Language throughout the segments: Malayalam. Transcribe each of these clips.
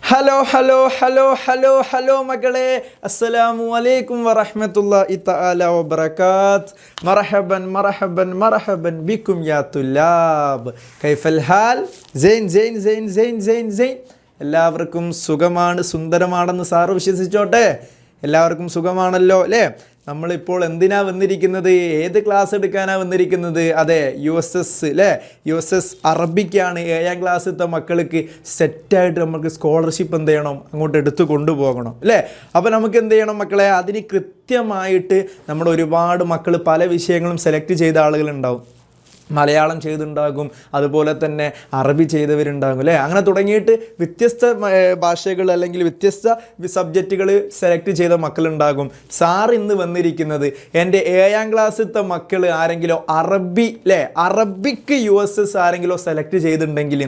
Hello hello hello hello hello മക്കളെ, അസ്സലാമു അലൈക്കും വറഹ്മത്തുള്ളാഹി തആല വബറകാത്ത്. മർഹബൻ മർഹബൻ മർഹബൻ ബിക്കും യാ തുല്ലാബ്. കൈഫൽ ഹാൽ? സൈൻ സൈൻ സൈൻ സൈൻ സൈൻ സൈൻ. എല്ലാവർക്കും സുഖമാണ്, സുന്ദരമാണെന്ന് സാറ് വിശ്വസിച്ചോട്ടെ. എല്ലാവർക്കും സുഖമാണല്ലോ അല്ലേ? നമ്മളിപ്പോൾ എന്തിനാ വന്നിരിക്കുന്നത്? ഏത് ക്ലാസ് എടുക്കാനാണ് വന്നിരിക്കുന്നത്? അതെ, USS അല്ലേ, USS അറബിക്കാണ്. 7ാം ക്ലാസ്സിലത്തെ മക്കൾക്ക് സെറ്റായിട്ട് നമുക്ക് സ്കോളർഷിപ്പ് എന്ത് ചെയ്യണം, അങ്ങോട്ട് എടുത്തു കൊണ്ടുപോകണം അല്ലേ? അപ്പോൾ നമുക്ക് എന്ത് ചെയ്യണം മക്കളെ? അതിന് കൃത്യമായിട്ട് നമ്മുടെ ഒരുപാട് മക്കൾ പല വിഷയങ്ങളും സെലക്ട് ചെയ്ത ആളുകളുണ്ടാവും. മലയാളം ചെയ്തിട്ടുണ്ടാകും, അതുപോലെ തന്നെ അറബി ചെയ്തവരുണ്ടാകും അല്ലേ? അങ്ങനെ തുടങ്ങിയിട്ട് വ്യത്യസ്ത ഭാഷകൾ അല്ലെങ്കിൽ വ്യത്യസ്ത സബ്ജക്റ്റുകൾ സെലക്ട് ചെയ്ത മക്കളുണ്ടാകും. സാർ ഇന്ന് വന്നിരിക്കുന്നത് എൻ്റെ 7ാം ക്ലാസ്സിലത്തെ മക്കൾ ആരെങ്കിലും അറബി അല്ലേ, അറബിക്ക് USS ആരെങ്കിലും സെലക്ട് ചെയ്തിട്ടുണ്ടെങ്കിൽ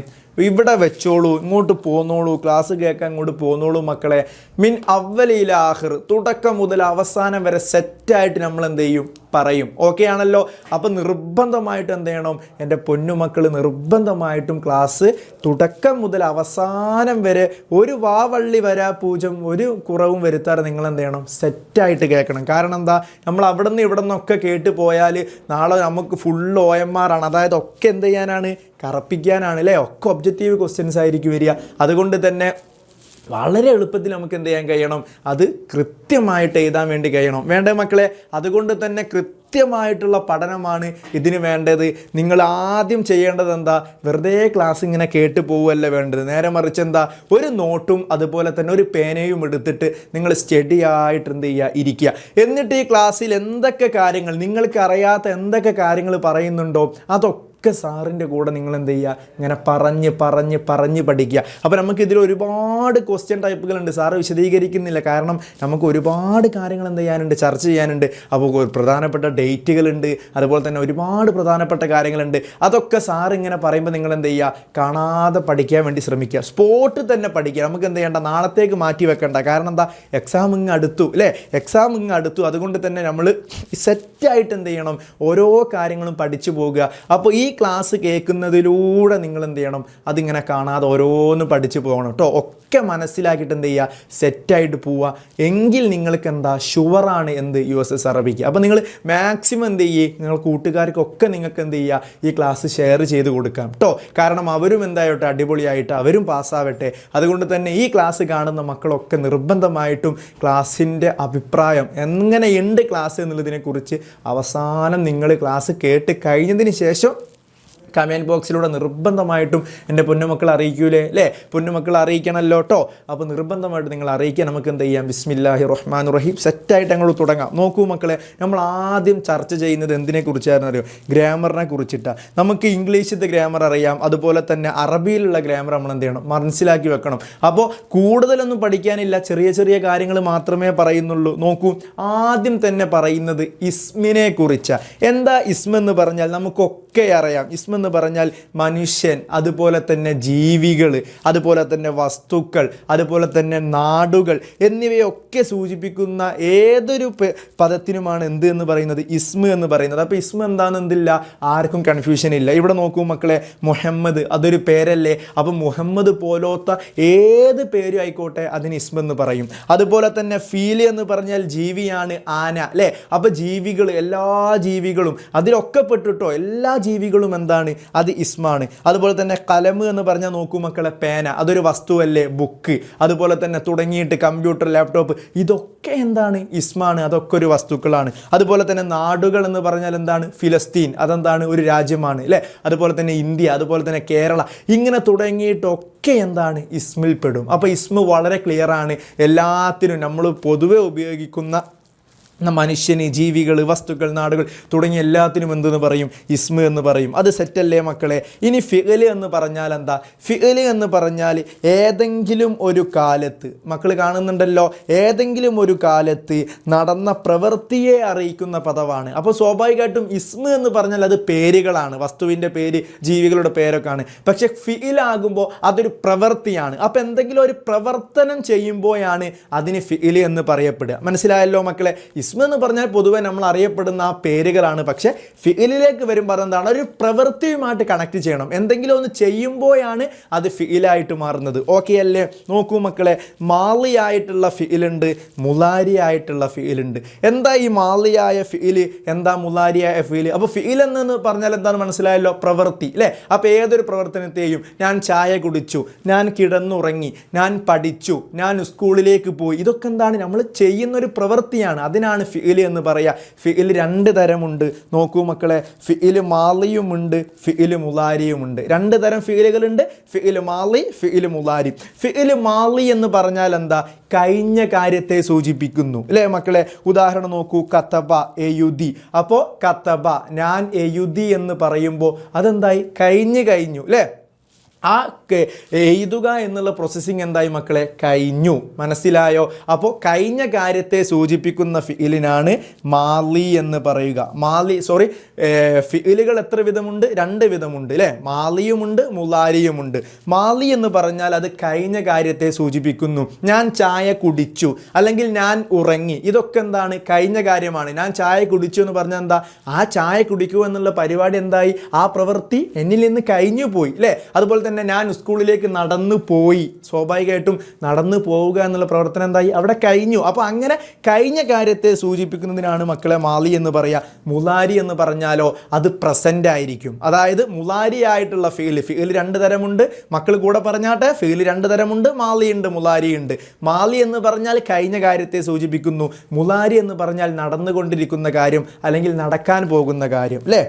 ഇവിടെ വെച്ചോളൂ, ഇങ്ങോട്ട് പോന്നോളൂ, ക്ലാസ് കേൾക്കാൻ ഇങ്ങോട്ട് പോന്നോളൂ മക്കളെ. മിൻ അവ്വലിൽ ആഖിർ, തുടക്കം മുതൽ അവസാനം വരെ സെറ്റായിട്ട് നമ്മൾ എന്ത് ചെയ്യും, പറയും. ഓക്കെ ആണല്ലോ? അപ്പം നിർബന്ധമായിട്ട് എന്ത് ചെയ്യണം എൻ്റെ പൊന്നുമക്കൾ, നിർബന്ധമായിട്ടും ക്ലാസ് തുടക്കം മുതൽ അവസാനം വരെ ഒരു വാവള്ളി വരാ പൂജ്യം ഒരു കുറവും വരുത്താറ് നിങ്ങൾ എന്ത് ചെയ്യണം, സെറ്റായിട്ട് കേൾക്കണം. കാരണം എന്താ, നമ്മൾ അവിടെ നിന്ന് ഇവിടെ നിന്നൊക്കെ കേട്ട് പോയാൽ നാളെ നമുക്ക് ഫുൾ OMR ആണ്. അതായത് ഒക്കെ എന്ത് ചെയ്യാനാണ്, കറപ്പിക്കാനാണ് അല്ലേ? ഒക്കെ ഒബ്ജക്റ്റീവ് ക്വസ്റ്റ്യൻസ് ആയിരിക്കും വരിക. അതുകൊണ്ട് തന്നെ വളരെ എളുപ്പത്തിൽ നമുക്ക് എന്ത് ചെയ്യാൻ കഴിയണം, അത് കൃത്യമായിട്ട് എഴുതാൻ വേണ്ടി കഴിയണം. വേണ്ടേ മക്കളെ? അതുകൊണ്ട് തന്നെ കൃത്യമായിട്ടുള്ള പഠനമാണ് ഇതിന് വേണ്ടത്. നിങ്ങൾ ആദ്യം ചെയ്യേണ്ടത് എന്താ, വെറുതെ ക്ലാസ് ഇങ്ങനെ കേട്ട് പോവുകയല്ല വേണ്ടത്. നേരെ മറിച്ച് എന്താ, ഒരു നോട്ടും അതുപോലെ തന്നെ ഒരു പേനയും എടുത്തിട്ട് നിങ്ങൾ സ്റ്റഡി ആയിട്ട് എന്ത് ചെയ്യുക, ഇരിക്കുക. എന്നിട്ട് ഈ ക്ലാസ്സിൽ എന്തൊക്കെ കാര്യങ്ങൾ, നിങ്ങൾക്ക് അറിയാത്ത എന്തൊക്കെ കാര്യങ്ങൾ പറയുന്നുണ്ടോ അതൊക്കെ സാറിൻ്റെ കൂടെ നിങ്ങൾ എന്ത് ചെയ്യുക, ഇങ്ങനെ പറഞ്ഞ് പറഞ്ഞ് പറഞ്ഞ് പഠിക്കുക. അപ്പോൾ നമുക്കിതിൽ ഒരുപാട് ക്വസ്റ്റ്യൻ ടൈപ്പുകളുണ്ട്. സാറ് വിശദീകരിക്കുന്നില്ല, കാരണം നമുക്ക് ഒരുപാട് കാര്യങ്ങൾ എന്ത് ചെയ്യാനുണ്ട്, ചർച്ച ചെയ്യാനുണ്ട്. അപ്പോൾ പ്രധാനപ്പെട്ട ഡേറ്റുകളുണ്ട്, അതുപോലെ തന്നെ ഒരുപാട് പ്രധാനപ്പെട്ട കാര്യങ്ങളുണ്ട്. അതൊക്കെ സാറ് ഇങ്ങനെ പറയുമ്പോൾ നിങ്ങൾ എന്ത് ചെയ്യുക, കാണാതെ പഠിക്കാൻ വേണ്ടി ശ്രമിക്കുക. സ്പോട്ട് തന്നെ പഠിക്കുക. നമുക്ക് എന്ത് ചെയ്യേണ്ട, നാളത്തേക്ക് മാറ്റി വെക്കണ്ട. കാരണം എന്താ, എക്സാം ഇങ്ങ് അടുത്തു അല്ലേ, എക്സാം ഇങ്ങ് അടുത്തു. അതുകൊണ്ട് തന്നെ നമ്മൾ സെറ്റായിട്ട് എന്ത് ചെയ്യണം, ഓരോ കാര്യങ്ങളും പഠിച്ചു പോകുക. അപ്പോൾ ഈ ക്ലാസ് കേൾക്കുന്നതിലൂടെ നിങ്ങൾ എന്ത് ചെയ്യണം, അതിങ്ങനെ കാണാതെ ഓരോന്ന് പഠിച്ചു പോകണം കേട്ടോ. ഒക്കെ മനസ്സിലാക്കിയിട്ട് എന്ത് ചെയ്യുക, സെറ്റായിട്ട് പോവുക. എങ്കിൽ നിങ്ങൾക്ക് എന്താ, ഷുവറാണ് എന്ത്, USS അറബിക്ക്. അപ്പോൾ നിങ്ങൾ മാക്സിമം എന്ത് ചെയ്യുക, നിങ്ങൾ കൂട്ടുകാർക്കൊക്കെ നിങ്ങൾക്ക് എന്ത് ചെയ്യുക, ഈ ക്ലാസ് ഷെയർ ചെയ്ത് കൊടുക്കാം കേട്ടോ. കാരണം അവരും എന്തായിട്ടെ, അടിപൊളിയായിട്ട് അവരും പാസ്സാവട്ടെ. അതുകൊണ്ട് തന്നെ ഈ ക്ലാസ് കാണുന്ന മക്കളൊക്കെ നിർബന്ധമായിട്ടും ക്ലാസ്സിൻ്റെ അഭിപ്രായം എങ്ങനെയുണ്ട് ക്ലാസ് എന്നുള്ളതിനെക്കുറിച്ച് അവസാനം നിങ്ങൾ ക്ലാസ് കേട്ട് കഴിഞ്ഞതിന് ശേഷം കമൻറ്റ് ബോക്സിലൂടെ നിർബന്ധമായിട്ടും എൻ്റെ പൊന്നുമക്കൾ അറിയിക്കൂലേ അല്ലേ? പൊന്നുമക്കൾ അറിയിക്കണമല്ലോ കേട്ടോ. അപ്പോൾ നിർബന്ധമായിട്ട് നിങ്ങൾ അറിയിക്കുക. നമുക്ക് എന്ത് ചെയ്യാം, ബിസ്മില്ലാഹി റഹ്മാൻ റഹീം, സെറ്റായിട്ട് ഞങ്ങൾ തുടങ്ങാം. നോക്കൂ മക്കളെ, നമ്മൾ ആദ്യം ചർച്ച ചെയ്യുന്നത് എന്തിനെ കുറിച്ചായിരുന്നു അറിയോ? ഗ്രാമറിനെ കുറിച്ചിട്ടാണ്. നമുക്ക് ഇംഗ്ലീഷിലത്തെ ഗ്രാമർ അറിയാം, അതുപോലെ തന്നെ അറബിയിലുള്ള ഗ്രാമർ നമ്മൾ എന്ത് ചെയ്യണം, മനസ്സിലാക്കി വെക്കണം. അപ്പോൾ കൂടുതലൊന്നും പഠിക്കാനില്ല, ചെറിയ ചെറിയ കാര്യങ്ങൾ മാത്രമേ പറയുന്നുള്ളൂ. നോക്കൂ, ആദ്യം തന്നെ പറയുന്നത് ഇസ്മിനെ കുറിച്ചാണ്. എന്താ ഇസ്മെന്ന് പറഞ്ഞാൽ നമുക്കൊക്കെ അറിയാം. ഇസ്മെന്ന് പറഞ്ഞാൽ മനുഷ്യൻ, അതുപോലെ തന്നെ ജീവികൾ, അതുപോലെ തന്നെ വസ്തുക്കൾ, അതുപോലെ തന്നെ നാടുകൾ എന്നിവയൊക്കെ സൂചിപ്പിക്കുന്ന ഏതൊരു പദത്തിനുമാണ് എന്ത് എന്ന് പറയുന്നത്, ഇസ്മ എന്ന് പറയുന്നത്. അപ്പോൾ ഇസ്മ എന്താണെന്നില്ല, ആർക്കും കൺഫ്യൂഷൻ ഇല്ല. ഇവിടെ നോക്കൂ മക്കളെ, മുഹമ്മദ് അതൊരു പേരല്ലേ? അപ്പം മുഹമ്മദ് പോലത്തെ ഏത് പേരും ആയിക്കോട്ടെ അതിന് ഇസ്മ എന്ന് പറയും. അതുപോലെ തന്നെ ഫീൽ എന്ന് പറഞ്ഞാൽ ജീവിയാണ്, ആന അല്ലേ? അപ്പോൾ ജീവികൾ, എല്ലാ ജീവികളും അതിലൊക്കെ പെട്ടിട്ടോ, എല്ലാ ജീവികളും എന്താണ്, അത് ഇസ്മാണ്. അതുപോലെ തന്നെ കലം എന്ന് പറഞ്ഞാൽ നോക്കൂ മക്കളെ, പേന അതൊരു വസ്തുവല്ലേ, ബുക്ക്, അതുപോലെ തന്നെ തുടങ്ങിയിട്ട് കമ്പ്യൂട്ടർ, ലാപ്ടോപ്പ്, ഇതൊക്കെ എന്താണ്, ഇസ്മാണ്, അതൊക്കെ ഒരു വസ്തുക്കളാണ്. അതുപോലെ തന്നെ നാടുകൾ എന്ന് പറഞ്ഞാൽ എന്താണ്, ഫിലസ്തീൻ അതെന്താണ്, ഒരു രാജ്യമാണ് അല്ലേ? അതുപോലെ തന്നെ ഇന്ത്യ, അതുപോലെ തന്നെ കേരള, ഇങ്ങനെ തുടങ്ങിയിട്ടൊക്കെ എന്താണ്, ഇസ്മിൽ പെടും. അപ്പോൾ ഇസ്മ വളരെ ക്ലിയർ ആണ്. എല്ലാത്തിനും നമ്മൾ പൊതുവെ ഉപയോഗിക്കുന്ന മനുഷ്യന്, ജീവികൾ, വസ്തുക്കൾ, നാടുകൾ തുടങ്ങിയ എല്ലാത്തിനും എന്തെന്ന് പറയും, ഇസ്മ എന്ന് പറയും. അത് സെറ്റല്ലേ മക്കളെ? ഇനി ഫിഅല് എന്ന് പറഞ്ഞാൽ എന്താ? ഫിഅല് എന്ന് പറഞ്ഞാൽ ഏതെങ്കിലും ഒരു കാലത്ത്, മക്കൾ കാണുന്നുണ്ടല്ലോ, ഏതെങ്കിലും ഒരു കാലത്ത് നടന്ന പ്രവൃത്തിയെ അറിയിക്കുന്ന പദമാണ്. അപ്പോൾ സ്വാഭാവികമായിട്ടും ഇസ്മ എന്ന് പറഞ്ഞാൽ അത് പേരുകളാണ്, വസ്തുവിൻ്റെ പേര്, ജീവികളുടെ പേരൊക്കെയാണ്. പക്ഷെ ഫിഅലാകുമ്പോൾ അതൊരു പ്രവൃത്തിയാണ്. അപ്പോൾ എന്തെങ്കിലും ഒരു പ്രവർത്തനം ചെയ്യുമ്പോഴാണ് അതിന് ഫിഅല് എന്ന് പറയപ്പെടുക. മനസ്സിലായല്ലോ മക്കളെ? ഇസ്മ എന്ന് പറഞ്ഞാൽ പൊതുവെ നമ്മൾ അറിയപ്പെടുന്ന ആ പേരുകളാണ്. പക്ഷേ ഫിഇലിലേക്ക് വരുമ്പോൾ എന്താണ്, ഒരു പ്രവൃത്തിയുമായിട്ട് കണക്ട് ചെയ്യണം. എന്തെങ്കിലും ഒന്ന് ചെയ്യുമ്പോഴാണ് അത് ഫിഇലായിട്ട് മാറുന്നത്. ഓക്കെ അല്ലേ? നോക്കൂ മക്കളെ, മാളി ആയിട്ടുള്ള ഫിഇലുണ്ട്, മുലാരി ആയിട്ടുള്ള ഫിഇലുണ്ട്. എന്താ ഈ മാളിയായ ഫിഇൽ, എന്താ മുലാരിയായ ഫിഇൽ? അപ്പോൾ ഫിഇൽ എന്ന് പറഞ്ഞാൽ എന്താണ് മനസ്സിലായല്ലോ, പ്രവൃത്തി അല്ലേ? അപ്പോൾ ഏതൊരു പ്രവർത്തനത്തെയും ഞാൻ ചായ കുടിച്ചു, ഞാൻ കിടന്നുറങ്ങി, ഞാൻ പഠിച്ചു, ഞാൻ സ്കൂളിലേക്ക് പോയി, ഇതൊക്കെ എന്താണ്, നമ്മൾ ചെയ്യുന്നൊരു പ്രവൃത്തിയാണ്. അതിനാണ് ഫിഇൽ എന്ന് പറയുക. ഫിഇൽ രണ്ട് തരമുണ്ട്. നോക്കൂ മക്കളെ, ഫിഇൽ മാളിയുമുണ്ട്, ഫിഇൽ മുലാരിയുമുണ്ട്. രണ്ട് തരം ഫിഇലുകളുണ്ട്, ഫിഇൽ മാളി, ഫിഇൽ മുലാരി. ഫിഇൽ മാളി എന്ന് പറഞ്ഞാൽ എന്താ, കഴിഞ്ഞ കാര്യത്തെ സൂചിപ്പിക്കുന്നു അല്ലേ മക്കളെ? ഉദാഹരണം നോക്കൂ, കത്തബ, എഴുതി. അപ്പോൾ കത്തബ, ഞാൻ എഴുതി എന്ന് പറയുമ്പോൾ അതെന്തായി, കഴിഞ്ഞു അല്ലേ? ആ എഴുതുക എന്നുള്ള പ്രോസസ്സിങ് എന്തായി മക്കളെ, കഴിഞ്ഞു. മനസ്സിലായോ? അപ്പോൾ കഴിഞ്ഞ കാര്യത്തെ സൂചിപ്പിക്കുന്ന ഫിഇലിനാണ് മാളി എന്ന് പറയുക. ഫിഇലുകൾ എത്ര വിധമുണ്ട്? രണ്ട് വിധമുണ്ട് അല്ലേ? മാളിയുമുണ്ട്, മുലാരിയുമുണ്ട്. മാളി എന്ന് പറഞ്ഞാൽ അത് കഴിഞ്ഞ കാര്യത്തെ സൂചിപ്പിക്കുന്നു. ഞാൻ ചായ കുടിച്ചു അല്ലെങ്കിൽ ഞാൻ ഉറങ്ങി, ഇതൊക്കെ എന്താണ്, കഴിഞ്ഞ കാര്യമാണ്. ഞാൻ ചായ കുടിച്ചു എന്ന് പറഞ്ഞാൽ എന്താ, ആ ചായ കുടിക്കുക എന്നുള്ള പരിപാടി എന്തായി, ആ പ്രവൃത്തി എന്നിൽ നിന്ന് കഴിഞ്ഞു പോയി അല്ലേ? അതുപോലെ തന്നെ ഞാൻ സ്കൂളിലേക്ക് നടന്നു പോയി, സ്വാഭാവികമായിട്ടും നടന്നു പോവുക എന്നുള്ള പ്രവർത്തനം എന്തായി, അവിടെ കഴിഞ്ഞു. അപ്പോൾ അങ്ങനെ കഴിഞ്ഞ കാര്യത്തെ സൂചിപ്പിക്കുന്നതിനാണ് മക്കളെ മാളി എന്ന് പറയുക. മുലാരി എന്ന് പറഞ്ഞാലോ അത് പ്രസന്റ് ആയിരിക്കും. അതായത് മുലാരി ആയിട്ടുള്ള ഫിഇൽ രണ്ട് തരമുണ്ട്. മക്കൾ കൂടെ പറഞ്ഞാട്ടെ, ഫിഇൽ രണ്ട് തരമുണ്ട്, മാളിയുണ്ട്, മുലാരിയുണ്ട്. മാളി എന്ന് പറഞ്ഞാൽ കഴിഞ്ഞ കാര്യത്തെ സൂചിപ്പിക്കുന്നു. മുലാരി എന്ന് പറഞ്ഞാൽ നടന്നുകൊണ്ടിരിക്കുന്ന കാര്യം അല്ലെങ്കിൽ നടക്കാൻ പോകുന്ന കാര്യം അല്ലേ?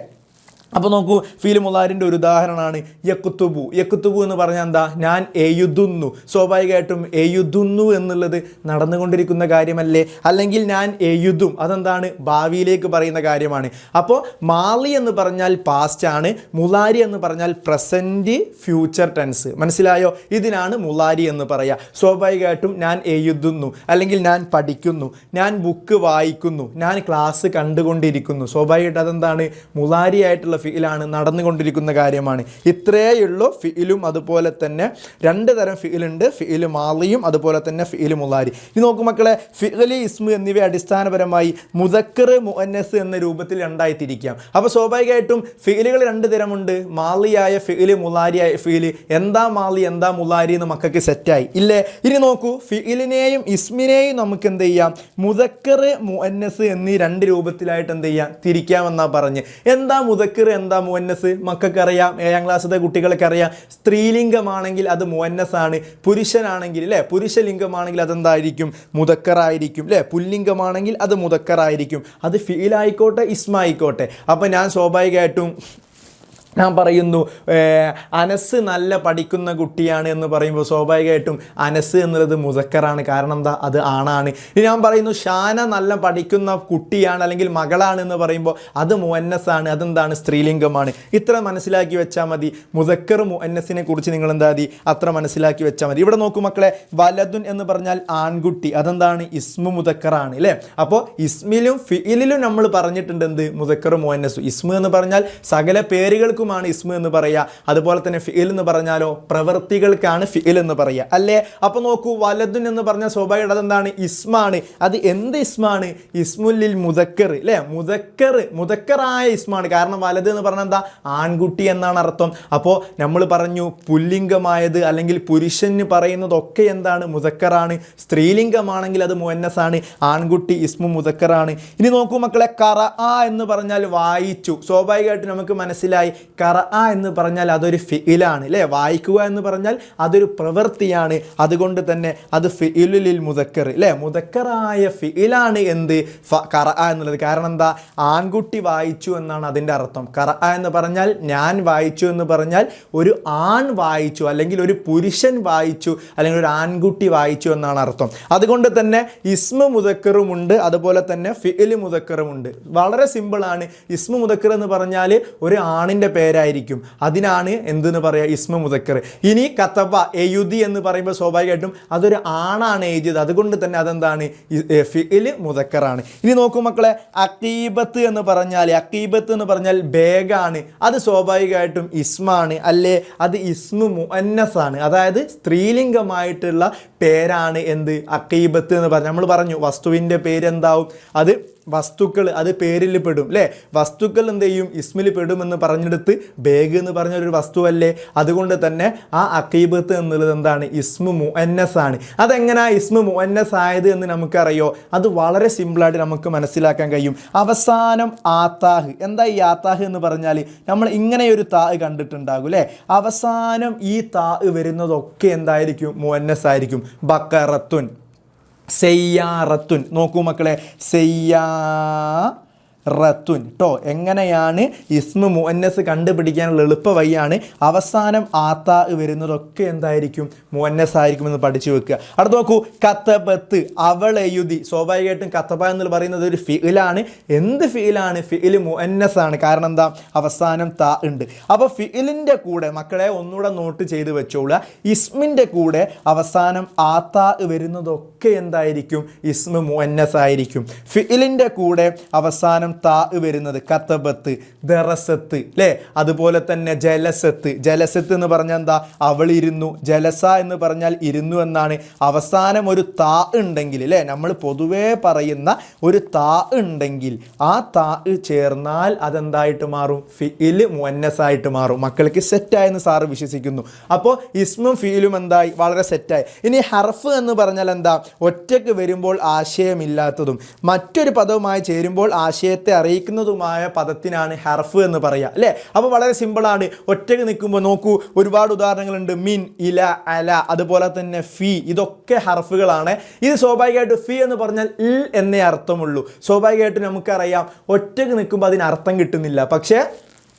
അപ്പോൾ നോക്കൂ, ഫീൽ മുലാരിൻ്റെ ഒരു ഉദാഹരണമാണ് യക്കുത്തുബു. യക്കുത്തുബു എന്ന് പറഞ്ഞാൽ എന്താ, ഞാൻ എഴുതുന്നു. സ്വാഭാവികമായിട്ടും എഴുതുന്നു എന്നുള്ളത് നടന്നുകൊണ്ടിരിക്കുന്ന കാര്യമല്ലേ? അല്ലെങ്കിൽ ഞാൻ എഴുതും, അതെന്താണ്, ഭാവിയിലേക്ക് പറയുന്ന കാര്യമാണ്. അപ്പോൾ മാളി എന്ന് പറഞ്ഞാൽ പാസ്റ്റ് ആണ്, മുലാരി എന്ന് പറഞ്ഞാൽ പ്രസൻറ്റ് ഫ്യൂച്ചർ ടെൻസ്. മനസ്സിലായോ? ഇതിനാണ് മുലാരി എന്ന് പറയുക. സ്വാഭാവികമായിട്ടും ഞാൻ എഴുതുന്നു അല്ലെങ്കിൽ ഞാൻ പഠിക്കുന്നു, ഞാൻ ബുക്ക് വായിക്കുന്നു, ഞാൻ ക്ലാസ് കണ്ടുകൊണ്ടിരിക്കുന്നു. സ്വാഭാവികമായിട്ട് അതെന്താണ്, മുലാരി ആയിട്ടുള്ള ഫിഇലാണ്, നടന്നുകൊണ്ടിരിക്കുന്ന കാര്യമാണ്. ഇത്രയേ ഉള്ളൂ ഫിഇലും. അതുപോലെ തന്നെ രണ്ട് തരം ഫിഇലുണ്ട്, ഫിഇൽ മാളിയും അതുപോലെ തന്നെ ഫിഇൽ മുലാരി. ഇനി നോക്കൂ മക്കളെ, ഫിഇൽ, ഇസ്മ എന്നിവ അടിസ്ഥാനപരമായി മുദക്കർ, മുഅന്നസ് എന്ന രൂപത്തിൽ രണ്ടായി തിരിക്കാം. അപ്പോൾ സ്വാഭാവികമായിട്ടും ഫിഇലുകൾ രണ്ട് തരമുണ്ട്, മാളിയായ ഫിഇൽ, മുലാരിയായ ഫിഇൽ. എന്താ മാളി, എന്താ മുലാരി എന്ന് മക്കൾക്ക് സെറ്റായി ഇല്ലേ? ഇനി നോക്കൂ, ഫിഇലിനെയും ഇസ്മിനെയും നമുക്ക് എന്ത് ചെയ്യാം, മുദക്കർ, മുഅന്നസ് എന്നീ രണ്ട് രൂപത്തിലായിട്ട് എന്ത് ചെയ്യാം, തിരിക്കാമെന്നാ പറഞ്ഞ്. എന്താ മുദക്കർ, എന്താ മുഅന്നസ്? മക്കൾക്ക് അറിയാം, 7ാം ക്ലാസ്സിലെ കുട്ടികൾക്ക് അറിയാം. സ്ത്രീലിംഗമാണെങ്കിൽ അത് മുഅന്നസ് ആണ്. പുരുഷനാണെങ്കിൽ അല്ലേ, പുരുഷലിംഗമാണെങ്കിൽ അതെന്തായിരിക്കും, മുദക്കറായിരിക്കും അല്ലേ? പുല്ലിംഗമാണെങ്കിൽ അത് മുദക്കറായിരിക്കും. അത് ഫിഇലായിക്കോട്ടെ, ഇസ്മായിക്കോട്ടെ. അപ്പോൾ ഞാൻ സ്വാഭാവികമായിട്ടും ഞാൻ പറയുന്നു, അനസ് നല്ല പഠിക്കുന്ന കുട്ടിയാണ് എന്ന് പറയുമ്പോൾ സ്വാഭാവികമായിട്ടും അനസ് എന്നുള്ളത് മുദക്കറാണ്. കാരണം എന്താ, അത് ആണാണ്. ഇനി ഞാൻ പറയുന്നു ഷാന നല്ല പഠിക്കുന്ന കുട്ടിയാണ് അല്ലെങ്കിൽ മകളാണ് എന്ന് പറയുമ്പോൾ അത് മുഅന്നസാണ്, അതെന്താണ്, സ്ത്രീലിംഗമാണ്. ഇത്ര മനസ്സിലാക്കി വെച്ചാൽ മതി. മുദക്കർ, മുഅന്നസിനെ കുറിച്ച് നിങ്ങൾ എന്താ മതി, അത്ര മനസ്സിലാക്കി വെച്ചാൽ മതി. ഇവിടെ നോക്കൂ മക്കളെ, വലതുൻ എന്ന് പറഞ്ഞാൽ ആൺകുട്ടി, അതെന്താണ്, ഇസ്മു മുദക്കറാണ് അല്ലേ? അപ്പോൾ ഇസ്മിലും ഫിഇലിലും നമ്മൾ പറഞ്ഞിട്ടുണ്ട് എന്ത്, മുദക്കർ, മുഅന്നസ്. ഇസ്മു എന്ന് പറഞ്ഞാൽ സകല പേരുകൾക്കും ഇസ്മ എന്ന് പറയുക. അതുപോലെ തന്നെ ഫിഇൽ എന്ന് പറഞ്ഞാലോ പ്രവൃത്തികൾക്കാണ് ഫിഇൽ എന്ന് പറയുക അല്ലേ? അപ്പൊ നോക്കൂ, വലതുൻ എന്ന് പറഞ്ഞാൽ സ്വാഭാവികം അതെന്താണ്, ഇസ്മാണ്. അത് എന്ത് ഇസ്മാണ്, ഇസ്മുല്ലിൽ മുദക്കർ അല്ലേ? മുദക്കറായ ഇസ്മാണ്. കാരണം വലത് എന്ന് പറഞ്ഞാൽ എന്താ, ആൺകുട്ടി എന്നാണ് അർത്ഥം. അപ്പോൾ നമ്മൾ പറഞ്ഞു പുല്ലിംഗമായത് അല്ലെങ്കിൽ പുരുഷന് പറയുന്നതൊക്കെ എന്താണ്, മുദക്കറാണ്. സ്ത്രീലിംഗമാണെങ്കിൽ അത് മുഅന്നസാണ്. ആൺകുട്ടി ഇസ്മു മുദക്കറാണ്. ഇനി നോക്കൂ മക്കളെ, ഖറഅ എന്ന് പറഞ്ഞാൽ വായിച്ചു. സ്വാഭാവികമായിട്ട് നമുക്ക് മനസ്സിലായി, ഖറഅ എന്ന് പറഞ്ഞാൽ അതൊരു ഫിഇലാണ് അല്ലേ? വായിക്കുക എന്ന് പറഞ്ഞാൽ അതൊരു പ്രവൃത്തിയാണ്. അതുകൊണ്ട് തന്നെ അത് ഫിഇലുൽ മുദക്കർ അല്ലേ? മുദക്കറായ ഫിഇലാണ് എന്ത്, ഖറഅ എന്നുള്ളത്. കാരണം എന്താ, ആൺകുട്ടി വായിച്ചു എന്നാണ് അതിൻ്റെ അർത്ഥം. ഖറഅ എന്ന് പറഞ്ഞാൽ ഞാൻ വായിച്ചു എന്ന് പറഞ്ഞാൽ ഒരു ആൺ വായിച്ചു അല്ലെങ്കിൽ ഒരു പുരുഷൻ വായിച്ചു അല്ലെങ്കിൽ ഒരു ആൺകുട്ടി വായിച്ചു എന്നാണ് അർത്ഥം. അതുകൊണ്ട് തന്നെ ഇസ്മ മുദക്കറുമുണ്ട്, അതുപോലെ തന്നെ ഫിഇൽ മുദക്കറുമുണ്ട്. വളരെ സിമ്പിളാണ്. ഇസ്മ മുദക്കർ എന്ന് പറഞ്ഞാൽ ഒരു ആണിൻ്റെ പേര് പേരായിരിക്കും. അതിനാണ് എന്തെന്ന് പറയുക, ഇസ്മ മുദക്കർ. ഇനി കതബ എഴുതി എന്ന് പറയുമ്പോൾ സ്വാഭാവികമായിട്ടും അതൊരു ആണാണ് എഴുതിയത്, അതുകൊണ്ട് തന്നെ അതെന്താണ്, ഫിഇൽ മുദക്കറാണ്. ഇനി നോക്കൂ മക്കളെ, അഖീബത്ത് എന്ന് പറഞ്ഞാൽ ബേഗാണ്. അത് സ്വാഭാവികമായിട്ടും ഇസ്മാണ് അല്ലേ, അത് ഇസ്മു മുഅന്നസാണ്, അതായത് സ്ത്രീലിംഗമായിട്ടുള്ള പേരാണ് എന്ത്, അഖീബത്ത് എന്ന് പറഞ്ഞാൽ. നമ്മൾ പറഞ്ഞു വസ്തുവിൻ്റെ പേരെന്താവും, അത് വസ്തുക്കൾ, അത് പേരിൽ പെടും അല്ലേ. വസ്തുക്കൾ എന്ത് ചെയ്യും, ഇസ്മിൽ പെടുമെന്ന് പറഞ്ഞെടുത്ത് ബേഗ് എന്ന് പറഞ്ഞൊരു വസ്തുവല്ലേ, അതുകൊണ്ട് തന്നെ ആ അഖീബത്ത് എന്നുള്ളത് എന്താണ്, ഇസ്മു മുഅന്നസാണ്. അതെങ്ങനെ ഇസ്മു മുഅന്നസ് ആയത് എന്ന് നമുക്കറിയോ, അത് വളരെ സിമ്പിളായിട്ട് നമുക്ക് മനസ്സിലാക്കാൻ കഴിയും. അവസാനം ആത്താഹ്, എന്താ ഈ ആത്താഹ് എന്ന് പറഞ്ഞാൽ, നമ്മൾ ഇങ്ങനെയൊരു താഹ് കണ്ടിട്ടുണ്ടാകും അല്ലേ. അവസാനം ഈ താഹ് വരുന്നതൊക്കെ എന്തായിരിക്കും, മുഅന്നസ് ആയിരിക്കും. ബക്കറത്തുൻ, സെയ്യാറത്തുൻ, നോക്കൂ മക്കളെ, സെയ്യാറത്തുൻ ട്ടോ. എങ്ങനെയാണ് ഇസ്മു മുഅന്നസ് കണ്ടുപിടിക്കാനുള്ള എളുപ്പ വഴിയാണ്, അവസാനം ആത്താ വരുന്നതൊക്കെ എന്തായിരിക്കും, മുഅന്നസ് ആയിരിക്കും എന്ന് പഠിച്ചു വെക്കുക. അടുത്ത് നോക്കൂ, കതബത്ത്, അവൾ എഴുതി. സ്വാഭാവികമായിട്ടും കതബ എന്ന് പറയുന്നത് ഒരു ഫിഇലാണ്. എന്ത് ഫിഇലാണ്, ഫിഇൽ മുഅന്നസ് ആണ്. കാരണം എന്താ, അവസാനം താ ഉണ്ട്. അപ്പോൾ ഫിഇലിൻ്റെ കൂടെ മക്കളെ ഒന്നുകൂടെ നോട്ട് ചെയ്ത് വെച്ചോളുക, ഇസ്മിൻ്റെ കൂടെ അവസാനം ആത്താ വരുന്നതൊക്കെ എന്തായിരിക്കും, ഇസ്മു മുഅന്നസ് ആയിരിക്കും. ഫിഇലിൻ്റെ കൂടെ അവസാനം താ വരുന്നത് കതബത്ത്, ദറസത്ത് അല്ലേ. അതുപോലെ തന്നെ ജലസത്ത്. ജലസത്ത് എന്ന് പറഞ്ഞാൽ എന്താ, അവൾ ഇരുന്നു. ജലസ എന്ന് പറഞ്ഞാൽ ഇരുന്നു എന്നാണ്. അവസാനം ഒരു താ ഉണ്ടെങ്കിൽ അല്ലേ, നമ്മൾ പൊതുവേ പറയുന്ന ഒരു താ ഉണ്ടെങ്കിൽ ആ താ ചേർന്നാൽ അതെന്തായിട്ട് മാറും, ഫിഇൽ മുഅന്നസ് ആയിട്ട് മാറും. മക്കൾക്ക് സെറ്റായെന്ന് സാറ് വിശ്വസിക്കുന്നു. അപ്പോൾ ഇസ്മും ഫിഇലും എന്തായി, വളരെ സെറ്റായി. ഇനി ഹർഫ് എന്ന് പറഞ്ഞാൽ എന്താ, ഒറ്റയ്ക്ക് വരുമ്പോൾ ആശയമില്ലാത്തതും മറ്റൊരു പദവുമായി ചേരുമ്പോൾ ആശയത്തെ അറിയിക്കുന്നതുമായ പദത്തിനാണ് ഹർഫ് എന്ന് പറയുക അല്ലേ. അപ്പോൾ വളരെ സിമ്പിളാണ്. ഒറ്റയ്ക്ക് നിൽക്കുമ്പോൾ നോക്കൂ, ഒരുപാട് ഉദാഹരണങ്ങളുണ്ട്. മിൻ, ഇല, അല, അതുപോലെ തന്നെ ഫി, ഇതൊക്കെ ഹർഫുകളാണ്. ഇത് സ്വാഭാവികമായിട്ട് ഫി എന്ന് പറഞ്ഞാൽ ഇൽ എന്നേ അർത്ഥമുള്ളൂ. സ്വാഭാവികമായിട്ട് നമുക്കറിയാം ഒറ്റയ്ക്ക് നിൽക്കുമ്പോൾ അതിന് അർത്ഥം കിട്ടുന്നില്ല. പക്ഷേ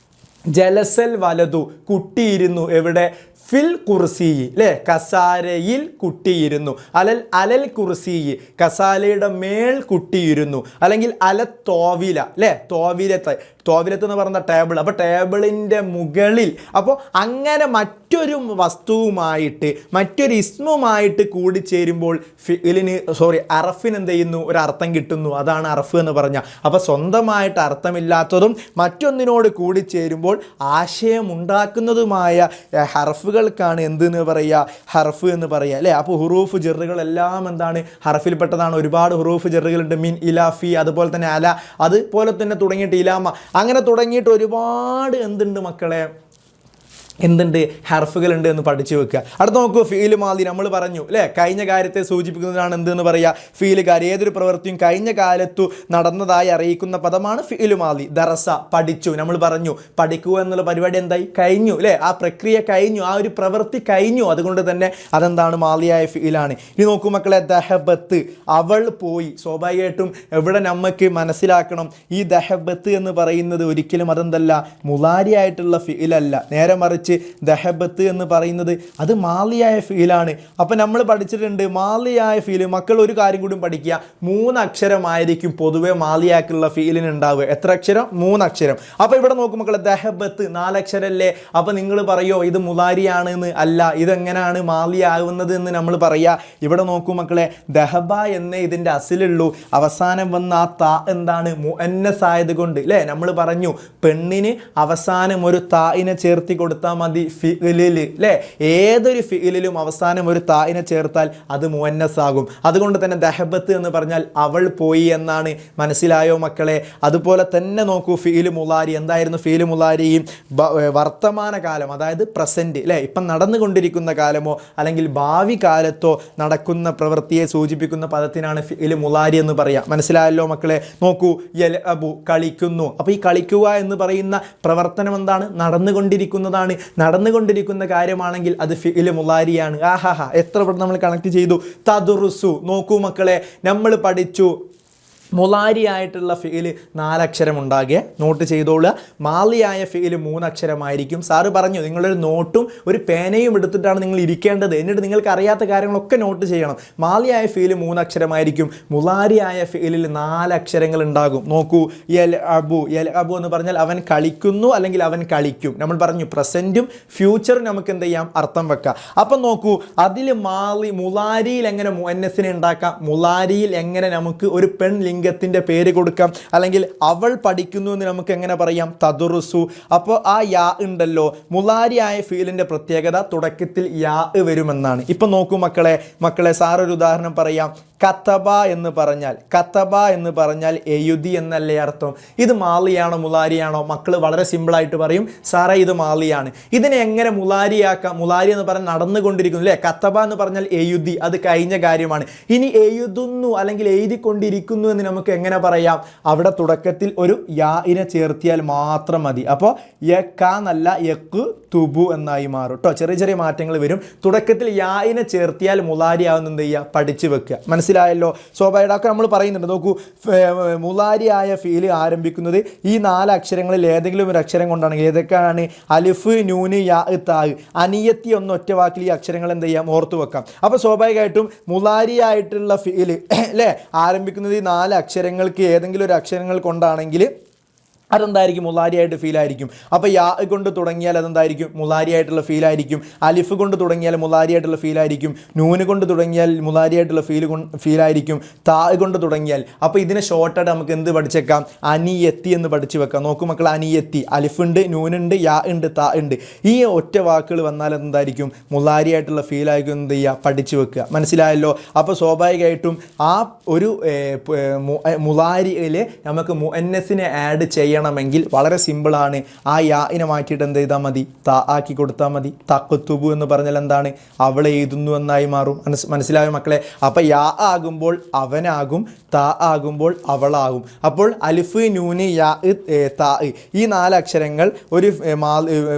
ജലസൽ വലതു, കുട്ടിയിരുന്നു. എവിടെ, ഫിൽ കുർസി അല്ലേ, കസാരയിൽ കുട്ടിയിരുന്നു. അലൽ കുർസി, കസാലയുടെ മേൽ കുട്ടിയിരുന്നു. അല്ലെങ്കിൽ അല തോവില അല്ലേ, തോവിലത്ത് എന്ന് പറയുന്ന ടേബിൾ. അപ്പോൾ ടേബിളിൻ്റെ മുകളിൽ. അപ്പോൾ അങ്ങനെ മറ്റൊരു വസ്തുവുമായിട്ട് മറ്റൊരു ഇസ്മുമായിട്ട് കൂടിച്ചേരുമ്പോൾ അറഫിന് എന്ത് ചെയ്യുന്നു, ഒരു അർത്ഥം കിട്ടുന്നു. അതാണ് അറഫ് എന്ന് പറഞ്ഞാൽ. അപ്പോൾ സ്വന്തമായിട്ട് അർത്ഥമില്ലാത്തതും മറ്റൊന്നിനോട് കൂടിച്ചേരുമ്പോൾ ആശയമുണ്ടാക്കുന്നതുമായ ഹർഫുകൾക്കാണ് എന്തെന്ന് പറയുക, ഹർഫ് എന്ന് പറയുക അല്ലേ. അപ്പോൾ ഹുറൂഫ് ജറുകളെല്ലാം എന്താണ്, ഹർഫിൽപ്പെട്ടതാണ്. ഒരുപാട് ഹുറൂഫ് ജറുകളുണ്ട്. മിൻ, ഇല, ഫി, അതുപോലെ തന്നെ അല, അതുപോലെ തന്നെ തുടങ്ങിയിട്ട് ഇലാമ, അങ്ങനെ തുടങ്ങിയിട്ട് ഒരുപാട് എന്തുണ്ട് മക്കളെ, എന്തുണ്ട്, ഹർഫുകളുണ്ട് എന്ന് പഠിച്ചു വെക്കുക. അടുത്ത നോക്കൂ, ഫീൽ മാലി. നമ്മൾ പറഞ്ഞു അല്ലേ, കഴിഞ്ഞ കാര്യത്തെ സൂചിപ്പിക്കുന്നതാണ് എന്തെന്ന് പറയുക, ഫീലുകാർ. ഏതൊരു പ്രവൃത്തിയും കഴിഞ്ഞ കാലത്തു നടന്നതായി അറിയിക്കുന്ന പദമാണ് ഫീൽ മാലി. ദറസ, പഠിച്ചു. നമ്മൾ പറഞ്ഞു പഠിക്കുക എന്നുള്ള പരിപാടി എന്തായി, കഴിഞ്ഞു അല്ലേ, ആ പ്രക്രിയ കഴിഞ്ഞു, ആ ഒരു പ്രവൃത്തി കഴിഞ്ഞു. അതുകൊണ്ട് തന്നെ അതെന്താണ്, മാലിയായ ഫീലാണ്. ഇനി നോക്കൂ മക്കളെ, ദഹബത്ത്, അവൾ പോയി. സ്വാഭാവികമായിട്ടും ഇവിടെ നമുക്ക് മനസ്സിലാക്കണം, ഈ ദഹബത്ത് എന്ന് പറയുന്നത് ഒരിക്കലും അതെന്തല്ല, മുലാരിയായിട്ടുള്ള ഫീലല്ല. നേരെ മറിച്ച് ദഹബത്ത് എന്ന് പറയുന്നത് അത് മാലിയായ ഫീലാണ്. അപ്പം നമ്മൾ പഠിച്ചിട്ടുണ്ട് മാലിയായ ഫീല്. മക്കൾ ഒരു കാര്യം കൂടി പഠിക്കുക, 3 അക്ഷരമായിരിക്കും പൊതുവെ മാലിയാക്കുള്ള ഫീലിന് ഉണ്ടാവുക. എത്ര അക്ഷരം, 3 അക്ഷരം. അപ്പോൾ ഇവിടെ നോക്കും മക്കളെ, ദഹബത്ത് 4 അക്ഷരല്ലേ. അപ്പോൾ നിങ്ങൾ പറയോ ഇത് മുലാരിയാണ് എന്ന്? അല്ല, ഇതെങ്ങനെയാണ് മാലിയാകുന്നത് എന്ന് നമ്മൾ പറയുക. ഇവിടെ നോക്കൂ മക്കളെ, ദഹബ എന്നേ ഇതിൻ്റെ അസിലുള്ളൂ. അവസാനം വന്ന ആ താ എന്താണ്, മുഅന്നസ് ആയതുകൊണ്ട് അല്ലേ. നമ്മൾ പറഞ്ഞു പെണ്ണിന് അവസാനം ഒരു തായിനെ ചേർത്തി കൊടുത്താൽ മതി ഫിഇലിൽ അല്ലേ. ഏതൊരു ഫിഇലിലും അവസാനം ഒരു തായിനെ ചേർത്താൽ അത് മുഅന്നസ് ആകും. അതുകൊണ്ട് തന്നെ ദഹബത്ത് എന്ന് പറഞ്ഞാൽ അവൾ പോയി എന്നാണ്. മനസ്സിലായോ മക്കളെ? അതുപോലെ തന്നെ നോക്കൂ, ഫിഇൽ മുലാരി എന്തായിരുന്നു? ഫിഇൽ മുലാരി വർത്തമാനകാലം, അതായത് പ്രസൻറ്റ് അല്ലേ, ഇപ്പം നടന്നുകൊണ്ടിരിക്കുന്ന കാലമോ അല്ലെങ്കിൽ ഭാവി കാലത്തോ നടക്കുന്ന പ്രവൃത്തിയെ സൂചിപ്പിക്കുന്ന പദത്തിനാണ് ഫിഇൽ മുലാരി എന്ന് പറയാം. മനസ്സിലായല്ലോ മക്കളെ? നോക്കൂ, യൽഅബു, കളിക്കുന്നു. അപ്പോൾ ഈ കളിക്കുക എന്ന് പറയുന്ന പ്രവർത്തനം എന്താണ്? നടന്നുകൊണ്ടിരിക്കുന്നതാണ്. നടന്നുകൊണ്ടിരിക്കുന്ന കാര്യമാണെങ്കിൽ അത് ഫിഇൽ മുലാരിയാണ്. ആഹാ, എത്ര നമ്മൾ കണക്ട് ചെയ്തു. തദുറുസു, നോക്കൂ മക്കളെ, നമ്മൾ പഠിച്ചു മുലാരിയായിട്ടുള്ള ഫിയില് 4 അക്ഷരം ഉണ്ടാകുക, നോട്ട് ചെയ്തോളുക. മാലിയായ ഫിയില് 3 അക്ഷരമായിരിക്കും. സാറ് പറഞ്ഞു നിങ്ങളൊരു നോട്ടും ഒരു പേനയും എടുത്തിട്ടാണ് നിങ്ങൾ ഇരിക്കേണ്ടത്, എന്നിട്ട് നിങ്ങൾക്ക് അറിയാത്ത കാര്യങ്ങളൊക്കെ നോട്ട് ചെയ്യണം. മാലിയായ ഫിയില് 3 അക്ഷരമായിരിക്കും, മുലാരിയായ ഫിയിലിൽ 4 അക്ഷരങ്ങൾ ഉണ്ടാകും. നോക്കൂ, യൽ അബു. യൽ അബു എന്ന് പറഞ്ഞാൽ അവൻ കളിക്കുന്നു അല്ലെങ്കിൽ അവൻ കളിക്കും. നമ്മൾ പറഞ്ഞു പ്രസൻറ്റും ഫ്യൂച്ചറും നമുക്ക് എന്ത് ചെയ്യാം, അർത്ഥം വെക്കാം. അപ്പം നോക്കൂ, അതിൽ മുലാരിയിൽ എങ്ങനെ മുഅന്നസിനെ ഉണ്ടാക്കാം, മുലാരിയിൽ എങ്ങനെ നമുക്ക് ഒരു പെൺ ലിംഗത്തിൻ്റെ പേര് കൊടുക്കാം, അല്ലെങ്കിൽ അവൾ പഠിക്കുന്നു എന്ന് നമുക്ക് എങ്ങനെ പറയാം, തദുറുസു. അപ്പോൾ ആ യാ ഉണ്ടല്ലോ, മുലാരിയായ ഫീലിൻ്റെ പ്രത്യേകത തുടക്കത്തിൽ യാ വരുമെന്നാണ്. ഇപ്പം നോക്കൂ മക്കളെ സാറൊരു ഉദാഹരണം പറയാം. കത്തബ എന്ന് പറഞ്ഞാൽ എഴുതി എന്നല്ലേ അർത്ഥം. ഇത് മാലിയാണോ മുലാരിയാണോ? മക്കൾ വളരെ സിമ്പിളായിട്ട് പറയും, സാറേ ഇത് മാലിയാണ്. ഇതിനെ എങ്ങനെ മുലാരിയാക്കാം? മുലാരി എന്ന് പറഞ്ഞാൽ നടന്നുകൊണ്ടിരിക്കുന്നു അല്ലേ. കത്തബ എന്ന് പറഞ്ഞാൽ എഴുതി, അത് കഴിഞ്ഞ കാര്യമാണ്. ഇനി എഴുതുന്നു അല്ലെങ്കിൽ എഴുതിക്കൊണ്ടിരിക്കുന്നു എന്ന് നമുക്ക് എങ്ങനെ പറയാം? അവിടെ തുടക്കത്തിൽ ഒരു യാഇനെ ചേർത്തിയാൽ മാത്രം മതി. അപ്പോൾ യക്ക എന്നല്ല യക്ക് തുബു എന്നായി മാറും കേട്ടോ. ചെറിയ ചെറിയ മാറ്റങ്ങൾ വരും. തുടക്കത്തിൽ യാഇനെ ചേർത്തിയാൽ മുലാരി ആവുന്ന എന്ത് ചെയ്യുക, പഠിച്ചു വെക്കുക. മനസ്സിലായല്ലോ? സ്വാഭാവികമായിട്ട് നമ്മൾ പറയുന്നുണ്ട്. നോക്കൂ, മുലാരിയായ ഫീല് ആരംഭിക്കുന്നത് ഈ 4 അക്ഷരങ്ങളിൽ ഏതെങ്കിലും ഒരു അക്ഷരം കൊണ്ടാണ്. ഏതൊക്കെയാണ്? അലിഫ്, നൂന്, യാ, താ. അനിയത്തി ഒന്ന് ഒറ്റ വാക്കിൽ ഈ അക്ഷരങ്ങൾ എന്ത് ചെയ്യാം, ഓർത്തു വെക്കാം. അപ്പോൾ സ്വാഭാവികമായിട്ടും മുലാരിയായിട്ടുള്ള ഫീല് അല്ലേ ആരംഭിക്കുന്നത് ഈ 4 അക്ഷരങ്ങൾക്ക് ഏതെങ്കിലും ഒരു അക്ഷരങ്ങൾ കൊണ്ടാണെങ്കിൽ അതെന്തായിരിക്കും, മുലാരിയായിട്ട് ഫീലായിരിക്കും. അപ്പോൾ യാ കൊണ്ട് തുടങ്ങിയാൽ അതെന്തായിരിക്കും, മുലാരിയായിട്ടുള്ള ഫീലായിരിക്കും. അലിഫ് കൊണ്ട് തുടങ്ങിയാൽ മുലാരിയായിട്ടുള്ള ഫീലായിരിക്കും. നൂന് കൊണ്ട് തുടങ്ങിയാൽ മുലാരിയായിട്ടുള്ള ഫീലായിരിക്കും. താ കൊണ്ട് തുടങ്ങിയാൽ. അപ്പോൾ ഇതിനെ ഷോർട്ടായിട്ട് നമുക്ക് എന്ത് പഠിച്ചേക്കാം, അനിയത്തി എന്ന് പഠിച്ചു വെക്കാം. നോക്കൂ മക്കൾ, അനിയത്തി, അലിഫുണ്ട്, നൂനുണ്ട്, യാ ഉണ്ട്, താ ഉണ്ട്. ഈ ഒറ്റ വാക്കുകൾ വന്നാൽ എന്തായിരിക്കും, മുലാരിയായിട്ടുള്ള ഫീലായിരിക്കും. എന്ത് ചെയ്യുക, പഠിച്ചു വെക്കുക. മനസ്സിലായല്ലോ? അപ്പോൾ സ്വാഭാവികമായിട്ടും ആ ഒരു മുലാരിയിൽ നമുക്ക് മുഅന്നസിനെ ആഡ് ചെയ്യണം ണമെങ്കിൽ വളരെ സിമ്പിളാണ്. ആ യാഇനെ മാറ്റിയിട്ട് എന്ത് ചെയ്താൽ മതി, താ ആക്കി കൊടുത്താൽ മതി. തഖ്തുബു എന്ന് പറഞ്ഞാൽ എന്താണ്, അവൾ എഴുതുന്നു എന്നായി മാറും. മനസ്സിലായോ മക്കളെ? അപ്പോൾ യാ ആകുമ്പോൾ അവനാകും, താ ആകുമ്പോൾ അവളാകും. അപ്പോൾ അലിഫ്, നൂന്, യാ, താ ഈ 4 അക്ഷരങ്ങൾ ഒരു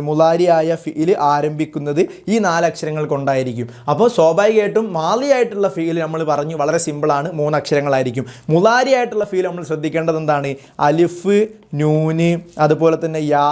മുലാരിയായ ഫീല് ആരംഭിക്കുന്നത് ഈ 4 അക്ഷരങ്ങൾ കൊണ്ടായിരിക്കും. അപ്പോൾ സ്വാഭാവികമായിട്ടും മാലിയായിട്ടുള്ള ഫീല് നമ്മൾ പറഞ്ഞു വളരെ സിമ്പിളാണ്, 3 അക്ഷരങ്ങളായിരിക്കും. മുലാരിയായിട്ടുള്ള ഫീൽ നമ്മൾ ശ്രദ്ധിക്കേണ്ടത് എന്താണ്, അലിഫ്, നൂന്, അതുപോലെ തന്നെ യാ,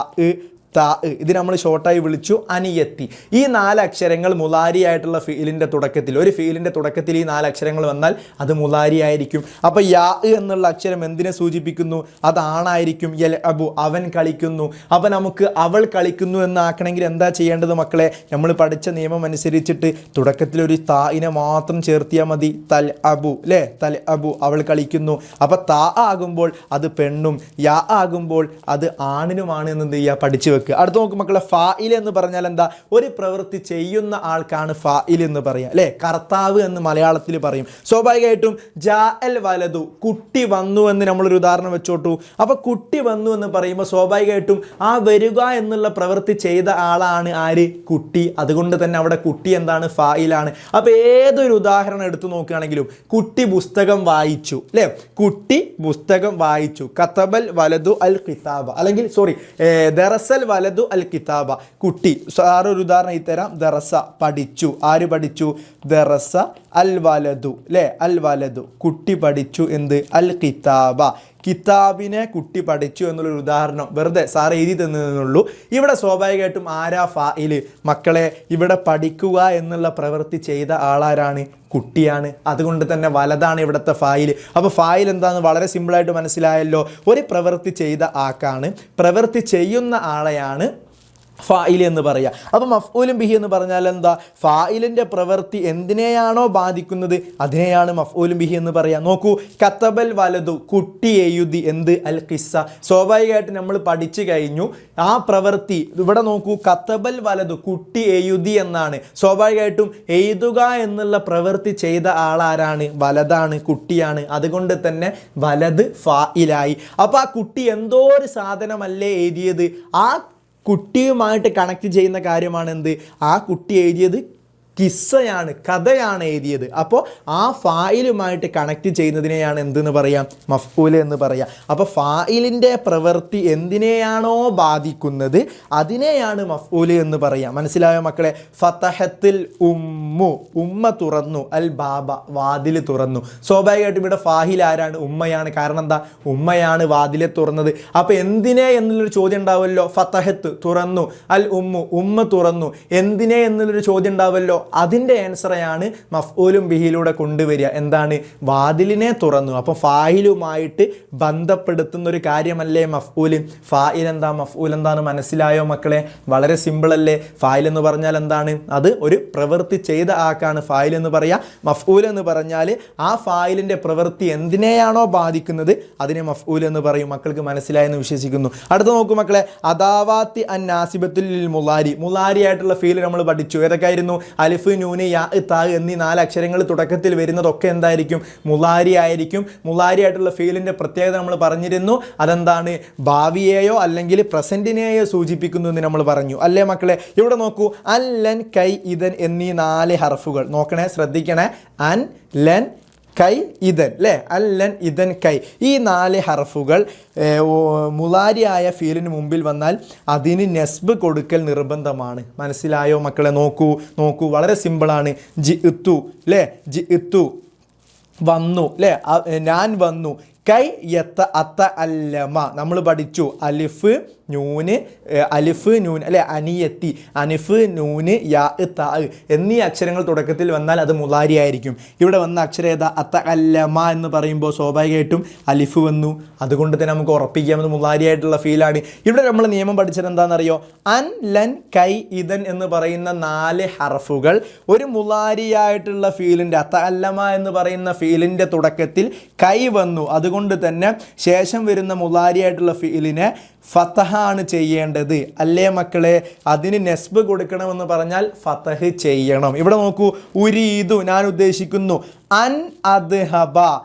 താ. ഇത് നമ്മൾ ഷോർട്ടായി വിളിച്ചു അനിയത്തി. ഈ 4 അക്ഷരങ്ങൾ മുലാരിയായിട്ടുള്ള ഫീലിൻ്റെ തുടക്കത്തിൽ, ഒരു ഫീലിൻ്റെ തുടക്കത്തിൽ ഈ 4 അക്ഷരങ്ങൾ വന്നാൽ അത് മുലാരി ആയിരിക്കും. അപ്പോൾ യാ എന്നുള്ള അക്ഷരം എന്തിനെ സൂചിപ്പിക്കുന്നു, അതാണായിരിക്കും. യൽ അബു, അവൻ കളിക്കുന്നു. അപ്പോൾ നമുക്ക് അവൾ കളിക്കുന്നു എന്നാക്കണമെങ്കിൽ എന്താ ചെയ്യേണ്ടത് മക്കളെ, നമ്മൾ പഠിച്ച നിയമം അനുസരിച്ചിട്ട് തുടക്കത്തിൽ ഒരു താഇനെ മാത്രം ചേർത്തിയാൽ മതി. തൽ അബു അല്ലേ, തൽ അബു, അവൾ കളിക്കുന്നു. അപ്പോൾ താ ആകുമ്പോൾ അത് പെണ്ണും, യാ ആകുമ്പോൾ അത് ആണിനുമാണ് എന്ന് എന്ത് ചെയ്യുക, പഠിച്ചു വെക്കുക. അടുത്ത് നോക്കും മക്കളെ, ഫാഇൽ എന്ന് പറഞ്ഞാൽ എന്താ, ഒരു പ്രവൃത്തി ചെയ്യുന്ന ആൾക്കാണ് ഫാഇൽ എന്ന് പറയുക അല്ലേ. കർത്താവ് എന്ന് മലയാളത്തിൽ പറയും. സ്വാഭാവികമായിട്ടും ജാ അൽ വലതു, കുട്ടി വന്നു എന്ന് നമ്മളൊരു ഉദാഹരണം വെച്ചോട്ടു. അപ്പോൾ കുട്ടി വന്നു എന്ന് പറയുമ്പോൾ സ്വാഭാവികമായിട്ടും ആ വരിക എന്നുള്ള പ്രവൃത്തി ചെയ്ത ആളാണ് ആര്, കുട്ടി. അതുകൊണ്ട് തന്നെ അവിടെ കുട്ടി എന്താണ്, ഫായിലാണ്. അപ്പോൾ ഏതൊരു ഉദാഹരണം എടുത്തു നോക്കുകയാണെങ്കിലും കുട്ടി പുസ്തകം വായിച്ചു അല്ലേ, കുട്ടി പുസ്തകം വായിച്ചു. കതബൽ വലതു അൽ കിതാബ, അല്ലെങ്കിൽ ദറസൽ വലതു അൽ കിതാബ, കുട്ടി. സാറൊരു ഉദാഹരണം ഈ തരാം. ദറസ, പഠിച്ചു. ആര് പഠിച്ചു, ദറസ അൽ വലതു അല്ലേ, അൽ വലതു, കുട്ടി പഠിച്ചു. എന്ത്, അൽ കിതാബ, കിതാബിനെ കുട്ടി പഠിച്ചു എന്നുള്ളൊരു ഉദാഹരണം വെറുതെ സാർ എഴുതി തന്നതെന്നുള്ളൂ. ഇവിടെ സ്വാഭാവികമായിട്ടും ആരാ ഫായില് മക്കളെ, ഇവിടെ പഠിക്കുക എന്നുള്ള പ്രവൃത്തി ചെയ്ത ആളാരാണ്, കുട്ടിയാണ്. അതുകൊണ്ട് തന്നെ വലതാണ് ഇവിടുത്തെ ഫായിൽ. അപ്പോൾ ഫായിൽ എന്താണെന്ന് വളരെ സിമ്പിളായിട്ട് മനസ്സിലായല്ലോ. ഒരു പ്രവൃത്തി ചെയ്ത ആക്കാണ്, പ്രവൃത്തി ചെയ്യുന്ന ആളെയാണ് ഫായിൽ എന്ന് പറയുക. അപ്പോൾ മഫ്ഊലും ബിഹി എന്ന് പറഞ്ഞാൽ എന്താ, ഫായിലിൻ്റെ പ്രവൃത്തി എന്തിനെയാണോ ബാധിക്കുന്നത് അതിനെയാണ് മഫ്ഊലും ബിഹി എന്ന് പറയുക. നോക്കൂ, കതബൽ വലതു, കുട്ടി എഴുതി. എന്ത്, അൽ ഖിസ്സ. സ്വാഭാവികമായിട്ട് നമ്മൾ പഠിച്ചു കഴിഞ്ഞു ആ പ്രവൃത്തി. ഇവിടെ നോക്കൂ, കതബൽ വലതു, കുട്ടി എഴുതി എന്നാണ്. സ്വാഭാവികമായിട്ടും എഴുതുക എന്നുള്ള പ്രവൃത്തി ചെയ്ത ആളാരാണ്, വലതാണ്, കുട്ടിയാണ്. അതുകൊണ്ട് തന്നെ വലത് ഫായിലായി. അപ്പോൾ ആ കുട്ടി എന്തോ ഒരു സാധനമല്ലേ എഴുതിയത്, ആ കുട്ടിയുമായിട്ട് കണക്ട് ചെയ്യുന്ന കാര്യമാണ് എന്ത്, ആ കുട്ടി എഴുതിയത് കിസ്സയാണ്, കഥയാണ് എഴുതിയത്. അപ്പോൾ ആ ഫായിലുമായിട്ട് കണക്ട് ചെയ്യുന്നതിനെയാണ് എന്തെന്ന് പറയാം? മഫ്ഊൽ എന്ന് പറയാം. അപ്പോൾ ഫായിലിൻ്റെ പ്രവൃത്തി എന്തിനെയാണോ ബാധിക്കുന്നത് അതിനെയാണ് മഫ്ഊൽ എന്ന് പറയാം. മനസ്സിലായോ മക്കളെ? ഫതഹത്തിൽ ഉമ്മു, ഉമ്മ തുറന്നു, അൽ ബാബ, വാതിൽ തുറന്നു. സ്വാഭാവികമായിട്ടും ഇവിടെ ഫാഹിൽ ആരാണ്? ഉമ്മയാണ്. കാരണം എന്താ? ഉമ്മയാണ് വാതിലെ തുറന്നത്. അപ്പോൾ എന്തിനെ എന്നുള്ളൊരു ചോദ്യം ഉണ്ടാവുമല്ലോ. ഫതഹത്ത് തുറന്നു, അൽ ഉമ്മു, ഉമ്മ തുറന്നു, എന്തിനെ എന്നുള്ളൊരു ചോദ്യം ഉണ്ടാവുമല്ലോ. അതിൻ്റെ ആൻസറെയാണ് മഫ്ഊലും ബിഹിയിലൂടെ കൊണ്ടുവരിക. എന്താണ്? വാതിലിനെ തുറന്നു. അപ്പോൾ ഫായിലുമായിട്ട് ബന്ധപ്പെടുത്തുന്ന ഒരു കാര്യമല്ലേ മഫ്ഊൽ. ഫായിൽ എന്താ, മഫ്ഊൽ എന്താന്ന് മനസ്സിലായോ മക്കളെ? വളരെ സിമ്പിൾ അല്ലേ? ഫായിൽ എന്ന് പറഞ്ഞാൽ എന്താണ്? അത് ഒരു പ്രവൃത്തി ചെയ്ത ആക്കാണ് ഫായിൽ എന്ന് പറയുക. മഫ്ഊൽ എന്ന് പറഞ്ഞാൽ ആ ഫായിലിൻ്റെ പ്രവൃത്തി എന്തിനെയാണോ ബാധിക്കുന്നത് അതിനെ മഫ്ഊൽ എന്ന് പറയും. മക്കൾക്ക് മനസ്സിലായെന്ന് വിശ്വസിക്കുന്നു. അടുത്ത നോക്കൂ മക്കളെ, അദാവാത്തി അൻ നാസിബത്തുൽ മുലാരി. മുലാരി ആയിട്ടുള്ള ഫീൽ നമ്മൾ പഠിച്ചു. ഏതൊക്കെയായിരുന്നു? അലിഫ്, നൂന്, യാ, താ എന്നീ 4 അക്ഷരങ്ങൾ തുടക്കത്തിൽ വരുന്നതൊക്കെ എന്തായിരിക്കും? മുലാരി ആയിരിക്കും. മുലാരി ആയിട്ടുള്ള ഫീലിൻ്റെ പ്രത്യേകത നമ്മൾ പറഞ്ഞിരുന്നു. അതെന്താണ്? ഭാവിയെയോ അല്ലെങ്കിൽ പ്രസൻറ്റിനെയോ സൂചിപ്പിക്കുന്നു എന്ന് നമ്മൾ പറഞ്ഞു അല്ലേ മക്കളെ? ഇവിടെ നോക്കൂ, അൻ, ലൻ, കൈ, ഇദൻ എന്നീ 4 ഹർഫുകൾ നോക്കണേ, ശ്രദ്ധിക്കണേ. അൻ, ലൻ, കൈ, ഇദൻ അല്ലേ? അൻ, ലൻ, ഇദൻ, കൈ. ഈ 4 ഹർഫുകൾ മുലാരിയായ ഫീലിന് മുമ്പിൽ വന്നാൽ അതിന് നെസ്ബ് കൊടുക്കൽ നിർബന്ധമാണ്. മനസ്സിലായോ മക്കളെ? നോക്കൂ വളരെ സിമ്പിളാണ്. ജിഇത്തു അല്ലേ? ജിഇത്തു, വന്നു അല്ലേ? ഞാൻ വന്നു. കൈ, യത്ത, അത്ത, അല്ലമ നമ്മൾ പഠിച്ചു. അലിഫ്, നൂന്, അലിഫ്, നൂൻ അല്ലെ? അനിയത്തി, അനിഫ്, നൂന്, യാ, താ എന്നീ അക്ഷരങ്ങൾ തുടക്കത്തിൽ വന്നാൽ അത് മുലാരി ആയിരിക്കും. ഇവിടെ വന്ന അക്ഷരം ഏതാ? അത്ത അല്ലമ എന്ന് പറയുമ്പോൾ സ്വാഭാവികമായിട്ടും അലിഫ് വന്നു. അതുകൊണ്ട് തന്നെ നമുക്ക് ഉറപ്പിക്കാമെന്ന് മുലാരി ആയിട്ടുള്ള ഫീലാണ്. ഇവിടെ നമ്മൾ നിയമം പഠിച്ചത് എന്താണെന്നറിയോ? അൻ, ലൻ, കൈ, ഇദൻ എന്ന് പറയുന്ന 4 ഹർഫുകൾ ഒരു മുലാരിയായിട്ടുള്ള ഫീലിൻ്റെ, അത്ത അല്ലമ എന്ന് പറയുന്ന ഫീലിൻ്റെ തുടക്കത്തിൽ കൈ വന്നു. അതുകൊണ്ട് തന്നെ ശേഷം വരുന്ന മുലാരിയായിട്ടുള്ള ഫീലിനെ ഫതഹാണ് ചെയ്യേണ്ടത് അല്ലേ മക്കളെ? അതിന് നെസ്ബ് കൊടുക്കണമെന്ന് പറഞ്ഞാൽ ഫതഹ് ചെയ്യണം. ഇവിടെ നോക്കൂ, ഉരീദു, ഞാൻ ഉദ്ദേശിക്കുന്നു. അൻ അദ്ഹബ,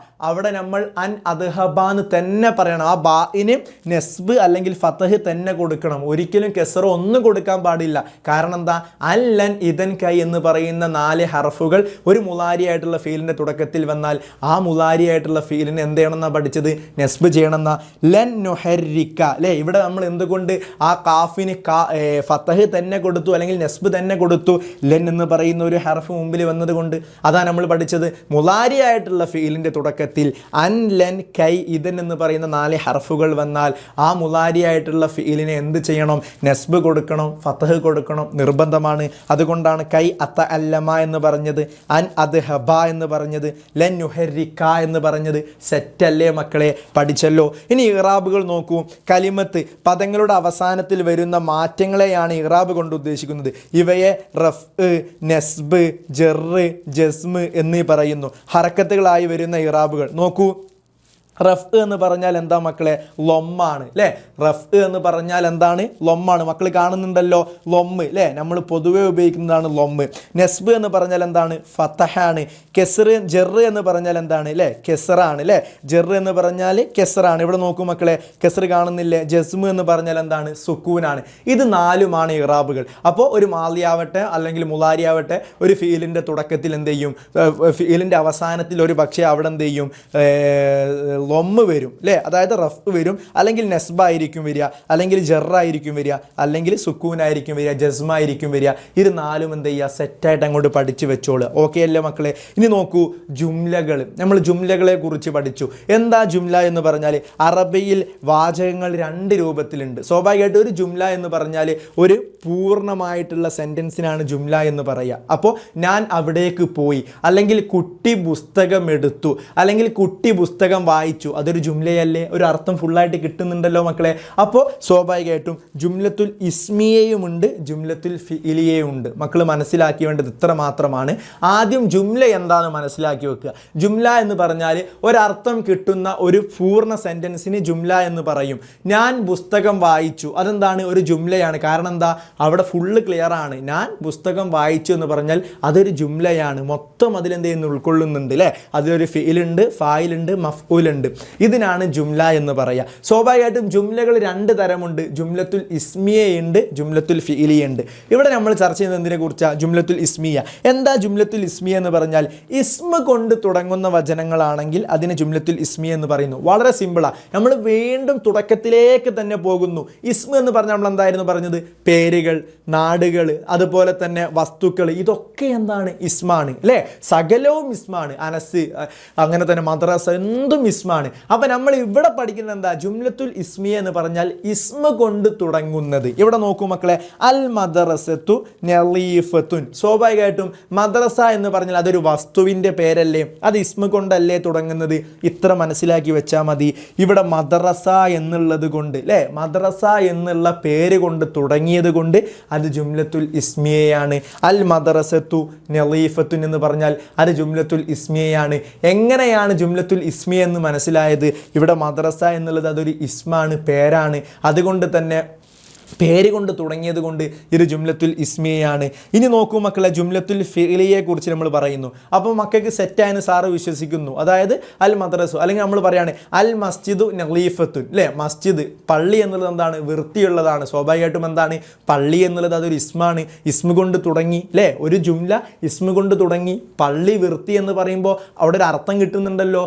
അവിടെ നമ്മൾ അൻ അദ്ഹബ എന്ന് തന്നെ പറയണം. ആ ബാഇന് നെസ്ബ് അല്ലെങ്കിൽ ഫതഹ് തന്നെ കൊടുക്കണം. ഒരിക്കലും കെസറ ഒന്നും കൊടുക്കാൻ പാടില്ല. കാരണം എന്താ? അൻ, ലൻ, ഇദൻ, കൈ എന്ന് പറയുന്ന 4 ഹർഫുകൾ ഒരു മുലാരിയായിട്ടുള്ള ഫീലിൻ്റെ തുടക്കത്തിൽ വന്നാൽ ആ മുലാരിയായിട്ടുള്ള ഫീലിന് എന്ത് ചെയ്യണമെന്നാണ് പഠിച്ചത്? നെസ്ബ് ചെയ്യണമെന്നാ. ലൻ നുഹരിക്ക അല്ലേ? ഇവിടെ നമ്മൾ എന്തുകൊണ്ട് ആ കാഫിന് ഫതഹ് തന്നെ കൊടുത്തു അല്ലെങ്കിൽ നെസ്ബ് തന്നെ കൊടുത്തു? ലൻ എന്ന് പറയുന്ന ഒരു ഹർഫ് മുമ്പിൽ വന്നത് കൊണ്ട്. അതാണ് നമ്മൾ പഠിച്ചത്. മുലാരിയായിട്ടുള്ള ഫീലിൻ്റെ തുടക്കത്തിൽ അൻ, ലൻ, കൈ, ഇദൻ എന്ന് പറയുന്ന 4 ഹർഫുകൾ വന്നാൽ ആ മുലാരിയായിട്ടുള്ള ഫീലിനെ എന്ത് ചെയ്യണം? നെസ്ബ് കൊടുക്കണം, ഫതഹ് കൊടുക്കണം, നിർബന്ധമാണ്. അതുകൊണ്ടാണ് കൈ അത്ത അല്ലമ എന്ന് പറഞ്ഞത്, അൻ അദ്ഹബ എന്ന് പറഞ്ഞത്, ലൻ നുഹരിക്ക എന്ന് പറഞ്ഞത്. സെറ്റല്ലേ മക്കളെ? പഠിച്ചല്ലോ. ഇനി ഇറാബുകൾ നോക്കൂ. കലിമത്ത്, പദങ്ങളുടെ അവസാനത്തിൽ വരുന്ന മാറ്റങ്ങളെയാണ് ഇറാബ് കൊണ്ട് ഉദ്ദേശിക്കുന്നത്. ഇവയെ റഫ്, നെസ്ബ്, ജറ്, ജസ്മ് എന്നീ പറയുന്നു. ഹറക്കത്തുകളായി വരുന്ന ഇറാബുകൾ നോക്കൂ. റഫ് എന്ന് പറഞ്ഞാൽ എന്താ മക്കളെ? ലൊമ്മാണ് അല്ലേ? റഫ് എന്ന് പറഞ്ഞാൽ എന്താണ്? ലൊമ്മാണ്. മക്കൾ കാണുന്നുണ്ടല്ലോ, ലൊമ്മ് അല്ലേ? നമ്മൾ പൊതുവെ ഉപയോഗിക്കുന്നതാണ് ലൊമ്മ്. നെസ്ബ് എന്ന് പറഞ്ഞാൽ എന്താണ്? ഫതഹാണ്. കെസർ, ജറ് എന്ന് പറഞ്ഞാൽ എന്താണ് അല്ലേ? കെസറാണ് അല്ലേ? ജറ് എന്ന് പറഞ്ഞാൽ കെസറാണ്. ഇവിടെ നോക്കൂ മക്കളെ, കെസർ കാണുന്നില്ലേ? ജസ്മ് എന്ന് പറഞ്ഞാൽ എന്താണ്? സുക്കൂനാണ്. ഇത് 4ഉമാണ് ഇറാബുകൾ. അപ്പോൾ ഒരു മാലിയാവട്ടെ അല്ലെങ്കിൽ മുലാരിയാവട്ടെ ഒരു ഫീലിൻ്റെ തുടക്കത്തിൽ എന്ത് ചെയ്യും? ഫീലിൻ്റെ അവസാനത്തിൽ ഒരു പക്ഷേ അവിടെ എന്ത് ചെയ്യും? ലൊമ്മ് വരും അല്ലേ? അതായത് റഫ് വരും, അല്ലെങ്കിൽ നെസ്ബായിരിക്കും വരിക, അല്ലെങ്കിൽ ജറായിരിക്കും വരിക, അല്ലെങ്കിൽ സുക്കൂനായിരിക്കും വരിക, ജസ്മായിരിക്കും വരിക. ഇത് 4ഉം എന്ത് ചെയ്യുക? സെറ്റായിട്ട് അങ്ങോട്ട് പഠിച്ചു വെച്ചോളൂ. ഓക്കെ അല്ലേ മക്കളെ? ഇനി നോക്കൂ, ജുംലകൾ. നമ്മൾ ജുംലകളെ കുറിച്ച് പഠിച്ചു. എന്താ ജുംല എന്ന് പറഞ്ഞാൽ? അറബിയിൽ വാചകങ്ങൾ 2 രൂപത്തിലുണ്ട്. സ്വാഭാവികമായിട്ട് ഒരു ജുംല എന്ന് പറഞ്ഞാൽ ഒരു പൂർണ്ണമായിട്ടുള്ള സെൻറ്റൻസിനാണ് ജുംല എന്ന് പറയുക. അപ്പോൾ ഞാൻ അവിടേക്ക് പോയി, അല്ലെങ്കിൽ കുട്ടി പുസ്തകം എടുത്തു, അല്ലെങ്കിൽ കുട്ടി പുസ്തകം വായിച്ചു, അതൊരു ജുംലയല്ലേ? ഒരു അർത്ഥം ഫുള്ളായിട്ട് കിട്ടുന്നുണ്ടല്ലോ മക്കളെ. അപ്പോൾ സ്വാഭാവികമായിട്ടും ജുംലത്തുൽ ഇസ്മിയയുമുണ്ട്, ജുംലത്തുൽ ഫിഇലിയയുമുണ്ട്. മക്കൾ മനസ്സിലാക്കി വേണ്ടത് ഇത്ര മാത്രമാണ്. ആദ്യം ജുംല എന്താണെന്ന് മനസ്സിലാക്കി വെക്കുക. ജുംല എന്ന് പറഞ്ഞാൽ ഒരർത്ഥം കിട്ടുന്ന ഒരു പൂർണ്ണ സെൻറ്റൻസിന് ജുംല എന്ന് പറയും. ഞാൻ പുസ്തകം വായിച്ചു, അതെന്താണ്? ഒരു ജുംലയാണ്. കാരണം എന്താ? അവിടെ ഫുള്ള് ക്ലിയർ ആണ്. ഞാൻ പുസ്തകം വായിച്ചു എന്ന് പറഞ്ഞാൽ അതൊരു ജുംലയാണ്. മൊത്തം അതിലെന്ത് ചെയ്യുന്നു? ഉൾക്കൊള്ളുന്നുണ്ട് അല്ലേ? അതിലൊരു ഫിഇലുണ്ട്, ഫായിലുണ്ട്, മഫ്ഊലുണ്ട്. തുടങ്ങുന്നുണ്ട്. ഇതിനാണ് ജുംല എന്ന് പറയുക. സ്വാഭാവികമായിട്ടും ജുംലകൾ രണ്ട് തരമുണ്ട്. ജുംലത്തുൽ ഇസ്മിയയുണ്ട്, ജുംലത്തുൽ ഫിഇലിയുണ്ട്. ഇവിടെ നമ്മൾ ചർച്ച ചെയ്യുന്നത് എന്തിനെ കുറിച്ചാണ്? ജുംലത്തുൽ ഇസ്മിയ. എന്താ ജുംലത്തുൽ ഇസ്മിയ എന്ന് പറഞ്ഞാൽ? ഇസ്മ കൊണ്ട് തുടങ്ങുന്ന വചനങ്ങളാണെങ്കിൽ അതിന് ജുംലത്തുൽ ഇസ്മിയ എന്ന് പറയുന്നു. വളരെ സിമ്പിളാണ്. നമ്മൾ വീണ്ടും തുടക്കത്തിലേക്ക് തന്നെ പോകുന്നു. ഇസ്മ എന്ന് പറഞ്ഞാൽ നമ്മൾ എന്തായിരുന്നു പറഞ്ഞത്? പേരുകൾ, നാടുകൾ, അതുപോലെ തന്നെ വസ്തുക്കൾ, ഇതൊക്കെ എന്താണ്? ഇസ്മാണ് അല്ലേ? സകലവും ഇസ്മാണ്. അനസ്, അങ്ങനെ തന്നെ മദ്രസ, എന്തും ഇസ്മാണ്. അപ്പം നമ്മൾ ഇവിടെ പഠിക്കുന്നത് എന്താ? ജുംലത്തുൽ ഇസ്മിയ എന്ന് പറഞ്ഞാൽ ഇസ്മ കൊണ്ട് തുടങ്ങുന്നത്. ഇവിടെ നോക്കൂ മക്കളെ, അൽ മദ്രസത്തു നളീഫത്തുൻ. സ്വാഭാവികമായിട്ടും മദ്രസ എന്ന് പറഞ്ഞാൽ അതൊരു വസ്തുവിൻ്റെ പേരല്ലേ? അത് ഇസ്മ കൊണ്ടല്ലേ തുടങ്ങുന്നത്? ഇത്ര മനസ്സിലാക്കി വെച്ചാൽ മതി. ഇവിടെ മദ്രസ എന്നുള്ളത് കൊണ്ട് അല്ലേ, മദ്രസ എന്നുള്ള പേര് കൊണ്ട് തുടങ്ങിയത് കൊണ്ട് അത് ജുംലത്തുൽ ഇസ്മിയയാണ്. അൽ മദ്രസത്തു നളീഫത്തുൻ എന്ന് പറഞ്ഞാൽ അത് ജുംലത്തുൽ ഇസ്മിയയാണ്. എങ്ങനെയാണ് ജുംലത്തുൽ ഇസ്മിയ എന്ന് മനസ്സിലായത്? ഇവിടെ മദ്രസ എന്നുള്ളത് അതൊരു ഇസ്മാണ്, പേരാണ്. അതുകൊണ്ട് തന്നെ പേര് കൊണ്ട് തുടങ്ങിയത് കൊണ്ട് ഇത് ജുംലത്തുൽ ഇസ്മിയയാണ്. ഇനി നോക്കൂ മക്കളെ, ജുംലത്തുൽ ഫിഇലിയെ കുറിച്ച് നമ്മൾ പറയുന്നു. അപ്പോൾ മക്കൾക്ക് സെറ്റായെന്ന് സാറ് വിശ്വസിക്കുന്നു. അതായത് അൽ മദ്രസു, അല്ലെങ്കിൽ നമ്മൾ പറയാണ് അൽ മസ്ജിദു നളീഫത്തുൻ അല്ലേ? മസ്ജിദ്, പള്ളി എന്നുള്ളത് എന്താണ്? വൃത്തിയുള്ളതാണ്. സ്വാഭാവികമായിട്ടും എന്താണ്? പള്ളി എന്നുള്ളത് അതൊരു ഇസ്മാണ്. ഇസ്മ കൊണ്ട് തുടങ്ങി അല്ലേ? ഒരു ജുംല ഇസ്മ കൊണ്ട് തുടങ്ങി. പള്ളി വൃത്തി എന്ന് പറയുമ്പോൾ അവിടെ ഒരു അർത്ഥം കിട്ടുന്നുണ്ടല്ലോ,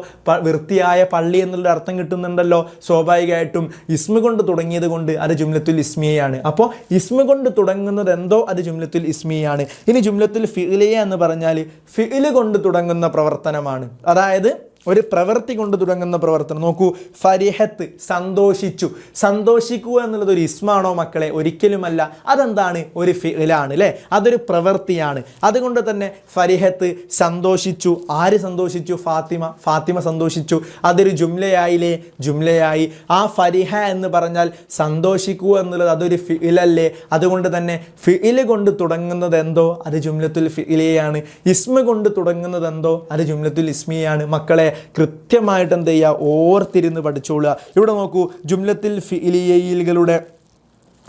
വൃത്തിയായ പള്ളി എന്നുള്ള അർത്ഥം കിട്ടുന്നുണ്ടല്ലോ. സ്വാഭാവികമായിട്ടും ഇസ്മ കൊണ്ട് തുടങ്ങിയത് കൊണ്ട് അത് ജുംലത്തുൽ ഇസ്മിയ ാണ്. അപ്പോൾ ഇസ്മ കൊണ്ട് തുടങ്ങുന്നത് എന്തോ അത് ജുംലത്തുൽ ഇസ്മിയാണ്. ഇനി ജുംലത്തുൽ ഫിഇലിയ എന്ന് പറഞ്ഞാൽ ഫിഇല് കൊണ്ട് തുടങ്ങുന്ന പ്രവർത്തനമാണ്. അതായത് ഒരു പ്രവൃത്തി കൊണ്ട് തുടങ്ങുന്ന പ്രവർത്തനം. നോക്കൂ, ഫരിഹത്ത്, സന്തോഷിച്ചു. സന്തോഷിക്കുക എന്നുള്ളത് ഒരു ഇസ്മാണോ മക്കളെ? ഒരിക്കലുമല്ല. അതെന്താണ്? ഒരു ഫിഇലാണ് അല്ലേ? അതൊരു പ്രവൃത്തിയാണ്. അതുകൊണ്ട് തന്നെ ഫരിഹത്ത്, സന്തോഷിച്ചു. ആര് സന്തോഷിച്ചു? ഫാത്തിമ സന്തോഷിച്ചു. അതൊരു ജുംലയായില്ലേ? ജുംലയായി. ആ ഫരിഹ എന്ന് പറഞ്ഞാൽ സന്തോഷിക്കുക എന്നുള്ളത് അതൊരു ഫിഇലല്ലേ? അതുകൊണ്ട് തന്നെ ഫിഇല് കൊണ്ട് തുടങ്ങുന്നത് എന്തോ അത് ജുംലത്തുൽ ഫിഇലിയാണ്. ഇസ്മ കൊണ്ട് തുടങ്ങുന്നത് എന്തോ അത് ജുംലത്തുൽ ഇസ്മിയാണ്. മക്കളെ കൃത്യമായിട്ട് എന്ത് ചെയ്യുക? ഓർത്തിരുന്ന് പഠിച്ചോളുക. ഇവിടെ നോക്കൂ, ജുംലത്തുൽ ഫിഇലിയകളുടെ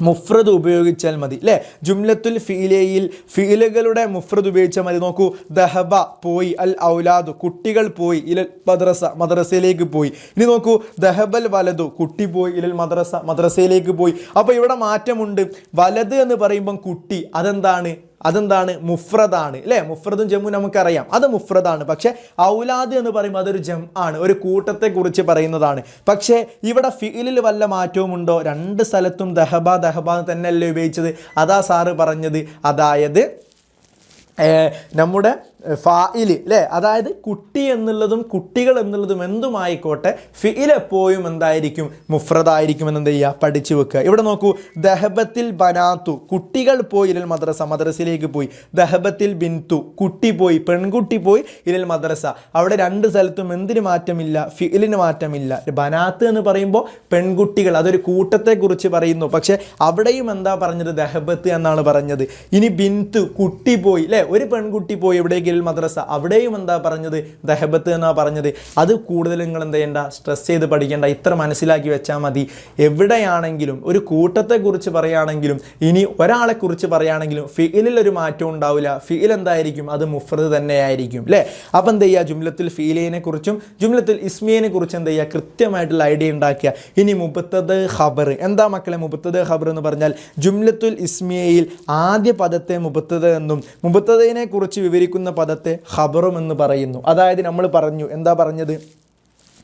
മുഫ്രദ് ഉപയോഗിച്ചാൽ മതി അല്ലേ? ജുംലത്തുൽ ഫിഇലിയയിൽ ഫിഇലുകളുടെ മുഫ്രദ് ഉപയോഗിച്ചാൽ മതി. നോക്കൂ, ദഹബ പോയി, അൽ ഔലാദു കുട്ടികൾ പോയി, ഇലൽ മദ്രസ മദ്രസയിലേക്ക് പോയി. ഇനി നോക്കൂ, ദഹബൽ വലതു കുട്ടി പോയി, ഇലൽ മദ്രസ മദ്രസയിലേക്ക് പോയി. അപ്പോൾ ഇവിടെ മാറ്റമുണ്ട്. വലത് എന്ന് പറയുമ്പം കുട്ടി, അതെന്താണ്? മുഫ്രദാണ് അല്ലേ? മുഫ്രദും ജമ്മും നമുക്കറിയാം, അത് മുഫ്രദാണ്. പക്ഷേ ഔലാദ് എന്ന് പറയുമ്പോൾ അതൊരു ജം ആണ്, ഒരു കൂട്ടത്തെ കുറിച്ച് പറയുന്നതാണ്. പക്ഷേ ഇവിടെ ഫിഇലിൽ വല്ല മാറ്റവും ഉണ്ടോ? രണ്ട് സ്ഥലത്തും ദഹബ തന്നെയല്ലേ ഉപയോഗിച്ചത്? അതാ സാറ് പറഞ്ഞത്. അതായത് നമ്മുടെ ഫായില് അല്ലേ? അതായത് കുട്ടി എന്നുള്ളതും കുട്ടികൾ എന്നുള്ളതും എന്തുമായിക്കോട്ടെ ഫിഇൽ എപ്പോഴും എന്തായിരിക്കും? മുഫ്രദായിരിക്കും. എന്ത് ചെയ്യുക? പഠിച്ചു വെക്കുക. ഇവിടെ നോക്കൂ, ദഹബത്തിൽ ബനാത്തു കുട്ടികൾ പോയി, ഇലൽ മദ്രസ മദ്രസയിലേക്ക് പോയി. ദഹബത്തിൽ ബിന്തു കുട്ടി പോയി, പെൺകുട്ടി പോയി, ഇലൽ മദ്രസ. അവിടെ രണ്ട് സ്ഥലത്തും എന്തിന് മാറ്റമില്ല? ഫിഇലിന് മാറ്റമില്ല. ബനാത്ത് എന്ന് പറയുമ്പോൾ പെൺകുട്ടികൾ, അതൊരു കൂട്ടത്തെ കുറിച്ച് പറയുന്നു. പക്ഷെ അവിടെയും എന്താ പറഞ്ഞത്? ദഹബത്ത് എന്നാണ് പറഞ്ഞത്. ഇനി ബിന്തു കുട്ടി പോയി അല്ലേ? ഒരു പെൺകുട്ടി പോയി എവിടേക്ക്? മദ്രസ. അവിടെയും എന്താ പറഞ്ഞത്? ദഹബത്ത് എന്നാ പറഞ്ഞത്. അത് കൂടുതൽ നിങ്ങൾ എന്ത് ചെയ്യേണ്ട? സ്ട്രെസ് ചെയ്ത് പഠിക്കേണ്ട. ഇത്ര മനസ്സിലാക്കി വെച്ചാൽ മതി. എവിടെയാണെങ്കിലും ഒരു കൂട്ടത്തെ കുറിച്ച് പറയുകയാണെങ്കിലും ഇനി ഒരാളെ കുറിച്ച് പറയുകയാണെങ്കിലും ഫിഇലിൽ ഒരു മാറ്റവും ഉണ്ടാവില്ല. ഫിഇൽ എന്തായിരിക്കും? അത് മുഫ്രദ് തന്നെയായിരിക്കും അല്ലേ? അപ്പം എന്ത് ചെയ്യുക? ജുംലത്തുൽ ഫിഇലിനെ കുറിച്ചും ജുംലത്തുൽ ഇസ്മിയനെ കുറിച്ചും എന്ത് ചെയ്യുക? കൃത്യമായിട്ടുള്ള ഐഡിയ ഉണ്ടാക്കുക. ഇനി മുബ്തദ ഖബർ. എന്താ മക്കളെ മുബ്തദ ഖബർ എന്ന് പറഞ്ഞാൽ? ജുംലത്തുൽ ഇസ്മിയയിൽ ആദ്യ പദത്തെ മുബ്തദ എന്നും മുബ്തദയെ കുറിച്ച് വിവരിക്കുന്ന പദത്തെ ഖബറും എന്ന് പറയുന്നു. അതായത് നമ്മൾ പറഞ്ഞു, എന്താ പറഞ്ഞത്?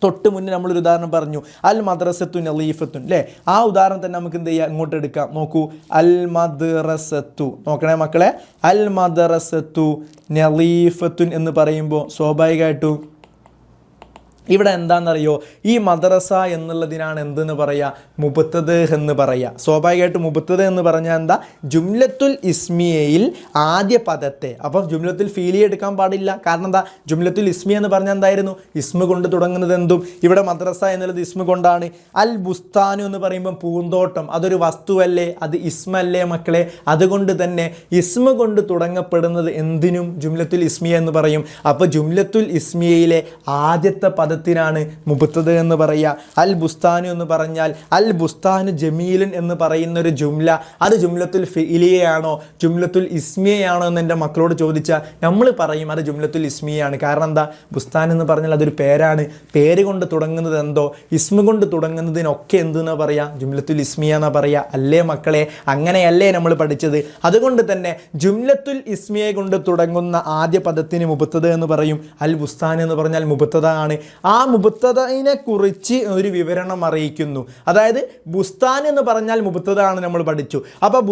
തൊട്ട് മുന്നേ നമ്മളൊരു ഉദാഹരണം പറഞ്ഞു, അൽ മദ്രസത്തു നളീഫത്തുൻ അല്ലേ? ആ ഉദാഹരണം തന്നെ നമുക്ക് എന്ത് ചെയ്യാം? ഇങ്ങോട്ട് എടുക്കാം. നോക്കൂ, അൽ മദ്രസത്തു. നോക്കണേ മക്കളെ, അൽ മദ്രസത്തു നളീഫത്തുൻ എന്ന് പറയുമ്പോൾ സ്വാഭാവികമായിട്ടും ഇവിടെ എന്താണെന്നറിയോ? ഈ മദ്രസ എന്നുള്ളതിനാണ് എന്തെന്ന് പറയുക? മുബ്തദ എന്ന് പറയുക. സ്വാഭാവികമായിട്ട് മുബ്തദ എന്ന് പറഞ്ഞാൽ എന്താ? ജുംലത്തുൽ ഇസ്മിയയിൽ ആദ്യ പദത്തെ. അപ്പം ജുംലത്തുൽ ഫീലിയ എടുക്കാൻ പാടില്ല. കാരണം എന്താ? ജുംലത്തുൽ ഇസ്മിയ എന്ന് പറഞ്ഞാൽ എന്തായിരുന്നു? ഇസ്മ കൊണ്ട് തുടങ്ങുന്നത് എന്തും. ഇവിടെ മദ്രസ എന്നുള്ളത് ഇസ്മ കൊണ്ടാണ്. അൽ ബുസ്താനു എന്ന് പറയുമ്പം പൂന്തോട്ടം, അതൊരു വസ്തുവല്ലേ? അത് ഇസ്മല്ലേ മക്കളെ? അതുകൊണ്ട് തന്നെ ഇസ്മ കൊണ്ട് തുടങ്ങപ്പെടുന്നത് എന്തിനും ജുംലത്തുൽ ഇസ്മിയ എന്ന് പറയും. അപ്പോൾ ജുംലത്തുൽ ഇസ്മിയയിലെ ആദ്യത്തെ പദ പദത്തിനാണ് മുബ്തദ എന്ന് പറയുക. അൽ ബുസ്താനു എന്ന് പറഞ്ഞാൽ അൽ ബുസ്താനു ജമീലുൻ എന്ന് പറയുന്ന ഒരു ജുംല, അത് ജുംലത്തുൽ ഫിഇലിയയാണോ ജുംലത്തുൽ ഇസ്മിയയാണോ എന്ന് എൻ്റെ മക്കളോട് ചോദിച്ചാൽ നമ്മൾ പറയും അത് ജുംലത്തുൽ ഇസ്മിയാണ്. കാരണം എന്താ, ബുസ്താൻ എന്ന് പറഞ്ഞാൽ അതൊരു പേരാണ്. പേര് കൊണ്ട് തുടങ്ങുന്നത് എന്തോ ഇസ്മ കൊണ്ട് തുടങ്ങുന്നതിനൊക്കെ എന്തെന്ന് പറയാം, ജുംലത്തുൽ ഇസ്മിയ എന്നാ പറയുക. അല്ലേ മക്കളെ, അങ്ങനെയല്ലേ നമ്മൾ പഠിച്ചത്? അതുകൊണ്ട് തന്നെ ജുംലത്തുൽ ഇസ്മിയെ കൊണ്ട് തുടങ്ങുന്ന ആദ്യ പദത്തിന് മുബ്തദ എന്ന് പറയും. അൽ ബുസ്താൻ എന്ന് പറഞ്ഞാൽ മുബ്തദ ആണ്. ആ മുബ്തദയിനെ കുറിച്ച് ഒരു വിവരണം അറിയിക്കുന്നു. അതായത് ബുസ്താൻ എന്ന് പറഞ്ഞാൽ മുബ്തദ ആണ് നമ്മൾ പഠിച്ചു. അപ്പോൾ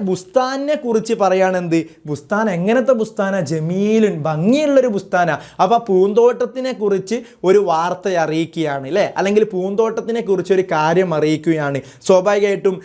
ബുസ്താനെ കുറിച്ച് പറയാണ് എന്ത്, ബുസ്താൻ എങ്ങനത്തെ ബുസ്താന, ജമീലുൻ ഭംഗിയുള്ളൊരു ബുസ്താന. അപ്പോൾ പൂന്തോട്ടത്തിനെ കുറിച്ച് ഒരു വാർത്ത അറിയിക്കുകയാണ് അല്ലേ, അല്ലെങ്കിൽ പൂന്തോട്ടത്തിനെ കുറിച്ച് ഒരു കാര്യം അറിയിക്കുകയാണ്. സ്വാഭാവികമായിട്ടും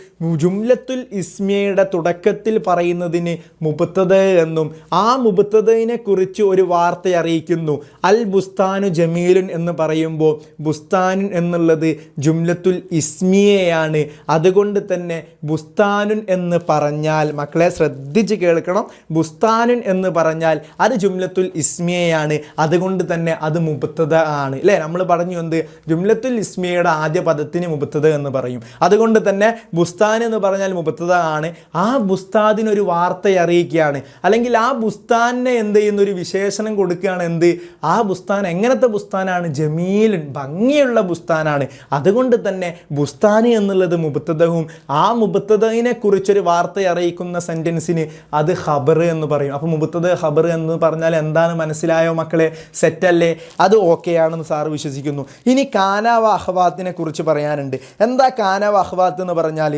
ജുംലത്തുൽ ഇസ്മിയയുടെ തുടക്കത്തിൽ പറയുന്നതിന് മുബ്തദ എന്നും ആ മുബ്തദയിനെ കുറിച്ച് ഒരു വാർത്ത അറിയിക്കുന്നു. അൽ ബുസ്താനു ജമീലുൻ എന്ന് പറയുമ്പോൾ ബുസ്താനുൻ എന്നുള്ളത് ജുംലത്തുൽ ഇസ്മിയയാണ്. അതുകൊണ്ട് തന്നെ ബുസ്താനുൻ എന്ന് പറഞ്ഞാൽ, മക്കളെ ശ്രദ്ധിച്ച് കേൾക്കണം, ബുസ്താനുൻ എന്ന് പറഞ്ഞാൽ അത് ജുംലത്തുൽ ഇസ്മിയയാണ്. അതുകൊണ്ട് തന്നെ അത് മുബ്തദ ആണ് അല്ലേ. നമ്മൾ പറഞ്ഞു എന്ത്, ജുംലത്തുൽ ഇസ്മിയയുടെ ആദ്യ പദത്തിന് മുബ്തദ എന്ന് പറയും. അതുകൊണ്ട് തന്നെ ബുസ്താൻ എന്ന് പറഞ്ഞാൽ മുബ്തദ ആണ്. ആ ബുസ്താദിനൊരു വാർത്ത അറിയിക്കുകയാണ്, അല്ലെങ്കിൽ ആ ബുസ്താനെ എന്ത് ചെയ്യുന്ന ഒരു വിശേഷണം കൊടുക്കുകയാണ്. എന്ത്, ആ ബുസ്താൻ എങ്ങനത്തെ ബുസ്താനാണ്, ജമീലുൻ ഭംഗിയുള്ള ബുസ്താനാണ്. അതുകൊണ്ട് തന്നെ ബുസ്താനി എന്നുള്ളത് മുബ്തദവും ആ മുബ്തദയിനെ കുറിച്ചൊരു വാർത്ത അറിയിക്കുന്ന സെൻറ്റൻസിന് അത് ഖബർ എന്ന് പറയും. അപ്പോൾ മുബ്തദ ഖബർ എന്ന് പറഞ്ഞാൽ എന്താണ്, മനസ്സിലായോ മക്കളെ? സെറ്റല്ലേ? അത് ഓക്കെ ആണെന്ന് സാറ് വിശ്വസിക്കുന്നു. ഇനി കാന വ അഖ്വാത്തിനെ കുറിച്ച് പറയാനുണ്ട്. എന്താ കാന വ അഖ്വാത്ത് എന്ന് പറഞ്ഞാൽ,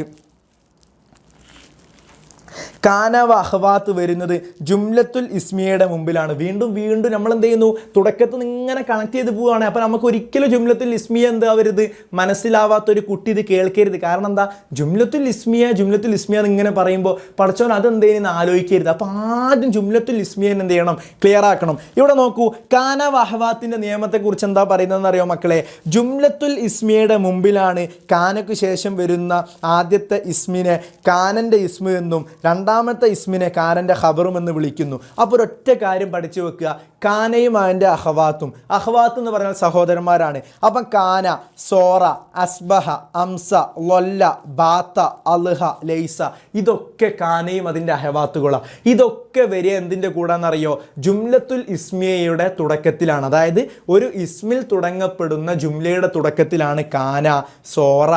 കാന വ അഖ്വാത്ത് വരുന്നത് ജുംലത്തുൽ ഇസ്മിയയുടെ മുമ്പിലാണ്. വീണ്ടും വീണ്ടും നമ്മൾ എന്ത് ചെയ്യുന്നു, തുടക്കത്തിൽ നിന്ന് ഇങ്ങനെ കണക്ട് ചെയ്ത് പോവുകയാണ്. അപ്പോൾ നമുക്ക് ഒരിക്കലും ജുംലത്തുൽ ഇസ്മിയ എന്താവരുത്, മനസ്സിലാവാത്തൊരു കുട്ടി ഇത് കേൾക്കരുത്. കാരണം എന്താ, ജുംലത്തുൽ ഇസ്മിയ എന്ന് ഇങ്ങനെ പറയുമ്പോൾ പഠിച്ചവൻ അതെന്തെയ്യുന്നു ആലോചിക്കരുത്. അപ്പോൾ ആദ്യം ജുംലത്തുൽ ഇസ്മിയ എന്ത് ചെയ്യണം, ക്ലിയർ ആക്കണം. ഇവിടെ നോക്കൂ, കാന വ അഖ്വാത്തിൻ്റെ നിയമത്തെക്കുറിച്ച് എന്താ പറയുന്നതെന്ന് അറിയോ മക്കളെ? ജുംലത്തുൽ ഇസ്മിയയുടെ മുമ്പിലാണ് കാനയ്ക്ക് ശേഷം വരുന്ന ആദ്യത്തെ ഇസ്മിനെ കാനൻ്റെ ഇസ്മ എന്നും രണ്ടാമത്തെ ഇസ്മിനെ കാനൻ്റെ ഖബറും എന്ന് വിളിക്കുന്നു. അപ്പോൾ ഒരൊറ്റ കാര്യം പഠിച്ചു വെക്കുക, കാനയും അതിൻ്റെ അഖ്വാത്ത് എന്ന് പറഞ്ഞാൽ സഹോദരന്മാരാണ്. അപ്പം കാന, സോറ, അസ്ബഹ, അംസ, ലൊല്ല, ബാത്ത, അൽഹ, ലൈസ, ഇതൊക്കെ കാനയും അതിൻ്റെ അഖ്വാത്തുകളാണ്. ഇതൊക്കെ വരിക എന്തിൻ്റെ കൂടാന്നറിയോ, ജുംലത്തുൽ ഇസ്മിയയുടെ തുടക്കത്തിലാണ്. അതായത് ഒരു ഇസ്മിൽ തുടങ്ങപ്പെടുന്ന ജുംലയുടെ തുടക്കത്തിലാണ് കാന, സോറ,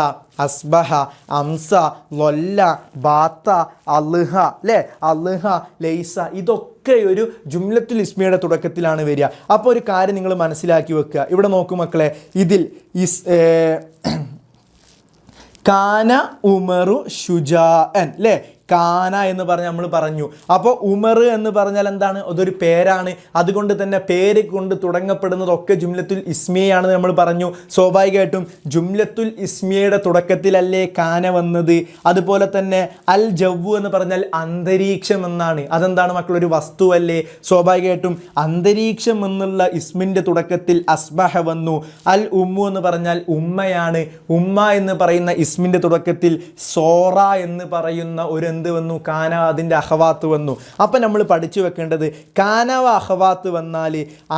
അസ്ബഹ, അംസ, ലൊല്ല, ബാത്ത, അൽഹ, അല്ലേ, അൽഹ, ലൈസ, ഇതൊക്കെ ഒരു ജുംലത്തുൽ ഇസ്മിയയുടെ തുടക്കത്തിലാണ് വരിക. അപ്പോൾ ഒരു കാര്യം നിങ്ങൾ മനസ്സിലാക്കി വെക്കുക. ഇവിടെ നോക്കൂ മക്കളെ, ഇതിൽ കാന ഉമറു ഷുജാഅൻ അല്ലേ, കാന എന്ന് പറഞ്ഞ് നമ്മൾ പറഞ്ഞു. അപ്പോൾ ഉമർ എന്ന് പറഞ്ഞാൽ എന്താണ്, അതൊരു പേരാണ്. അതുകൊണ്ട് തന്നെ പേര് കൊണ്ട് തുടങ്ങപ്പെടുന്നതൊക്കെ ജുംലത്തുൽ ഇസ്മിയയാണെന്ന് നമ്മൾ പറഞ്ഞു. സ്വാഭാവികമായിട്ടും ജുംലത്തുൽ ഇസ്മിയയുടെ തുടക്കത്തിലല്ലേ കാന വന്നത്. അതുപോലെ തന്നെ അൽ ജവ്വു എന്ന് പറഞ്ഞാൽ അന്തരീക്ഷം എന്നാണ്. അതെന്താണ് മക്കൾ, ഒരു വസ്തുവല്ലേ. സ്വാഭാവികമായിട്ടും അന്തരീക്ഷം എന്നുള്ള ഇസ്മിൻ്റെ തുടക്കത്തിൽ അസ്ബഹ വന്നു. അൽ ഉമ്മു എന്ന് പറഞ്ഞാൽ ഉമ്മയാണ്. ഉമ്മ എന്ന് പറയുന്ന ഇസ്മിൻ്റെ തുടക്കത്തിൽ സോറ എന്ന് പറയുന്ന ഒരു എന്ത് വന്നു, കാന അതിൻ്റെ അഖ്വാത്ത് വന്നു. അപ്പം നമ്മൾ പഠിച്ചു വെക്കേണ്ടത്, കാന വ അഖ്വാത്ത് വന്നാൽ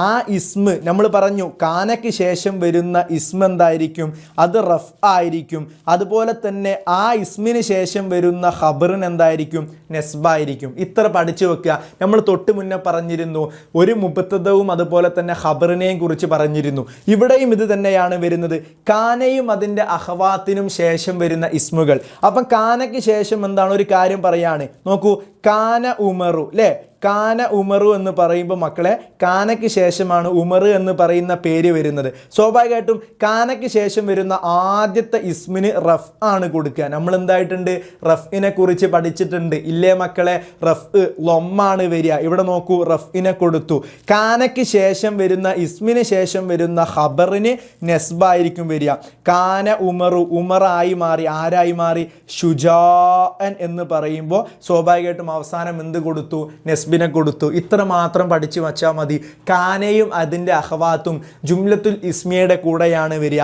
ആ ഇസ്മ് നമ്മൾ പറഞ്ഞു, കാനയ്ക്ക് ശേഷം വരുന്ന ഇസ്മ എന്തായിരിക്കും, അത് റഫ് ആയിരിക്കും. അതുപോലെ തന്നെ ആ ഇസ്മിന് ശേഷം വരുന്ന ഖബറിന് എന്തായിരിക്കും, നെസ്ബായിരിക്കും. ഇത്ര പഠിച്ചു വെക്കുക. നമ്മൾ തൊട്ട് മുന്നേ പറഞ്ഞിരുന്നു, ഒരു മുബ്തദവും അതുപോലെ തന്നെ ഖബറിനെയും കുറിച്ച് പറഞ്ഞിരുന്നു. ഇവിടെയും ഇത് തന്നെയാണ് വരുന്നത്, കാനയും അതിൻ്റെ അഖ്വാത്തിനും ശേഷം വരുന്ന ഇസ്മുകൾ. അപ്പം കാനയ്ക്ക് ശേഷം എന്താണ് ഒരു കാര്യം പറയാണ്, നോക്കൂ, കാന ഉമറു അല്ലേ, കാന ഉമറു എന്ന് പറയുമ്പോൾ മക്കളെ കാനയ്ക്ക് ശേഷമാണ് ഉമർ എന്ന് പറയുന്ന പേര് വരുന്നത്. സ്വാഭാവികമായിട്ടും കാനയ്ക്ക് ശേഷം വരുന്ന ആദ്യത്തെ ഇസ്മിന് റഫ് ആണ് കൊടുക്കുക. നമ്മൾ എന്തായിട്ടുണ്ട്, റഫിനെ കുറിച്ച് പഠിച്ചിട്ടുണ്ട് ഇല്ലേ മക്കളെ. റഫ് ലൊമ്മാണ് വരിക. ഇവിടെ നോക്കൂ, റഫിനെ കൊടുത്തു. കാനയ്ക്ക് ശേഷം വരുന്ന ഇസ്മിന് ശേഷം വരുന്ന ഖബറിന് നെസ്ബായിരിക്കും വരിക. കാന ഉമറു, ഉമറായി മാറി. ആരായി മാറി, ഷുജാഅൻ എന്ന് പറയുമ്പോൾ സ്വാഭാവികമായിട്ടും അവസാനം എന്ത് കൊടുത്തു, നെസ്ബിനെ കൊടുത്തു. ഇത്ര മാത്രം പഠിച്ചു വച്ചാൽ മതി. കാനയും അതിൻ്റെ അഖ്വാത്തും ജുംലത്തുൽ ഇസ്മിയയുടെ കൂടെയാണ് വരിക.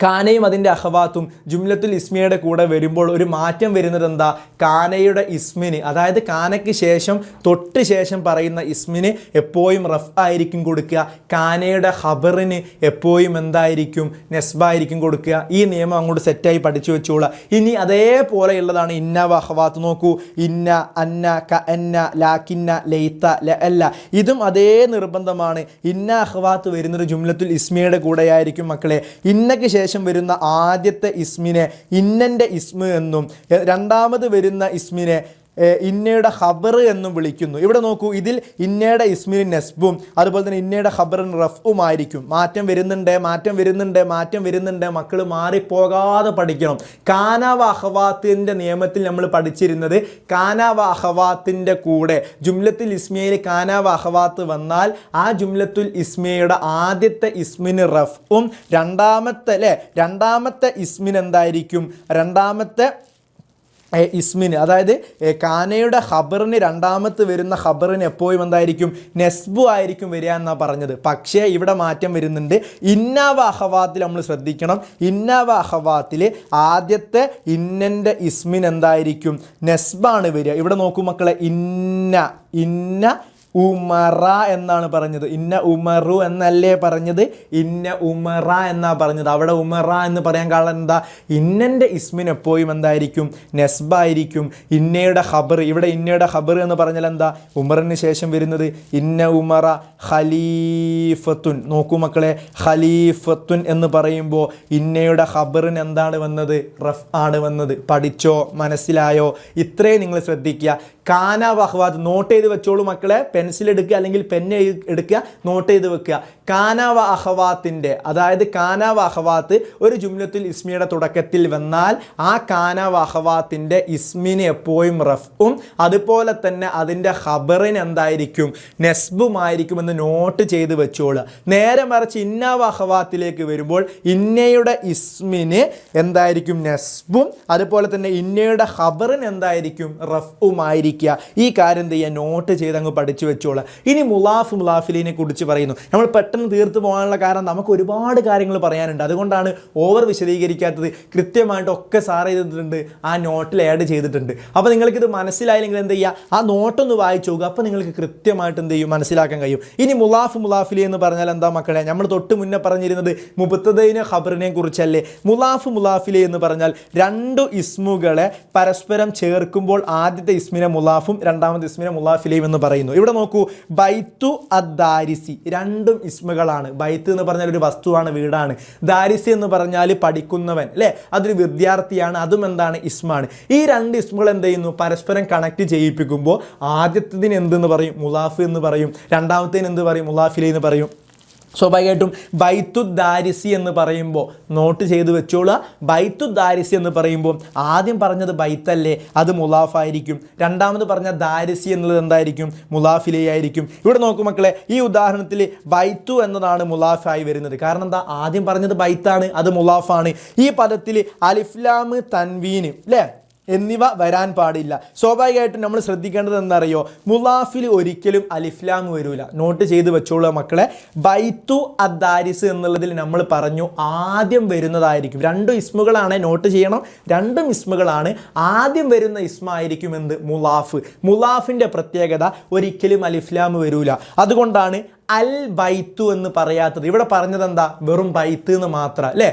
കാനയും അതിൻ്റെ അഹവാത്തും ജുംലത്തുൽ ഇസ്മിയയുടെ കൂടെ വരുമ്പോൾ ഒരു മാറ്റം വരുന്നത് എന്താ? കാനയുടെ ഇസ്മിന്, അതായത് കാനയ്ക്ക് ശേഷം തൊട്ട് ശേഷം പറയുന്ന ഇസ്മിന് എപ്പോഴും റഫ് ആയിരിക്കും കൊടുക്കുക. കാനയുടെ ഖബറിന് എപ്പോഴും എന്തായിരിക്കും? നെസ്ബായിരിക്കും കൊടുക്കുക. ഈ നിയമം അങ്ങോട്ട് സെറ്റായി പഠിച്ചു വെച്ചോളാം. ഇനി അതേപോലെയുള്ളതാണ് ഇന്ന വ അഹവാത്ത്. നോക്കൂ, ഇന്ന, അന്ന, ക അന്ന, ലാക്കിന്ന, ലൈത്ത, ലഅല്ല. ഇതും അതേ നിർബന്ധമാണ്. ഇന്ന അഹവാത്ത് വരുന്നത് ജുംലത്തുൽ ഇസ്മിയയുടെ കൂടെയായിരിക്കും മക്കളെ. ഇന്നക്ക് ശേഷം വരുന്ന ആദ്യത്തെ ഇസ്മിനെ ഇന്നൻ്റെ ഇസ്മ എന്നും രണ്ടാമത് വരുന്ന ഇസ്മിനെ ഇന്നയുടെ ഖബർ എന്നും വിളിക്കുന്നു. ഇവിടെ നോക്കൂ, ഇതിൽ ഇന്നയുടെ ഇസ്മിന് നെസ്ബും അതുപോലെ തന്നെ ഇന്നയുടെ ഖബറിന് റഫുമായിരിക്കും. മാറ്റം വരുന്നുണ്ട്. മക്കൾ മാറിപ്പോകാതെ പഠിക്കണം. കാന വ അഖവാത്തിൻ്റെ നിയമത്തിൽ നമ്മൾ പഠിച്ചിരുന്നത് കാന വ അഖവാത്തിൻ്റെ കൂടെ ജുംലത്തുൽ ഇസ്മിയയിൽ കാന വ അഖവാത്ത് വന്നാൽ ആ ജുംലത്തുൽ ഇസ്മിയയുടെ ആദ്യത്തെ ഇസ്മിന് റഫും രണ്ടാമത്തെ ഇസ്മിന് എന്തായിരിക്കും? രണ്ടാമത്തെ ഇസ്മിന്, അതായത് കാനയുടെ ഖബറിന് രണ്ടാമത്ത് വരുന്ന ഖബറിന് എപ്പോഴും എന്തായിരിക്കും? നെസ്ബു ആയിരിക്കും വരിക എന്നാണ് പറഞ്ഞത്. പക്ഷേ ഇവിടെ മാറ്റം വരുന്നുണ്ട്. ഇന്ന വ അഖവാത്തിൽ നമ്മൾ ശ്രദ്ധിക്കണം. ഇന്ന വ അഖവാത്തിൽ ആദ്യത്തെ ഇന്നൻ്റെ ഇസ്മിന് എന്തായിരിക്കും? നെസ്ബാണ് വരിക. ഇവിടെ നോക്കൂ മക്കളെ, ഇന്ന ഉമറ എന്നാണ് പറഞ്ഞത്. ഇന്ന ഉമറു എന്നല്ലേ പറഞ്ഞത്? ഇന്ന ഉമറ എന്നാ പറഞ്ഞത്. അവിടെ ഉമറ എന്ന് പറയാൻ കാരണം എന്താ? ഇന്നൻ്റെ ഇസ്മിന് എപ്പോഴും എന്തായിരിക്കും? നെസ്ബായിരിക്കും. ഇന്നയുടെ ഖബർ, ഇവിടെ ഇന്നയുടെ ഖബർ എന്ന് പറഞ്ഞാൽ എന്താ? ഉമറിന് ശേഷം വരുന്നത് ഇന്ന ഉമറ ഖലീഫത്തുൻ. നോക്കൂ മക്കളെ, ഖലീഫത്തുൻ എന്ന് പറയുമ്പോൾ ഇന്നയുടെ ഖബറിന് എന്താണ് വന്നത്? റഫ് ആണ് വന്നത്. പഠിച്ചോ? മനസ്സിലായോ? ഇത്രയും നിങ്ങൾ ശ്രദ്ധിക്കുക. കാന വ അഖവാത്ത് നോട്ട് ചെയ്ത് വെച്ചോളൂ മക്കളെ. പെൻസിൽ എടുക്കുക അല്ലെങ്കിൽ പെന്ന് എടുക്കുക, നോട്ട് ചെയ്ത് വെക്കുക. കാന വ അഖവാത്തിൻ്റെ, അതായത് കാന വ അഖവാത്ത് ഒരു ജുംലത്തുൽ ഇസ്മിയുടെ തുടക്കത്തിൽ വന്നാൽ ആ കാന വ അഖവാത്തിൻ്റെ ഇസ്മിന് എപ്പോഴും റഫും അതുപോലെ തന്നെ അതിൻ്റെ ഖബറിന് എന്തായിരിക്കും? നെസ്ബുമായിരിക്കുമെന്ന് നോട്ട് ചെയ്ത് വെച്ചോളുക. നേരെ മറിച്ച് ഇന്ന വ അഖവാത്തിലേക്ക് വരുമ്പോൾ ഇന്നയുടെ ഇസ്മിന് എന്തായിരിക്കും? നെസ്ബും അതുപോലെ തന്നെ ഇന്നയുടെ ഖബറിന് എന്തായിരിക്കും? റഫുമായിരിക്കും. ഈ കാര്യം ചെയ്യാൻ നോട്ട് ചെയ്ത് അങ്ങ് പഠിച്ചു വെച്ചോളാം. ഇനി മുലാഫിലിനെ കുറിച്ച് പറയുന്നു. നമ്മൾ പെട്ടെന്ന് തീർത്ത് പോകാനുള്ള കാരണം നമുക്ക് ഒരുപാട് കാര്യങ്ങൾ പറയാനുണ്ട്. അതുകൊണ്ടാണ് ഓവർ വിശദീകരിക്കാത്തത്. കൃത്യമായിട്ടൊക്കെ സാർ ചെയ്തിട്ടുണ്ട്, ആ നോട്ടിൽ ആഡ് ചെയ്തിട്ടുണ്ട്. അപ്പോൾ നിങ്ങൾക്കിത് മനസ്സിലായില്ലെങ്കിൽ എന്ത് ചെയ്യുക? ആ നോട്ടൊന്ന് വായിച്ചു നോക്കുക. അപ്പോൾ നിങ്ങൾക്ക് കൃത്യമായിട്ട് എന്ത് ചെയ്യും? മനസ്സിലാക്കാൻ കഴിയും. ഇനി മുലാഫിലി എന്ന് പറഞ്ഞാൽ എന്താ മക്കളെ? നമ്മൾ തൊട്ട് മുന്നേ പറഞ്ഞിരുന്നത് മുബത്തദൈന ഖബറിനെ കുറിച്ചല്ലേ? മുലാഫിലി എന്ന് പറഞ്ഞാൽ രണ്ടു ഇസ്മുകളെ പരസ്പരം ചേർക്കുമ്പോൾ ആദ്യത്തെ ഇസ്മിനെ മുലാഫും രണ്ടാമത്തെ ഇസ്മിനെ മുലാഫിലയും എന്ന് പറയുന്നു. ഇവിടെ നോക്കൂ, ബൈത്തു അദ്ദാരിസി രണ്ടും ഇസ്മുകളാണ്. ബൈത്ത് എന്ന് പറഞ്ഞാൽ ഒരു വസ്തുവാണ്, വീടാണ്. ദാരിസി എന്ന് പറഞ്ഞാൽ പഠിക്കുന്നവൻ, അല്ലേ? അതൊരു വിദ്യാർത്ഥിയാണ്, അതും എന്താണ്? ഇസ്മാണ്. ഈ രണ്ട് ഇസ്മുകൾ എന്ത് ചെയ്യുന്നു? പരസ്പരം കണക്ട് ചെയ്യിപ്പിക്കുമ്പോൾ ആദ്യത്തേതിന് എന്തെന്ന് പറയും? മുലാഫ് എന്ന് പറയും. രണ്ടാമത്തേന് എന്ത് പറയും? മുലാഫിലി എന്ന് പറയും. സ്വാഭാവികമായിട്ടും ബൈത്തുദ്ദാരിസി എന്ന് പറയുമ്പോൾ നോട്ട് ചെയ്ത് വെച്ചോളുക. ബൈത്തുദ്ദാരിസി എന്ന് പറയുമ്പോൾ ആദ്യം പറഞ്ഞത് ബൈത്തല്ലേ, അത് മുലാഫായിരിക്കും. രണ്ടാമത് പറഞ്ഞ ദാരിസി എന്നുള്ളത് എന്തായിരിക്കും? മുലാഫിലയായിരിക്കും. ഇവിടെ നോക്കൂ മക്കളെ, ഈ ഉദാഹരണത്തിൽ ബൈത്തു എന്നതാണ് മുലാഫായി വരുന്നത്. കാരണം എന്താ? ആദ്യം പറഞ്ഞത് ബൈത്താണ്, അത് മുലാഫാണ്. ഈ പദത്തിൽ അലിഫ്ലാം, തൻവീന്, അല്ലേ, എന്നിവ വരാൻ പാടില്ല. സ്വാഭാവികമായിട്ടും നമ്മൾ ശ്രദ്ധിക്കേണ്ടത് എന്താണെന്നറിയോ? മുലാഫിൽ ഒരിക്കലും അലിഫ്ലാം വരൂല. നോട്ട് ചെയ്ത് വെച്ചോളൂ മക്കളെ. ബൈത്തു അദ്ദാരിസ് എന്നുള്ളതിൽ നമ്മൾ പറഞ്ഞു ആദ്യം വരുന്നതായിരിക്കും. രണ്ടും ഇസ്മുകളാണ്, നോട്ട് ചെയ്യണം. രണ്ടും ഇസ്മുകളാണ്. ആദ്യം വരുന്ന ഇസ്മായിരിക്കും എന്ത്? മുലാഫ്. മുലാഫിൻ്റെ പ്രത്യേകത ഒരിക്കലും അലിഫ്ലാം വരൂല. അതുകൊണ്ടാണ് അൽ ബൈത്തു എന്ന് പറയാത്തത്. ഇവിടെ പറഞ്ഞത് എന്താ? വെറും ബൈത്ത് എന്ന് മാത്രം, അല്ലേ?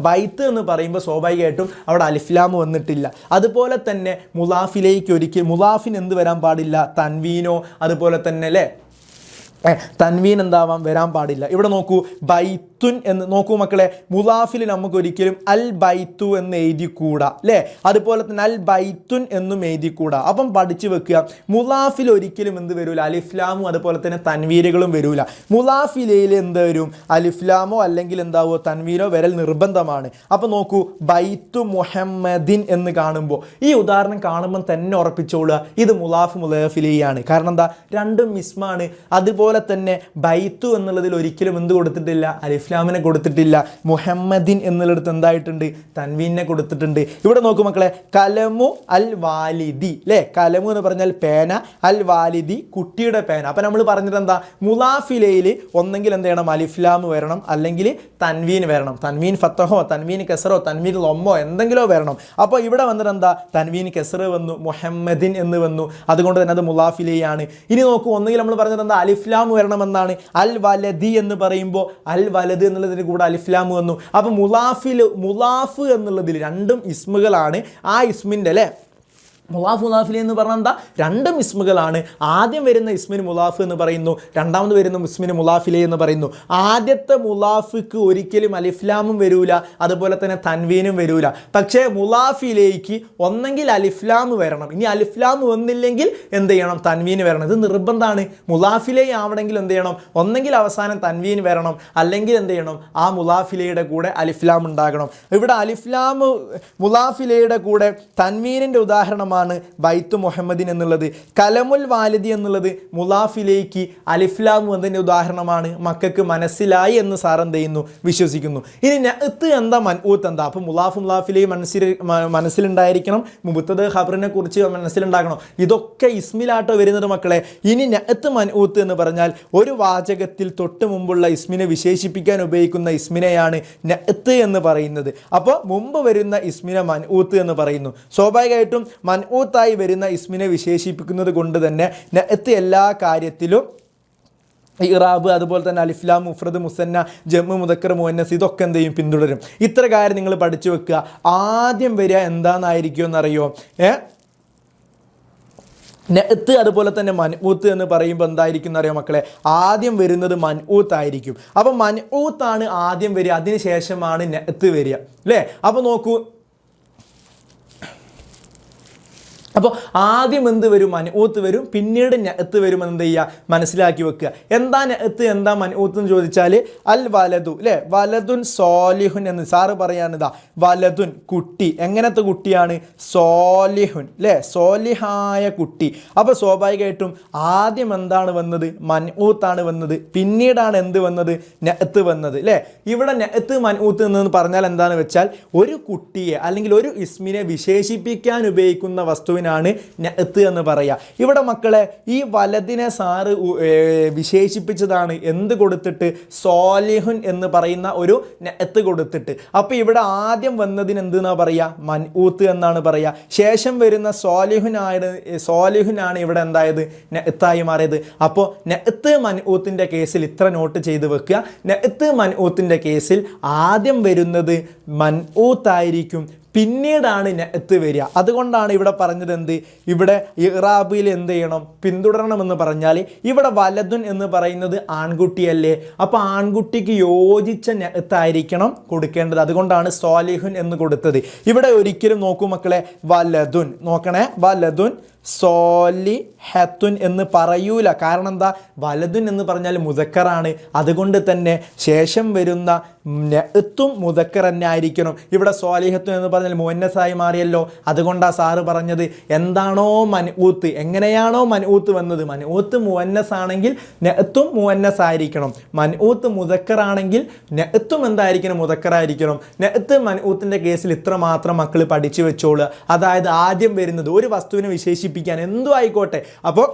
ബൈത്ത് എന്ന് പറയുമ്പോൾ സ്വാഭാവികമായിട്ടും അവിടെ അലിഫ്ലാം വന്നിട്ടില്ല. അതുപോലെ തന്നെ മുലാഫിലേക്ക് ഒരിക്കലും മുലാഫിന് എന്ത് വരാൻ പാടില്ല? തൻവീനോ അതുപോലെ തന്നെ, അല്ലേ, തൻവീൻ എന്താവാം? വരാൻ പാടില്ല. ഇവിടെ നോക്കൂ, ബൈത്തുൻ എന്ന് നോക്കൂ മക്കളെ. മുലാഫിൽ നമുക്ക് ഒരിക്കലും അൽ ബൈത്തു എന്ന് എഴുതിക്കൂടാ, അല്ലേ? അതുപോലെ തന്നെ അൽ ബൈത്തുൻ എന്നും എഴുതിക്കൂടാ. അപ്പം പഠിച്ചു വെക്കുക, മുലാഫിൽ ഒരിക്കലും എന്ത് വരൂല? അലിഫ്ലാമും അതുപോലെ തന്നെ തൻവീനുകളും വരൂല. മുലാഫിലയിൽ എന്ത് വരും? അലിഫ്ലാമോ അല്ലെങ്കിൽ എന്താവോ തൻവീനോ വരൽ നിർബന്ധമാണ്. അപ്പം നോക്കൂ, ബൈത്തു മുഹമ്മദിൻ എന്ന് കാണുമ്പോൾ, ഈ ഉദാഹരണം കാണുമ്പോൾ തന്നെ ഉറപ്പിച്ചോളുക ഇത് മുലാഫ് മുലാഫിലയാണ്. കാരണം എന്താ? രണ്ടും ഇസ്മാണ്. അതുപോലെ അതുപോലെ തന്നെ ബൈത്തു എന്നുള്ളതിൽ ഒരിക്കലും എന്ത് കൊടുത്തിട്ടില്ല, അലിഫ്ലാമിനെ കൊടുത്തിട്ടില്ല. മുഹമ്മദിൻ എന്നുള്ളിടത്ത് എന്തായിട്ടുണ്ട്, തൻവീനെ കൊടുത്തിട്ടുണ്ട്. ഇവിടെ നോക്കൂ മക്കളെ, കലമു അൽ വാലിദി അല്ലേ, കലമു എന്ന് പറഞ്ഞാൽ പേന, അൽ വാലിദി കുട്ടിയുടെ പേന. അപ്പം നമ്മൾ പറഞ്ഞത് എന്താ, മുലാഫിലയിൽ ഒന്നെങ്കിൽ എന്ത് ചെയ്യണം, അലിഫ്ലാം വരണം, അല്ലെങ്കിൽ തൻവീൻ വരണം. തൻവീൻ ഫത്തഹോ തൻവീൻ കെസറോ തൻവീൻ ലൊമ്മോ എന്തെങ്കിലോ വരണം. അപ്പോൾ ഇവിടെ വന്നിട്ട് എന്താ, തൻവീൻ കെസറ് വന്നു, മുഹമ്മദിൻ എന്ന് വന്നു. അതുകൊണ്ട് തന്നെ അത് മുലാഫിലയാണ്. ഇനി നോക്കൂ, ഒന്നുകിൽ നമ്മൾ പറഞ്ഞത് എന്താ, അലിഫ്ലാം വരണമെന്നാണ്. അൽ വലദി എന്ന് പറയുമ്പോൾ അൽ വലദ് എന്നുള്ളതിന് കൂടെ അലിഫ്ലാം വന്നു. അപ്പോൾ മുലാഫ് എന്നുള്ളതിൽ രണ്ടും ഇസ്മുകളാണ്. ആ ഇസ്മിൻ്റെ അല്ലേ, മുലാഫ് മുലാഫിലി എന്ന് പറഞ്ഞാൽ എന്താ, രണ്ടും ഇസ്മുകളാണ്. ആദ്യം വരുന്ന ഇസ്മിന് മുലാഫ് എന്ന് പറയുന്നു, രണ്ടാമത് വരുന്ന ഇസ്മിന് മുലാഫിലെ എന്ന് പറയുന്നു. ആദ്യത്തെ മുലാഫിക്ക് ഒരിക്കലും അലിഫ്ലാമും വരൂല, അതുപോലെ തന്നെ തൻവീനും വരൂല. പക്ഷേ മുലാഫിലേക്ക് ഒന്നെങ്കിൽ അലിഫ്ലാം വരണം. ഇനി അലിഫ്ലാം വന്നില്ലെങ്കിൽ എന്ത് ചെയ്യണം, തൻവീന് വരണം. ഇത് നിർബന്ധമാണ്. മുലാഫിലെ ആവണമെങ്കിൽ എന്ത് ചെയ്യണം, ഒന്നെങ്കിൽ അവസാനം തൻവീൻ വരണം, അല്ലെങ്കിൽ എന്ത് ചെയ്യണം, ആ മുലാഫിലയുടെ കൂടെ അലിഫ്ലാം ഉണ്ടാകണം. ഇവിടെ അലിഫ്ലാം മുലാഫിലയുടെ കൂടെ തൻവീനിൻ്റെ ഉദാഹരണമാണ് ബൈത്തു മുഹമ്മദിൻ എന്നുള്ളത്. കലമുൽ വാലിദി എന്നുള്ളത് മുലാഫിലേക്ക് അലിഫ്ലാം എന്നതിൻ്റെ ഉദാഹരണമാണ്. മക്കൾക്ക് മനസ്സിലായി എന്ന് സാർ എന്ത് ചെയ്യുന്നു, വിശ്വസിക്കുന്നു. ഇനി നഅത്ത് എന്താ, മൻഊത്ത് എന്താ? അപ്പോൾ മുലാഫ് മുലാഫിലെ മനസ്സിലുണ്ടായിരിക്കണം, മുബത്തദ് ഖബറിനെ കുറിച്ച് മനസ്സിലുണ്ടാകണം. ഇതൊക്കെ ഇസ്മിലാട്ടോ വരുന്നത് മക്കളെ. ഇനി നഅത്ത് മൻഊത്ത് എന്ന് പറഞ്ഞാൽ ഒരു വാചകത്തിൽ തൊട്ട് മുമ്പുള്ള ഇസ്മിനെ വിശേഷിപ്പിക്കാൻ ഉപയോഗിക്കുന്ന ഇസ്മിനെയാണ് നഅത്ത് എന്ന് പറയുന്നത്. അപ്പോൾ മുമ്പ് വരുന്ന ഇസ്മിനെ മൻഊത്ത് എന്ന് പറയുന്നു. സ്വാഭാവികമായിട്ടും മൻഊത്തായി വരുന്ന ഇസ്മിനെ വിശേഷിപ്പിക്കുന്നത് കൊണ്ട് തന്നെ നഅത്ത് എല്ലാ കാര്യത്തിലും ഇറാബ്, അതുപോലെ തന്നെ അലിഫ്ലാം, മുഫ്രദ്, മുസന്ന, ജമ്മു, മുദക്കർ, മുഅന്നസ് ഇതൊക്കെ എന്ത് ചെയ്യും, പിന്തുടരും. ഇത്ര കാര്യം നിങ്ങൾ പഠിച്ചു വെക്കുക. ആദ്യം വരിക എന്താണെന്നായിരിക്കും എന്നറിയോ, നഅത്ത് അതുപോലെ തന്നെ മൻഊത്ത് എന്ന് പറയുമ്പോൾ എന്തായിരിക്കും എന്നറിയോ മക്കളെ, ആദ്യം വരുന്നത് മൻഊത്ത് ആയിരിക്കും. അപ്പോൾ മൻഊത്താണ് ആദ്യം വരിക, അതിന് ശേഷമാണ് നഅത്ത് വരിക അല്ലേ. അപ്പോൾ നോക്കൂ, അപ്പോൾ ആദ്യം എന്ത് വരും, മൻഊത്ത് വരും, പിന്നീട് നഅത്ത് വരും. എന്ത് ചെയ്യുക, മനസ്സിലാക്കി വെക്കുക. എന്താ നഅത്ത്, എന്താ മൻഊത്ത് എന്ന് ചോദിച്ചാൽ അൽ വലദു അല്ലേ, വലദുൻ സോലിഹുൻ എന്ന് സാറ് പറയാനിതാ, വലദുൻ കുട്ടി. എങ്ങനത്തെ കുട്ടിയാണ്, സോലിഹുൻ അല്ലേ, സോലിഹായ കുട്ടി. അപ്പോൾ സ്വാഭാവികമായിട്ടും ആദ്യം എന്താണ് വന്നത്, മൻഊത്താണ് വന്നത്, പിന്നീടാണ് എന്ത് വന്നത്, നഅത്ത് വന്നത് അല്ലേ. ഇവിടെ നഅത്ത് മൻഊത്ത് എന്ന് പറഞ്ഞാൽ എന്താണെന്ന് വെച്ചാൽ ഒരു കുട്ടിയെ അല്ലെങ്കിൽ ഒരു ഇസ്മിനെ വിശേഷിപ്പിക്കാൻ ഉപയോഗിക്കുന്ന വസ്തുവിനാണ് നഅത്ത് എന്ന് പറയുക. ഇവിടെ മക്കളെ ഈ വലദിനെ സാറ് വിശേഷിപ്പിച്ചതാണ് എന്ത് കൊടുത്തിട്ട്, സോലിഹുൻ എന്ന് പറയുന്ന ഒരു നഅത്ത് കൊടുത്തിട്ട്. അപ്പോൾ ഇവിടെ ആദ്യം വന്നതിന് എന്തെന്നാ പറയുക, മൻഊത്ത് എന്നാണ് പറയുക. ശേഷം വരുന്ന സോലിഹുനാണ് ഇവിടെ എന്തായത്, നഅത്തായി മാറിയത്. അപ്പോൾ നഅത്ത് മൻഊത്തിൻ്റെ കേസിൽ ഇത്ര നോട്ട് ചെയ്ത് വെക്കുക. നഅത്ത് മൻഊത്തിൻ്റെ കേസിൽ ആദ്യം വരുന്നത് മൻഊത്തായിരിക്കും, പിന്നീടാണ് നഅത്ത് വരിക. അതുകൊണ്ടാണ് ഇവിടെ പറഞ്ഞത് എന്ത്, ഇവിടെ ഇറാബിൽ എന്ത് ചെയ്യണം, പിന്തുടരണമെന്ന് പറഞ്ഞാൽ ഇവിടെ വലദുൻ എന്ന് പറയുന്നത് ആൺകുട്ടിയല്ലേ. അപ്പോൾ ആൺകുട്ടിക്ക് യോജിച്ച നഅത്തായിരിക്കണം കൊടുക്കേണ്ടത്. അതുകൊണ്ടാണ് സോലിഹുൻ എന്ന് കൊടുത്തത്. ഇവിടെ ഒരിക്കലും നോക്കൂ മക്കളെ, വലദുൻ നോക്കണേ, വലദുൻ സോലിഹത്തുൻ എന്ന് പറയൂല. കാരണം എന്താ, വലദുൻ എന്ന് പറഞ്ഞാൽ മുദക്കറാണ്. അതുകൊണ്ട് തന്നെ ശേഷം വരുന്ന നഅത്തും മുദക്കർ തന്നെ ആയിരിക്കണം. ഇവിടെ സോലിഹത്തുൻ എന്ന് പറഞ്ഞാൽ മുഅന്നസായി മാറിയല്ലോ. അതുകൊണ്ടാണ് സാറ് പറഞ്ഞത് എന്താണോ മൻഊത്ത്, എങ്ങനെയാണോ മൻഊത്ത് വന്നത്, മൻഊത്ത് മുഅന്നസ് ആണെങ്കിൽ നഅത്തും മുഅന്നസ് ആയിരിക്കണം, മൻഊത്ത് മുദക്കർ ആണെങ്കിൽ നഅത്തും എന്തായിരിക്കണം, മുദക്കറായിരിക്കണം. നഅത്ത് മൻഊത്തിൻ്റെ കേസിൽ ഇത്ര മാത്രം മക്കൾ പഠിച്ചു വെച്ചോളുക. അതായത് ആദ്യം വരുന്നത് ഒരു വസ്തുവിനെ വിശേഷിപ്പിക്കാൻ എന്തും ആയിക്കോട്ടെ. അപ്പോൾ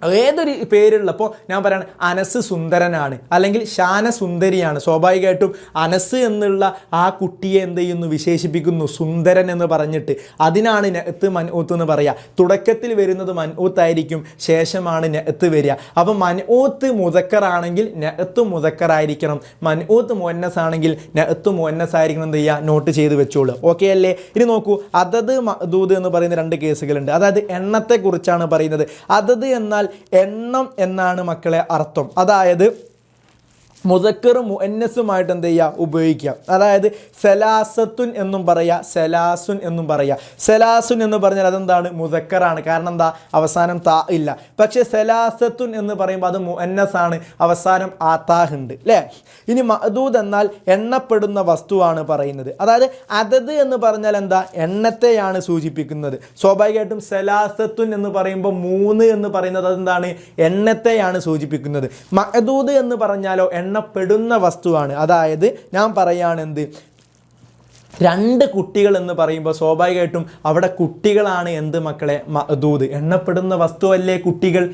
ഏതൊരു പേരുള്ളപ്പോൾ ഞാൻ പറയുകയാണ് അനസ് സുന്ദരനാണ് അല്ലെങ്കിൽ ഷാന സുന്ദരിയാണ്. സ്വാഭാവികമായിട്ടും അനസ് എന്നുള്ള ആ കുട്ടിയെ എന്ത് ചെയ്യുന്നു, വിശേഷിപ്പിക്കുന്നു സുന്ദരൻ എന്ന് പറഞ്ഞിട്ട്. അതിനാണ് നഅത്ത് മൻഊത്ത് എന്ന് പറയുക. തുടക്കത്തിൽ വരുന്നത് മൻഊത്തായിരിക്കും, ശേഷമാണ് നഅത്ത് വരിക. അപ്പം മൻഊത്ത് മുദക്കറാണെങ്കിൽ നഅത്ത് മുദക്കറായിരിക്കണം, മൻഊത്ത് മുഅന്നസ് ആണെങ്കിൽ നഅത്ത് മുഅന്നസ് ആയിരിക്കണം. എന്ത് ചെയ്യുക, നോട്ട് ചെയ്ത് വെച്ചോളൂ. ഓക്കെ അല്ലേ. ഇനി നോക്കൂ, അതത് മഅദൂദ് എന്ന് പറയുന്ന രണ്ട് കേസുകളുണ്ട്. അതായത് എണ്ണത്തെക്കുറിച്ചാണ് പറയുന്നത്. അതത് എന്നാൽ എണ്ണം എന്നാണ് മക്കളെ അർത്ഥം. അതായത് മുദക്കറും മുഅന്നസുമായിട്ട് എന്ത് ചെയ്യുക ഉപയോഗിക്കാം. അതായത് സലാസത്തുൻ എന്നും പറയാം, സലാസുൻ എന്നും പറയാം. സലാസുൻ എന്ന് പറഞ്ഞാൽ അതെന്താണ് മുദക്കറാണ്, കാരണം എന്താ അവസാനം താ ഇല്ല. പക്ഷേ സലാസത്തുൻ എന്ന് പറയുമ്പോൾ അത് മുഅന്നസാണ്, അവസാനം ആതാഹ് ഉണ്ട് അല്ലേ. ഇനി മഅദൂദ് എന്നാൽ എണ്ണപ്പെടുന്ന വസ്തുവാണ് പറയുന്നത്. അതായത് അതത് എന്ന് പറഞ്ഞാൽ എന്താ എണ്ണത്തെയാണ് സൂചിപ്പിക്കുന്നത്. സ്വാഭാവികമായിട്ടും സലാസത്തുൻ എന്ന് പറയുമ്പോൾ 3 എന്ന് പറയുന്നത് അതെന്താണ് എണ്ണത്തെയാണ് സൂചിപ്പിക്കുന്നത്. മഅദൂദ് എന്ന് പറഞ്ഞാലോ എണ്ണപ്പെടുന്ന വസ്തുവാണ്. അതായത് ഞാൻ പറയാണ് എന്ത് 2 കുട്ടികൾ എന്ന് പറയുമ്പോൾ സ്വാഭാവികമായിട്ടും അവിടെ കുട്ടികളാണ് എന്ത് മക്കളെ മഅദൂദ്, എണ്ണപ്പെടുന്ന വസ്തുവല്ലേ കുട്ടികൾ.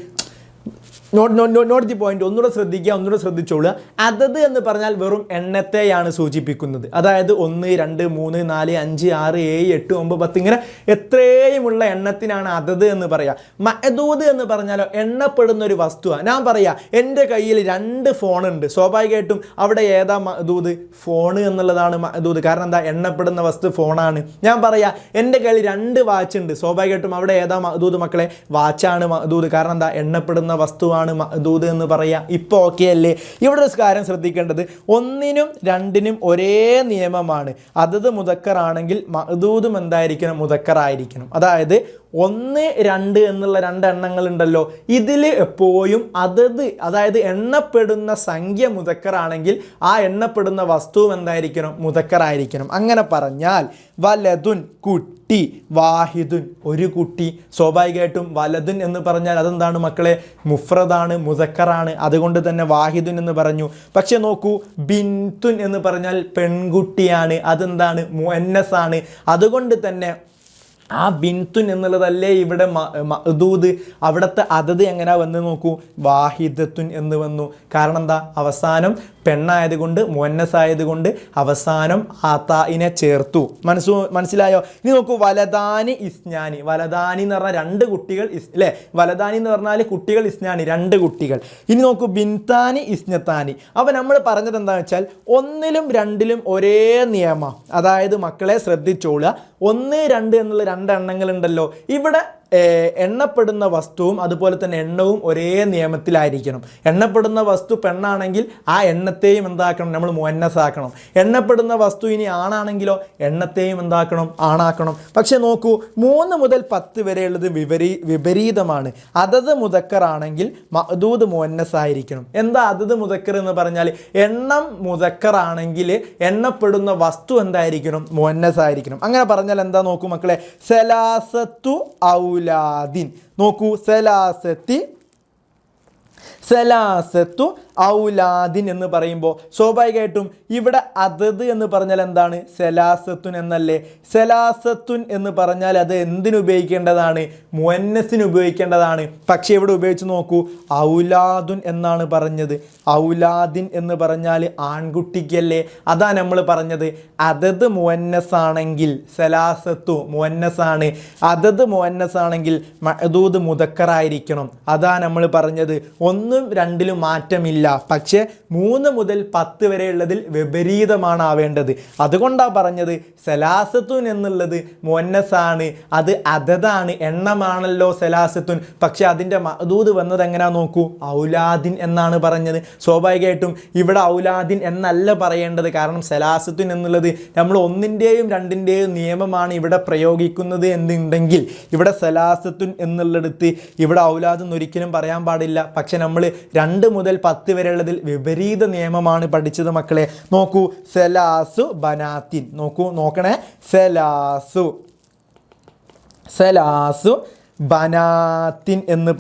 Note the point. ഒന്നുകൂടെ ശ്രദ്ധിക്കുക, ഒന്നുകൂടെ ശ്രദ്ധിച്ചോളുക. അതത് എന്ന് പറഞ്ഞാൽ വെറും എണ്ണത്തെയാണ് സൂചിപ്പിക്കുന്നത്. അതായത് 1, 2, 3, 4, 5, 6, 7, 8, 9, 10 ഇങ്ങനെ എത്രയുമുള്ള എണ്ണത്തിനാണ് അതത് എന്ന് പറയുക. മഅദൂദ് എന്ന് പറഞ്ഞാലോ എണ്ണപ്പെടുന്ന ഒരു വസ്തുവാണ്. ഞാൻ പറയാം എൻ്റെ കയ്യിൽ 2 ഫോണുണ്ട്, സ്വാഭാവികമായിട്ടും അവിടെ ഏതാ മഅദൂദ്, ഫോൺ എന്നുള്ളതാണ് മഅദൂദ്. കാരണം എന്താ എണ്ണപ്പെടുന്ന വസ്തു ഫോണാണ്. ഞാൻ പറയാം എൻ്റെ കയ്യിൽ 2 വാച്ച് ഉണ്ട്, സ്വാഭാവികമായിട്ടും അവിടെ ഏതാ മഅദൂദ് മക്കളെ, വാച്ചാണ് മഅദൂദ്. കാരണം എന്താ എണ്ണപ്പെടുന്ന വസ്തുവാണ് മഅദൂദ് എന്ന് പറയാം. ഇപ്പോൾ ഓക്കെ അല്ലേ? ഇവിടെ ഒരു കാര്യം ശ്രദ്ധിക്കേണ്ടത്, 1നും 2നും ഒരേ നിയമമാണ്. അതത് മുദക്കറാണെങ്കിൽ മഅദൂദും എന്തായിരിക്കണം, മുദക്കറായിരിക്കണം. അതായത് 1, 2 എന്നുള്ള 2 എണ്ണങ്ങൾ ഉണ്ടല്ലോ, ഇതിൽ എപ്പോഴും അതത് അതായത് എണ്ണപ്പെടുന്ന സംഖ്യ മുദക്കറാണെങ്കിൽ ആ എണ്ണപ്പെടുന്ന വസ്തുവും എന്തായിരിക്കണം, മുദക്കറായിരിക്കണം. അങ്ങനെ പറഞ്ഞാൽ വലതുൻ കുട്ടി, വാഹിദുൻ ഒരു കുട്ടി. സ്വാഭാവികമായിട്ടും വലതുൻ എന്ന് പറഞ്ഞാൽ അതെന്താണ് മക്കളെ, മുഫ്രദാണ്, മുദക്കറാണ്. അതുകൊണ്ട് തന്നെ വാഹിദുൻ എന്ന് പറഞ്ഞു. പക്ഷെ നോക്കൂ, ബിൻതുൻ എന്ന് പറഞ്ഞാൽ പെൺകുട്ടിയാണ്, അതെന്താണ് മുഅന്നസാണ്. അതുകൊണ്ട് തന്നെ ആ ബിൻതുൻ എന്നുള്ളതല്ലേ ഇവിടെ മഅദൂദ്. അവിടുത്തെ അതത് എങ്ങനെ വന്ന് നോക്കൂ, വാഹിദത്തുൻ എന്ന് വന്നു. കാരണം എന്താ അവസാനം പെണ്ണായതുകൊണ്ട് മുഅന്നസായതുകൊണ്ട് അവസാനം ആതാഇനെ ചേർത്തു. മനസ്സിലായോ? ഇനി നോക്കൂ, വലദാനി ഇസ്നാനി. വലദാനി എന്ന് പറഞ്ഞാൽ 2 കുട്ടികൾ അല്ലേ, വലദാനി എന്ന് പറഞ്ഞാൽ കുട്ടികൾ, ഇസ്നാനി 2 കുട്ടികൾ. ഇനി നോക്കൂ, ബിൻതാനി ഇസ്നത്താനി. അപ്പോൾ നമ്മൾ പറഞ്ഞത് എന്താണെന്ന് വെച്ചാൽ 1ലും 2ലും ഒരേ നിയമം. അതായത് മക്കളെ ശ്രദ്ധിച്ചോളുക, 1, 2 എന്നുള്ള 2 എണ്ണങ്ങളുണ്ടല്ലോ, ഇവിടെ എണ്ണപ്പെടുന്ന വസ്തുവും അതുപോലെ തന്നെ എണ്ണവും ഒരേ നിയമത്തിലായിരിക്കണം. എണ്ണപ്പെടുന്ന വസ്തു പെണ്ണാണെങ്കിൽ ആ എണ്ണത്തെയും എന്താക്കണം, നമ്മൾ മുഅന്നസാക്കണം. എണ്ണപ്പെടുന്ന വസ്തു ഇനി ആണാണെങ്കിലോ എണ്ണത്തെയും എന്താക്കണം, ആണാക്കണം. പക്ഷെ നോക്കൂ, 3 മുതൽ 10 വരെയുള്ളത് വിപരീതമാണ്. അതത് മുദക്കറാണെങ്കിൽ മഅദൂദ് മുഅന്നസായിരിക്കണം. എന്താ അതത് മുദക്കർ എന്ന് പറഞ്ഞാൽ, എണ്ണം മുദക്കറാണെങ്കിൽ എണ്ണപ്പെടുന്ന വസ്തു എന്തായിരിക്കണം, മുഅന്നസായിരിക്കണം. അങ്ങനെ പറഞ്ഞാൽ എന്താ നോക്കൂ മക്കളെ, സലാസത്തു ഔലാദിൻ. നോക്കൂ, സലാസത്തു ഔലാദിൻ എന്ന് പറയുമ്പോൾ സ്വാഭാവികമായിട്ടും ഇവിടെ അതത് എന്ന് പറഞ്ഞാൽ എന്താണ്, സലാസത്തുൻ എന്നല്ലേ. സലാസത്തുൻ എന്ന് പറഞ്ഞാൽ അത് എന്തിനു ഉപയോഗിക്കേണ്ടതാണ്, മുഅന്നസിന് ഉപയോഗിക്കേണ്ടതാണ്. പക്ഷേ ഇവിടെ ഉപയോഗിച്ച് നോക്കൂ, ഔലാദുൻ എന്നാണ് പറഞ്ഞത്. ഔലാദിൻ എന്ന് പറഞ്ഞാൽ ആൺകുട്ടിക്കല്ലേ. അതാ നമ്മൾ പറഞ്ഞത്, അതത് മുഅന്നസാണെങ്കിൽ സലാസത്തു മുഅന്നസാണ്, അതത് മുഅന്നസാണെങ്കിൽ മഅദൂദ് മുദക്കറായിരിക്കണം. അതാ നമ്മൾ പറഞ്ഞത്. 1നും 2ലും മാറ്റമില്ല. പക്ഷേ 3 മുതൽ 10 വരെയുള്ളതിൽ വിപരീതമാണ് ആവേണ്ടത്. അതുകൊണ്ടാണ് പറഞ്ഞത് സലാസത്തുൻ എന്നുള്ളത് മുഅന്നസാണ്, അത് അതതാണ്, എണ്ണമാണല്ലോ സലാസത്തുൻ. പക്ഷെ അതിൻ്റെ മഅദൂദ് വന്നത് എങ്ങനെയാ നോക്കൂ, ഔലാദിൻ എന്നാണ് പറഞ്ഞത്. സ്വാഭാവികമായിട്ടും ഇവിടെ ഔലാദിൻ എന്നല്ല പറയേണ്ടത്. കാരണം സലാസത്തുൻ എന്നുള്ളത് നമ്മൾ 1ൻ്റെയും 2ൻ്റെയും നിയമമാണ് ഇവിടെ പ്രയോഗിക്കുന്നത് എന്നുണ്ടെങ്കിൽ ഇവിടെ സലാസത്തുൻ എന്നുള്ളിടത്ത് ഇവിടെ ഔലാദ് ഒരിക്കലും പറയാൻ പാടില്ല. പക്ഷെ നമ്മൾ 2 മുതൽ 10 വരെയുള്ളതിൽ വിപരീത നിയമമാണ് പഠിച്ചത് മക്കളെ. നോക്കൂ, സലാസു ബനാത്തിൻ. നോക്കണേ, സലാസു ബനാത്തിൻ എന്ന്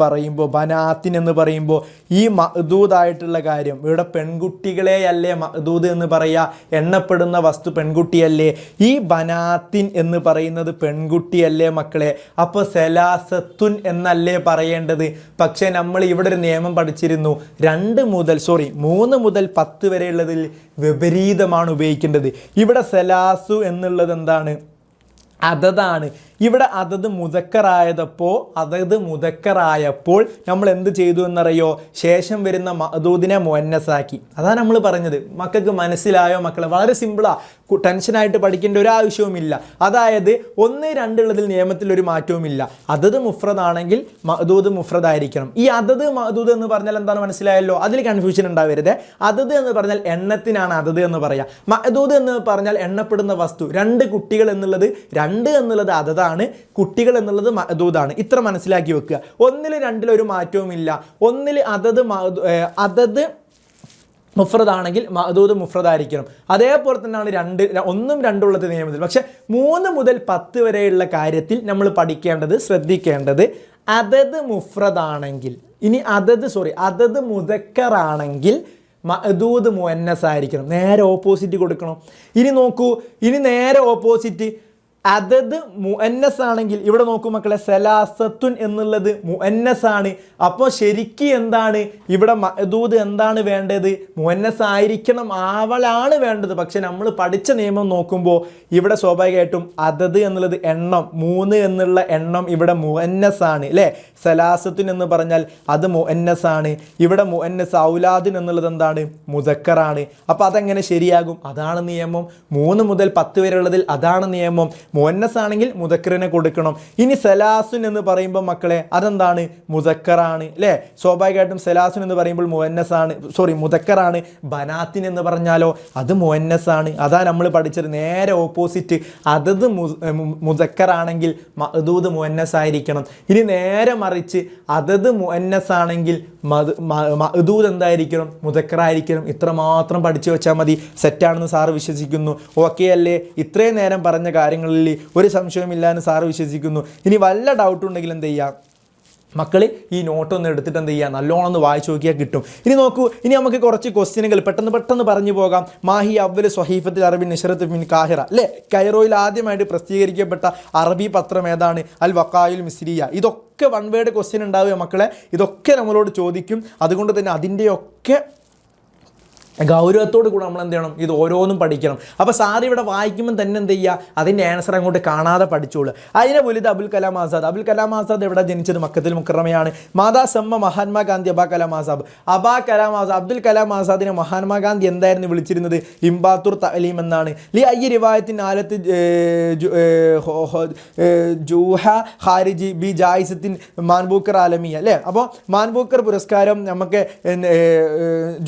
പറയുമ്പോൾ ഈ മഅദൂദായിട്ടുള്ള കാര്യം ഇവിടെ പെൺകുട്ടികളെയല്ലേ മഅദൂദ് എന്ന് പറയുക, എണ്ണപ്പെടുന്ന വസ്തു പെൺകുട്ടിയല്ലേ. ഈ ബനാത്തിൻ എന്ന് പറയുന്നത് പെൺകുട്ടിയല്ലേ മക്കളെ. അപ്പോൾ സലാസത്തുൻ എന്നല്ലേ പറയേണ്ടത്. പക്ഷേ നമ്മൾ ഇവിടെ ഒരു നിയമം പഠിച്ചിരുന്നു, 3 മുതൽ 10 വരെയുള്ളതിൽ വിപരീതമാണ് ഉപയോഗിക്കേണ്ടത്. ഇവിടെ സലാസു എന്നുള്ളത് എന്താണ്, അതതാണ്. ഇവിടെ അതത് മുദക്കറായപ്പോൾ നമ്മൾ എന്ത് ചെയ്തു എന്നറിയോ? ശേഷം വരുന്ന മഅദൂദിനെ മുഅന്നസാക്കി. അതാണ് നമ്മൾ പറഞ്ഞത്. മക്കൾക്ക് മനസ്സിലായോ മക്കളെ? വളരെ സിമ്പിളാ, ടെൻഷനായിട്ട് പഠിക്കേണ്ട ഒരു ആവശ്യവുമില്ല. അതായത് 1, 2 ഉള്ളതിൽ നിയമത്തിൽ ഒരു മാറ്റവുമില്ല. അതത് മുഫ്രദാണെങ്കിൽ മഅദൂദ് മുഫ്രദായിരിക്കണം. ഈ അതത് മഅദൂദ് എന്ന് പറഞ്ഞാൽ എന്താണ് മനസ്സിലായല്ലോ? അതിൽ കൺഫ്യൂഷൻ ഉണ്ടാവരുത്. അതത് എന്ന് പറഞ്ഞാൽ എണ്ണത്തിനാണ് അതത് എന്ന് പറയാം. മഅദൂദ് എന്ന് പറഞ്ഞാൽ എണ്ണപ്പെടുന്ന വസ്തു. 2 കുട്ടികൾ എന്നുള്ളത് 2 എന്നുള്ളത് അതതാണ്, കുട്ടികൾ എന്നുള്ളത് മഅദൂദാണ്. ഇത്ര മനസ്സിലാക്കി വെക്കുക. 1, 2 ഒരു മാറ്റവുമില്ല. 1 അതത് മുഫ്രദാണെങ്കിൽ മഅദൂദ് മുഫ്രദായിരിക്കണം. അതേപോലെ തന്നെയാണ് 1ഉം 2ഉം ഉള്ളത് നിയമത്തിൽ. പക്ഷെ 3 മുതൽ 10 വരെയുള്ള കാര്യത്തിൽ നമ്മൾ ശ്രദ്ധിക്കേണ്ടത് അതത് മുഫ്രദാണെങ്കിൽ, അതത് മുദക്കറാണെങ്കിൽ മഅദൂദ് മുഅന്നസ് ആയിരിക്കണം. നേരെ ഓപ്പോസിറ്റ് കൊടുക്കണം. ഇനി നോക്കൂ, നേരെ ഓപ്പോസിറ്റ് അതത് മുഅന്നസ് ആണെങ്കിൽ ഇവിടെ നോക്കൂ മക്കളെ, സലാസത്തുൻ എന്നുള്ളത് മുഅന്നസ് ആണ്. അപ്പോൾ ശരിക്ക് എന്താണ് ഇവിടെ മഅദൂദ് എന്താണ് വേണ്ടത്? മുഅന്നസ് ആയിരിക്കണം, ആവലാണ് വേണ്ടത്. പക്ഷെ നമ്മൾ പഠിച്ച നിയമം നോക്കുമ്പോൾ ഇവിടെ സ്വാഭാവികമായിട്ടും അതത് എന്നുള്ളത് എണ്ണം, 3 എന്നുള്ള എണ്ണം ഇവിടെ മുഅന്നസ് ആണ് അല്ലേ? സലാസത്തുൻ എന്ന് പറഞ്ഞാൽ അത് മുഅന്നസ് ആണ്. ഇവിടെ മുഅന്നസ് ഔലാദുൻ എന്നുള്ളത് എന്താണ്? മുദക്കറാണ്. അപ്പോൾ അതെങ്ങനെ ശരിയാകും? അതാണ് നിയമം. 3 മുതൽ 10 വരെ ഉള്ളതിൽ അതാണ് നിയമം. മുഅന്നസ് ആണെങ്കിൽ മുദക്കറിനെ കൊടുക്കണം. ഇനി സലാസുൻ എന്ന് പറയുമ്പോൾ മക്കളെ അതെന്താണ്? മുദക്കറാണ് അല്ലേ? സ്വാഭാവികമായിട്ടും സലാസുൻ എന്ന് പറയുമ്പോൾ മുദക്കറാണ്. ബനാത്തിൻ എന്ന് പറഞ്ഞാലോ അത് മുഅന്നസ് ആണ്. അതാ നമ്മൾ പഠിച്ചത്. നേരെ ഓപ്പോസിറ്റ്, അതത് മുദക്കറാണെങ്കിൽ മഅദൂദ് മുഅന്നസ് ആയിരിക്കണം. ഇനി നേരെ മറിച്ച് അതത് മുഅന്നസ് ആണെങ്കിൽ മഅദൂദ് എന്തായിരിക്കണം? മുദക്കറായിരിക്കണം. ഇത്ര മാത്രം പഠിച്ചു വെച്ചാൽ മതി. സെറ്റാണെന്ന് സാറ് വിശ്വസിക്കുന്നു. ഓക്കെ അല്ലേ? ഇത്രയും നേരം പറഞ്ഞ കാര്യങ്ങളിൽ ഒരു സംശയവുമില്ല എന്ന് സാറ് വിശ്വസിക്കുന്നു. ഇനി വല്ല ഡൗട്ട് ഉണ്ടെങ്കിൽ എന്ത് ചെയ്യാം മക്കൾ, ഈ നോട്ടൊന്ന് എടുത്തിട്ട് എന്ത് ചെയ്യുക, നല്ലോണം ഒന്ന് വായിച്ചു നോക്കിയാൽ കിട്ടും. ഇനി നോക്കൂ, ഇനി നമുക്ക് കുറച്ച് ക്വസ്റ്റ്യനുകൾ പെട്ടെന്ന് പറഞ്ഞു പോകാം. മാഹി അവ്വൽ സ്വഹീഫത്തുൽ അറബി നശ്റത്ത് മിൻ കാഹിറ അല്ലേ? കൈറോയിൽ ആദ്യമായിട്ട് പ്രസിദ്ധീകരിക്കപ്പെട്ട അറബി പത്രം ഏതാണ്? അൽ വഖായിൽ മിസ്രിയ. ഇതൊക്കെ 1 വേർഡ് ക്വസ്റ്റ്യൻ ഉണ്ടാവുക മക്കളെ. ഇതൊക്കെ നമ്മളോട് ചോദിക്കും. അതുകൊണ്ട് തന്നെ അതിൻ്റെയൊക്കെ ഗൗരവത്തോട് കൂടെ നമ്മൾ എന്ത് ചെയ്യണം? ഇത് ഓരോന്നും പഠിക്കണം. അപ്പോൾ സാറ് ഇവിടെ വായിക്കുമ്പോൾ തന്നെ എന്ത് ചെയ്യുക, അതിൻ്റെ ആൻസർ അങ്ങോട്ട് കാണാതെ പഠിച്ചോളൂ. അതിനെ വലുത് അബുൽ കലാം ആസാദ്. അബുൽ കലാം ആസാദ് എവിടെ ജനിച്ചത്? മക്കത്തുൽ മുക്കറമയാണ്. മാതാ സമ്മ മഹാത്മാഗാന്ധി അബാ കലാം ആസാദ്. അബ്ദുൽ കലാം ആസാദിനെ മഹാത്മാഗാന്ധി എന്തായിരുന്നു വിളിച്ചിരുന്നത്? ഇംബാത്തുർ തഅലീം എന്നാണ്. ലി അയ്യ റിവായത്തിൻ ആലത്ത് ജൂഹ ഖാരിജി ബി ജായിസത്തിൻ മാൻബൂക്കർ ആലമിയ അല്ലേ? അപ്പോൾ മാൻബൂക്കർ പുരസ്കാരം നമുക്ക്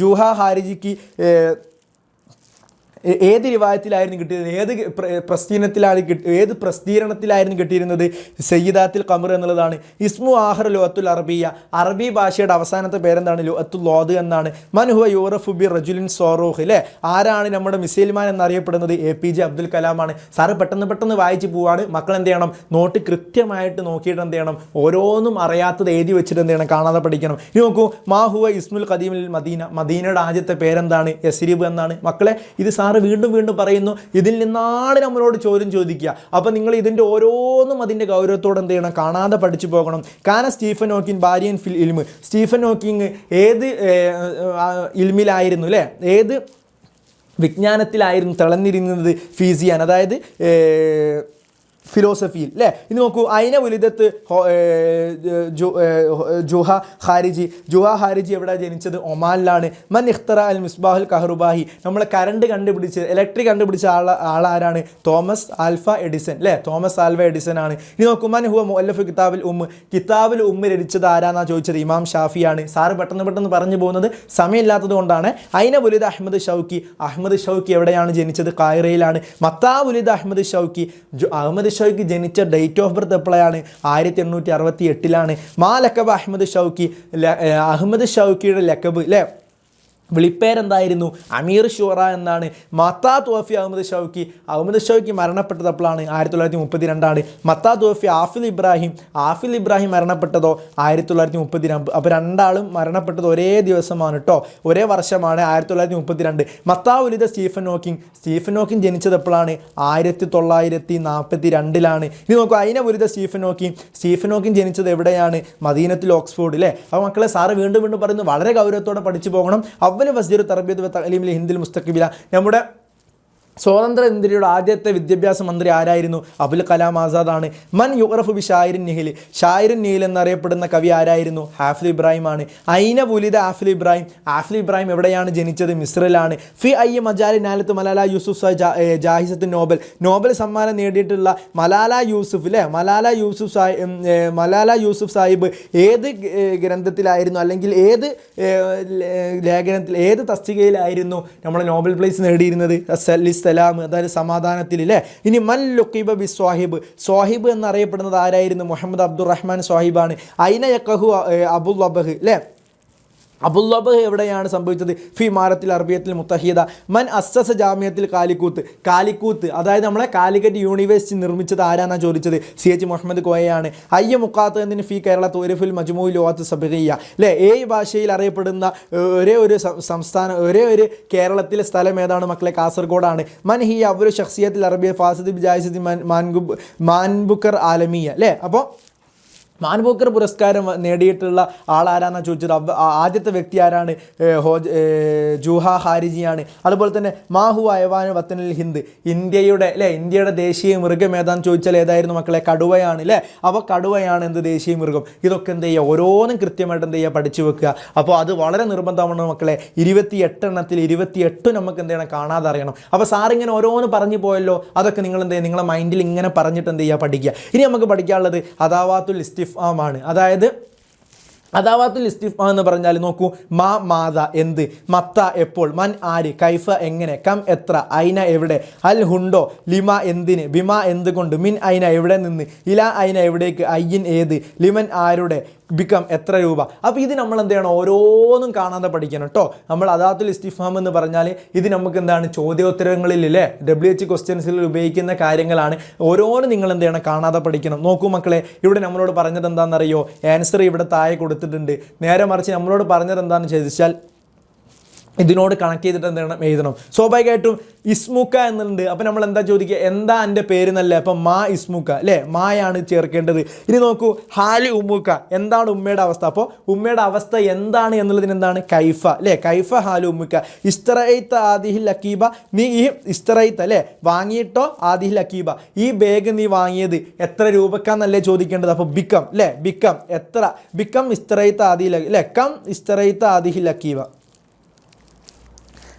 ജൂഹ ഖാരിജിക്ക് ഏത് റിവായത്തിലായിരുന്നു കിട്ടിയത്? ഏത് പ്രസിദ്ധീകരണത്തിലായിരുന്നു കിട്ടിയിരുന്നത്? സയ്യിദാത്തുൽ ഖമർ എന്നുള്ളതാണ്. ഇസ്മു ആഹർ ലുഅത്തുൽ അറബിയ. അറബി ഭാഷയുടെ അവസാനത്തെ പേരെന്താണ്? ലുഅത്തുൽ ലോദ് എന്നാണ്. മൻ ഹുവ യൂറഫു ബി റജുലിൻ സോറൂഹ് അല്ലേ? ആരാണ് നമ്മുടെ മിസൈൽമാൻ എന്നറിയപ്പെടുന്നത്? APJ അബ്ദുൽ കലാമാണ്. സാറ് പെട്ടെന്ന് വായിച്ച് പോവാണ്. മക്കൾ എന്ത് ചെയ്യണം? നോട്ട് കൃത്യമായിട്ട് നോക്കിയിട്ട് എന്ത് ചെയ്യണം? ഓരോന്നും അറിയാത്തത് എഴുതി വെച്ചിട്ട് എന്ത് ചെയ്യണം? കാണാതെ പഠിക്കണം. ഇനി നോക്കൂ, മാ ഹുവ ഇസ്മുൽ ഖദീമിൽ മദീന. മദീനയുടെ ആദ്യത്തെ പേരെന്താണ്? യസ്രിബ് എന്നാണ്. മക്കളെ ഇത് സാറ് വീണ്ടും പറയുന്നു. ഇതിൽ നിന്നാണ് നമ്മളോട് ചോദ്യം ചോദിക്കുക. അപ്പോൾ നിങ്ങൾ ഇതിൻ്റെ ഓരോന്നും അതിൻ്റെ ഗൗരവത്തോടെ എന്ത് ചെയ്യണം? കാണാതെ പഠിച്ചു പോകണം. കാന സ്റ്റീഫൻ ഹോക്കിംഗ് ബാരിയൻ ഫിൽ ഇൽമ്. സ്റ്റീഫൻ ഹോക്കിംഗ് ഏത് ഇൽമിലായിരുന്നു അല്ലേ? ഏത് വിജ്ഞാനത്തിലായിരുന്നു തിളന്നിരുന്നത്? ഫിസിയാൻ, അതായത് ഫിലോസഫിയിൽ അല്ലേ? ഇത് നോക്കൂ, അയിന വലുതത്ത് ജുഹ ഹാരിജി എവിടെ ജനിച്ചത്? ഒമാനിലാണ്. മൻ ഇഖ്തറ അൽ മിസ്ബാഹുൽ കഹ്റുബാഹി. നമ്മളെ കറണ്ട് ഇലക്ട്രിക് കണ്ടുപിടിച്ച ആളാരാണ്? തോമസ് ആൽഫ എഡിസൺ അല്ലേ? തോമസ് ആൽഫ എഡിസൺ ആണ്. ഇനി നോക്കൂ, മൻ ഹുവ മുഅല്ലഫ് കിതാബുൽ ഉമ്മ് രചിച്ചത് ആരാന്നാ ചോദിച്ചത്? ഇമാം ഷാഫിയാണ്. സാറ് പെട്ടെന്ന് പറഞ്ഞു പോകുന്നത് സമയമില്ലാത്തത് കൊണ്ടാണ്. അയിന വലുത് അഹമ്മദ് ഷൗക്കി എവിടെയാണ് ജനിച്ചത്? കായിറയിലാണ്. മത്താ വലുത് അഹമ്മദ് ഷൗക്കി ജനിച്ച ഡേറ്റ് ഓഫ് ബർത്ത് എപ്പോഴാണ്? 1868 മാ ലക്കബ് അഹമ്മദ് ഷൗക്കിയുടെ ലക്കബ് അല്ലേ? വിളിപ്പേരെന്തായിരുന്നു? അമീർ ഷുറ എന്നാണ്. മത്താ തോഫി അഹമ്മദ് ഷൗക്കി മരണപ്പെട്ടത് എപ്പോഴാണ്? 1932. മത്താ തോഫി ആഫിൽ ഇബ്രാഹിം മരണപ്പെട്ടതോ 1932. അപ്പോൾ രണ്ടാളും മരണപ്പെട്ടത് ഒരേ ദിവസമാണ് കേട്ടോ, ഒരേ വർഷമാണ്, 1932. മത്താ ഉലിദ സ്റ്റീഫൻ ഹോക്കിംഗ് ജനിച്ചത് എപ്പോഴാണ്? 1942. ഇനി നോക്കൂ, അയിന ഉലിദ സ്റ്റീഫൻ ഹോക്കിംഗ് ജനിച്ചത് എവിടെയാണ്? മദീനത്തിൽ ഓക്സ്ഫോർഡ് അല്ലേ? അപ്പോൾ മക്കളെ സാറ് വീണ്ടും പറയുന്നു, വളരെ ഗൗരവത്തോടെ പഠിച്ചു പോകണം. അവല് വസീർ തർബിയത്ത് വ തഅലീമിൽ ഹിന്ദിൽ മുസ്തഖബില. നമ്മുടെ സ്വതന്ത്ര ഇന്ത്യയുടെ ആദ്യത്തെ വിദ്യാഭ്യാസ മന്ത്രി ആരായിരുന്നു? അബുൽ കലാം ആസാദാണ്. മൻ യുറഫു ബി ഷായിറുൻ നിഹിൽ, ഷായിറുൻ നിഹിൽ എന്നറിയപ്പെടുന്ന കവി ആരായിരുന്നു? ഹാഫിൽ ഇബ്രാഹിം ആണ്. ഐന വുലിദ ഹാഫിൽ ഇബ്രാഹിം, ഹാഫിൽ ഇബ്രാഹിം എവിടെയാണ് ജനിച്ചത്? മിസ്രിലാണ്. ഫി അയ്യ മജാലി നാലത്ത് മലാല യൂസുഫ് ജാഹിസത്ത് നോബൽ, നോബൽ സമ്മാനം നേടിയിട്ടുള്ള മലാല യൂസുഫ് അല്ലേ, മലാല യൂസുഫ് സാഹിബ് ഏത് ഗ്രന്ഥത്തിലായിരുന്നു, അല്ലെങ്കിൽ ഏത് ലേഖനത്തിൽ, ഏത് തസ്തികയിലായിരുന്നു നമ്മൾ നോബൽ പ്രൈസ് നേടിയിരുന്നത്? സലാം, അതായത് സമാധാനത്തിൽ അല്ലേ. ഇനി മൻ ലുഖീബ ബി സ്വാഹിബ്, സ്വാഹിബ് എന്നറിയപ്പെടുന്നത് ആരായിരുന്നു? മുഹമ്മദ് അബ്ദുറഹ്മാൻ സ്വാഹിബാണ്. ഐന യഖഹു അബുൽ അബഹ് അല്ലേ, അബുല്ലബഹ് എവിടെയാണ് സംഭവിച്ചത്? ഫി മാരത്തിൽ അറബിയത്തിൽ മുത്തഹിദ. മൻ അസ്സസ ജാമിയത്തിൽ കാലിക്കൂത്ത്, കാലിക്കൂത്ത് അതായത് നമ്മളെ കാലിക്കറ്റ് യൂണിവേഴ്സിറ്റി നിർമ്മിച്ചത് ആരാന്നാണ് ചോദിച്ചത്? CH മുഹമ്മദ് കോയയാണ്. അയ്യ മുക്കാത്ത് എന്നതിന് ഫി കേരള തോരിഫുൽ മജ്മൂ ലോകത്ത് സബിയ അല്ലേ, 7 ഭാഷയിൽ അറിയപ്പെടുന്ന ഒരേ ഒരു സംസ്ഥാനം, ഒരേ ഒരു കേരളത്തിലെ സ്ഥലം ഏതാണ് മക്കളെ? കാസർഗോഡാണ്. മൻ ഹി അവരു ഷഖ്സിയത്തിൽ അറബിയ ഫാസിദ് ബിജായിസി മാൻബുക്കർ ആലമിയ അല്ലേ. അപ്പോൾ മാൻബൂക്കർ പുരസ്കാരം നേടിയിട്ടുള്ള ആളാരാന്നാണ് ചോദിച്ചത്? ആദ്യത്തെ വ്യക്തി ആരാണ്? ജൂഹ ഹാരിജിയാണ്. അതുപോലെ തന്നെ മാഹു അയവാൻ വത്തനിൽ ഹിന്ദ്, ഇന്ത്യയുടെ അല്ലേ, ഇന്ത്യയുടെ ദേശീയ മൃഗം ഏതാന്ന് ചോദിച്ചാൽ ഏതായിരുന്നു മക്കളെ? കടുവയാണ് അല്ലേ. അപ്പോൾ കടുവയാണ് എന്ത് ദേശീയ മൃഗം. ഇതൊക്കെ എന്ത് ചെയ്യുക, ഓരോന്നും കൃത്യമായിട്ട് എന്ത് ചെയ്യുക, പഠിച്ചു വെക്കുക. അപ്പോൾ അത് വളരെ നിർബന്ധമാണ് മക്കളെ. 28 എണ്ണത്തിൽ 28 നമുക്ക് എന്ത് ചെയ്യണം, കാണാതെ അറിയണം. അപ്പോൾ സാറിങ്ങനെ ഓരോന്ന് പറഞ്ഞു പോയല്ലോ, അതൊക്കെ നിങ്ങൾ എന്ത് ചെയ്യുക, നിങ്ങളെ മൈൻഡിൽ ഇങ്ങനെ പറഞ്ഞിട്ട് എന്ത് ചെയ്യുക, പഠിക്കുക. ഇനി നമുക്ക് പഠിക്കാനുള്ളത് അദാവാത്തുൽ ഇസ്തിഫ്ഹാം ആണ്. അതായത് അദാവാത്തുൽ ഇസ്തിഫ്ഹാം എന്ന് പറഞ്ഞാൽ നോക്കൂ, മാ മാത എന്ത്, മത്ത എപ്പോൾ, മൻ ആര്, കൈഫ എങ്ങനെ, കം എത്ര, ഐന എവിടെ, അൽ ഹുണ്ടോ, ലിമ എന്തിന്, ബിമ എന്തുകൊണ്ട്, മിൻ ഐന എവിടെ നിന്ന്, ഇല ഐന എവിടേക്ക്, അയ്യിൻ ഏത്, ലിമൻ ആരുടെ, ബിക്കം എത്ര രൂപ. അപ്പോൾ ഇത് നമ്മൾ എന്ത് ചെയ്യണം, ഓരോന്നും കാണാതെ പഠിക്കണം കേട്ടോ. നമ്മൾ അദാത്തുൽ ഇസ്തിഫ്ഹാം എന്ന് പറഞ്ഞാൽ ഇത് നമുക്ക് എന്താണ്, ചോദ്യോത്തരങ്ങളിൽ അല്ലേ, WH ക്വസ്റ്റ്യൻസിൽ ഉപയോഗിക്കുന്ന കാര്യങ്ങളാണ്. ഓരോന്നും നിങ്ങൾ എന്ത് ചെയ്യണം, കാണാതെ പഠിക്കണം. നോക്കൂ മക്കളെ, ഇവിടെ നമ്മളോട് പറഞ്ഞത് എന്താണെന്നറിയോ? ആൻസർ ഇവിടെ താഴെ കൊടുത്തിട്ടുണ്ട്. നേരെ മറിച്ച് നമ്മളോട് പറഞ്ഞത് എന്താണെന്ന് ചോദിച്ചാൽ ഇതിനോട് കണക്ട് ചെയ്തിട്ട് എന്താണ് എഴുതണം. സ്വാഭാവികമായിട്ടും ഇസ്മുക്ക എന്നുണ്ട്. അപ്പോൾ നമ്മൾ എന്താ ചോദിക്കുക, എന്താ എൻ്റെ പേര് എന്നല്ലേ. അപ്പം മാ ഇസ്മുക്ക അല്ലേ, മായാണ് ചേർക്കേണ്ടത്. ഇനി നോക്കൂ, ഹാലി ഉമ്മുക്ക, എന്താണ് ഉമ്മയുടെ അവസ്ഥ. അപ്പോൾ ഉമ്മയുടെ അവസ്ഥ എന്താണ് എന്നുള്ളതിന് എന്താണ്, കൈഫ അല്ലേ, കൈഫ ഹാലു ഉമ്മുക്ക. ഇസ്തറൈത്ത ആദിഹിൽ അക്കീബ, നീ ഈ ഇസ്തറൈത്ത അല്ലേ വാങ്ങിയിട്ടോ, ആദിഹിൽ അക്കീബ ഈ ബാഗ് നീ വാങ്ങിയത് എത്ര രൂപക്കാന്നല്ലേ ചോദിക്കേണ്ടത്. അപ്പോൾ ബിക്കം അല്ലേ, ബിക്കം എത്ര, ബിക്കം ഇസ്തറൈത്ത ആദിഹിൽ അല്ലേ, കം ഇസ്തറൈത്ത ആദിഹിൽ അക്കീബ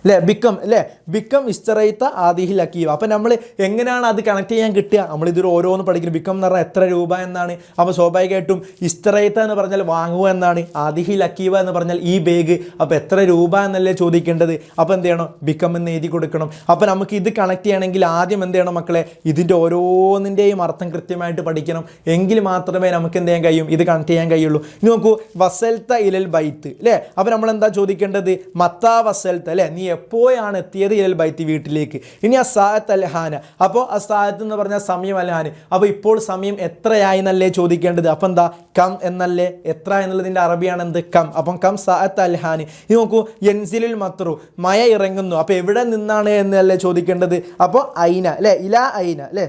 അല്ലേ, ബിക്കം അല്ലേ, ബിക്കം ഇസ്തറൈത്ത ആദിഹിൽ അക്കീബ. അപ്പം നമ്മൾ എങ്ങനെയാണ് അത് കണക്ട് ചെയ്യാൻ കിട്ടുക? നമ്മളിതൊരു ഓരോന്ന് പഠിക്കുന്നത്. ബിക്കം എന്ന് പറഞ്ഞാൽ എത്ര രൂപ എന്നാണ്. അപ്പോൾ സ്വാഭാവികമായിട്ടും ഇസ്തറൈത്ത എന്ന് പറഞ്ഞാൽ വാങ്ങുക എന്നാണ്, ആദിഹിൽ അക്കീബ എന്ന് പറഞ്ഞാൽ ഈ ബാഗ്. അപ്പോൾ എത്ര രൂപ എന്നല്ലേ ചോദിക്കേണ്ടത്. അപ്പോൾ എന്ത് ചെയ്യണം, ബിക്കം എന്ന് എഴുതി കൊടുക്കണം. അപ്പോൾ നമുക്ക് ഇത് കണക്ട് ചെയ്യണമെങ്കിൽ ആദ്യം എന്ത് ചെയ്യണം മക്കളെ, ഇതിൻ്റെ ഓരോന്നിൻ്റെയും അർത്ഥം കൃത്യമായിട്ട് പഠിക്കണം. എങ്കിൽ മാത്രമേ നമുക്ക് എന്ത് ചെയ്യാൻ കഴിയും, ഇത് കണക്ട് ചെയ്യാൻ കഴിയുള്ളൂ. ഇനി നോക്കൂ, വസൽത്ത ഇലൽ ബൈത്ത് അല്ലേ. അപ്പോൾ നമ്മൾ എന്താ ചോദിക്കേണ്ടത്, മത്താ വസൽത്ത അല്ലേ, നീ എപ്പോഴാണ് എത്തിയത് ഇലൽ ബൈത്തി വീട്ടിലേക്ക്. ഇനി അസാഅത്ത് അൽഹാന, അപ്പോൾ അസാഅത്ത് എന്ന് പറഞ്ഞാൽ സമയം അൽഹാൻ. അപ്പോൾ ഇപ്പോൾ സമയം എത്രയായി എന്നല്ലേ ചോദിക്കേണ്ടത്. അപ്പം എന്താ, കം എന്നല്ലേ, എത്ര എന്നുള്ളതിൻ്റെ അറബിയാണ് എന്ത്, കം. അപ്പം കം സാഅത്ത് അൽഹാൻ. ഇനി നോക്കൂ, യൻസിലുൽ മത്രു, മഴ ഇറങ്ങുന്നു. അപ്പോൾ എവിടെ നിന്നാണ് എന്നല്ലേ ചോദിക്കേണ്ടത്. അപ്പോൾ ഐന അല്ലേ, ഇല ഐന അല്ലേ,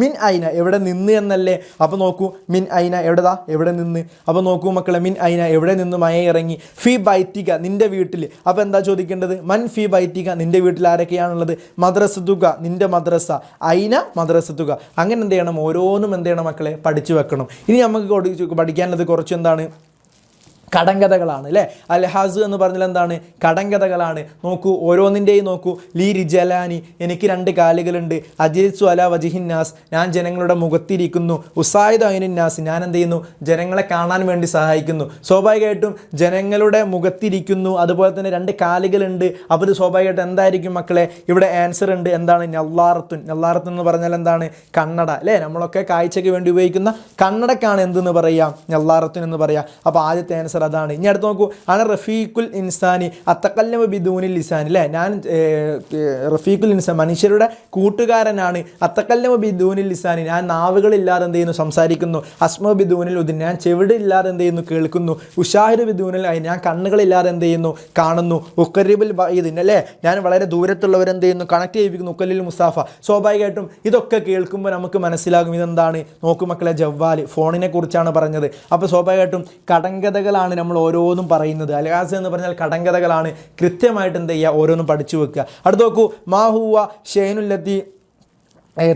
മിൻ ഐന എവിടെ നിന്ന് എന്നല്ലേ. അപ്പോൾ നോക്കൂ, മിൻ ഐന എവിടെതാ, എവിടെ നിന്ന്. അപ്പോൾ നോക്കൂ മക്കളെ, മിൻ ഐന എവിടെ നിന്ന് മഴ ഇറങ്ങി. ഫി ബൈത്തിക നിൻ്റെ വീട്ടിൽ. അപ്പോൾ എന്താ ചോദിക്കേണ്ടത്, മൻ ഫി ബൈത്തിക നിൻ്റെ വീട്ടിൽ ആരൊക്കെയാണുള്ളത്. മദ്രസത്തുക നിൻ്റെ മദ്രസ, ഐന മദ്രസത്തുക. അങ്ങനെ എന്ത് ചെയ്യണം, ഓരോന്നും എന്ത് ചെയ്യണം മക്കളെ, പഠിച്ചു വെക്കണം. ഇനി നമുക്ക് പഠിക്കാനുള്ളത് കുറച്ച് എന്താണ്, കടങ്കഥകളാണ് അല്ലേ. അൽഹാസ് എന്ന് പറഞ്ഞാൽ എന്താണ്, കടങ്കഥകളാണ്. നോക്കൂ, ഓരോന്നിൻ്റെയും നോക്കൂ. ലീ റിജലാനി, എനിക്ക് 2 കാലുകളുണ്ട്. അജിത്സു അല വജിഹിന്നാസ്, ഞാൻ ജനങ്ങളുടെ മുഖത്തിരിക്കുന്നു. ഉസായിദ് അയിനുന്നാസ്, ഞാൻ എന്ത് ചെയ്യുന്നു, ജനങ്ങളെ കാണാൻ വേണ്ടി സഹായിക്കുന്നു. സ്വാഭാവികമായിട്ടും ജനങ്ങളുടെ മുഖത്തിരിക്കുന്നു, അതുപോലെ തന്നെ 2 കാലുകളുണ്ട്. അപ്പോൾ ഇത് സ്വാഭാവികമായിട്ട് എന്തായിരിക്കും മക്കളെ, ഇവിടെ ആൻസർ ഉണ്ട്. എന്താണ്, നല്ലാറത്തുൻ. നല്ലാറത്തുൻ എന്ന് പറഞ്ഞാൽ എന്താണ്, കണ്ണട അല്ലേ. നമ്മളൊക്കെ കാഴ്ചയ്ക്ക് വേണ്ടി ഉപയോഗിക്കുന്ന കണ്ണടക്കാണ് എന്തെന്ന് പറയാം, നല്ലാറത്തുൻ എന്ന് പറയാം. അപ്പോൾ ആദ്യത്തെ ആൻസർ അതാണ്. ഇനി അടുത്ത് നോക്കൂ, ആണ് റഫീഖുൽ ഇൻസാനി അത്തക്കല്ലമ ബിദൂനിൽ ലിസാൻ അല്ലേ. ഞാൻ റഫീഖുൽ ഇൻസാൻ മനുഷ്യരുടെ കൂട്ടുകാരനാണ്. അത്തക്കല്ലമ ബിദൂനിൽ ലിസാനി, ഞാൻ നാവുകളില്ലാതെ എന്ത് ചെയ്യുന്നു, സംസാരിക്കുന്നു. അസ്മ ബിദൂനിൽ ഉദിൻ, ഞാൻ ചെവിടില്ലാതെ എന്ത് ചെയ്യുന്നു, കേൾക്കുന്നു. ഉഷാഹിദ് ബിദൂനിൽ ഐൻ, ഞാൻ കണ്ണുകളില്ലാതെ എന്ത് ചെയ്യുന്നു, കാണുന്നു. ഉക്കരിബുൽ ബഈദിൻ അല്ലേ, ഞാൻ വളരെ ദൂരത്തുള്ളവരെന്ത് ചെയ്യുന്നു, കണക്ട് ചെയ്യിപ്പിക്കുന്നു. ഉക്കലിൽ മുസാഫ. സ്വാഭാവികമായിട്ടും ഇതൊക്കെ കേൾക്കുമ്പോൾ നമുക്ക് മനസ്സിലാകും ഇതെന്താണ്. നോക്കൂ മക്കളെ, ജവ്വാൽ ഫോണിനെ കുറിച്ചാണ് പറഞ്ഞത്. അപ്പോൾ സ്വാഭാവികമായിട്ടും കടങ്കഥകളാണ് അതിലാണ് നമ്മൾ ഓരോന്നും പറയുന്നത്. അൽഗാസ് എന്ന് പറഞ്ഞാൽ കടങ്കഥകളാണ്. കൃത്യമായിട്ട് എന്ത് ചെയ്യുക, ഓരോന്നും പഠിച്ചു വെക്കുക. അടുത്ത് നോക്കൂ, മാഹുവ ഷെയ്നുല്ലത്തി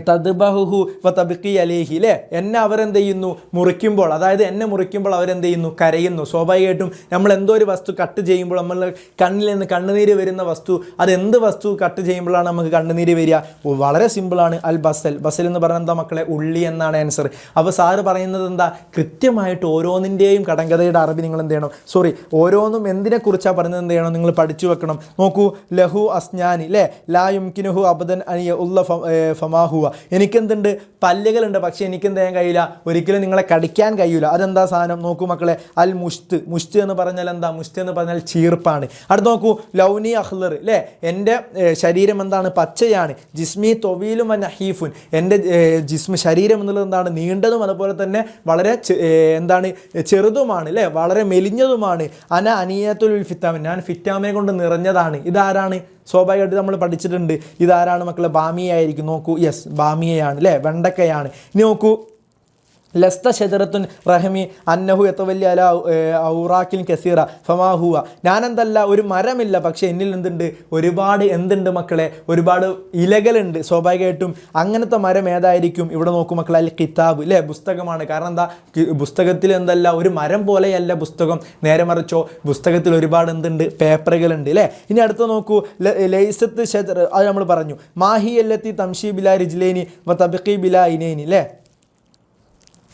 തദ്ബഹുഹു വ തബ്ഖി അലൈഹി, അല്ലേ? എന്നെ അവരെന്ത് ചെയ്യുന്നു, മുറിക്കുമ്പോൾ, അതായത് എന്നെ മുറിക്കുമ്പോൾ അവരെന്ത് ചെയ്യുന്നു, കരയുന്നു. സ്വാഭാവികമായിട്ടും നമ്മൾ എന്തോ ഒരു വസ്തു കട്ട് ചെയ്യുമ്പോൾ നമ്മൾ കണ്ണിൽ നിന്ന് കണ്ണുനീര് വരുന്ന വസ്തു, അത് എന്ത് വസ്തു കട്ട് ചെയ്യുമ്പോഴാണ് നമുക്ക് കണ്ണുനീര് വരിക? വളരെ സിമ്പിളാണ്, അൽ ബസൽ. ബസൽ എന്ന് പറഞ്ഞാൽ എന്താ മക്കളെ? ഉള്ളി എന്നാണ് ആൻസർ. അപ്പോൾ സാറ് പറയുന്നത് എന്താ, കൃത്യമായിട്ട് ഓരോന്നിൻ്റെയും കടങ്കഥയുടെ അറബി നിങ്ങൾ എന്ത് ചെയ്യണം, ഓരോന്നും എന്തിനെക്കുറിച്ചാണ് പറയുന്നത് എന്ത് ചെയ്യണം, നിങ്ങൾ പഠിച്ചു വെക്കണം. നോക്കൂ, ലഹു അസ്നാനി, അല്ലേ? ലാ യുംകിനുഹു അബദൻ അനിയ ഉള്ള ഫമാഹുവ. എനിക്കെന്തുണ്ട്, പല്ലുകളുണ്ട്, പക്ഷേ എനിക്കെന്ത് ചെയ്യാൻ കഴിയില്ല, ഒരിക്കലും നിങ്ങളെ കടിക്കാൻ കഴിയില്ല. അതെന്താ സാധനം? നോക്കൂ മക്കളെ, അൽ മുഷ്ത്. മുഷ്ത് എന്ന് പറഞ്ഞാൽ എന്താ? മുഷ്ത് എന്ന് പറഞ്ഞാൽ ചീർപ്പാണ്. അടുത്ത് നോക്കൂ, ലൗനി അഹ്ലർ, അല്ലേ? എൻ്റെ ശരീരം എന്താണ്? പച്ചയാണ്. ജിസ്മി തൊവീലും നഹീഫുൻ. എൻ്റെ ശരീരം എന്നുള്ളത് എന്താണ്? നീണ്ടതും അതുപോലെ തന്നെ വളരെ എന്താണ്? ചെറുതുമാണ്, അല്ലേ? വളരെ മെലിഞ്ഞതുമാണ്. അന അനിയത്തുൽ ഫിത്താമിൻ, ഞാൻ ഫിറ്റാമിനെ കൊണ്ട് നിറഞ്ഞതാണ്. ഇതാരാണ്? സ്വാഭാവികമായിട്ട് നമ്മൾ പഠിച്ചിട്ടുണ്ട്. ഇതാരാണ് മക്കളെ? ബാമിയായിരിക്കും. നോക്കൂ, യെസ്, ബാമിയയാണ്, അല്ലേ? വെണ്ടക്കയാണ്. ഇനി നോക്കൂ, ലസ്ത ഷജറത്തുൻ റഹമി അന്നഹു എത്തവല്യ അല ഔറാക്കിൻ കസീറ ഫമാഹുവ. ഞാനെന്തല്ല, ഒരു മരമില്ല, പക്ഷേ എന്നിൽ എന്തുണ്ട്? ഒരുപാട് എന്തുണ്ട് മക്കളെ? ഒരുപാട് ഇലകളുണ്ട്. സ്വാഭാവികമായിട്ടും അങ്ങനത്തെ മരം ഏതായിരിക്കും? ഇവിടെ നോക്കൂ മക്കളെ, അൽ കിതാബ്, അല്ലേ? പുസ്തകമാണ്. കാരണം എന്താ? പുസ്തകത്തിൽ എന്തല്ല, ഒരു മരം പോലെയല്ല പുസ്തകം, നേരെ മറിച്ചോ പുസ്തകത്തിൽ ഒരുപാട് എന്തുണ്ട്? പേപ്പറുകളുണ്ട്, അല്ലേ? ഇനി അടുത്ത് നോക്കൂ, ലൈസത്ത് ഷജർ, അത് നമ്മൾ പറഞ്ഞു. മാഹി അല്ലത്തി തംഷി ബിലാ റിജ്ലൈനി വ തബ്ഖി ബിലാ ഇനൈനി, അല്ലേ?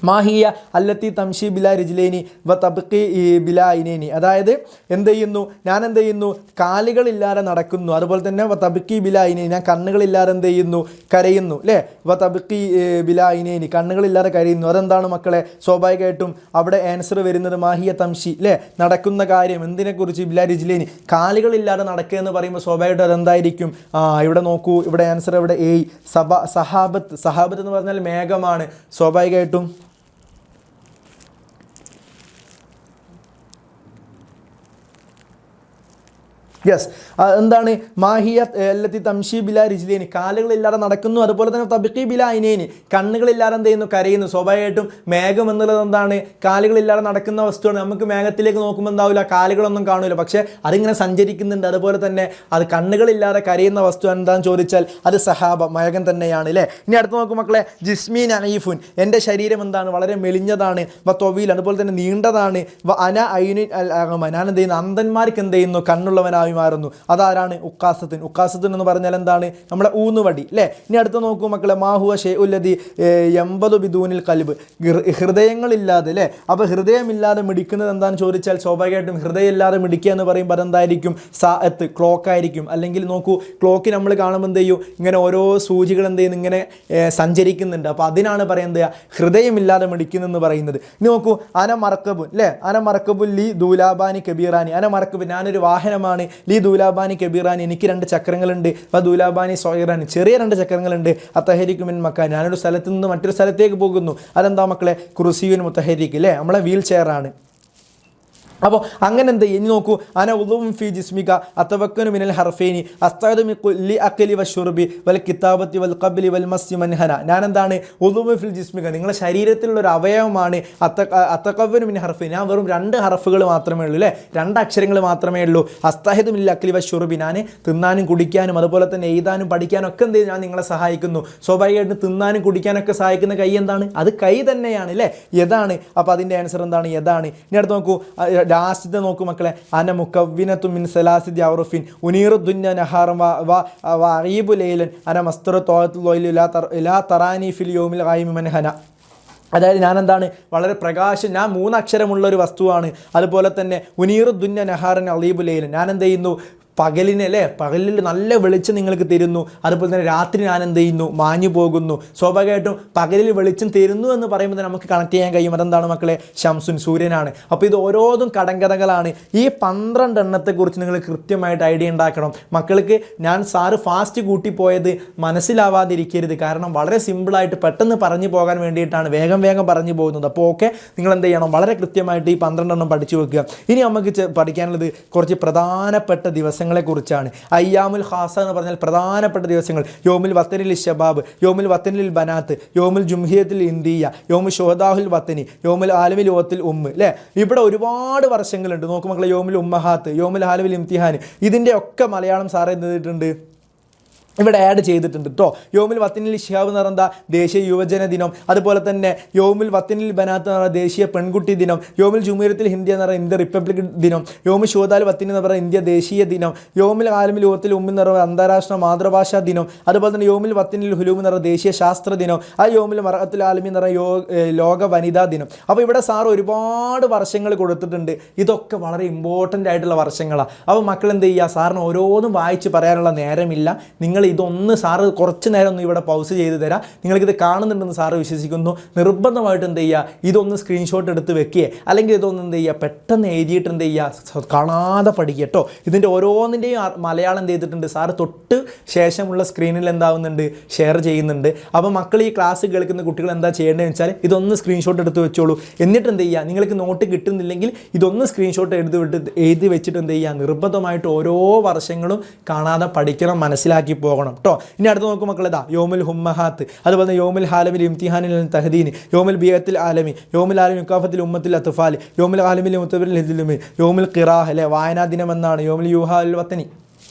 മാഹിയ അല്ലത്തി തംഷി ബിലാ റിജ്ലൈനി വ തബ്ഖി ബിലാ ഇനൈനി. അതായത് എന്ത് ചെയ്യുന്നു, ഞാൻ എന്ത് ചെയ്യുന്നു? കാലുകളില്ലാതെ നടക്കുന്നു. അതുപോലെ തന്നെ വ തബ്ഖി ബിലാ ഇനൈനി, ഞാൻ കണ്ണുകളില്ലാതെ എന്ത് ചെയ്യുന്നു? കരയുന്നു, അല്ലേ? വ തബ്ഖി ബിലാ ഇനൈനി, കണ്ണുകളില്ലാതെ കരയുന്നു. അതെന്താണ് മക്കളെ? സ്വാഭാവികമായിട്ടും അവിടെ ആൻസർ വരുന്നത് മാഹിയ തംഷി, അല്ലേ? നടക്കുന്ന കാര്യം എന്തിനെക്കുറിച്ച്? ബിലാ റിജ്ലൈനി, കാലുകളില്ലാതെ നടക്കുക എന്ന് പറയുമ്പോൾ സ്വാഭാവികമായിട്ടും അതെന്തായിരിക്കും? ഇവിടെ നോക്കൂ, ഇവിടെ ആൻസർ ഇവിടെ എ, സഹാബത്ത്. സഹാബത്ത് എന്ന് പറഞ്ഞാൽ മേഘമാണ്. സ്വാഭാവികമായിട്ടും യെസ്, എന്താണ്? മാഹിയ അല്ലത്തി തംഷി ബിലാ റിജ്ലൈനി, കാലുകളില്ലാതെ നടക്കുന്നു. അതുപോലെ തന്നെ തബ്ഖി ബിലാ ഇനൈനി, കണ്ണുകളില്ലാതെ എന്ത് ചെയ്യുന്നു? കരയുന്നു. സ്വാഭാവികമായിട്ടും മേഘം എന്നുള്ളത് എന്താണ്? കാലുകളില്ലാതെ നടക്കുന്ന വസ്തുവാണ്. നമുക്ക് മേഘത്തിലേക്ക് നോക്കുമ്പോൾ എന്താവില്ല, കാലുകളൊന്നും കാണില്ല, പക്ഷേ അതിങ്ങനെ സഞ്ചരിക്കുന്നുണ്ട്. അതുപോലെ തന്നെ അത് കണ്ണുകളില്ലാതെ കരയുന്ന വസ്തു എന്താണെന്ന് ചോദിച്ചാൽ അത് സഹാബ, മേഘം തന്നെയാണ്, അല്ലേ? ഇനി അടുത്ത് നോക്കും മക്കളെ, ജിസ്മീൻ അനീഫുൻ, എൻ്റെ ശരീരം എന്താണ്? വളരെ മെലിഞ്ഞതാണ്. വ തൊവീൽ, അതുപോലെ തന്നെ നീണ്ടതാണ്. വ അന ഐനുൻ അൽ അഗമ, ഞാൻ എന്ത് ചെയ്യുന്നു? അന്ധന്മാർക്ക് എന്ത് ചെയ്യുന്നു? കണ്ണുള്ളവനായി മാറുന്നു. അതാരാണ്? ഉക്കാസത്തിൻ. ഉക്കാസത്തിൻ എന്ന് പറഞ്ഞാൽ എന്താണ്? നമ്മുടെ ഊന്നുവടി, അല്ലേ? ഇനി അടുത്ത് നോക്കൂ മക്കളെ, മാഹുവ ഷെയ്ഉല്ലദി യംബദു ബിദൂനിൽ ഖൽബ്, ഹൃദയങ്ങളില്ലാതെ, അല്ലേ? അപ്പോൾ ഹൃദയമില്ലാതെ മിടിക്കുന്നത് എന്താണെന്ന് ചോദിച്ചാൽ സ്വാഭാവികമായിട്ടും ഹൃദയമില്ലാതെ മിടിക്കുക എന്ന് പറയുമ്പോൾ അതെന്തായിരിക്കും? സാഅത്ത്, ക്ലോക്കായിരിക്കും. അല്ലെങ്കിൽ നോക്കൂ, ക്ലോക്ക് നമ്മൾ കാണുമ്പോൾ എന്ത് ചെയ്യും? ഇങ്ങനെ ഓരോ സൂചികൾ എന്ത് ചെയ്യുന്നു? ഇങ്ങനെ സഞ്ചരിക്കുന്നുണ്ട്. അപ്പോൾ അതിനാണ് പറയുന്നത് ഹൃദയമില്ലാതെ മിടിക്കുന്നതെന്ന് പറയുന്നത്. ഇനി നോക്കൂ, അന മറക്കബുൻ, അല്ലേ? അന മറക്കബുൻ ലി ദൂലാബാനി കബീറാനി, അന മറക്കബുൻ, ഞാനൊരു വാഹനമാണ്. ലി ദൂലാബാനി കബീറാനി, എനിക്ക് 2 ചക്രങ്ങളുണ്ട്. വ ദൂലാബാനി സോയിറാനി, ചെറിയ 2 ചക്രങ്ങളുണ്ട്. അത്തഹരിക്കും മിൻ മക്കാൻ, ഞാനൊരു സ്ഥലത്ത് നിന്ന് മറ്റൊരു സ്ഥലത്തേക്ക് പോകുന്നു. അതെന്താ മക്കളെ? കുർസിയുൻ മുത്തഹരിക്ക്, അല്ലേ? നമ്മളെ വീൽ ചെയറാണ്. അപ്പോൾ അങ്ങനെ എന്ത് ചെയ്യും? ഇനി നോക്കൂ, അന ഉളും ഫി ജിസ്മിക അത്തവക്കനു മിനൽ ഹർഫൈനി അസ്തഅദു മിൻ കുല്ലി അഖലി വശുർബി വൽ കിതാബത്തി വൽ ഖബ്ലി വൽ മസ്യി മൻഹന. ഞാൻ എന്താണ്? ഉളും ഫിൽ ജിസ്മിക, നിങ്ങളുടെ ശരീരത്തിലുള്ള ഒരു അവയവമാണ്. അത്തഖവ്വനു മിൻ ഹർഫൈനി, ഞാൻ വെറും 2 ഹർഫുകൾ മാത്രമേ ഉള്ളൂ, അല്ലേ? 2 അക്ഷരങ്ങൾ മാത്രമേ ഉള്ളൂ. അസ്തഅദു മിൻ അഖലി വശുർബി, ഞാൻ തിന്നാനും കുടിക്കാനും അതുപോലെ തന്നെ എഴുതാനും പഠിക്കാനും ഒക്കെ എന്ത് ചെയ്യും? ഞാൻ നിങ്ങളെ സഹായിക്കുന്നു. സ്വാഭാവികമായിട്ടും തിന്നാനും കുടിക്കാനൊക്കെ സഹായിക്കുന്ന കൈ എന്താണ്? അത് കൈ തന്നെയാണ്, അല്ലേ? യതാണ്. അപ്പോൾ അതിൻ്റെ ആൻസർ എന്താണ്? യതാണ്. ഇനി അടുത്ത് നോക്കൂ, ലാസ്റ്റ് നോക്കൂ മക്കളെ, അന മുക്കവ്വിനത്തു മിൻ സലാസിദി ഔറഫിൻ ഉനീറു ദുന്യ നഹാറൻ വ അഈബു ലൈലൻ അന മസ്തറു തൗഅത്തുൽ ലൈലി ലാ തറാനി ഫിൽ യൗമിൽ ഖായിമി മൻഹന. അതായത് ഞാൻ എന്താണ്? വളരെ പ്രകാശം, ഞാൻ 3 അക്ഷരമുള്ള ഒരു വസ്തുവാണ്. അതുപോലെ തന്നെ ഉനീറു ദുന്യ നഹാറൻ അഈബു ലൈലൻ, ഞാൻ എന്ത് ചെയ്യുന്നു? പകലിനെ, അല്ലേ? പകലിൽ നല്ല വെളിച്ചം നിങ്ങൾക്ക് തരുന്നു. അതുപോലെ തന്നെ രാത്രി ഞാൻ എന്ത് ചെയ്യുന്നു? മാഞ്ഞു പോകുന്നു. സ്വാഭാവികമായിട്ടും പകലിൽ വെളിച്ചം തരുന്നു എന്ന് പറയുമ്പോൾ നമുക്ക് കണക്ട് ചെയ്യാൻ കഴിയും. അതെന്താണ് മക്കളെ? ശംസുൻ, സൂര്യനാണ്. അപ്പോൾ ഇത് ഓരോന്നും കടങ്കഥകളാണ്. ഈ 12 എണ്ണത്തെക്കുറിച്ച് നിങ്ങൾ കൃത്യമായിട്ട് ഐഡിയ ഉണ്ടാക്കണം. മക്കൾക്ക് ഞാൻ സാറ് ഫാസ്റ്റ് കൂട്ടിപ്പോയത് മനസ്സിലാവാതിരിക്കരുത്. കാരണം വളരെ സിമ്പിളായിട്ട് പെട്ടെന്ന് പറഞ്ഞു പോകാൻ വേണ്ടിയിട്ടാണ് വേഗം പറഞ്ഞു പോകുന്നത്. അപ്പോൾ ഓക്കെ, നിങ്ങൾ എന്ത് ചെയ്യണം? വളരെ കൃത്യമായിട്ട് ഈ 12 എണ്ണം പഠിച്ചു വെക്കുക. ഇനി നമുക്ക് പഠിക്കാനുള്ളത് കുറച്ച് പ്രധാനപ്പെട്ട ദിവസങ്ങൾ ദിവസങ്ങളെക്കുറിച്ചാണ്. അയ്യാമുൽ ഖാസ എന്ന് പറഞ്ഞാൽ പ്രധാനപ്പെട്ട ദിവസങ്ങൾ. യോമുൽ വത്തനിൽ ഷബാബ്, യോമുൽ വത്തനിൽ ബനാത്ത്, യോമുൽ ജുംഹിയത്തിൽ ഇന്ത്യ, യോമുൽ ഷുഹദാഹുൽ വത്തനി, യോമുൽ ആലമിൽ ഓത്തിൽ ഉമ്മ്. അല്ലേ, ഇവിടെ ഒരുപാട് വർഷങ്ങളുണ്ട്. നോക്കൂ മക്കളെ, യോമുൽ ഉമ്മഹാത്ത്, യോമുൽ ആലമിൽ ഇംതിഹാൻ, ഇതിൻ്റെ ഒക്കെ മലയാളം സാറ് എന്ത് ചെയ്തിട്ടുണ്ട്, ഇവിടെ ആഡ് ചെയ്തിട്ടുണ്ട് കേട്ടോ. യോമുൽ വത്തനിൽ ഷിഹാബ് എന്ന് പറയുന്ന ദേശീയ യുവജന ദിനം, അതുപോലെ തന്നെ യോമുൽ വത്തനിൽ ബനാത്ത് എന്ന് പറയുന്ന ദേശീയ പെൺകുട്ടി ദിനം, യോമുൽ ജുമീറത്തിൽ ഹിന്ദി എന്ന് പറയുന്ന ഇന്ത്യ റിപ്പബ്ലിക് ദിനം, യോമുൽ ഷുഹദാൽ വത്തനി എന്ന് പറയുന്ന ഇന്ത്യ ദേശീയ ദിനം, യോമുൽ ആലമിൽ ഓത്തിൽ ഉമ്മ എന്ന് പറയുന്ന അന്താരാഷ്ട്ര മാതൃഭാഷാ ദിനം, അതുപോലെ തന്നെ യോമുൽ വത്തനിൽ ഹുലൂം എന്ന് പറയുന്ന ദേശീയ ശാസ്ത്ര ദിനം, ആ യോമുൽ മറഅത്തുൽ ആലമി എന്ന് പറയുന്ന ലോക വനിതാ ദിനം. അപ്പോൾ ഇവിടെ സാർ ഒരുപാട് വർഷങ്ങൾ കൊടുത്തിട്ടുണ്ട്. ഇതൊക്കെ വളരെ ഇമ്പോർട്ടൻ്റ് ആയിട്ടുള്ള വർഷങ്ങളാണ്. അപ്പോൾ മക്കൾ എന്ത് ചെയ്യുക, സാറിന് ഓരോന്നും വായിച്ച് പറയാനുള്ള നേരമില്ല. നിങ്ങൾ ഇതൊന്ന് സാറ് കുറച്ച് നേരം ഒന്ന് ഇവിടെ പൗസ് ചെയ്ത് തരാം. നിങ്ങൾക്കിത് കാണുന്നുണ്ടെന്ന് സാറ് വിശ്വസിക്കുന്നു. നിർബന്ധമായിട്ട് എന്ത് ചെയ്യുക, ഇതൊന്ന് സ്ക്രീൻഷോട്ട് എടുത്ത് വെക്കുക, അല്ലെങ്കിൽ ഇതൊന്ന് എന്ത് ചെയ്യുക, പെട്ടെന്ന് എഴുതിയിട്ട് എന്ത് ചെയ്യുക, കാണാതെ പഠിക്കുക കേട്ടോ. ഇതിൻ്റെ ഓരോന്നിൻ്റെയും മലയാളം എന്ത് ചെയ്തിട്ടുണ്ട് സാറ് തൊട്ട് ശേഷമുള്ള സ്ക്രീനിൽ എന്താവുന്നുണ്ട്, ഷെയർ ചെയ്യുന്നുണ്ട്. അപ്പോൾ മക്കൾ ഈ ക്ലാസ് കേൾക്കുന്ന കുട്ടികൾ എന്താ ചെയ്യേണ്ടതെന്ന് വെച്ചാൽ ഇതൊന്ന് സ്ക്രീൻഷോട്ട് എടുത്ത് വെച്ചോളൂ. എന്നിട്ട് എന്ത് ചെയ്യുക, നിങ്ങൾക്ക് നോട്ട് കിട്ടുന്നില്ലെങ്കിൽ ഇതൊന്ന് സ്ക്രീൻഷോട്ട് എഴുതി വെച്ചിട്ട് എന്ത് ചെയ്യുക, നിർബന്ധമായിട്ട് ഓരോ വർഷങ്ങളും കാണാതെ പഠിക്കണം, മനസ്സിലാക്കി പോകണം കേട്ടോ. ഇനി അടുത്ത് നോക്കും മക്കൾ, ഇതാ യോമുൽ ഹുമ്മഹാത്ത്, അതുപോലെ തന്നെ യോമുൽ ഹാലമിൽ ഇംതിഹാനിൽ തഹദീന്, യോമുൽ ബിയത്തിൽ ആലമി, യോമുൽ ആലമി മുക്കാഫത്തിൽ ഉമ്മത്തിൽ അത്ഫാൽ, യോമുൽ ആലമിൽ മുത്തബിൽ ഹിദ്ലുമി, യോമുൽ ഖിറാഹ്, അല്ലെ വായനാ ദിനം എന്നാണ്, യോമുൽ യൂഹാ അൽ വത്തനി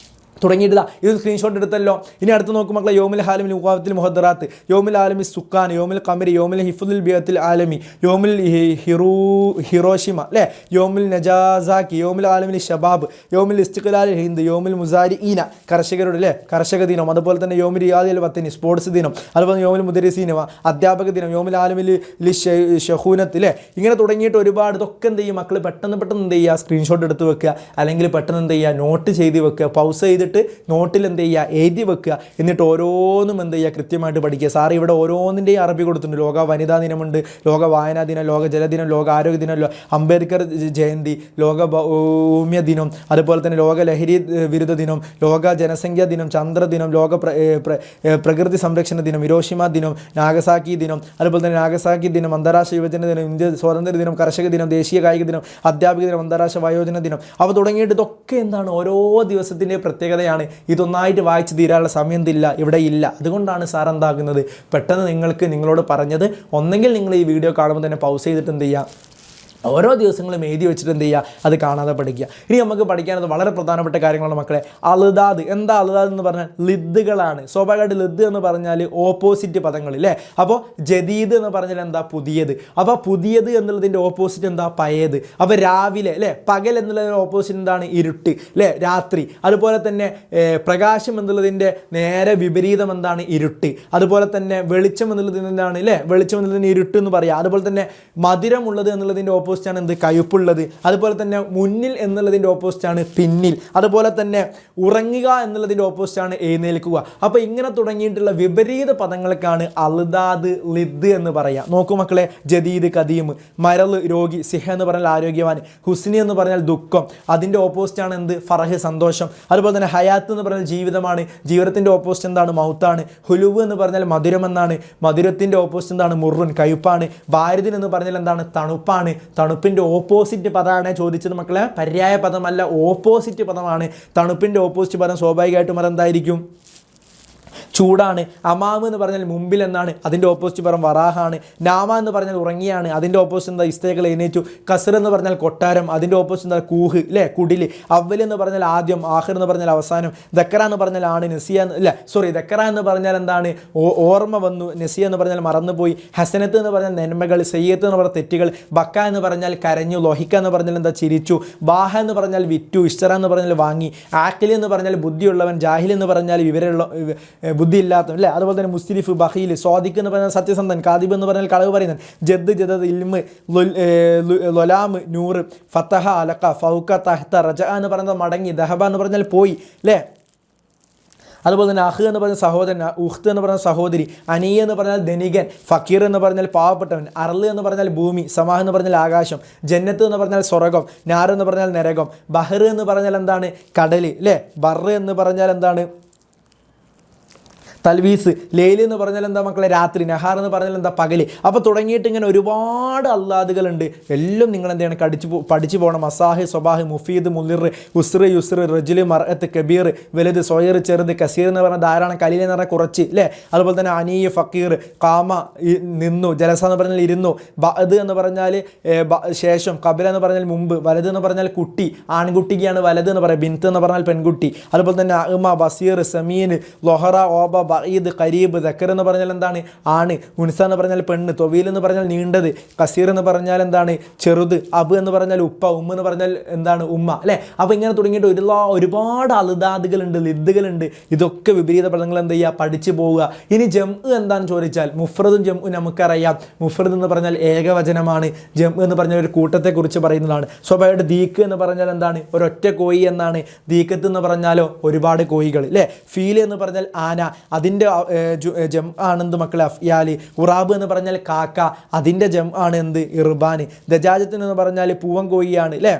തുടങ്ങിയിട്ടാ. ഇത് സ്ക്രീൻഷോട്ട് എടുത്തല്ലോ. ഇനി അടുത്ത് നോക്കും മക്കളെ, യോമുൽ ഹാലമിൽ മുഖാഫത്തിൽ മുഹദ്ദറാത്ത്, യോമുൽ ആലമി സുക്കാൻ, യോമുൽ ഖമരി, യോമുൽ ഹിഫുൽ ബിയത്തിൽ ആലമി, യോമുൽ ഹിറോഷിമ, അല്ലേ, യോമുൽ നജാസാക്കി, യോമുൽ ആലമിൽ ഷബാബ്, യോമുൽ ഇസ്തിഖ്ലാൽ ഹിന്ദ്, യോമുൽ മുസാരിഈന, കർഷകരുടെ അല്ലേ കർഷക ദിനം, അതുപോലെ തന്നെ യോമുൽ റിയാദിൽ വത്തനി സ്പോർട്സ് ദിനം, അതുപോലെ യോമുൽ മുദരിസീന അധ്യാപക ദിനം, യോമുൽ ആലമിൽ ഷഹൂനത്ത്, അല്ലേ, ഇങ്ങനെ തുടങ്ങിയിട്ട് ഒരുപാട്. ഇതൊക്കെ എന്ത് ചെയ്യും മക്കൾ, പെട്ടെന്ന് എന്ത് ചെയ്യുക, സ്ക്രീൻഷോട്ട് എടുത്ത് വെക്കുക, അല്ലെങ്കിൽ പെട്ടെന്ന് എന്ത് ചെയ്യുക, നോട്ട് ചെയ്ത് വെക്കുക, പൗസ് ചെയ്തിട്ട് നോട്ടിൽ എന്ത് ചെയ്യുക, എഴുതി വെക്കുക. എന്നിട്ട് ഓരോന്നും എന്ത് ചെയ്യുക, കൃത്യമായിട്ട് പഠിക്കുക. സാറ് ഇവിടെ ഓരോന്നിൻ്റെയും അറബി കൊടുത്തിട്ടുണ്ട്. ലോക വനിതാ ദിനമുണ്ട്, ലോക വായനാ ദിനം, ലോക ജലദിനം, ലോക ആരോഗ്യ ദിനം, അംബേദ്കർ ജയന്തി, ലോക ഭൗമ്യ ദിനം, അതുപോലെ തന്നെ ലോക ലഹരി വിരുദ്ധ ദിനം, ലോക ജനസംഖ്യാ ദിനം, ചന്ദ്രദിനം, ലോക പ്രകൃതി സംരക്ഷണ ദിനം, ഹിരോഷിമ ദിനം, നാഗസാക്കി ദിനം, അതുപോലെ തന്നെ നാഗസാക്കി ദിനം, അന്താരാഷ്ട്ര യുവജന ദിനം, ഇന്ത്യ സ്വാതന്ത്ര്യ ദിനം, കർഷക ദിനം, ദേശീയ കായിക ദിനം, അധ്യാപിക ദിനം, അന്താരാഷ്ട്ര വയോജന ദിനം. അവ തുടങ്ങിയിട്ട് ഇതൊക്കെ എന്താണ്, ഓരോ ദിവസത്തിൻ്റെ പ്രത്യേകത. ഇതൊന്നായിട്ട് വായിച്ച് തീരാനുള്ള സമയം ഇവിടെ ഇല്ല. അതുകൊണ്ടാണ് സാർ എന്താക്കുന്നത്, പെട്ടെന്ന് നിങ്ങളോട് പറഞ്ഞത്, ഒന്നെങ്കിൽ നിങ്ങൾ ഈ വീഡിയോ കാണുമ്പോൾ തന്നെ പൗസ് ചെയ്തിട്ട് എന്ത് ചെയ്യുക, ഓരോ ദിവസങ്ങളും എഴുതി വെച്ചിട്ട് എന്ത് ചെയ്യുക, അത് കാണാതെ പഠിക്കുക. ഇനി നമുക്ക് പഠിക്കാനത് വളരെ പ്രധാനപ്പെട്ട കാര്യങ്ങളാണ് മക്കളെ. അലുദാദ്, എന്താ അലുദാദ് എന്ന് പറഞ്ഞാൽ ലിദ്ദുകളാണ്. സ്വാഭാവികമായിട്ട് ലിദ് എന്ന് പറഞ്ഞാൽ ഓപ്പോസിറ്റ് പദങ്ങൾ, അല്ലേ. അപ്പോൾ ജദീദ് എന്ന് പറഞ്ഞാൽ എന്താ, പുതിയത്. അപ്പോൾ പുതിയത് എന്നുള്ളതിൻ്റെ ഓപ്പോസിറ്റ് എന്താ, പഴയത്. അപ്പോൾ രാവിലെ, അല്ലേ, പകൽ എന്നുള്ളതിൻ്റെ ഓപ്പോസിറ്റ് എന്താണ്, ഇരുട്ട്, അല്ലേ, രാത്രി. അതുപോലെ തന്നെ പ്രകാശം എന്നുള്ളതിൻ്റെ നേരെ വിപരീതം എന്താണ്, ഇരുട്ട്. അതുപോലെ തന്നെ വെളിച്ചം എന്നുള്ളതിന് എന്താണ്, അല്ലേ, വെളിച്ചം എന്നുള്ളതിന് ഇരുട്ട് എന്ന് പറയാം. അതുപോലെ തന്നെ മധുരമുള്ളത് എന്നുള്ളതിൻ്റെ ഓപ്പോസിറ്റാണ് എന്ത്, കയ്പുള്ളത്. അതുപോലെ തന്നെ മുന്നിൽ എന്നുള്ളതിൻ്റെ ഓപ്പോസിറ്റാണ് പിന്നിൽ. അതുപോലെ തന്നെ ഉറങ്ങുക എന്നുള്ളതിൻ്റെ ഓപ്പോസിറ്റാണ് എഴുന്നേൽക്കുക. അപ്പോൾ ഇങ്ങനെ തുടങ്ങിയിട്ടുള്ള വിപരീത പദങ്ങൾക്കാണ് അൽദാദ്, ലിദ് എന്ന് പറയാം. നോക്കൂ മക്കളെ, ജദീദ് കദീം, മരൾ രോഗി, സിഹ എന്ന് പറഞ്ഞാൽ ആരോഗ്യവാൻ, ഹുസ്നി എന്ന് പറഞ്ഞാൽ ദുഃഖം, അതിൻ്റെ ഓപ്പോസിറ്റാണ് എന്ത്, ഫറഹ് സന്തോഷം. അതുപോലെ തന്നെ ഹയാത്ത് എന്ന് പറഞ്ഞാൽ ജീവിതമാണ്, ജീവിതത്തിൻ്റെ ഓപ്പോസിറ്റ് എന്താണ്, മൗത്താണ്. ഹുലുവ് എന്ന് പറഞ്ഞാൽ മധുരം എന്നാണ്, മധുരത്തിൻ്റെ ഓപ്പോസിറ്റ് എന്താണ്, മുറുൻ കയ്പാണ്. ബാരിദിൻ എന്ന് പറഞ്ഞാൽ എന്താണ്, തണുപ്പാണ്. തണുപ്പിൻ്റെ ഓപ്പോസിറ്റ് പദമാണ് ചോദിച്ചത് മക്കളെ, പര്യായ പദമല്ല, ഓപ്പോസിറ്റ് പദമാണ്. തണുപ്പിൻ്റെ ഓപ്പോസിറ്റ് പദം സ്വാഭാവികമായിട്ടും അതെന്തായിരിക്കും, ചൂടാണ്. അമാമ് എന്ന് പറഞ്ഞാൽ മുമ്പിൽ എന്നാണ്, അതിൻ്റെ ഓപ്പോസിറ്റ് പദം വറാഹാണ്. നാമ എന്ന് പറഞ്ഞാൽ ഉറങ്ങിയാണ്, അതിൻ്റെ ഓപ്പോസിറ്റ് എന്താ, ഇസ്തേകൾ എഴുന്നേറ്റു. കസർ എന്ന് പറഞ്ഞാൽ കൊട്ടാരം, അതിൻ്റെ ഓപ്പോസിറ്റ് എന്താ, കൂഹ്, അല്ലേ, കുടിൽ. അവൽ എന്ന് പറഞ്ഞാൽ ആദ്യം, ആഖിർ എന്ന് പറഞ്ഞാൽ അവസാനം. ദക്കറ എന്ന് പറഞ്ഞാൽ ആണ്, നസിയ ദക്കറ എന്ന് പറഞ്ഞാൽ എന്താണ്, ഓർമ്മ വന്നു. നസിയ എന്ന് പറഞ്ഞാൽ മറന്നുപോയി. ഹസനത്ത് എന്ന് പറഞ്ഞാൽ നന്മകൾ, സയ്യത്ത് എന്ന് പറഞ്ഞാൽ തെറ്റുകൾ. ബക്ക എന്ന് പറഞ്ഞാൽ കരഞ്ഞു. ലൊഹിക്ക എന്ന് പറഞ്ഞാൽ എന്താ, ചിരിച്ചു. ബാഹ എന്ന് പറഞ്ഞാൽ വിറ്റു. ഇഷ്ടറ എന്ന് പറഞ്ഞാൽ വാങ്ങി. ആക്കിൽ എന്ന് പറഞ്ഞാൽ ബുദ്ധിയുള്ളവൻ. ജാഹിൽ എന്ന് പറഞ്ഞാൽ വിവരമുള്ള ബുദ്ധി ഇല്ലാത്തവൻ, അല്ലേ. അതുപോലെ തന്നെ മുസ്ലിഫ്, ബഖീൽ, സ്വാദിഖ് എന്ന് പറഞ്ഞാൽ സത്യസന്ധൻ. കാദിബ് എന്ന് പറഞ്ഞാൽ കളവ് പറയുന്നവൻ. ജദ്, ജദദ്, ഇൽമ്, ലൊലാം, നൂറ്, ഫത്തഹ, അലക്ക, ഫൗക്ക, തഹ്ത, റജ എന്ന് പറയുന്നത് മടങ്ങി. ദഹബ എന്ന് പറഞ്ഞാൽ പോയി, അല്ലേ. അതുപോലെ തന്നെ അഹ് എന്ന് പറഞ്ഞ സഹോദരൻ, ഉഖ്ത് എന്ന് പറഞ്ഞ സഹോദരി, അനിയ എന്ന് പറഞ്ഞാൽ ധനികൻ, ഫക്കീർ എന്ന് പറഞ്ഞാൽ പാവപ്പെട്ടവൻ, അർള് എന്ന് പറഞ്ഞാൽ ഭൂമി, സമാഹ് എന്ന് പറഞ്ഞാൽ ആകാശം, ജന്നത്ത് എന്ന് പറഞ്ഞാൽ സ്വർഗം, നാർ എന്ന് പറഞ്ഞാൽ നരകം, ബഹർ എന്ന് പറഞ്ഞാൽ എന്താണ്, കടൽ, അല്ലേ. ബർ എന്ന് പറഞ്ഞാൽ എന്താണ്, തൽവീസ്, ലേൽ എന്ന് പറഞ്ഞാൽ എന്താ മക്കളെ രാത്രി, നഹാർ എന്ന് പറഞ്ഞാൽ എന്താ പകല്. അപ്പോൾ തുടങ്ങിയിട്ട് ഇങ്ങനെ ഒരുപാട് അല്ലാദുകളുണ്ട്. എല്ലാം നിങ്ങൾ എന്ത് ചെയ്യണം, പഠിച്ചു പോകണം. അസാഹ്, സ്വബാഹ്, മുഫീദ്, മുലിർ, ഉസ്ർ, യുസ്ർ, റജുല്, മർഅത്ത്, കബീർ, വലുത്, സൊയർ, ചെറുത്, കസീർ എന്ന് പറഞ്ഞാൽ ധാരാളം, കലീൽ എന്ന് പറഞ്ഞാൽ കുറച്ച് അല്ലേ. അതുപോലെ തന്നെ അനീ, ഫക്കീർ, കാമ നിന്നു, ജലസ എന്ന് പറഞ്ഞാൽ ഇരുന്നു, ബഅദ് എന്ന് പറഞ്ഞാൽ ശേഷം, കബില എന്ന് പറഞ്ഞാൽ മുമ്പ്, വലത് എന്ന് പറഞ്ഞാൽ കുട്ടി, ആൺകുട്ടിക്കാണ് വലത് എന്ന് പറയാം, ബിൻത്ത് എന്ന് പറഞ്ഞാൽ പെൺകുട്ടി. അതുപോലെ തന്നെ അഅ്മ, ബസീർ, സമീൻ, ലൊഹറ, ഓബ, ബഈദ്, ഖരീബ്, ദക്കർ എന്ന് പറഞ്ഞാൽ എന്താണ് ആണ്, ഉൻസ എന്ന് പറഞ്ഞാൽ പെണ്ണ്, തൊവീൽ എന്ന് പറഞ്ഞാൽ നീണ്ടത്, കസീർ എന്ന് പറഞ്ഞാൽ എന്താണ് ചെറുത്, അബ് എന്ന് പറഞ്ഞാൽ ഉപ്പ, ഉമ്മ എന്ന് പറഞ്ഞാൽ എന്താണ് ഉമ്മ അല്ലേ. അപ്പോൾ ഇങ്ങനെ തുടങ്ങിയിട്ട് ഒരുപാട് അൽദാദുകളുണ്ട്, ലിദ്ദുകളുണ്ട്. ഇതൊക്കെ വിപരീത പദങ്ങൾ എന്ത് ചെയ്യുക, പഠിച്ചു പോവുക. ഇനി ജംഉ എന്താണെന്ന് ചോദിച്ചാൽ മുഫ്രദും ജംഉ നമുക്കറിയാം. മുഫ്രദ് എന്ന് പറഞ്ഞാൽ ഏകവചനമാണ്. ജംഉ എന്ന് പറഞ്ഞാൽ ഒരു കൂട്ടത്തെക്കുറിച്ച് പറയുന്നതാണ്. സ്വാഭാവികമായിട്ട് ദീക്ക് എന്ന് പറഞ്ഞാൽ എന്താണ്, ഒരൊറ്റ കോഴി എന്നാണ്. ദീക്കത്ത് എന്ന് പറഞ്ഞാലോ ഒരുപാട് കോഴികൾ അല്ലേ. ഫീൽ എന്ന് പറഞ്ഞാൽ ആന, അതിൻ്റെ ജം ആണ് എന്ത് മക്കളെ അഫ്യാലി. ഉറാബ് എന്ന് പറഞ്ഞാൽ കാക്ക, അതിൻ്റെ ജം ആണ് എന്ത് ഇർബാന്. ദജാജത്തിന് എന്ന് പറഞ്ഞാൽ പൂവൻ കോഴിയാണ് അല്ലേ,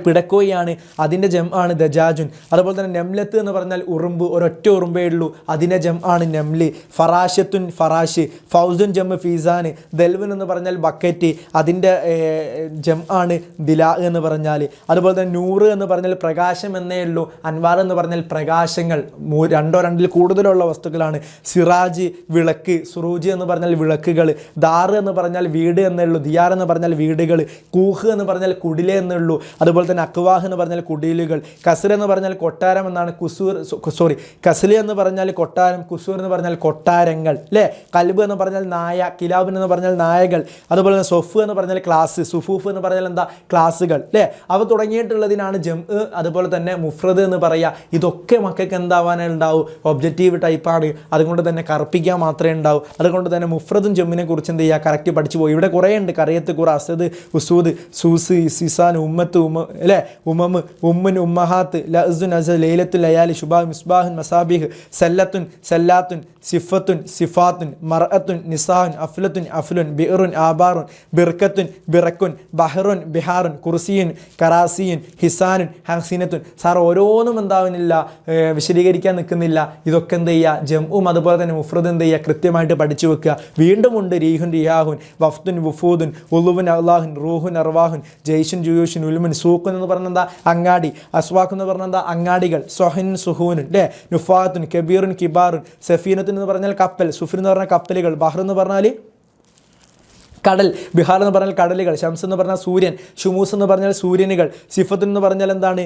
പിടക്കോയിയാണ്, അതിൻ്റെ ജം ആണ് ദജാജുൻ. അതുപോലെ തന്നെ നെംലത്ത് എന്ന് പറഞ്ഞാൽ ഉറുമ്പ്, ഒരൊറ്റ ഉറുമ്പേ ഉള്ളൂ, അതിൻ്റെ ജം ആണ് നെംലി. ഫറാഷത്തുൻ ഫറാഷ്, ഫൗസുൻ ജം ഫീസാന്. ദൽവൻ എന്ന് പറഞ്ഞാൽ ബക്കറ്റ്, അതിൻ്റെ ജം ആണ് ദിലാ എന്ന് പറഞ്ഞാൽ. അതുപോലെ തന്നെ നൂറ് എന്ന് പറഞ്ഞാൽ പ്രകാശം എന്നേ ഉള്ളൂ. അൻവാർ എന്ന് പറഞ്ഞാൽ പ്രകാശങ്ങൾ, രണ്ടോ രണ്ടിൽ കൂടുതലുള്ള വസ്തുക്കളാണ്. സിറാജ് വിളക്ക്, സുറൂജ് എന്ന് പറഞ്ഞാൽ വിളക്കുകൾ. ദാറ് എന്ന് പറഞ്ഞാൽ വീട് എന്നേ ഉള്ളൂ. ദിയാർ എന്ന് പറഞ്ഞാൽ വീടുകൾ. കൂഹ് എന്ന് പറഞ്ഞാൽ കുടിലേ എന്നേ ഉള്ളൂ. അതുപോലെ തന്നെ അക്വാഹ് എന്ന് പറഞ്ഞാൽ കുടിലുകൾ. കസർ എന്ന് പറഞ്ഞാൽ കൊട്ടാരം എന്നാണ്. കസ്ലി എന്ന് പറഞ്ഞാൽ കൊട്ടാരം, കുസൂർ എന്ന് പറഞ്ഞാൽ കൊട്ടാരങ്ങൾ അല്ലേ. കൽബ് എന്ന് പറഞ്ഞാൽ നായ, കിലാബ് എന്ന് പറഞ്ഞാൽ നായകൾ. അതുപോലെ തന്നെ സൊഫ് എന്ന് പറഞ്ഞാൽ ക്ലാസ്, സുഫൂഫ് എന്ന് പറഞ്ഞാൽ എന്താ ക്ലാസ്സുകൾ അല്ലേ. അവ തുടങ്ങിയിട്ടുള്ളതിനാണ് ജംഉ, അതുപോലെ തന്നെ മുഫ്രദ് എന്ന് പറയുക. ഇതൊക്കെ മക്കൾക്ക് എന്താവാനേ ഉണ്ടാവും, ഒബ്ജക്റ്റീവ് ടൈപ്പാണ്. അതുകൊണ്ട് തന്നെ കറുപ്പിക്കാൻ മാത്രമേ ഉണ്ടാവൂ. അതുകൊണ്ട് തന്നെ മുഫ്രദും ജമ്മിനെ കുറിച്ച് എന്ത് ചെയ്യുക, കറക്റ്റ് പഠിച്ചു പോയി. ഇവിടെ കുറേ ഉണ്ട്, കറിയത്ത്, ഖുറ, അസദ്, ഉസൂദ്, സൂസ്, സിസാൻ, ഉമ്മത്ത്, അല്ലേ, ഉമ്മമ്, ഉമ്മുൻ, ഉമ്മഹാത്ത്, ലഅ്സുൻ, അസ, ലൈലത്തു, ലയാലി, ശുബാഹ്, മിസ്ബാഹുൻ, മസാബിഹ്, സല്ലത്തുൻ, സല്ലാത്തുൻ, സിഫത്തുൻ, സിഫാത്തുൻ, മർഅത്തുൻ, നിസാഹുൻ, അഫ്ലത്തുൻ, അഫ്ലുൻ, ബിറുൻ, ആബാറുൻ, ബിർക്കത്തുൻ, ബിറക്കുൻ, ബഹറുൻ, ബിഹാറുൻ, കുർസിയുൻ, കറാസിയുൻ, ഹിസാനുൻ, ഹസീനത്തുൻ. സാർ ഓരോന്നും എന്താവുന്നില്ല, വിശദീകരിക്കാൻ നിൽക്കുന്നില്ല. ഇതൊക്കെ എന്ത് ചെയ്യുക, ജംഉം അതുപോലെ തന്നെ മുഫ്രദ് എന്ത് ചെയ്യുക, കൃത്യമായിട്ട് പഠിച്ചു വെക്കുക. വീണ്ടും ഉണ്ട് റീഹുൻ, റിയാഹുൻ, വഫ്തുൻ, വുഫൂദുൻ, ഉളുവുൻ, അള്ളാഹുൻ, റൂഹുൻ, അർവാഹുൻ, ജയ്ഷുൻ, ജുയൂഷുൻ, ഉലുമുൻ, സൂഖുൻ എന്ന് പറഞ്ഞാൽ എന്താ അങ്ങാടി, അസ്വാഖ് എന്ന് പറഞ്ഞാൽ എന്താ അങ്ങാടികൾ, സ്വഹിൻ, സുഹൂനുൻ അല്ലേ, നുഫാത്തുൻ, കബീറുൻ, കിബാറുൻ, സഫീനത്തുൻ എന്ന് പറഞ്ഞാൽ കപ്പൽ, സുഫിൻ എന്ന് പറഞ്ഞാൽ കപ്പലുകൾ, ബഹർ എന്ന് പറഞ്ഞാൽ കടൽ, ബിഹാർ എന്ന് പറഞ്ഞാൽ കടലുകൾ, ഷംസ് എന്ന് പറഞ്ഞാൽ സൂര്യൻ, ഷുമൂസ് എന്ന് പറഞ്ഞാൽ സൂര്യനുകൾ, സിഫത്ത് എന്ന് പറഞ്ഞാൽ എന്താണ്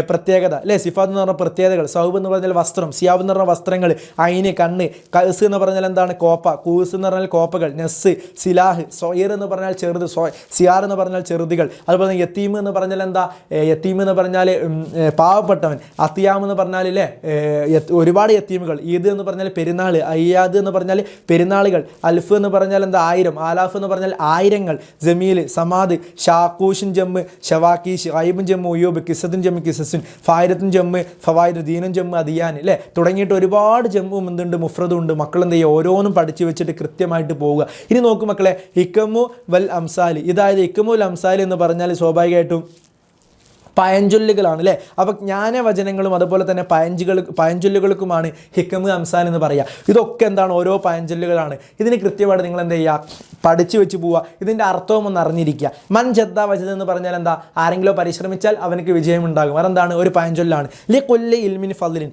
പ്രത്യേകത അല്ലേ, സിഫാത്ത് എന്ന് പറഞ്ഞാൽ പ്രത്യേകതകൾ, സൗബ് എന്ന് പറഞ്ഞാൽ വസ്ത്രം, സിയാബ് എന്ന് പറഞ്ഞാൽ വസ്ത്രങ്ങൾ, ഐന് കണ്ണ്, കസ് എന്ന് പറഞ്ഞാൽ എന്താണ് കോപ്പ, കൂസ് എന്ന് പറഞ്ഞാൽ കോപ്പകൾ, നെസ്, സിലാഹ്, സൊയർ എന്ന് പറഞ്ഞാൽ ചെറുത്, സിയാർ എന്ന് പറഞ്ഞാൽ ചെറുതുകൾ. അതുപോലെ തന്നെ യത്തീം എന്ന് പറഞ്ഞാൽ എന്താ, യത്തീം എന്ന് പറഞ്ഞാൽ പാവപ്പെട്ടവൻ, അത്തിയാം എന്ന് പറഞ്ഞാൽ അല്ലേ ഒരുപാട് യത്തീമുകൾ, ഈദ് എന്ന് പറഞ്ഞാൽ പെരുന്നാൾ, അയ്യാദ് എന്ന് പറഞ്ഞാൽ പെരുന്നാളുകൾ, അൽഫ് എന്ന് പറഞ്ഞാൽ എന്താ ആയിരം, ആലാഫ് എന്ന് പറഞ്ഞാൽ ആയിരങ്ങൾ, ജമീൽ, സമാദ്, ഷാക്കൂഷിൻ ജമ്മ്, ഷവാക്കീഷ്, ഐബുൻ ജമ്മ്, ഉയൂബ്, കിസത്തുൻ ജമ്മ്, കിസസുൻ, ഫായിരത്തുൻ ജമ്മ്, ഫവായിദ്, ദീനും ജമ്മ്, അദിയാൻ അല്ലേ തുടങ്ങിയിട്ട് ഒരുപാട് ജമ്മും എന്തുണ്ട് മുഫ്രദും ഉണ്ട്. മക്കൾ എന്ത് ചെയ്യുക, ഓരോന്നും പഠിച്ചു വെച്ചിട്ട് കൃത്യമായിട്ട് പോവുക. ഇനി നോക്കും മക്കളെ, ഇക്കമു വൽ അംസാലി. ഇതായത് ഇക്കമു വൽ അംസാലി എന്ന് പറഞ്ഞാൽ സ്വാഭാവികമായിട്ടും പഴഞ്ചൊല്ലുകളാണ് അല്ലേ. അപ്പോൾ ജ്ഞാനവചനങ്ങളും അതുപോലെ തന്നെ പഴഞ്ചൊല്ലുകൾക്കുമാണ് ഹിക്കമ്, അംസാൽ എന്ന് പറയുക. ഇതൊക്കെ എന്താണ്, ഓരോ പഴഞ്ചൊല്ലുകളാണ്. ഇതിന് കൃത്യമായിട്ട് നിങ്ങൾ എന്ത് ചെയ്യുക, പഠിച്ചു വെച്ച് പോവുക. ഇതിൻ്റെ അർത്ഥവും ഒന്ന് അറിഞ്ഞിരിക്കുക. മൻ ജദ്ദ വജദ് എന്ന് പറഞ്ഞാൽ എന്താ, ആരെങ്കിലും പരിശ്രമിച്ചാൽ അവനക്ക് വിജയം ഉണ്ടാകും. അതെന്താണ്, ഒരു പഴഞ്ചൊല്ലാണ്. ലി കൊല്ലി ഇൽമിൻ ഫദ്ലിൻ,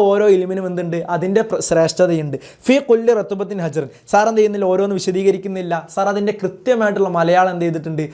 ഓരോ ഇൽമിനും എന്തുണ്ട്, അതിൻ്റെ ശ്രേഷ്ഠതയുണ്ട്. ഫി കൊല്ലി റത്തുബത്തിൻ ഹജറിൻ. സാർ എന്ത് ചെയ്യുന്നില്ല, ഓരോന്ന് വിശദീകരിക്കുന്നില്ല. സാർ അതിൻ്റെ കൃത്യമായിട്ടുള്ള മലയാളം എന്ത് ചെയ്തിട്ടുണ്ട്,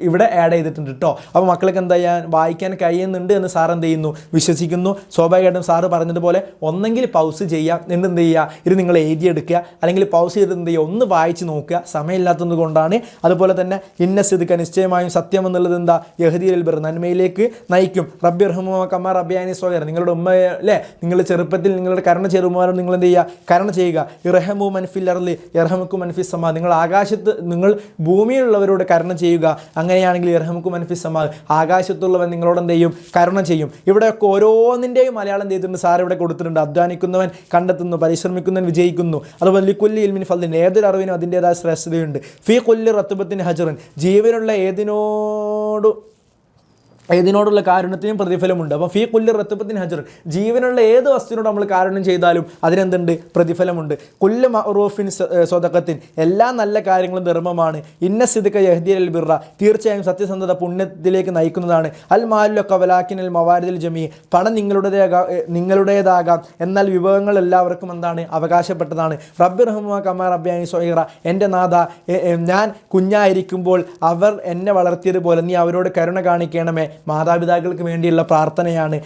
ഇവിടെ ആഡ് ചെയ്തിട്ടുണ്ട് കേട്ടോ. അപ്പോൾ മക്കൾക്ക് എന്താ ചെയ്യാൻ, വായിക്കാൻ കഴിയുന്നുണ്ട് എന്ന് സാർ എന്ത് ചെയ്യുന്നു, വിശ്വസിക്കുന്നു. സ്വാഭാവികമായിട്ടും സാറ് പറഞ്ഞതുപോലെ ഒന്നെങ്കിൽ പൗസ് ചെയ്യാം, എന്നിട്ട് എന്ത് ചെയ്യുക, ഇത് നിങ്ങൾ എഴുതിയെടുക്കുക, അല്ലെങ്കിൽ പൗസ് ചെയ്ത് എന്ത് ചെയ്യുക, ഒന്ന് വായിച്ച് നോക്കുക. സമയമില്ലാത്തത് കൊണ്ടാണ്. അതുപോലെ തന്നെ ഇന്ന സിദ്ക, നിശ്ചയമായും സത്യം എന്നുള്ളത് എന്താ, യഹ്ദിയിൽ ബിർ, നന്മയിലേക്ക് നയിക്കും. റബ്ബി റഹ്മു കമാ റബ്ബിയാനി സ്വഗർ, നിങ്ങളുടെ ഉമ്മ അല്ലേ, നിങ്ങൾ ചെറുപ്പത്തിൽ നിങ്ങളുടെ കരുണ ചെറുമാരും നിങ്ങൾ എന്ത് ചെയ്യുക, കരുണ ചെയ്യുക. ഇർഹമു മൻഫിൽ അർളി യർഹമുക്കും മൻഫിസ് സമാ, നിങ്ങൾ ആകാശത്ത്, നിങ്ങൾ ഭൂമിയിലുള്ളവരോട് കരുണ ചെയ്യുക. അങ്ങനെയാണെങ്കിൽ ഇർഹമുക്കും മൻഫിസ് സമാ, ആകാശത്തുള്ളവൻ നിങ്ങളോട് എന്ത് ചെയ്യും, കരുണ ചെയ്യും. ഇവിടെയൊക്കെ ഓരോന്നിൻ്റെയും മലയാളം ചെയ്തിട്ടുണ്ട്, സാർ ഇവിടെ കൊടുത്തിട്ടുണ്ട്. അധ്വാനിക്കുന്നവൻ കണ്ടെത്തുന്നു, പരിശ്രമിക്കുന്നവൻ വിജയിക്കുന്നു. അതുപോലെ ലിക്കുല്ലി ഇൽമിൻ ഫദ്ലിൻ, ഏതൊരു അറിവിനും അതിൻ്റെതായ ശ്രേഷ്ഠതയുണ്ട്. ഫീ കൊല്ലി റത്തുബത്തിൻ ഹജറിൻ, ജീവനുള്ള ഏതിനോട് ഏതിനോടുള്ള കാരുണ്യത്തിനും പ്രതിഫലമുണ്ട്. അപ്പോൾ ഫീ കുല്ലി റത്തുബത്തിൻ ഹജർ, ജീവനുള്ള ഏത് വസ്തുവിനോട് നമ്മൾ കാരുണ്യം ചെയ്താലും അതിനെന്തുണ്ട്? പ്രതിഫലമുണ്ട്. കുല്ലു മഅറൂഫിൻ സ്വദഖത്തിൻ, എല്ലാ നല്ല കാര്യങ്ങളും ധർമ്മമാണ്. ഇന്ന സിദ്ഖ യഹ്ദിയൽ ബിർറ, തീർച്ചയായും സത്യസന്ധത പുണ്യത്തിലേക്ക് നയിക്കുന്നതാണ്. അൽ മാലു കവലാക്കിൻ അൽ മവാരിദിൽ ജമീ, പണം നിങ്ങളുടേതാകാം, എന്നാൽ വിഭവങ്ങൾ എല്ലാവർക്കും എന്താണ്? അവകാശപ്പെട്ടതാണ്. റബ്ബി റഹ്മുക കമാ റബ്ബിയാനി സ്വഗീറ, എൻ്റെ നാഥ, ഞാൻ കുഞ്ഞായിരിക്കുമ്പോൾ അവർ എന്നെ വളർത്തിയതുപോലെ നീ അവരോട് കരുണ കാണിക്കണമേ. മാതാപിതാക്കൾക്ക് വേണ്ടിയുള്ള പ്രാർത്ഥനയാണ്.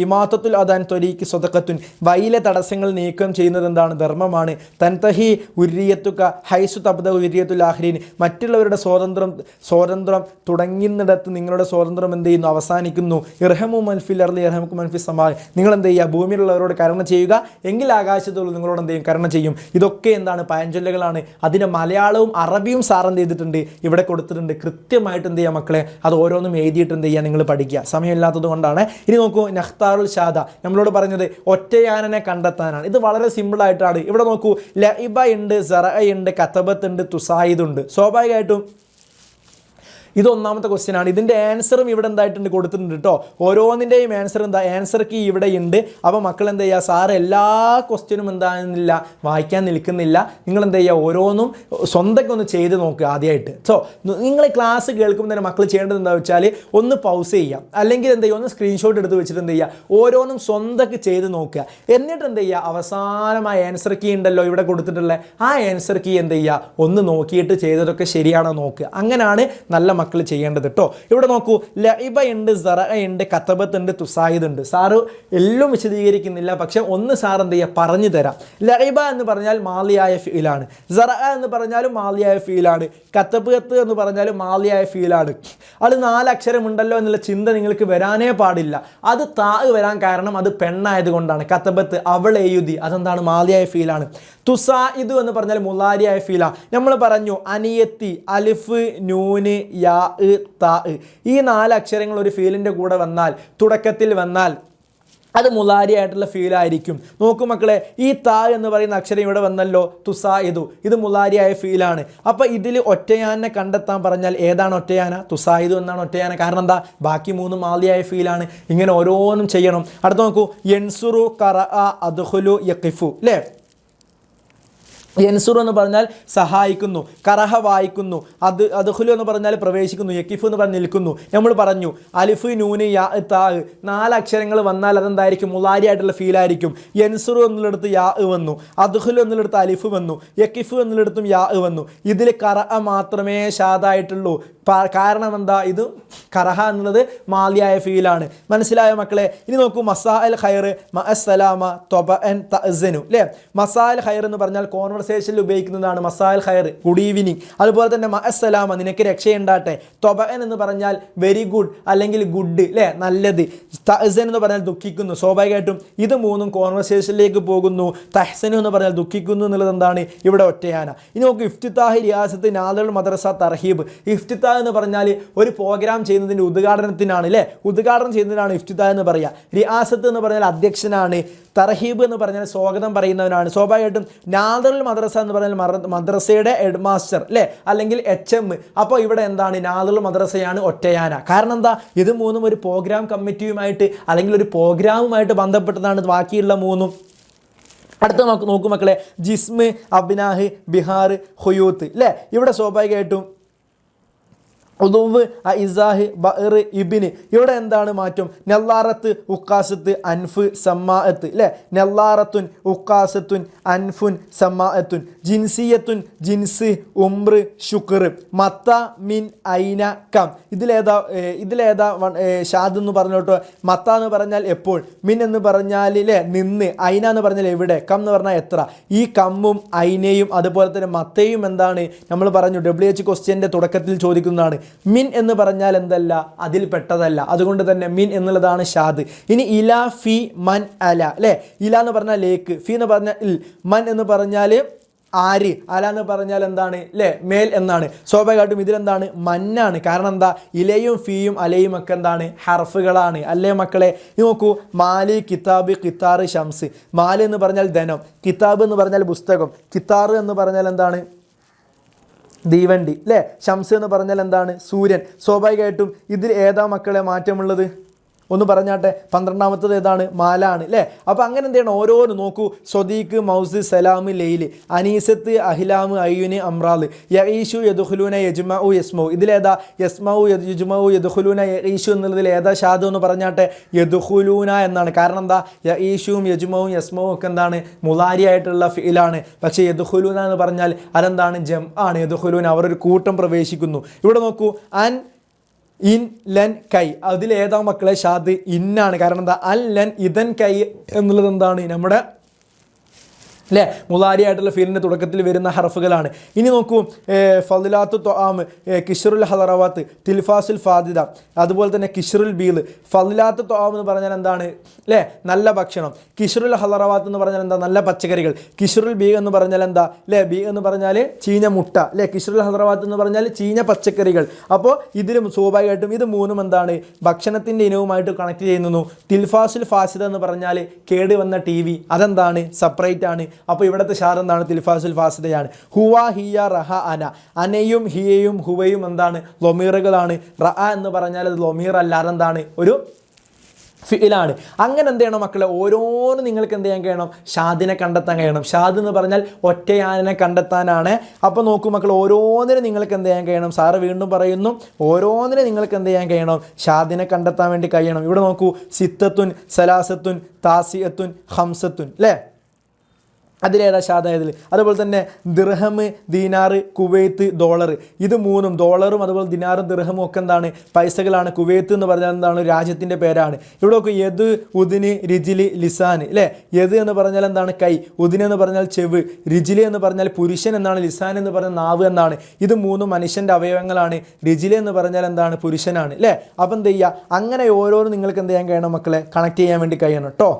ഇമാത്തത്തുൽ അദാൻ ത്വരീക്ക് സ്വതക്കത്തുൻ, വയിലെ തടസ്സങ്ങൾ നീക്കം ചെയ്യുന്നത് എന്താണ്? ധർമ്മമാണ്. തൻതഹി ഉര്യത്തുക ഹൈസു തബ്ദ ഉര്യത്തുൽ ആഖിരീൻ, മറ്റുള്ളവരുടെ സ്വാതന്ത്ര്യം തുടങ്ങുന്നിടത്ത് നിങ്ങളുടെ സ്വാതന്ത്ര്യം എന്ത് ചെയ്യുന്നു? അവസാനിക്കുന്നു. ഇർഹമു മൻഫിൽ അർളി ഇർഹമുക്കും മൻഫിസ് സമാ, നിങ്ങൾ എന്ത് ചെയ്യുക? ഭൂമിയിലുള്ളവരോട് കരുണ ചെയ്യുക, എങ്കിൽ ആകാശത്തുള്ള നിങ്ങളോട് എന്ത് ചെയ്യും? കരുണ ചെയ്യും. ഇതൊക്കെ എന്താണ്? പഴഞ്ചൊല്ലുകളാണ്. അതിൻ്റെ മലയാളവും അറബിയും സാർ എന്ത് ചെയ്തിട്ടുണ്ട്? ഇവിടെ കൊടുത്തിട്ടുണ്ട്. കൃത്യമായിട്ട് എന്ത് ചെയ്യുക മക്കളെ? അത് ഓരോന്നും എഴുതിയിട്ട് എന്ത് ചെയ്യുക? നിങ്ങൾ പഠിക്കുക. സമയമില്ലാത്തത് കൊണ്ടാണ്. ഇനി നോക്കൂ, നഖ്താറുൽ ഷാദ നമ്മളോട് പറഞ്ഞത് ഒറ്റയാനനെ കണ്ടെത്താനാണ്. ഇത് വളരെ സിമ്പിളായിട്ടാണ്. ഇവിടെ നോക്കൂ, ലഇബ ഉണ്ട്, സറഅ ഉണ്ട്, കതബത്ത് ഉണ്ട്, തുസായിദ് ഉണ്ട്. സ്വാഭാവികമായിട്ടും ഇത് ഒന്നാമത്തെ ക്വസ്റ്റ്യൻ ആണ്. ഇതിൻ്റെ ആൻസറും ഇവിടെ എന്തായിട്ടുണ്ട്? കൊടുത്തിട്ടുണ്ട് കേട്ടോ. ഓരോന്നിൻ്റെയും ആൻസർ എന്താ? ആൻസർ കീ ഇവിടെ ഉണ്ട്. അപ്പോൾ മക്കൾ എന്ത് ചെയ്യുക? സാറ് എല്ലാ ക്വസ്റ്റ്യനും എന്താകുന്നില്ല, വായിക്കാൻ നിൽക്കുന്നില്ല. നിങ്ങൾ എന്ത് ചെയ്യുക? ഓരോന്നും സ്വന്തമൊക്കെ ഒന്ന് ചെയ്ത് നോക്കുക ആദ്യമായിട്ട്. സോ നിങ്ങൾ ക്ലാസ് കേൾക്കുമ്പോൾ തന്നെ മക്കൾ ചെയ്യേണ്ടത് എന്താ വെച്ചാൽ ഒന്ന് പൗസ് ചെയ്യാം, അല്ലെങ്കിൽ എന്ത് ചെയ്യുക? ഒന്ന് സ്ക്രീൻഷോട്ട് എടുത്ത് വെച്ചിട്ട് എന്ത് ചെയ്യുക? ഓരോന്നും സ്വന്തമൊക്കെ ചെയ്ത് നോക്കുക. എന്നിട്ട് എന്ത് ചെയ്യുക? അവസാനമായ ആൻസർ കീ ഉണ്ടല്ലോ ഇവിടെ കൊടുത്തിട്ടുള്ള ആ ആൻസർ കീ എന്ത് ചെയ്യുക? ഒന്ന് നോക്കിയിട്ട് ചെയ്തതൊക്കെ ശരിയാണോ നോക്കുക. അങ്ങനെയാണ് നല്ല മക്കൾ ചെയ്യേണ്ടത് കേട്ടോ. ഇവിടെ നോക്കൂ, ലഇബ ഉണ്ട്, സറഅ ഉണ്ട്, കതബത്ത് ഉണ്ട്, തുസായിദ് ഉണ്ട്. സാറ് എല്ലാം വിശദീകരിക്കുന്നില്ല, പക്ഷെ ഒന്ന് സാർ എന്ത് ചെയ്യുക? പറഞ്ഞു തരാം. ലഇബ എന്ന് പറഞ്ഞാൽ മാലിയായ ഫീലാണ്, സറഅ എന്ന് പറഞ്ഞാലും മാലിയായ ഫീലാണ്, കതബത്ത് എന്ന് പറഞ്ഞാലും മാലിയായ ഫീലാണ്. അത് 4 അക്ഷരമുണ്ടല്ലോ എന്നുള്ള ചിന്ത നിങ്ങൾക്ക് വരാനേ പാടില്ല. അത് താ വരാൻ കാരണം അത് പെണ്ണായതുകൊണ്ടാണ്. കതബത്ത്, അവൾ എഴുതി, അതെന്താണ്? മാലിയായ ഫീലാണ്. തുസായിദ് എന്ന് പറഞ്ഞാൽ മുലാരിയായ ഫീല. നമ്മൾ പറഞ്ഞു അനിയത്തി, അലിഫ്, നൂന്, യാ, താ, ഈ 4 അക്ഷരങ്ങൾ ഒരു ഫീലിൻ്റെ കൂടെ വന്നാൽ, തുടക്കത്തിൽ വന്നാൽ അത് മുലാരിയായിട്ടുള്ള ഫീലായിരിക്കും. നോക്കൂ മക്കളെ, ഈ താ എന്ന് പറയുന്ന അക്ഷരം ഇവിടെ വന്നല്ലോ, തുസായിദു, ഇത് മുലാരിയായ ഫീലാണ്. അപ്പോൾ ഇതിൽ ഒറ്റയാനെ കണ്ടെത്താൻ പറഞ്ഞാൽ ഏതാണ് ഒറ്റയാന? തുസായിദു എന്നാണ് ഒറ്റയാന. കാരണം എന്താ? ബാക്കി 3 മാലിയായ ഫീലാണ്. ഇങ്ങനെ ഓരോന്നും ചെയ്യണം. അടുത്ത് നോക്കൂ, യൻസുറു, ഖറഅ, അദ്ഖുലു, യഖിഫു, അല്ലേ? യൻസുർ എന്ന് പറഞ്ഞാൽ സഹായിക്കുന്നു, കറഹ വായിക്കുന്നു, അദ്ഖുലു എന്ന് പറഞ്ഞാൽ പ്രവേശിക്കുന്നു, യക്കിഫു എന്ന് പറഞ്ഞാൽ നിൽക്കുന്നു. നമ്മൾ പറഞ്ഞു അലിഫ്, നൂന്, യാ, താ 4 അക്ഷരങ്ങൾ വന്നാൽ അതെന്തായിരിക്കും? മുലാരിയായിട്ടുള്ള ഫീലായിരിക്കും. യൻസുറു എന്നുള്ളിടത്ത് യാ വന്നു, അദ്ഖുലു എന്നുള്ളിടത്ത് അലിഫ് വന്നു, യക്കിഫു എന്നുള്ളിടത്തും യാ വന്നു. ഇതിൽ കറഅ മാത്രമേ ഷാദായിട്ടുള്ളൂ. കാരണം എന്താ? ഇത് കറഹ എന്നുള്ളത് മാലിയായ ഫീലാണ്. മനസ്സിലായ മക്കളെ? ഇനി നോക്കൂ, മസാ അൽ ഖൈർ, മഅസ്സലാമ, ത്വബഅൻ, തഅ്സനു, അല്ലേ? മസാ അൽ ഖൈർ എന്ന് പറഞ്ഞാൽ കോൺവെർസേഷനിൽ ഉപയോഗിക്കുന്നതാണ് മസാ അൽ ഖൈർ, ഗുഡ് ഈവനിങ്. അതുപോലെ തന്നെ മഅസ്സലാമ, നിനക്ക് രക്ഷയുണ്ടാട്ടെ. ത്വബഅൻ എന്ന് പറഞ്ഞാൽ വെരി ഗുഡ് അല്ലെങ്കിൽ ഗുഡ്, അല്ലേ? നല്ലത്. തഅ്സൻ എന്ന് പറഞ്ഞാൽ ദുഃഖിക്കുന്നു. സ്വാഭാവികമായിട്ടും ഇത് 3 കോൺവെർസേഷനിലേക്ക് പോകുന്നു. തഹ്സനു എന്ന് പറഞ്ഞാൽ ദുഃഖിക്കുന്നു എന്നുള്ളത് എന്താണ്? ഇവിടെ ഒറ്റയാന. ഇനി നോക്കൂ, ഇഫ്തിതാഹ് റിയാസത്ത് നാദുൽ മദ്രസ തർഹീബ്. ഇഫ്തിതാഹ് എന്ന് പറഞ്ഞാൽ ഒരു പ്രോഗ്രാം ചെയ്യുന്നതിൻ്റെ ഉദ്ഘാടനത്തിനാണ്, അല്ലേ? ഉദ്ഘാടനം ചെയ്യുന്നതിനാണ് ഇഫ്തിതാഹ് എന്ന് പറയുക. റിയാസത്ത് എന്ന് പറഞ്ഞാൽ അധ്യക്ഷനാണ്. തർഹീബ് എന്ന് പറഞ്ഞാൽ സ്വാഗതം പറയുന്നവനാണ്. സ്വാഭാവികമായിട്ടും നാദറുൽ മദ്രസ എന്ന് പറഞ്ഞാൽ മദ്രസയുടെ ഹെഡ് മാസ്റ്റർ, അല്ലേ? അല്ലെങ്കിൽ HM. അപ്പോൾ ഇവിടെ എന്താണ്? നാദറുൽ മദ്രസയാണ് ഒറ്റയാന. കാരണം എന്താ? ഇത് 3 ഒരു പ്രോഗ്രാം കമ്മിറ്റിയുമായിട്ട് അല്ലെങ്കിൽ ഒരു പ്രോഗ്രാമുമായിട്ട് ബന്ധപ്പെട്ടതാണ് ബാക്കിയുള്ള 3. അടുത്ത നോക്കൂ മക്കളെ, ജിസ്മ്, അബ്നാഹ്, ബിഹാർ, ഹുയൂത്ത്, അല്ലേ? ഇവിടെ സ്വാഭാവികമായിട്ടും ഉദുവ്, ഇസാഹ്, ബഅർ, ഇബിന്. ഇവിടെ എന്താണ് മാറ്റം? നെല്ലാറത്ത്, ഉക്കാസത്ത്, അൻഫ്, സമ്മാഅത്ത്, അല്ലേ? നെല്ലാറത്തുൻ, ഉക്കാസത്തുൻ, അൻഫുൻ, സമ്മാഅത്തുൻ. ജിൻസിയത്തുൻ, ജിൻസ്, ഉംർ, ശുക്ർ. മത്ത, മിൻ, ഐന, കം. ഇതിലേതാ ഷാദ് എന്ന് പറഞ്ഞോട്ടോ. മത്ത എന്ന് പറഞ്ഞാൽ എപ്പോൾ, മിൻ എന്ന് പറഞ്ഞാൽ, അല്ലേ, നിന്ന്, ഐന എന്ന് പറഞ്ഞാൽ എവിടെ, കം എന്ന് പറഞ്ഞാൽ എത്ര. ഈ കമ്മും ഐനയും അതുപോലെ തന്നെ മത്തയും എന്താണ്? നമ്മൾ പറഞ്ഞു WH ക്വസ്റ്റ്യൻ്റെ തുടക്കത്തിൽ ചോദിക്കുന്നതാണ്. മിൻ എന്ന് പറഞ്ഞാൽ എന്തല്ല? അതിൽ പെട്ടതല്ല. അതുകൊണ്ട് തന്നെ മിൻ എന്നുള്ളതാണ് ഷാദ്. ഇനി ഇല, ഫി, മൻ, അല, അല്ലേ? ഇല എന്ന് പറഞ്ഞാൽ ലേക്ക്, ഫി എന്ന് പറഞ്ഞാൽ ഇൽ, മൻ എന്ന് പറഞ്ഞാൽ ആര്, അല എന്ന് പറഞ്ഞാൽ എന്താണ്? അല്ലേ, മേൽ എന്നാണ്. സ്വാഭാവികമായിട്ടും ഇതിലെന്താണ്? മന്നാണ്. കാരണം എന്താ? ഇലയും ഫിയും അലയും ഒക്കെ എന്താണ്? ഹർഫുകളാണ്, അല്ലേ മക്കളെ? നോക്കൂ, മാലി, കിതാബ്, കിത്താർ, ഷംസ്. മാല് എന്ന് പറഞ്ഞാൽ ധനം, കിതാബ് എന്ന് പറഞ്ഞാൽ പുസ്തകം, കിത്താർ എന്ന് പറഞ്ഞാൽ എന്താണ്? തീവണ്ടി അല്ലേ. ഷംസ് എന്ന് പറഞ്ഞാൽ എന്താണ്? സൂര്യൻ. സ്വാഭാവികമായിട്ടും ഇതിൽ ഏതാ മക്കളെ മാറ്റമുള്ളത്? ഒന്ന് പറഞ്ഞാട്ടെ. 12ാമത്തത് ഏതാണ്? മാല ആണ് അല്ലേ. അപ്പോൾ അങ്ങനെ എന്ത് ചെയ്യണം? ഓരോന്ന് നോക്കൂ. സ്വദീഖ്, മൗസ്, സലാം, ലെയ്ല്, അനീസത്ത്, അഹിലാം, അയ്യുന്, അമ്രാൽ, യഈഷു, യദ്ഖുലൂന, യജ്മഉ, യസ്മഉ. ഇതിലേതാ? യസ്മഉ, യജ്മഉ, യദ്ഖുലൂന, യഈഷു എന്നുള്ളതിൽ ഏതാ ഷാദ് എന്ന് പറഞ്ഞാട്ടെ? യദ്ഖുലൂന എന്നാണ്. കാരണം എന്താ? യഈഷും യജ്മഉം യസ്മഉം ഒക്കെ എന്താണ്? മുളാരി ആയിട്ടുള്ള ഫിഇലാണ്. പക്ഷേ യദ്ഖുലൂന എന്ന് പറഞ്ഞാൽ അതെന്താണ്? ജം ആണ്. യദ്ഖുലൂന, അവർ ഒരു കൂട്ടം പ്രവേശിക്കുന്നു. ഇവിടെ നോക്കൂ. അൻ, ഇൻ, ലൻ, കൈ. അതിലേതാ മക്കളെ ഷാദ്? ഇന്നാണ്. കാരണം എന്താ? അൻ, ലൻ, ഇതൻ, കൈ എന്നുള്ളത് എന്താണ്? നമ്മുടെ അല്ലേ മുളാരി ആയിട്ടുള്ള ഫീലിൻ്റെ തുടക്കത്തിൽ വരുന്ന ഹർഫുകളാണ്. ഇനി നോക്കൂ. ഫളിലാത്തു ത്വആം, കിഷ്റുൽ ഹളറവാത്ത്, തിൽഫാസുൽ ഫാദിദ, അതുപോലെ തന്നെ കിഷ്റുൽ ബീൽ. ഫളിലാത്തു ത്വആം എന്ന് പറഞ്ഞാൽ എന്താണ്? അല്ലേ നല്ല ഭക്ഷണം. കിഷ്റുൽ ഹളറവാത്ത് എന്ന് പറഞ്ഞാൽ എന്താ? നല്ല പച്ചക്കറികൾ. കിഷ്റുൽ ബീ എന്ന് പറഞ്ഞാൽ എന്താ? അല്ലേ ബീ എന്ന് പറഞ്ഞാൽ ചീഞ്ഞ മുട്ട അല്ലേ. കിഷ്റുൽ ഹളറവാത്ത് എന്ന് പറഞ്ഞാൽ ചീഞ്ഞ പച്ചക്കറികൾ. അപ്പോൾ ഇതിലും സ്വാഭാവികമായിട്ടും ഇത് മൂന്നും എന്താണ്? ഭക്ഷണത്തിൻ്റെ ഇനവുമായിട്ട് കണക്ട് ചെയ്യുന്നു. തിൽഫാസുൽ ഫാസിദ എന്ന് പറഞ്ഞാൽ കേട് വന്ന TV. അതെന്താണ്? സെപ്പറേറ്റ് ആണ്. അപ്പോൾ ഇവിടുത്തെ ഷാർ എന്താണ്? തിൽഫാസുൽ ഫാസിദയാണ്. ഹുവ, ഹിയ, റഹ, അന. അനയും ഹിയയും ഹുവയും എന്താണ്? ലൊമീറുകളാണ്. റഅ എന്ന് പറഞ്ഞാൽ അത് ലൊമീർ അല്ലാതെ എന്താണ്? ഒരു ഫിഇലാണ്. അങ്ങനെ എന്ത് ചെയ്യണം മക്കളെ? ഓരോന്നും നിങ്ങൾക്ക് എന്ത് ചെയ്യാൻ കഴിയണം? ഷാദിനെ കണ്ടെത്താൻ കഴിയണം. ഷാദ് എന്ന് പറഞ്ഞാൽ ഒറ്റയാനെ കണ്ടെത്താനാണ്. അപ്പോൾ നോക്കൂ മക്കൾ, ഓരോന്നിനും നിങ്ങൾക്ക് എന്ത് ചെയ്യാൻ കഴിയണം? സാറ് വീണ്ടും പറയുന്നു, ഓരോന്നിനും നിങ്ങൾക്ക് എന്ത് ചെയ്യാൻ കഴിയണം? ഷാദിനെ കണ്ടെത്താൻ വേണ്ടി കഴിയണം. ഇവിടെ നോക്കൂ. സിത്തത്തുൻ, സലാസത്തുൻ, താസിയത്തുൻ, ഹംസത്തുൻ അല്ലേ. അതിലേതാ ഷാദായതിൽ? അതുപോലെ തന്നെ ദിർഹം, ദീനാർ, കുവൈത്ത്, ഡോളർ. ഇത് മൂന്നും ഡോളറും അതുപോലെ ദിനാറും ദിർഹമും ഒക്കെ എന്താണ്? പൈസകളാണ്. കുവൈത്ത് എന്ന് പറഞ്ഞാൽ എന്താണ്? രാജ്യത്തിൻ്റെ പേരാണ്. ഇവിടെ നോക്കും. യദ്, ഉദിന്, റിജില്, ലിസാൻ അല്ലേ. യദ് എന്ന് പറഞ്ഞാൽ എന്താണ്? കൈ. ഉദിന് എന്ന് പറഞ്ഞാൽ ചെവ്. റിജില് എന്ന് പറഞ്ഞാൽ പുരുഷൻ എന്നാണ്. ലിസാൻ എന്ന് പറഞ്ഞാൽ നാവ് എന്നാണ്. ഇത് മൂന്നും മനുഷ്യൻ്റെ അവയവങ്ങളാണ്. റിജില് എന്ന് പറഞ്ഞാൽ എന്താണ്? പുരുഷനാണ് അല്ലേ. അപ്പം എന്ത് ചെയ്യുക? അങ്ങനെ ഓരോന്നും നിങ്ങൾക്ക് എന്ത് ചെയ്യാൻ കഴിയണം മക്കളെ? കണക്ട് ചെയ്യാൻ വേണ്ടി കഴിയണം കേട്ടോ.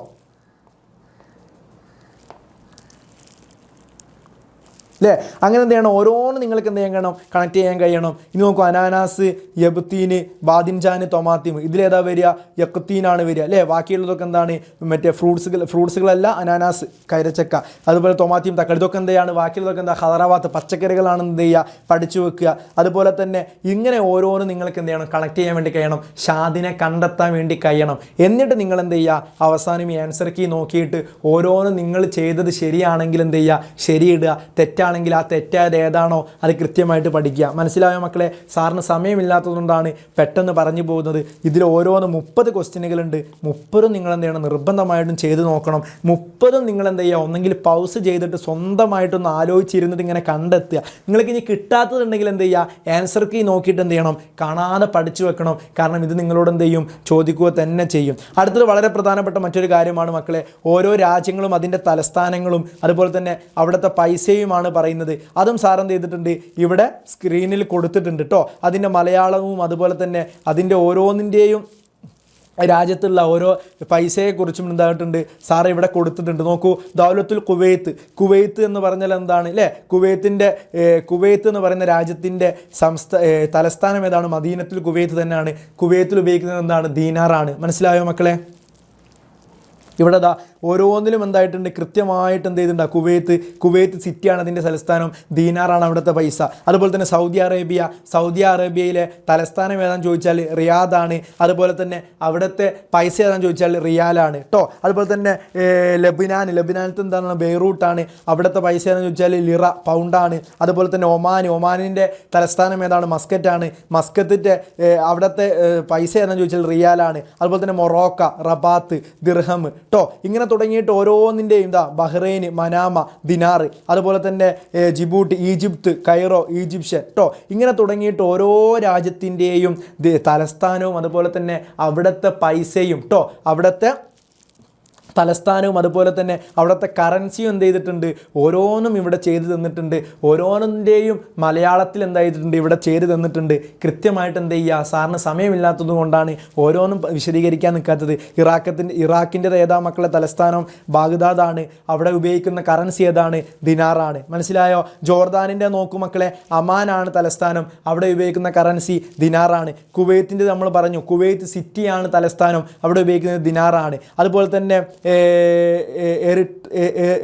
അല്ലേ അങ്ങനെ എന്ത് ചെയ്യണം? ഓരോന്നും നിങ്ങൾക്ക് എന്ത് ചെയ്യാൻ കഴിയണം? കണക്ട് ചെയ്യാൻ കഴിയണം. ഇനി നോക്കൂ. അനാനാസ്, യബ്തീന്, ബാദിൻജാന്, തൊമാത്തിം. ഇതിലേതാ വരിക? യക്തീനാണ് വരിക അല്ലേ. ബാക്കിയുള്ളതൊക്കെ എന്താണ്? മറ്റേ ഫ്രൂട്ട്സുകളല്ല. അനാനാസ്, കൈരച്ചക്ക, അതുപോലെ തൊമാത്തിയും, തക്കാളി. ഇതൊക്കെ എന്താണ്? ബാക്കിയുള്ളതൊക്കെ എന്താ? ഹദറവാത്ത്, പച്ചക്കറികളാണ്. എന്ത് ചെയ്യുക? പഠിച്ചു വെക്കുക. അതുപോലെ തന്നെ ഇങ്ങനെ ഓരോന്നും നിങ്ങൾക്ക് എന്ത് ചെയ്യണം? കണക്ട് ചെയ്യാൻ വേണ്ടി കഴിയണം. ഷാദിനെ കണ്ടെത്താൻ വേണ്ടി കഴിയണം. എന്നിട്ട് നിങ്ങൾ എന്ത് ചെയ്യുക? അവസാനം ഈ ആൻസർ കീ നോക്കിയിട്ട് ഓരോന്നും നിങ്ങൾ ചെയ്തത് ശരിയാണെങ്കിൽ എന്ത് ചെയ്യുക? ശരിയിടുക. തെറ്റാണെങ്കിൽ ആ തെറ്റായത് ഏതാണോ അത് കൃത്യമായിട്ട് പഠിക്കുക. മനസ്സിലായോ മക്കളെ? സാറിന് സമയമില്ലാത്തതുകൊണ്ടാണ് പെട്ടെന്ന് പറഞ്ഞു പോകുന്നത്. ഇതിൽ ഓരോന്ന് 30 ക്വസ്റ്റ്യനുകളുണ്ട്. 30 നിങ്ങൾ എന്ത് ചെയ്യണം? നിർബന്ധമായിട്ടും ചെയ്ത് നോക്കണം. 30 നിങ്ങൾ എന്ത് ചെയ്യുക? ഒന്നെങ്കിൽ പൗസ് ചെയ്തിട്ട് സ്വന്തമായിട്ടൊന്ന് ആലോചിച്ചിരുന്നിട്ട് ഇങ്ങനെ കണ്ടെത്തുക. നിങ്ങൾക്ക് ഇനി കിട്ടാത്തതുണ്ടെങ്കിൽ എന്ത് ചെയ്യുക? ആൻസർ കീ നോക്കിയിട്ട് എന്ത് ചെയ്യണം? കാണാതെ പഠിച്ചു വെക്കണം. കാരണം ഇത് നിങ്ങളോട് എന്ത് ചെയ്യും? ചോദിക്കുക തന്നെ ചെയ്യും. അടുത്തത് വളരെ പ്രധാനപ്പെട്ട മറ്റൊരു കാര്യമാണ് മക്കളെ. ഓരോ രാജ്യങ്ങളും അതിൻ്റെ തലസ്ഥാനങ്ങളും അതുപോലെ തന്നെ അവിടുത്തെ പൈസയുമാണ് പറയുന്നത്. അതും സാർ എന്ത് ചെയ്തിട്ടുണ്ട്? ഇവിടെ സ്ക്രീനിൽ കൊടുത്തിട്ടുണ്ട് കേട്ടോ. അതിൻ്റെ മലയാളവും അതുപോലെ തന്നെ അതിൻ്റെ ഓരോന്നിൻ്റെയും രാജ്യത്തുള്ള ഓരോ പൈസയെക്കുറിച്ചും എന്തായിട്ടുണ്ട്? സാറ് ഇവിടെ കൊടുത്തിട്ടുണ്ട്. നോക്കൂ. ദൗലത്തുൽ കുവൈത്ത് എന്ന് പറഞ്ഞാൽ എന്താണ് അല്ലേ? കുവൈത്ത് എന്ന് പറയുന്ന രാജ്യത്തിൻ്റെ തലസ്ഥാനം ഏതാണ്? മദീനത്തുൽ കുവൈത്ത് തന്നെയാണ്. കുവൈത്തിൽ ഉപയോഗിക്കുന്നത് എന്താണ്? ദീനാറാണ്. മനസ്സിലായോ മക്കളെ? ഇവിടെ ഓരോന്നിലും എന്തായിട്ടുണ്ട്? കൃത്യമായിട്ട് എന്ത് ചെയ്തിട്ടുണ്ട്? കുവൈത്ത് സിറ്റിയാണ് അതിൻ്റെ തലസ്ഥാനം. ദീനാറാണ് അവിടുത്തെ പൈസ. അതുപോലെ തന്നെ സൗദി അറേബ്യയിലെ തലസ്ഥാനം ഏതാണെന്ന് ചോദിച്ചാൽ റിയാദാണ്. അതുപോലെ തന്നെ അവിടുത്തെ പൈസ ഏതാണെന്ന് ചോദിച്ചാൽ റിയാലാണ് കേട്ടോ. അതുപോലെ തന്നെ ലബനാനത്തെ എന്താണ്? ബെയ്റൂട്ടാണ്. അവിടുത്തെ പൈസ ഏതാണെന്ന് ചോദിച്ചാൽ ലിറ, പൗണ്ടാണ്. അതുപോലെ തന്നെ ഒമാനിൻ്റെ തലസ്ഥാനം ഏതാണ്? മസ്കറ്റാണ്. മസ്കത്തിൻ്റെ അവിടുത്തെ പൈസ ഏതാണെന്ന് ചോദിച്ചാൽ റിയാലാണ്. അതുപോലെ തന്നെ മൊറോക്ക, റബാത്ത്, ദിർഹം കേട്ടോ. ഇങ്ങനെ തുടങ്ങിയിട്ട് ഓരോന്നിൻ്റെയും ബഹ്റൈൻ, മനാമ, ദിനാർ, അതുപോലെ തന്നെ ജിബൂട്ടി, ഈജിപ്ത്, കൈറോ, ഈജിപ്ഷ്യൻ കേട്ടോ. ഇങ്ങനെ തുടങ്ങിയിട്ട് ഓരോ രാജ്യത്തിൻ്റെയും തലസ്ഥാനവും അതുപോലെ തന്നെ അവിടുത്തെ പൈസയും കേട്ടോ. അവിടുത്തെ തലസ്ഥാനവും അതുപോലെ തന്നെ അവിടുത്തെ കറൻസിയും എന്ത് ചെയ്തിട്ടുണ്ട്? ഓരോന്നും ഇവിടെ ചെയ്തു തന്നിട്ടുണ്ട്. ഓരോന്നിൻ്റെയും മലയാളത്തിൽ എന്തായിട്ടുണ്ട്? ഇവിടെ ചെയ്തു തന്നിട്ടുണ്ട്. കൃത്യമായിട്ട് എന്ത് ചെയ്യുക? സാറിന് സമയമില്ലാത്തത് കൊണ്ടാണ് ഓരോന്നും വിശദീകരിക്കാൻ നിൽക്കാത്തത്. ഇറാഖിൻ്റെ ഏതാ മക്കളെ തലസ്ഥാനം? ബാഗ്ദാദാണ്. അവിടെ ഉപയോഗിക്കുന്ന കറൻസി ഏതാണ്? ദിനാറാണ്. മനസ്സിലായോ? ജോർദാനിൻ്റെ നോക്കൂ മക്കളെ, അമാനാണ് തലസ്ഥാനം. അവിടെ ഉപയോഗിക്കുന്ന കറൻസി ദിനാറാണ്. കുവൈത്തിൻ്റെ നമ്മൾ പറഞ്ഞു, കുവൈത്ത് സിറ്റിയാണ് തലസ്ഥാനം. അവിടെ ഉപയോഗിക്കുന്നത് ദിനാറാണ്. അതുപോലെ തന്നെ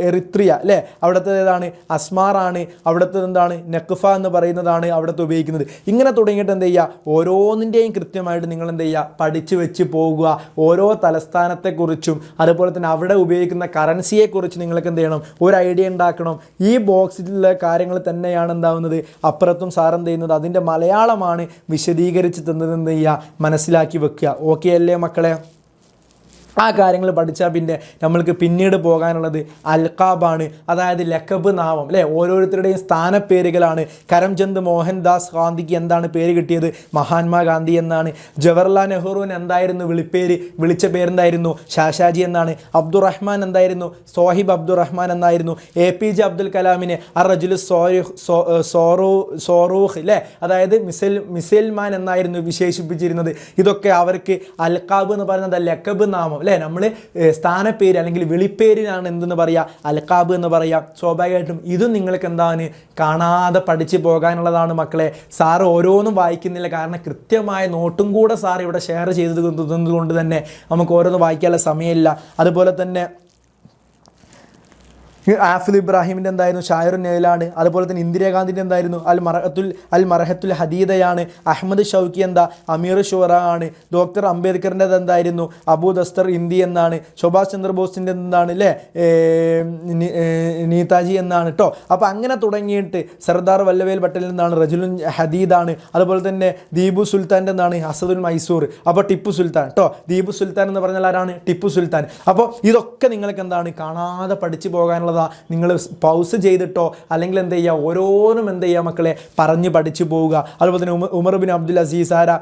എറിത്രിയ അല്ലേ, അവിടുത്തെ ഏതാണ് അസ്മാറാണ്, അവിടുത്തെ എന്താണ് നെക്ഫ എന്ന് പറയുന്നതാണ് അവിടുത്തെ ഉപയോഗിക്കുന്നത്. ഇങ്ങനെ തുടങ്ങിയിട്ട് എന്ത് ചെയ്യുക, ഓരോന്നിൻ്റെയും കൃത്യമായിട്ട് നിങ്ങൾ എന്ത് ചെയ്യുക, പഠിച്ചു വെച്ച് പോകുക. ഓരോ തലസ്ഥാനത്തെക്കുറിച്ചും അതുപോലെ തന്നെ അവിടെ ഉപയോഗിക്കുന്ന കറൻസിയെക്കുറിച്ച് നിങ്ങൾക്ക് എന്ത് ചെയ്യണം, ഒരു ഐഡിയ ഉണ്ടാക്കണം. ഈ ബോക്സിലുള്ള കാര്യങ്ങൾ തന്നെയാണ് എന്താവുന്നത് അപ്പുറത്തും സാറെന്ത് ചെയ്യുന്നത് അതിൻ്റെ മലയാളമാണ് വിശദീകരിച്ച് തന്നത് എന്ത് ചെയ്യുക, മനസ്സിലാക്കി വെക്കുക. ഓക്കെ അല്ലേ മക്കളെ? ആ കാര്യങ്ങൾ പഠിച്ചാൽ പിന്നെ നമ്മൾക്ക് പിന്നീട് പോകാനുള്ളത് അൽക്കാബാണ്, അതായത് ലക്കബ് നാമം അല്ലേ, ഓരോരുത്തരുടെയും സ്ഥാനപ്പേരുകളാണ്. കരംചന്ദ് മോഹൻദാസ് ഗാന്ധിക്ക് എന്താണ് പേര് കിട്ടിയത്, മഹാത്മാഗാന്ധി എന്നാണ്. ജവഹർലാൽ നെഹ്റുവിന് എന്തായിരുന്നു വിളിച്ച പേരെന്തായിരുന്നു, ഷാഷാജി എന്നാണ്. അബ്ദുറഹ്മാൻ എന്തായിരുന്നു, സോഹിബ് അബ്ദുറഹ്മാൻ എന്നായിരുന്നു. APJ അബ്ദുൽ കലാമിനെ അറജുലു സോറൂഹ് അല്ലേ, അതായത് മിസൈൽമാൻ എന്നായിരുന്നു വിശേഷിപ്പിച്ചിരുന്നത്. ഇതൊക്കെ അവർക്ക് അൽക്കാബ് എന്ന് പറയുന്നത് ലക്കബ് നാമം അല്ലേ. നമ്മൾ സ്ഥാനപ്പേര് അല്ലെങ്കിൽ വിളിപ്പേരിനാണ് എന്തെന്ന് പറയുക, അൽക്കാബ് എന്ന് പറയുക. സ്വാഭാവികമായിട്ടും ഇതും നിങ്ങൾക്ക് എന്താണ് കാണാതെ പഠിച്ചു പോകാനുള്ളതാണ് മക്കളെ. സാറ് ഓരോന്നും വായിക്കുന്നില്ല, കാരണം കൃത്യമായ നോട്ടും കൂടെ സാർ ഇവിടെ ഷെയർ ചെയ്തത് കൊണ്ട് തന്നെ നമുക്ക് ഓരോന്ന് വായിക്കാനുള്ള സമയമില്ല. അതുപോലെ തന്നെ ആഫിൽ ഇബ്രാഹിമിൻ്റെ എന്തായിരുന്നു, ഷായറുൻ നെയിലാണ്. അതുപോലെ തന്നെ ഇന്ദിരാഗാന്ധിൻ്റെ എന്തായിരുന്നു, അൽ മറഹത്തുൽ ഹദീദയാണ്. അഹമ്മദ് ഷൗക്കി എന്താ, അമീർ ഷുറ ആണ്. ഡോക്ടർ അംബേദ്കറിൻ്റെ എന്തായിരുന്നു, അബൂ ദസ്തർ ഇന്ത്യ എന്നാണ്. സുഭാഷ് ചന്ദ്രബോസിൻ്റെ എന്താണ് അല്ലേ, നേതാജി എന്നാണ് കേട്ടോ. അപ്പോൾ അങ്ങനെ തുടങ്ങിയിട്ട് സർദാർ വല്ലഭായ് പട്ടേലിൽ നിന്നാണ് റജുലുൻ ഹദീദാണ്. അതുപോലെ തന്നെ ദീപു സുൽത്താൻ്റെ എന്താണ്, അസദുൽ മൈസൂർ. അപ്പോൾ ടിപ്പു സുൽത്താൻ കേട്ടോ, ദീപു സുൽത്താൻ എന്ന് പറഞ്ഞാൽ ആരാണ്, ടിപ്പു സുൽത്താൻ. അപ്പോൾ ഇതൊക്കെ നിങ്ങൾക്ക് എന്താണ് കാണാതെ പഠിച്ചു പോകാനുള്ളത്. നിങ്ങൾ പൗസ് ചെയ്തിട്ടോ അല്ലെങ്കിൽ എന്ത് ചെയ്യുക, ഓരോന്നും എന്ത് ചെയ്യുക മക്കളെ പറഞ്ഞ് പഠിച്ചു പോവുക. അതുപോലെ തന്നെ ഉമർ ബിൻ അബ്ദുൽ അസീസ് ആരാ,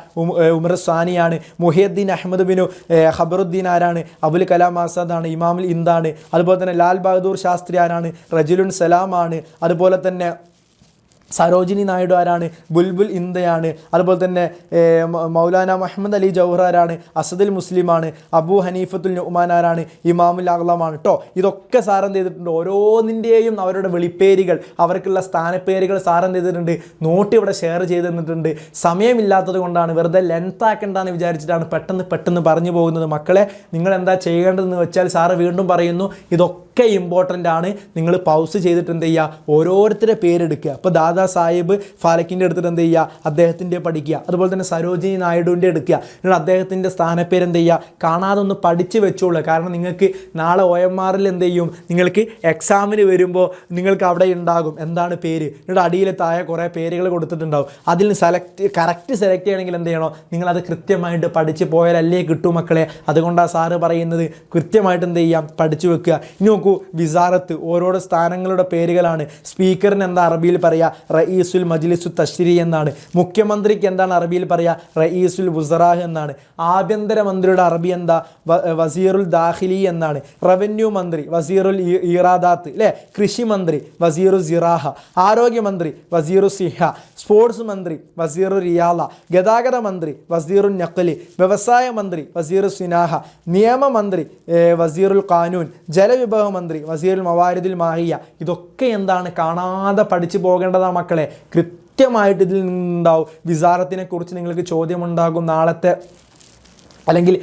ഉമർ സാനിയാണ്. മുഹിയുദ്ദീൻ അഹമ്മദ് ബിനു ഖബറുദ്ദീൻ ആരാണ്, അബുൽ കലാം ആസാദാണ്. ഇമാമുൽ ഇന്ദാണ്. അതുപോലെ തന്നെ ലാൽ ബഹദൂർ ശാസ്ത്രി ആരാണ്, റജുലുൻ സലാമാണ്. അതുപോലെ തന്നെ സരോജിനി നായിഡു ആരാണ്, ബുൽബുൽ ഇന്ദയാണ്. അതുപോലെ തന്നെ മൗലാന മുഹമ്മദ് അലി ജൗഹറാണ്, അസദുൽ മുസ്ലിമാണ്. അബൂ ഹനീഫത്തുൽ നുഅ്മാൻ ആരാണ്, ഇമാമുൽ അഗ്ലമാണ് കേട്ടോ. ഇതൊക്കെ സാർ എന്ത് ചെയ്തിട്ടുണ്ട്, ഓരോന്നിൻ്റെയും അവരുടെ വിളിപ്പേരുകൾ, അവർക്കുള്ള സ്ഥാനപ്പേരുകൾ സാർ എന്ത് ചെയ്തിട്ടുണ്ട്, നോട്ട് ഇവിടെ ഷെയർ ചെയ്ത് തന്നിട്ടുണ്ട്. സമയമില്ലാത്തത് കൊണ്ടാണ്, വെറുതെ ലെങ്ത് ആക്കേണ്ടെന്ന് വിചാരിച്ചിട്ടാണ് പെട്ടെന്ന് പറഞ്ഞു പോകുന്നത്. മക്കളെ നിങ്ങൾ എന്താ ചെയ്യേണ്ടതെന്ന് വെച്ചാൽ സാറ് വീണ്ടും പറയുന്നു, ഇതൊക്കെ ഇമ്പോർട്ടൻ്റ് ആണ്. നിങ്ങൾ പൗസ് ചെയ്തിട്ട് എന്ത് ചെയ്യുക, ഓരോരുത്തരുടെ പേരെടുക്കുക. അപ്പോൾ ദാദാ സാഹിബ് ഫാലക്കിൻ്റെ എടുത്തിട്ട് എന്ത് ചെയ്യുക, അദ്ദേഹത്തിൻ്റെ പഠിക്കുക. അതുപോലെ തന്നെ സരോജിനി നായിഡുവിൻ്റെ എടുക്കുക. നിങ്ങൾ അദ്ദേഹത്തിൻ്റെ സ്ഥാനപ്പേര് എന്ത് ചെയ്യുക, കാണാതെ ഒന്ന് പഠിച്ച് വെച്ചോളൂ. കാരണം നിങ്ങൾക്ക് നാളെ OMR എന്ത് ചെയ്യും, നിങ്ങൾക്ക് എക്സാമിന് വരുമ്പോൾ നിങ്ങൾക്ക് അവിടെ ഉണ്ടാകും എന്താണ് പേര്, നിങ്ങളുടെ അടിയിൽ താഴെ കുറേ പേരുകൾ കൊടുത്തിട്ടുണ്ടാവും. അതിൽ കറക്റ്റ് സെലക്ട് ചെയ്യണമെങ്കിൽ എന്ത് ചെയ്യണോ, നിങ്ങളത് കൃത്യമായിട്ട് പഠിച്ച് പോയാലല്ലേ കിട്ടൂ മക്കളെ. അതുകൊണ്ടാണ് സാറ് പറയുന്നത് കൃത്യമായിട്ട് എന്ത് ചെയ്യാം, പഠിച്ചു വെക്കുക. ഇനി നോക്കൂ, വിസാറത്ത് ഓരോരോ സ്ഥാനങ്ങളുടെ പേരുകളാണ്. സ്പീക്കറിന് എന്താ അറബിയിൽ പറയുക, റഈസുൽ മജ്ലിസു തശ്രീ എന്നാണ്. മുഖ്യമന്ത്രിക്ക് എന്താണ് അറബിയിൽ പറയുക, റഈസുൽ വുസറാഹ് എന്നാണ്. ആഭ്യന്തരമന്ത്രിയുടെ അറബി എന്താ, വസീറുൽ ദാഖിലി എന്നാണ്. റവന്യൂ മന്ത്രി വസീറുൽ ഈറാദാത്ത് അല്ലേ. കൃഷി മന്ത്രി വസീറു സിറാഹ. ആരോഗ്യമന്ത്രി വസീറു സിഹ. സ്പോർട്സ് മന്ത്രി വസീറു റിയാല. ഗതാഗത മന്ത്രി വസീറു നഖ്ലി. വ്യവസായ മന്ത്രി വസീറു സിനാഹ. നിയമമന്ത്രി വസീറുൽ ഖാനൂൻ. ജലവിഭവ മന്ത്രി വസീറുൽ മവാരിദിൽ മാഹിയ. ഇതൊക്കെ എന്താണ് കാണാതെ പഠിച്ചു പോകേണ്ടതാണ് മക്കളെ. കൃത്യമായിട്ട് ഇതിൽ നിന്നുണ്ടാവും. വിസാറത്തിനെ കുറിച്ച് നിങ്ങൾക്ക് ചോദ്യമുണ്ടാകും നാളത്തെ അല്ലെങ്കിൽ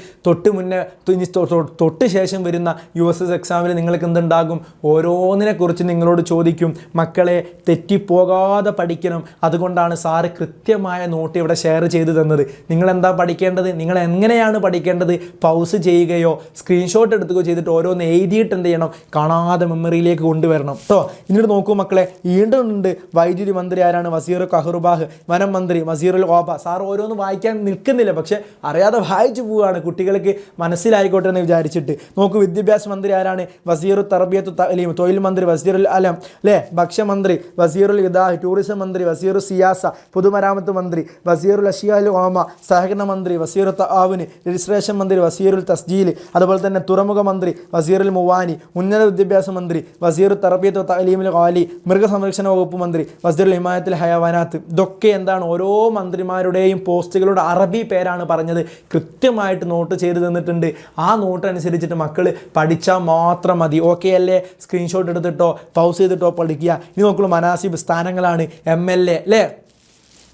തൊട്ട് ശേഷം വരുന്ന USS എക്സാമിൽ നിങ്ങൾക്ക് എന്തുണ്ടാകും, ഓരോന്നിനെക്കുറിച്ച് നിങ്ങളോട് ചോദിക്കും. മക്കളെ തെറ്റിപ്പോകാതെ പഠിക്കണം. അതുകൊണ്ടാണ് സാറ് കൃത്യമായ നോട്ട് ഇവിടെ ഷെയർ ചെയ്ത് തന്നത്. നിങ്ങളെന്താ പഠിക്കേണ്ടത്, നിങ്ങൾ എങ്ങനെയാണ് പഠിക്കേണ്ടത്, പൗസ് ചെയ്യുകയോ സ്ക്രീൻഷോട്ട് എടുക്കുകയോ ചെയ്തിട്ട് ഓരോന്ന് എഴുതിയിട്ട് എന്ത് ചെയ്യണം, കാണാതെ മെമ്മറിയിലേക്ക് കൊണ്ടുവരണം കേട്ടോ. എന്നിട്ട് നോക്കൂ മക്കളെ, വീണ്ടും ഉണ്ട് വൈദ്യുതി മന്ത്രി ആരാണ്, വസീർ കഹ്റുബാഹ്. വനം മന്ത്രി വസീറുൽ ഓബ. സാർ ഓരോന്ന് വായിക്കാൻ നിൽക്കുന്നില്ല, പക്ഷെ അറിയാതെ വായിച്ചു പോവുകയാണ്, കുട്ടികൾക്ക് മനസ്സിലായിക്കോട്ടെ എന്ന് വിചാരിച്ചിട്ട്. നോക്കൂ, വിദ്യാഭ്യാസ മന്ത്രി ആരാണ്, വസീറു തർബിയത്തു തഅലീം. തൊഴിൽ മന്ത്രി വസീറുൽ അലം അല്ലേ. ഭക്ഷ്യമന്ത്രി വസീറുൽ ഇദാഹ്. ടൂറിസം മന്ത്രി വസീറു സിയാസ. പൊതുമരാമത്ത് മന്ത്രി വസീറുൽ അഷിയാൽ ഓമ. സഹകരണ മന്ത്രി വസീറു തആവുന്. രജിസ്ട്രേഷൻ മന്ത്രി വസീറുൽ തസ്ജീൽ. അതുപോലെ തന്നെ തുറമുഖ മന്ത്രി വസീറുൽ മുവാനി. ഉന്നത വിദ്യാഭ്യാസ മന്ത്രി വസീറു തർബിയത്തു തഅലീമുൽ ഖാലി. മൃഗസംരക്ഷണ വകുപ്പ് മന്ത്രി വസീറുൽ ഹിമായത്തുൽ ഹയവാനാത്ത്. ഇതൊക്കെ എന്താണ്, ഓരോ മന്ത്രിമാരുടെയും പോസ്റ്റുകളുടെ അറബി പേരാണ് പറഞ്ഞത്. കൃത്യമായിട്ട് നോട്ട് ചെയ്ത് തന്നിട്ടുണ്ട്. ആ നോട്ട് അനുസരിച്ചിട്ട് മക്കൾ പഠിച്ചാൽ മാത്രം മതി. ഓക്കെ അല്ലേ? സ്ക്രീൻഷോട്ട് എടുത്തിട്ടോ പൗസ് ചെയ്തിട്ടോ പഠിക്കുക. ഇനി നോക്കുള്ളൂ, മനാസിബ് സ്ഥാനങ്ങളാണ്. MLA അല്ലേ,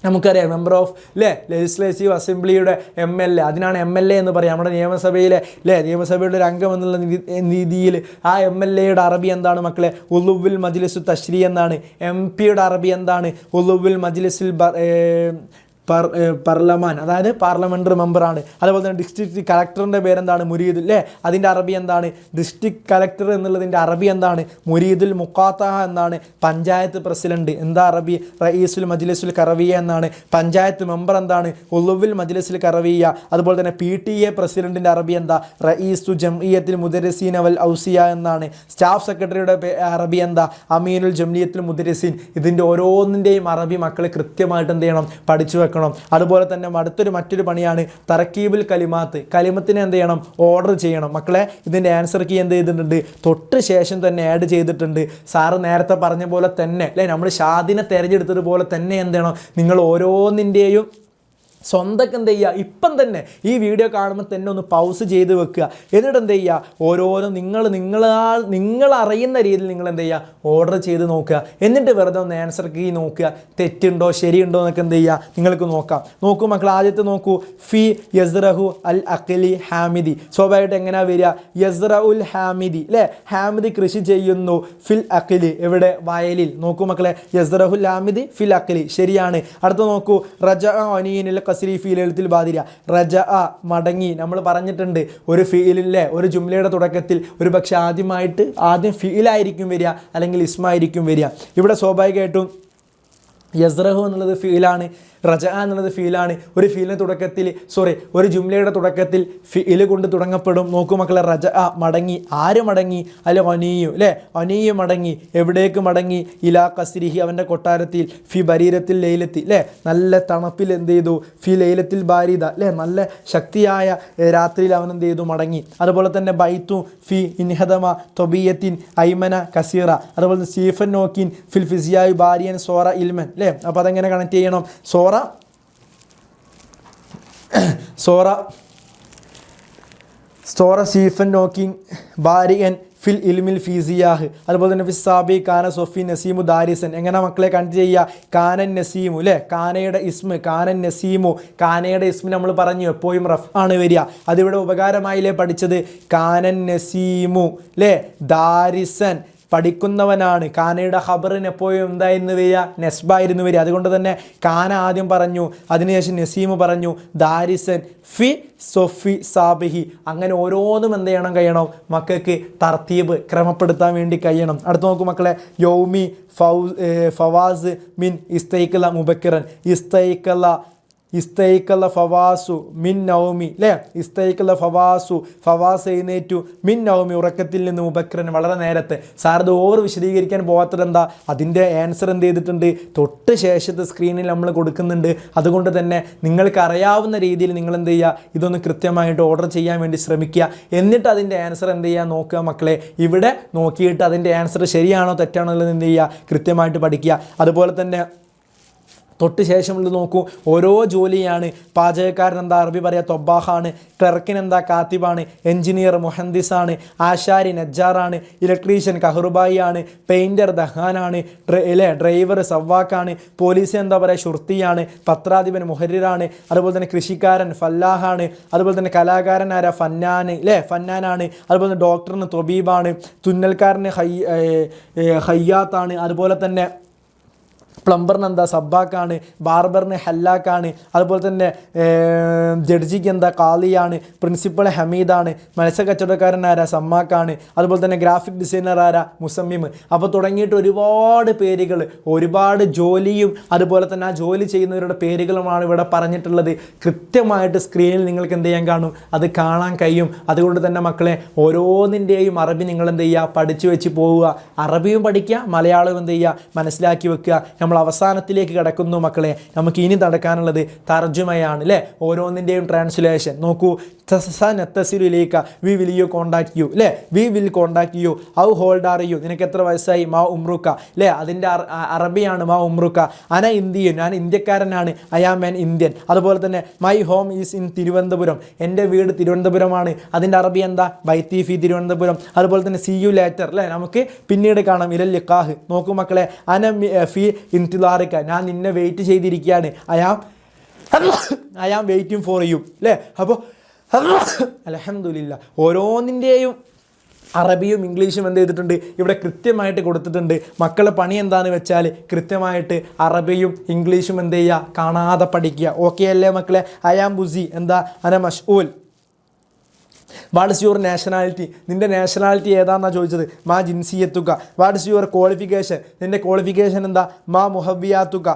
നമുക്കറിയാം മെമ്പർ ഓഫ് ലെജിസ്ലേറ്റീവ് അസംബ്ലിയുടെ MLA, അതിനാണ് MLA എന്ന് പറയാം. നമ്മുടെ നിയമസഭയിലെ നിയമസഭയുടെ ഒരു അംഗം എന്നുള്ള രീതിയിൽ ആ MLAയുടെ അറബി എന്താണ് മക്കളെ? ഉളുവുൽ മജ്ലിസു തശ്രീ എന്നാണ്. MP-യുടെ അറബി എന്താണ്? ഉളുവുൽ മജ്ലിസുൽ പാർലമാൻ, അതായത് പാർലമെൻ്ററി മെമ്പറാണ്. അതുപോലെ തന്നെ ഡിസ്ട്രിക്ട് കളക്ടറിൻ്റെ പേരെന്താണ്? മുരീദ്. അതിൻ്റെ അറബി എന്താണ്? ഡിസ്ട്രിക്ട് കളക്ടർ എന്നുള്ളതിൻ്റെ അറബി എന്താണ്? മുരീദുൽ മുഖാത്തഹ എന്നാണ്. പഞ്ചായത്ത് പ്രസിഡന്റ് എന്താ അറബി? റഈസുൽ മജ്ലിസുൽ കറവിയ എന്നാണ്. പഞ്ചായത്ത് മെമ്പർ എന്താണ്? ഉളുവുൽ മജ്ലിസുൽ കറവിയ. അതുപോലെ തന്നെ PTA പ്രസിഡന്റിൻ്റെ അറബി എന്താ? റഈസു ജംഇയ്യത്തുൽ മുദരിസീന വൽ ഔസിയ എന്നാണ്. സ്റ്റാഫ് സെക്രട്ടറിയുടെ അറബി എന്താ? അമീനുൽ ജംഇയ്യത്തുൽ മുദരിസീൻ. ഇതിൻ്റെ ഓരോന്നിൻ്റെയും അറബി മക്കൾ കൃത്യമായിട്ട് എന്ത് ചെയ്യണം? പഠിച്ചു വെക്കണം. അതുപോലെ തന്നെ മറ്റൊരു പണിയാണ് തർക്കീബുൽ കലിമാത്ത്. കലിമത്തിനെ എന്ത് ചെയ്യണം? ഓർഡർ ചെയ്യണം. മക്കളെ ഇതിൻ്റെ ആൻസർ കീ എന്ത് ചെയ്തിട്ടുണ്ട്? തൊട്ട് ശേഷം തന്നെ ആഡ് ചെയ്തിട്ടുണ്ട്. സാറ് നേരത്തെ പറഞ്ഞ പോലെ തന്നെ നമ്മൾ ഷാദിനെ തിരഞ്ഞെടുത്തതുപോലെ തന്നെ എന്ത് ചെയ്യണം? നിങ്ങൾ ഓരോന്നിൻ്റെയും സ്വന്തം എന്ത് ചെയ്യുക? ഇപ്പം തന്നെ ഈ വീഡിയോ കാണുമ്പോൾ തന്നെ ഒന്ന് പൗസ് ചെയ്ത് വെക്കുക. എന്നിട്ട് എന്ത് ചെയ്യുക? ഓരോന്നും നിങ്ങൾ അറിയുന്ന രീതിയിൽ നിങ്ങൾ എന്ത് ചെയ്യുക? ഓർഡർ ചെയ്ത് നോക്കുക. എന്നിട്ട് വെറുതെ ഒന്ന് ആൻസർ കീ നോക്കുക. തെറ്റുണ്ടോ ശരിയുണ്ടോ എന്നൊക്കെ എന്ത് ചെയ്യുക? നിങ്ങൾക്ക് നോക്കൂ മക്കൾ. ആദ്യത്തെ നോക്കൂ. ഫി യസ്റഹു അൽ അഖിലി ഹാമിദി. സ്വാഭാവികമായിട്ട് എങ്ങനെയാണ് വരിക? യസ്റഉൽ ഹാമിദി ഹാമിദി കൃഷി ചെയ്യുന്നു. ഫിൽ അഖിലി എവിടെ? വയലിൽ. നോക്കൂ മക്കളെ. യസ്റഹുൽ ഹാമിദി ഫിൽ അഖിലി ശരിയാണ്. അടുത്ത നോക്കൂ. റജഅ അനീനിൽ കസ്രി ഫീലെഴുത്തിൽ ബാധിര. റജഅ മടങ്ങി. നമ്മൾ പറഞ്ഞിട്ടുണ്ട് ഒരു ഫീലിലെ ഒരു ജുംലയുടെ തുടക്കത്തിൽ ഒരു പക്ഷേ ആദ്യം ഫീലായിരിക്കും വരിക, അല്ലെങ്കിൽ ഇസ്മായിരിക്കും വരിക. ഇവിടെ സ്വാഭാവികമായിട്ടും യസ്റഹു എന്നുള്ളത് ഫീലാണ്, റജഅ എന്നുള്ളത് ഫീലാണ്. ഒരു ജുംലയുടെ തുടക്കത്തിൽ ഫീല് കൊണ്ട് തുടങ്ങപ്പെടും. നോക്കൂ മക്കളെ. റജഅ മടങ്ങി. ആര് മടങ്ങി? അല്ല അനീയു അനീയു മടങ്ങി. എവിടേക്ക് മടങ്ങി? ഇലാ കസ്രിഹി അവൻ്റെ കൊട്ടാരത്തിൽ. ഫി ബരീരത്തിൽ ലൈലത്തി നല്ല തണുപ്പിൽ എന്ത് ചെയ്തു? ഫി ലൈലത്തിൽ ബാരിദ നല്ല ശക്തിയായ രാത്രിയിൽ അവൻ എന്ത് ചെയ്തു? മടങ്ങി. അതുപോലെ തന്നെ ബൈത്തു ഫി ഇൻഹദമ തൊബിയത്തിൻ ഐമന കസീറ. അതുപോലെ സ്റ്റീഫൻ നോക്കിൻ ഫിൽ ഫിസിയായു ബാരിയൻ സോറ ഇൽമൻ. അപ്പോൾ അതെങ്ങനെ കണക്ട് ചെയ്യണം? സോറ സീഫൻ നോക്കിങ് ബാരിയൻ ഫിൽ ഇൽമിൽ ഫീസിയാഹ്. അതുപോലെ തന്നെ ഫിസാബി കാന സൊഫി നസീമു ദാരിസൻ. എങ്ങനെ മക്കളെ കണക്ട് ചെയ്യുക? കാനൻ നസീമു കാനയുടെ ഇസ്മ്. കാനൻ നസീമു കാനയുടെ ഇസ്മ് നമ്മൾ പറഞ്ഞു എപ്പോഴും റഫ് ആണ് വരിക. അതിവിടെ ഉപകാരമായില്ലേ പഠിച്ചത്? കാനൻ നസീമു ദാരിസൻ പഠിക്കുന്നവനാണ്. കാനയുടെ ഖബറിന് എപ്പോഴും എന്തായിരുന്നു വരിക? നെസ്ബായിരുന്നു വരിക. അതുകൊണ്ട് തന്നെ കാന ആദ്യം പറഞ്ഞു, അതിനുശേഷം നസീമു പറഞ്ഞു, ദാരിസൻ ഫി സൊഫി സാബിഹി. അങ്ങനെ ഓരോന്നും എന്ത് ചെയ്യണം? കഴിയണം മക്കൾക്ക് തർത്തീബ് ക്രമപ്പെടുത്താൻ വേണ്ടി കഴിയണം. അടുത്ത് നോക്കൂ മക്കളെ. യൗമി ഫവാസ് മിൻ ഇസ്തൈക്കല മുബക്കിറൻ. ഇസ്തൈക്കല ഫവാസു മിൻ നൗമി ഇസ്തൈക്കല ഫവാസ് എഴുന്നേറ്റു മിൻ നൗമി ഉറക്കത്തിൽ നിന്ന് മുബക്കിറൻ വളരെ നേരത്തെ. സാറത് ഓവർ വിശദീകരിക്കാൻ പോകാത്തത് എന്താ? അതിൻ്റെ ആൻസർ എന്ത് ചെയ്തിട്ടുണ്ട്? തൊട്ട് ശേഷത്തെ സ്ക്രീനിൽ നമ്മൾ കൊടുക്കുന്നുണ്ട്. അതുകൊണ്ട് തന്നെ നിങ്ങൾക്ക് അറിയാവുന്ന രീതിയിൽ നിങ്ങൾ എന്ത് ചെയ്യുക? ഇതൊന്ന് കൃത്യമായിട്ട് ഓർഡർ ചെയ്യാൻ വേണ്ടി ശ്രമിക്കുക. എന്നിട്ട് അതിൻ്റെ ആൻസർ എന്ത് ചെയ്യുക? നോക്കുക മക്കളെ. ഇവിടെ നോക്കിയിട്ട് അതിൻ്റെ ആൻസർ ശരിയാണോ തെറ്റാണോ എന്നുള്ളത് എന്ത് ചെയ്യുക? കൃത്യമായിട്ട് പഠിക്കുക. അതുപോലെ തന്നെ തൊട്ട് ശേഷമുള്ളത് നോക്കൂ. ഓരോ ജോലിയാണ്. പാചകക്കാരൻ എന്താ അറബി പറയുക? തൊബ്ബാഹാണ്. ക്ലർക്കിന് എന്താ? കാത്തിബാണ്. എഞ്ചിനീയർ മുഹന്ദിസാണ്. ആശാരി നജ്ജാറാണ്. ഇലക്ട്രീഷ്യൻ കഹ്റുബായി ആണ്. പെയിൻറ്റർ ദഹാനാണ്. ഡ്രൈവർ സവ്വാക്കാണ്. പോലീസ് എന്താ പറയുക? ഷുർത്തിയാണ്. പത്രാധിപൻ മുഹരിറാണ്. അതുപോലെ തന്നെ കൃഷിക്കാരൻ ഫല്ലാഹാണ്. അതുപോലെ തന്നെ കലാകാരൻ ആരാ? ഫന്നാനാണ്. അതുപോലെ തന്നെ ഡോക്ടറിന് തൊബീബാണ്. തുന്നൽക്കാരന് ഹയ്യാത്താണ്. അതുപോലെ തന്നെ പ്ലംബറിന് എന്താ? സബ്ബാക്കാണ്. ബാർബറിന് ഹല്ലാക്കാണ്. അതുപോലെ തന്നെ ജഡ്ജിക്ക് എന്താ? കാളിയാണ്. പ്രിൻസിപ്പൾ ഹമീദാണ്. മത്സ്യ കച്ചവടക്കാരൻ ആരാ? സമ്മാക്കാണ്. അതുപോലെ തന്നെ ഗ്രാഫിക് ഡിസൈനർ ആരാ? മുസമ്മിം. അപ്പോൾ തുടങ്ങിയിട്ട് ഒരുപാട് പേരുകൾ, ഒരുപാട് ജോലിയും അതുപോലെ തന്നെ ആ ജോലി ചെയ്യുന്നവരുടെ പേരുകളുമാണ് ഇവിടെ പറഞ്ഞിട്ടുള്ളത്. കൃത്യമായിട്ട് സ്ക്രീനിൽ നിങ്ങൾക്ക് എന്ത് ചെയ്യാൻ കാണും? അത് കാണാൻ കഴിയും. അതുകൊണ്ട് തന്നെ മക്കളെ ഓരോന്നിൻ്റെയും അറബി നിങ്ങൾ എന്ത് ചെയ്യുക? പഠിച്ചു വെച്ച് പോവുക. അറബിയും പഠിക്കുക, മലയാളവും എന്ത് ചെയ്യുക? മനസ്സിലാക്കി വെക്കുക. നമ്മൾ അവസാനത്തിലേക്ക് കിടക്കുന്നു മക്കളെ. നമുക്ക് ഇനി നടക്കാനുള്ളത് തർജുമയാണ് ഓരോന്നിൻ്റെയും ട്രാൻസ്ലേഷൻ. നോക്കൂ. We will you contact you we will contact you. How old are you? നിനക്ക് എത്ര വയസ്സായി? മാ ഉമ്രുക്ക അതിൻ്റെ അറബിയാണ് മാ ഉമ്രുക്ക. അന ഇന്ത്യൻ, ഞാൻ ഇന്ത്യക്കാരനാണ്. I am an Indian. അതുപോലെ തന്നെ my home is in Thiruvananthapuram, എൻ്റെ വീട് തിരുവനന്തപുരമാണ്. അതിൻ്റെ അറബി എന്താ? ബൈത്തി ഫി തിരുവനന്തപുരം. അതുപോലെ തന്നെ സി യു ലേറ്റർ നമുക്ക് പിന്നീട് കാണാം. ഇലൽ ലിഖാഹ്. നോക്കൂ മക്കളെ. അന ഫി ഇന്തിലാറിക്ക, ഞാൻ നിന്നെ വെയിറ്റ് ചെയ്തിരിക്കുകയാണ്. I am waiting for you അല്ലേ. അപ്പോൾ അൽഹംദുലില്ലാ ഓരോന്നിൻ്റെയും അറബിയും ഇംഗ്ലീഷും എന്ത് ചെയ്തിട്ടുണ്ട് ഇവിടെ കൃത്യമായിട്ട് കൊടുത്തിട്ടുണ്ട്. മക്കളെ പണി എന്താണെന്ന് വെച്ചാൽ കൃത്യമായിട്ട് അറബിയും ഇംഗ്ലീഷും എന്ത് ചെയ്യുക, കാണാതെ പഠിക്കുക. ഓക്കെ അല്ലേ മക്കളെ? ഐ ആം ബുസി, എന്താ അന മഷ്ഊൽ. വാട്ട് ഇസ് യുവർ നാഷണാലിറ്റി, നിൻ്റെ നാഷണാലിറ്റി ഏതാണെന്നാണ് ചോദിച്ചത്. മാ ജിൻസിയത്തുക. വാട്ട് ഇസ് യുവർ ക്വാളിഫിക്കേഷൻ, നിൻ്റെ ക്വാളിഫിക്കേഷൻ എന്താ. മാ മുഹബിയാത്തുക.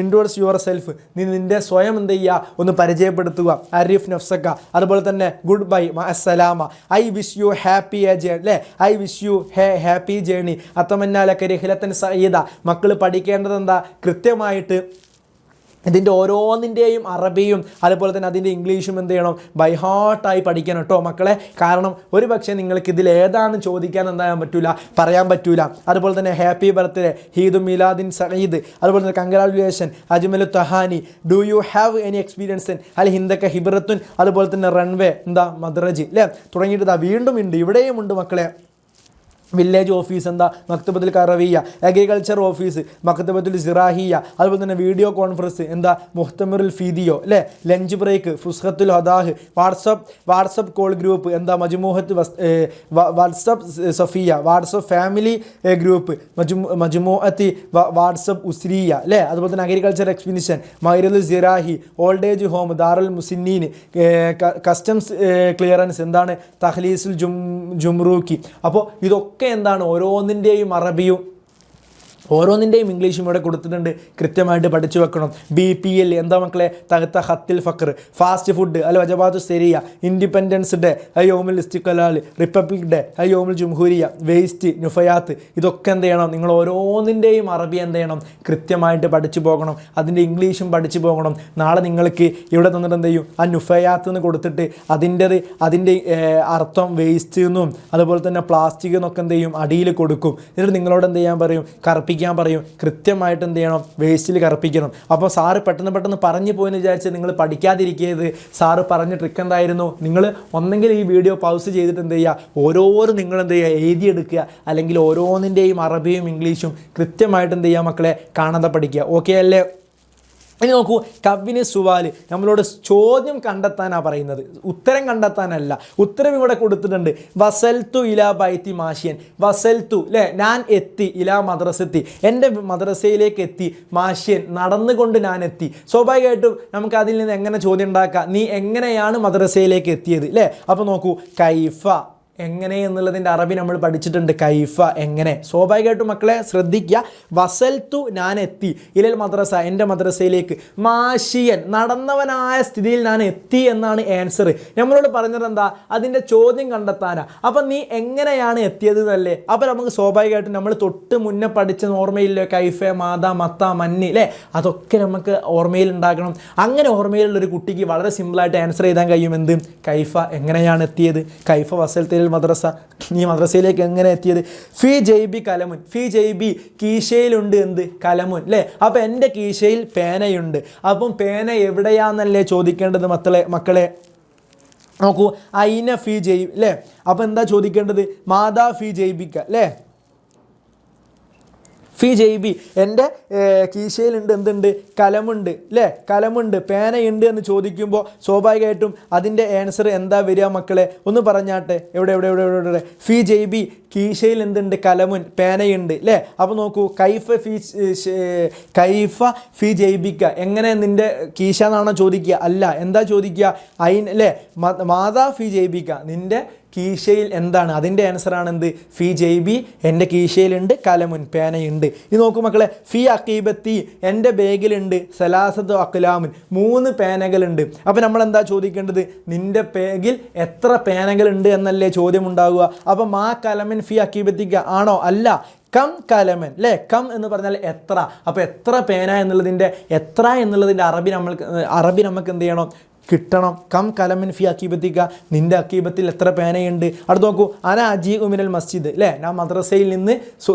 ഇൻഡോഴ്സ് യുവർ സെൽഫ്, നീ നിൻ്റെ സ്വയം എന്ത് ചെയ്യുക, ഒന്ന് പരിചയപ്പെടുത്തുക. അരിഫ് നഫ്സക്ക. അതുപോലെ തന്നെ ഗുഡ് ബൈ, അസ്സലാമ. I wish you happy journey അല്ലേ. I wish you happy journey. അത്തമന്നാലൊക്കെ രഹിലത്തൻ സയ്യിദ. മക്കൾ പഠിക്കേണ്ടത് എന്താ, കൃത്യമായിട്ട് ഇതിൻ്റെ ഓരോന്നിൻ്റെയും അറബിയും അതുപോലെ തന്നെ അതിൻ്റെ ഇംഗ്ലീഷും എന്ത് ചെയ്യണം, ബൈ ഹാർട്ടായി പഠിക്കണം കേട്ടോ മക്കളെ. കാരണം ഒരു പക്ഷേ നിങ്ങൾക്ക് ഇതിൽ ഏതാണെന്ന് ചോദിക്കാൻ എന്താകാൻ പറ്റൂല, പറയാൻ പറ്റൂല. അതുപോലെ തന്നെ ഹാപ്പി ബർത്ത്ഡേ, ഹീദ് മിലാദിൻ സഈദ്, അതുപോലെ തന്നെ കൺഗ്രാജുലേഷൻ, അജ്മലു തഹാനി, do you have any experience അൽ ഹിന്ദക്ക ഹിബ്രത്തുൻ, അതുപോലെ തന്നെ റൺവേ, എന്താ മദ്രജ് അല്ലേ, തുടങ്ങിയിട്ട് ഇതാ വീണ്ടും ഉണ്ട്, ഇവിടെയും ഉണ്ട് മക്കളെ. വില്ലേജ് ഓഫീസ് എന്താ മക്തബത്തുൽ കറവിയ, അഗ്രികൾച്ചർ ഓഫീസ് മക്തബത്തുൽ സിറാഹിയ, അതുപോലെ തന്നെ വീഡിയോ കോൺഫറൻസ് എന്താ മുഹ്തമിറുൽ ഫീദിയോ അല്ലേ, ലഞ്ച് ബ്രേക്ക് ഫുസ്ഹത്തുൽ ഹദാഹ്, വാട്സപ്പ് കോൾ ഗ്രൂപ്പ് എന്താ മജ്മൂഹത്ത് വാട്സപ്പ് സഫിയ, വാട്സപ്പ് ഫാമിലി ഗ്രൂപ്പ് മജ്മൂഅത്തി വാട്സപ്പ് ഉസ്രിയ അല്ലേ. അതുപോലെ തന്നെ അഗ്രികൾച്ചർ എക്സ്പെഡിഷൻ, മൈറുൽ സിറാഹി, ഓൾഡ് ഏജ് ഹോം, ദാറുൽ മുസിന്നീൻ, കസ്റ്റംസ് ക്ലിയറൻസ് എന്താണ് തഹ്ലീസുൽ ജുംറൂക്കി. അപ്പോൾ ഇതൊക്കെ എന്താണ് ഓരോന്നിൻ്റെയും അറബിയും ഓരോന്നിൻ്റെയും ഇംഗ്ലീഷും ഇവിടെ കൊടുത്തിട്ടുണ്ട്, കൃത്യമായിട്ട് പഠിച്ചു വെക്കണം. BPL എന്താ മക്കളെ, തഹത്ത ഹത്തിൽ ഫക്ർ, ഫാസ്റ്റ് ഫുഡ് അല്ല വജബാത്തു സെരിയ, ഇൻഡിപെൻഡൻസ് ഡേ, യോമുൽ ഇസ്തിഖലാൽ, റിപ്പബ്ലിക് ഡേ, യോമുൽ ജുംഹൂരിയ, വേസ്റ്റ്, നുഫയാത്ത്, ഇതൊക്കെ എന്ത് ചെയ്യണം, നിങ്ങൾ ഓരോന്നിൻ്റെയും അറബി എന്ത് ചെയ്യണം, കൃത്യമായിട്ട് പഠിച്ചു പോകണം. അതിൻ്റെ ഇംഗ്ലീഷും പഠിച്ചു പോകണം. നാളെ നിങ്ങൾക്ക് ഇവിടെ തന്നിട്ട് എന്ത് ചെയ്യും, ആ നുഫയാത്ത് എന്ന് കൊടുത്തിട്ട് അതിൻ്റെ അർത്ഥം വേസ്റ്റ് എന്നും അതുപോലെ തന്നെ പ്ലാസ്റ്റിക് എന്നൊക്കെ എന്ത് ചെയ്യും അടിയിൽ കൊടുക്കും. എന്നിട്ട് നിങ്ങളോട് എന്ത് ചെയ്യാൻ പറയും, കറുപ്പിക്കാൻ പറയും. കൃത്യമായിട്ട് എന്ത് ചെയ്യണം, വേസ്റ്റിൽ കറുപ്പിക്കണം. അപ്പോൾ സാറ് പെട്ടെന്ന് പറഞ്ഞു പോയെന്ന് വിചാരിച്ച് നിങ്ങൾ പഠിക്കാതിരിക്കരുത്. സാറ് പറഞ്ഞ ട്രിക്ക് എന്തായിരുന്നു, നിങ്ങൾ ഒന്നെങ്കിൽ ഈ വീഡിയോ പൗസ് ചെയ്തിട്ട് എന്ത് ചെയ്യുക, ഓരോന്നും നിങ്ങൾ എന്ത് ചെയ്യുക, എഴുതിയെടുക്കുക. അല്ലെങ്കിൽ ഓരോന്നിൻ്റെയും അറബിയും ഇംഗ്ലീഷും കൃത്യമായിട്ട് എന്ത് ചെയ്യുക മക്കളെ, കാണാതെ പഠിക്കുക. ഓക്കെ അല്ലേ? ഇനി നോക്കൂ, കവിന് സുവാല് നമ്മളോട് ചോദ്യം കണ്ടെത്താനാണ് പറയുന്നത്, ഉത്തരം കണ്ടെത്താനല്ല. ഉത്തരം ഇവിടെ കൊടുത്തിട്ടുണ്ട്. വസൽത്തു ഇലാ ബൈത്തി മാഷിയൻ, വസൽത്തു അല്ലേ, ഞാൻ എത്തി, ഇലാ മദ്രസെത്തി, എൻ്റെ മദ്രസയിലേക്ക് എത്തി, മാഷിയൻ നടന്നുകൊണ്ട് ഞാൻ എത്തി. സ്വാഭാവികമായിട്ടും നമുക്ക് അതിൽ നിന്ന് എങ്ങനെ ചോദ്യം ഉണ്ടാക്കാം, നീ എങ്ങനെയാണ് മദ്രസയിലേക്ക് എത്തിയത് അല്ലേ. അപ്പോൾ നോക്കൂ, കൈഫ എങ്ങനെ എന്നുള്ളതിൻ്റെ അറബി നമ്മൾ പഠിച്ചിട്ടുണ്ട്. കൈഫ എങ്ങനെ. സ്വാഭാവികമായിട്ടും മക്കളെ ശ്രദ്ധിക്കുക, വസൽത്തു ഞാൻ എത്തി, ഇലൽ മദ്രസ എൻ്റെ മദ്രസയിലേക്ക്, മാഷിയൻ നടന്നവനായ സ്ഥിതിയിൽ ഞാൻ എത്തി എന്നാണ് ആൻസർ. നമ്മളോട് പറഞ്ഞത് എന്താ, അതിൻ്റെ ചോദ്യം കണ്ടെത്താനാ. അപ്പം നീ എങ്ങനെയാണ് എത്തിയത് എന്നല്ലേ. അപ്പോൾ നമുക്ക് സ്വാഭാവികമായിട്ടും നമ്മൾ തൊട്ട് മുന്നേ പഠിച്ച ഓർമ്മയില്ലേ, കൈഫ, മാത, മത്ത, മന്നി അല്ലേ, അതൊക്കെ നമുക്ക് ഓർമ്മയിൽ ഉണ്ടാക്കണം. അങ്ങനെ ഓർമ്മയിലുള്ളൊരു കുട്ടിക്ക് വളരെ സിമ്പിളായിട്ട് ആൻസർ ചെയ്താൻ കഴിയും. എന്ത്, കൈഫ എങ്ങനെയാണ് എത്തിയത്, കൈഫ വസൽത്തിൽ മദ്രസ, ഈ മദ്രസയിലേക്ക് എങ്ങനെ എത്തിയത്. ഫി ജൈബി കലമുൻ, ഫി ജൈബി കീശയിലുണ്ട് എന്ത്, കലമുൻ അല്ലേ. അപ്പം എൻ്റെ കീശയിൽ പേനയുണ്ട്. അപ്പം പേന എവിടെയാണെന്നല്ലേ ചോദിക്കേണ്ടത് മക്കളെ. നോക്കൂ, ഐന ഫി ജൈബ് അല്ലേ. അപ്പം എന്താ ചോദിക്കേണ്ടത്, മാതാ ഫി ജൈബിക്ക അല്ലേ. ഫി ജൈബി എൻ്റെ കീശയിലുണ്ട് എന്തുണ്ട്, കലമുണ്ട് അല്ലേ, കലമുണ്ട്, പേനയുണ്ട് എന്ന് ചോദിക്കുമ്പോൾ സ്വാഭാവികമായിട്ടും അതിൻ്റെ ആൻസർ എന്താ വരിക മക്കളെ, ഒന്ന് പറഞ്ഞാട്ടെ. എവിടെ ഫി ജൈബി കീശയിൽ എന്തുണ്ട്, കലമുൻ, പേനയുണ്ട് അല്ലേ. അപ്പോൾ നോക്കൂ, കൈഫ ഫി ജൈബിക്ക, എങ്ങനെ നിൻ്റെ കീശ എന്നാണോ ചോദിക്കുക, അല്ല. എന്താ ചോദിക്കുക, ഐൻ അല്ലേ, മാതാ ഫി ജൈബിക്ക, നിൻ്റെ കീശയിൽ എന്താണ്, അതിൻ്റെ ആൻസറാണ് എന്ത്, ഫി ജൈബി എൻ്റെ കീശയിലുണ്ട്, കലമുൻ പേനയുണ്ട്. ഇത് നോക്കൂ മക്കളെ, ഫി അക്കീബത്തി എൻ്റെ ബാഗിലുണ്ട്, സലാസത്ത് അക്ലാമുൻ 3 പേനകളുണ്ട്. അപ്പോൾ നമ്മൾ എന്താ ചോദിക്കേണ്ടത്, നിൻ്റെ ബാഗിൽ എത്ര പേനകളുണ്ട് എന്നല്ലേ ചോദ്യം ഉണ്ടാവുക. അപ്പം മാ കലമൻ ഫി അക്കീബത്തിക്ക ആണോ, അല്ല. കം കലമൻ അല്ലേ, കം എന്ന് പറഞ്ഞാൽ എത്ര. അപ്പോൾ എത്ര പേന എന്നുള്ളതിൻ്റെ അറബി നമുക്ക് എന്ത് ചെയ്യണം, കിട്ടണം. കം കലമിൻ ഫി അക്കീബത്തിക്ക, നിൻ്റെ അക്കീബത്തിൽ എത്ര പേനയുണ്ട്. അടുത്ത് നോക്കൂ, അന അജീ ഉമിനൽ മസ്ജിദ്, അല്ലേ, ഞാൻ മദ്രസയിൽ നിന്ന്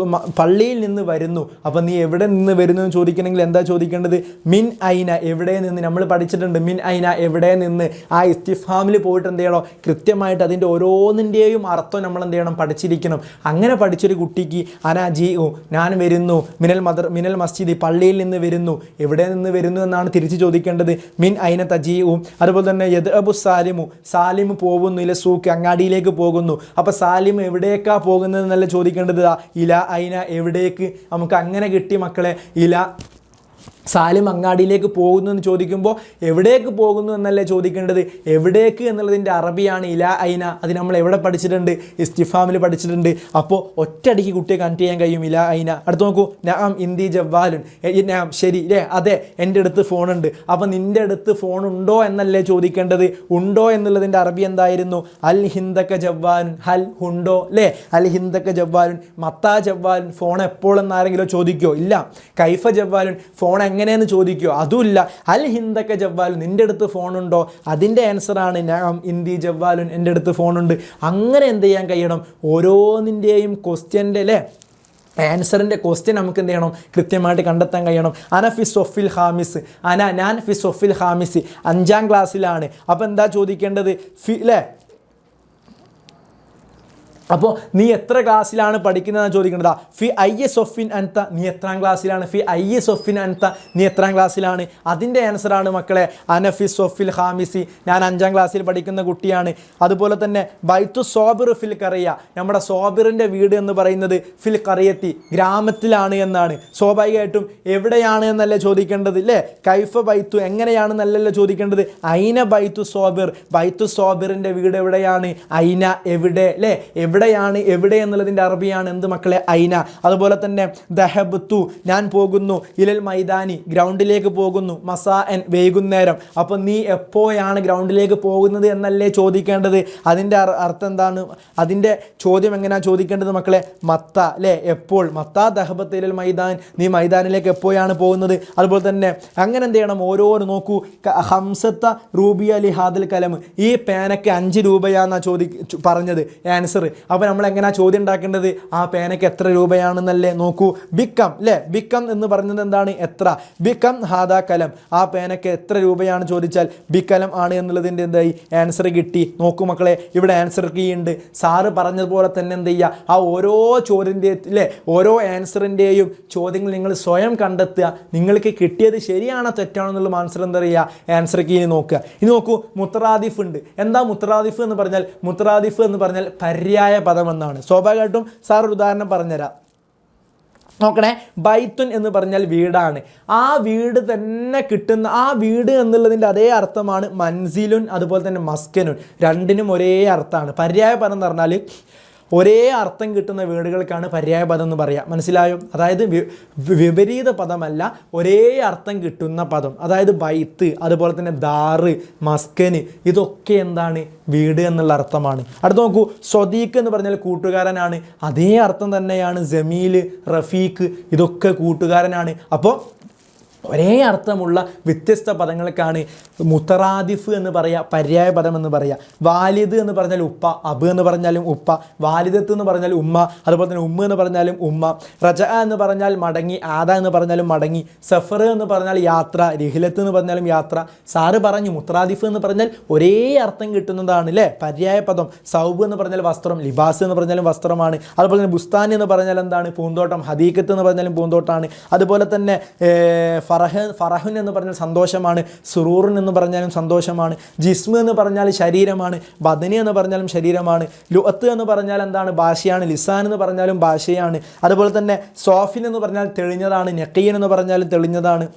പള്ളിയിൽ നിന്ന് വരുന്നു. അപ്പം നീ എവിടെ നിന്ന് വരുന്നു എന്ന് ചോദിക്കണമെങ്കിൽ എന്താ ചോദിക്കേണ്ടത്? മിൻ ഐന, എവിടെ നിന്ന്. നമ്മൾ പഠിച്ചിട്ടുണ്ട് മിൻ ഐന, എവിടെ നിന്ന്. ആ ഇസ്തിഫാമിൽ പോയിട്ട് എന്ത് ചെയ്യണം, കൃത്യമായിട്ട് അതിൻ്റെ ഓരോന്നിൻ്റെയും അർത്ഥം നമ്മൾ എന്ത് ചെയ്യണം, പഠിച്ചിരിക്കണം. അങ്ങനെ പഠിച്ചൊരു കുട്ടിക്ക് അന അജീ ഉ, ഞാൻ വരുന്നു, മിനൽ മസ്ജിദ്, പള്ളിയിൽ നിന്ന് വരുന്നു. എവിടെ നിന്ന് വരുന്നു എന്നാണ് തിരിച്ച് ചോദിക്കേണ്ടത്. മിൻ ഐന തജീ ഉ. അതുപോലെ തന്നെ യദ് അബു സാലിമു, സാലിം പോകുന്നു, ഇല സൂക്ക്, അങ്ങാടിയിലേക്ക് പോകുന്നു. അപ്പോൾ സാലിം എവിടേക്കാണ് പോകുന്നത് എന്നല്ല ചോദിക്കേണ്ടത്, ഇല ഐന, എവിടേക്ക്. നമുക്ക് അങ്ങനെ കിട്ടി മക്കളെ. ഇല സാലിം അങ്ങാടിയിലേക്ക് പോകുന്നു എന്ന് ചോദിക്കുമ്പോൾ എവിടേക്ക് പോകുന്നു എന്നല്ലേ ചോദിക്കേണ്ടത്. എവിടേക്ക് എന്നുള്ളതിൻ്റെ അറബിയാണ് ഇല ഐന. അത് നമ്മൾ എവിടെ പഠിച്ചിട്ടുണ്ട്? ഇസ്തിഫാമിൽ പഠിച്ചിട്ടുണ്ട്. അപ്പോൾ ഒറ്റയടിക്ക് കുട്ടിയെ കണക്ട് ചെയ്യാൻ കഴിയും, ഇല ഐന. അടുത്ത് നോക്കൂ, നഅം ഇന്ദി ജവ്വാലുൻ, നഅം, ശരി അല്ലേ, അതെ എൻ്റെ അടുത്ത് ഫോണുണ്ട്. അപ്പോൾ നിൻ്റെ അടുത്ത് ഫോണുണ്ടോ എന്നല്ലേ ചോദിക്കേണ്ടത്. ഉണ്ടോ എന്നുള്ളതിൻ്റെ അറബി എന്തായിരുന്നു? അൽ ഹിന്ദക്ക ജവ്വാലുൻ, ഹൽ ഉണ്ടോ, അല്ലേ, അൽ ഹിന്ദക്ക ജവ്വാലുൻ, മത്താ ജവ്വാലുൻ, ഫോൺ എപ്പോഴെന്ന് ആരെങ്കിലും ചോദിക്കുമോ? ഇല്ല. കൈഫ ജവ്വാലുൻ, ഫോൺ എങ്ങനെയെന്ന് ചോദിക്കുമോ? അതുമില്ല. അൽ ഹിന്ദക്ക ജവ്വാലുൻ, നിൻ്റെ അടുത്ത് ഫോണുണ്ടോ? അതിൻ്റെ ആൻസറാണ് നഅം ഇന്ദി ജവ്വാലുൻ, എൻ്റെ അടുത്ത് ഫോണുണ്ട്. അങ്ങനെ എന്ത് ചെയ്യാൻ കഴിയണം? ഓരോന്നിൻ്റെയും ക്വസ്റ്റ്യൻ്റെ, അല്ലേ, ആൻസറിൻ്റെ ക്വസ്റ്റ്യൻ നമുക്ക് എന്ത് ചെയ്യണം, കൃത്യമായിട്ട് കണ്ടെത്താൻ കഴിയണം. അന ഫി സൊഫിൽ ഹാമിസ്, ഞാൻ ഫി സൊഫിൽ ഹാമിസ്, 5ാം ക്ലാസ്സിലാണ്. അപ്പോൾ എന്താ ചോദിക്കേണ്ടത്? ഫി, അല്ലേ, അപ്പോൾ നീ എത്ര ക്ലാസ്സിലാണ് പഠിക്കുന്നതെന്ന് ചോദിക്കേണ്ടതാ. ഫി ഐ സൊഫിൻ അൻത, നീ എത്രാം ക്ലാസ്സിലാണ്. ഫി ഐ സൊഫിൻ അൻത, നീ എത്രാം ക്ലാസ്സിലാണ്. അതിൻ്റെ ആൻസറാണ് മക്കളെ അനഫി സൊഫിൽ ഹാമിസി, ഞാൻ 5ാം ക്ലാസ്സിൽ പഠിക്കുന്ന കുട്ടിയാണ്. അതുപോലെ തന്നെ ബൈത്തു സോബിർ ഫിൽ കറിയ, നമ്മുടെ സോബിറിൻ്റെ വീട് എന്ന് പറയുന്നത് ഫിൽ കറിയത്തി, ഗ്രാമത്തിലാണ് എന്നാണ്. സ്വാഭാവികമായിട്ടും എവിടെയാണ് എന്നല്ലേ ചോദിക്കേണ്ടത്, അല്ലേ. കൈഫ ബൈത്തു, എങ്ങനെയാണെന്നല്ലല്ലോ ചോദിക്കേണ്ടത്. ഐന ബൈത്തു സോബിർ, ബൈത്തു സോബിറിൻ്റെ വീട് എവിടെയാണ്. ഐന, എവിടെ, അല്ലേ, എവിടെയാണ്. എവിടെ എന്നുള്ളതിൻ്റെ അറബിയാണ് എന്ത് മക്കളെ? ഐന. അതുപോലെ തന്നെ ദഹബ്തു, ഞാൻ പോകുന്നു, ഇലൽ മൈതാനി, ഗ്രൗണ്ടിലേക്ക് പോകുന്നു, മസാഅൻ, വൈകുന്നേരം. അപ്പോൾ നീ എപ്പോഴാണ് ഗ്രൗണ്ടിലേക്ക് പോകുന്നത് എന്നല്ലേ ചോദിക്കേണ്ടത്. അതിൻ്റെ അർത്ഥം എന്താണ്? അതിൻ്റെ ചോദ്യം എങ്ങനെയാണ് ചോദിക്കേണ്ടത് മക്കളെ? മത്ത, അല്ലേ, എപ്പോൾ. മത്ത ദഹബത്ത് ഇലൽ മൈതാൻ, നീ മൈതാനിലേക്ക് എപ്പോഴാണ് പോകുന്നത്. അതുപോലെ തന്നെ അങ്ങനെ എന്ത് ചെയ്യണം, ഓരോന്ന് നോക്കൂ. ഹംസത്ത റൂബിയ ലി ഹാദൽ കലം, ഈ പേനയ്ക്ക് 5 രൂപയാണെന്നാണ് പറഞ്ഞത് ആൻസർ. അപ്പോൾ നമ്മൾ എങ്ങനെയാണ് ചോദ്യം ഉണ്ടാക്കേണ്ടത്? ആ പേനയ്ക്ക് എത്ര രൂപയാണെന്നല്ലേ നോക്കൂ. ബിക്കം, അല്ലേ, ബിക്കം എന്ന് പറഞ്ഞത് എന്താണ്? എത്ര. ബിക്കം ഹാദാ കലം, ആ പേനയ്ക്ക് എത്ര രൂപയാണ് ചോദിച്ചാൽ ബിക്കലം ആണ് എന്നുള്ളതിൻ്റെ എന്തായി ആൻസർ കിട്ടി. നോക്കൂ മക്കളെ, ഇവിടെ ആൻസർ കീ ഉണ്ട്. സാറ് പറഞ്ഞതുപോലെ തന്നെ എന്ത് ചെയ്യുക, ആ ഓരോ ചോദ്യൻ്റെ, അല്ലേ, ഓരോ ആൻസറിൻ്റെയും ചോദ്യങ്ങൾ നിങ്ങൾ സ്വയം കണ്ടെത്തുക. നിങ്ങൾക്ക് കിട്ടിയത് ശരിയാണോ തെറ്റാണോ എന്നുള്ള ആൻസർ എന്താ പറയുക, ആൻസർ കീ നോക്കുക. ഇനി നോക്കൂ, മുത്തറാദിഫ് ഉണ്ട്. എന്താ മുത്തറാദിഫ് എന്ന് പറഞ്ഞാൽ? മുത്തറാദിഫ് എന്ന് പറഞ്ഞാൽ പര്യായ പദം എന്നാണ്. സ്വാഭാവികമായിട്ടും സാർ ഒരു ഉദാഹരണം പറഞ്ഞുതരാം. നോക്കണേ, ബൈത്തുൻ എന്ന് പറഞ്ഞാൽ വീടാണ്. ആ വീട് തന്നെ കിട്ടുന്ന, ആ വീട് എന്നുള്ളതിൻ്റെ അതേ അർത്ഥമാണ് മൻസിലുൻ, അതുപോലെ തന്നെ മസ്കനുൻ. രണ്ടിനും ഒരേ അർത്ഥമാണ്. പര്യായ പദം എന്ന് പറഞ്ഞാൽ ഒരേ അർത്ഥം കിട്ടുന്ന വീടുകൾക്കാണ് പര്യായ പദം എന്ന് പറയുക. മനസ്സിലായോ? അതായത് വിപരീത പദമല്ല, ഒരേ അർത്ഥം കിട്ടുന്ന പദം. അതായത് ബൈത്ത്, അതുപോലെ തന്നെ ദാറ്, മസ്കന്, ഇതൊക്കെ എന്താണ്? വീട് എന്നുള്ള അർത്ഥമാണ്. അടുത്ത് നോക്കൂ, സ്വദീഖ് എന്ന് പറഞ്ഞാൽ കൂട്ടുകാരനാണ്. അതേ അർത്ഥം തന്നെയാണ് ജമീൽ, റഫീഖ്, ഇതൊക്കെ കൂട്ടുകാരനാണ്. അപ്പോൾ ഒരേ അർത്ഥമുള്ള വ്യത്യസ്ത പദങ്ങൾക്കാണ് മുത്തറാദിഫ് എന്ന് പറയുക, പര്യായ പദം എന്ന് പറയുക. വാലിദ് എന്ന് പറഞ്ഞാൽ ഉപ്പ, അബ് എന്ന് പറഞ്ഞാലും ഉപ്പ, വാലിദത്ത് എന്ന് പറഞ്ഞാൽ ഉമ്മ, അതുപോലെ തന്നെ ഉമ്മ എന്ന് പറഞ്ഞാലും ഉമ്മ, റജ എന്ന് പറഞ്ഞാൽ മടങ്ങി, ആദ എന്ന് പറഞ്ഞാലും മടങ്ങി, സഫർ എന്ന് പറഞ്ഞാൽ യാത്ര, റിഹിലത്ത് എന്ന് പറഞ്ഞാലും യാത്ര. സാറ് പറഞ്ഞു മുത്തറാദിഫ് എന്ന് പറഞ്ഞാൽ ഒരേ അർത്ഥം കിട്ടുന്നതാണ്, അല്ലേ, പര്യായ പദം. സൗബ് എന്ന് പറഞ്ഞാൽ വസ്ത്രം, ലിബാസ് എന്ന് പറഞ്ഞാലും വസ്ത്രമാണ്. അതുപോലെ തന്നെ ബുസ്താൻ എന്ന് പറഞ്ഞാൽ എന്താണ്? പൂന്തോട്ടം. ഹദീഖത്ത് എന്ന് പറഞ്ഞാലും പൂന്തോട്ടമാണ്. അതുപോലെ തന്നെ ഫറഹുൻ എന്ന് പറഞ്ഞാൽ സന്തോഷമാണ്. സുറൂറിൻ എന്ന് പറഞ്ഞാലും സന്തോഷമാണ്. ജിസ്മ് എന്ന് പറഞ്ഞാൽ ശരീരമാണ്. ബദനി എന്ന് പറഞ്ഞാലും ശരീരമാണ്. ലുഅത്ത് എന്ന് പറഞ്ഞാൽ എന്താണ്? ഭാഷയാണ്. ലിസാൻ എന്ന് പറഞ്ഞാലും ഭാഷയാണ്. അതുപോലെ തന്നെ സോഫിൻ എന്ന് പറഞ്ഞാൽ തെളിഞ്ഞതാണ്. നഖീൻ എന്ന് പറഞ്ഞാലും തെളിഞ്ഞതാണ്.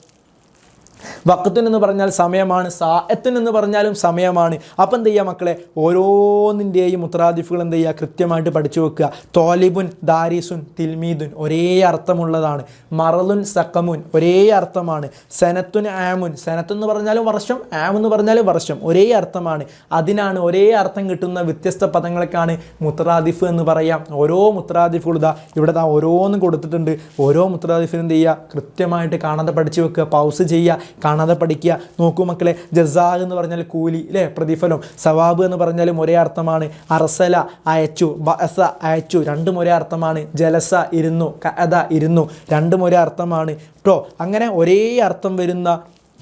വഖ്തുൻ എന്ന് പറഞ്ഞാൽ സമയമാണ്. സാഅത്തുൻ എന്ന് പറഞ്ഞാലും സമയമാണ്. അപ്പം എന്ത് ചെയ്യുക മക്കളെ? ഓരോന്നിൻ്റെയും മുത്തറാദിഫുകൾ എന്ത് ചെയ്യുക? കൃത്യമായിട്ട് പഠിച്ചു വെക്കുക. തോലിബുൻ, ദാരിസുൻ, തിൽമീദുൻ ഒരേ അർത്ഥമുള്ളതാണ്. മറലുൻ, സഖമുൻ ഒരേ അർത്ഥമാണ്. സനത്തുൻ, ആമുൻ, സനത്ത് എന്ന് പറഞ്ഞാലും വർഷം, ആം എന്ന് പറഞ്ഞാലും വർഷം, ഒരേ അർത്ഥമാണ്. അതിനാണ് ഒരേ അർത്ഥം കിട്ടുന്ന വ്യത്യസ്ത പദങ്ങൾക്കാണ് മുത്തറാദിഫ് എന്ന് പറയാം. ഓരോ മുത്തറാദിഫുകൾ ഇവിടെ ഓരോന്നും കൊടുത്തിട്ടുണ്ട്. ഓരോ മുത്തറാദിഫിനും എന്ത് ചെയ്യുക? കൃത്യമായിട്ട് കാണാതെ പഠിച്ചു വെക്കുക, പൗസ് ചെയ്യുക. കാണാതെ പഠിക്കുക. നോക്കൂ മക്കളെ, ജസാ എന്ന് പറഞ്ഞാൽ കൂലി അല്ലേ, പ്രതിഫലം. സവാബ് എന്ന് പറഞ്ഞാലും ഒരേ അർത്ഥമാണ്. അർസല അയച്ചു, ബഅസ അയച്ചു, രണ്ടും ഒരേ അർത്ഥമാണ്. ജലസ ഇരുന്നു, കഅദ ഇരുന്നു, രണ്ടും ഒരേ അർത്ഥമാണ് കേട്ടോ. അങ്ങനെ ഒരേ അർത്ഥം വരുന്ന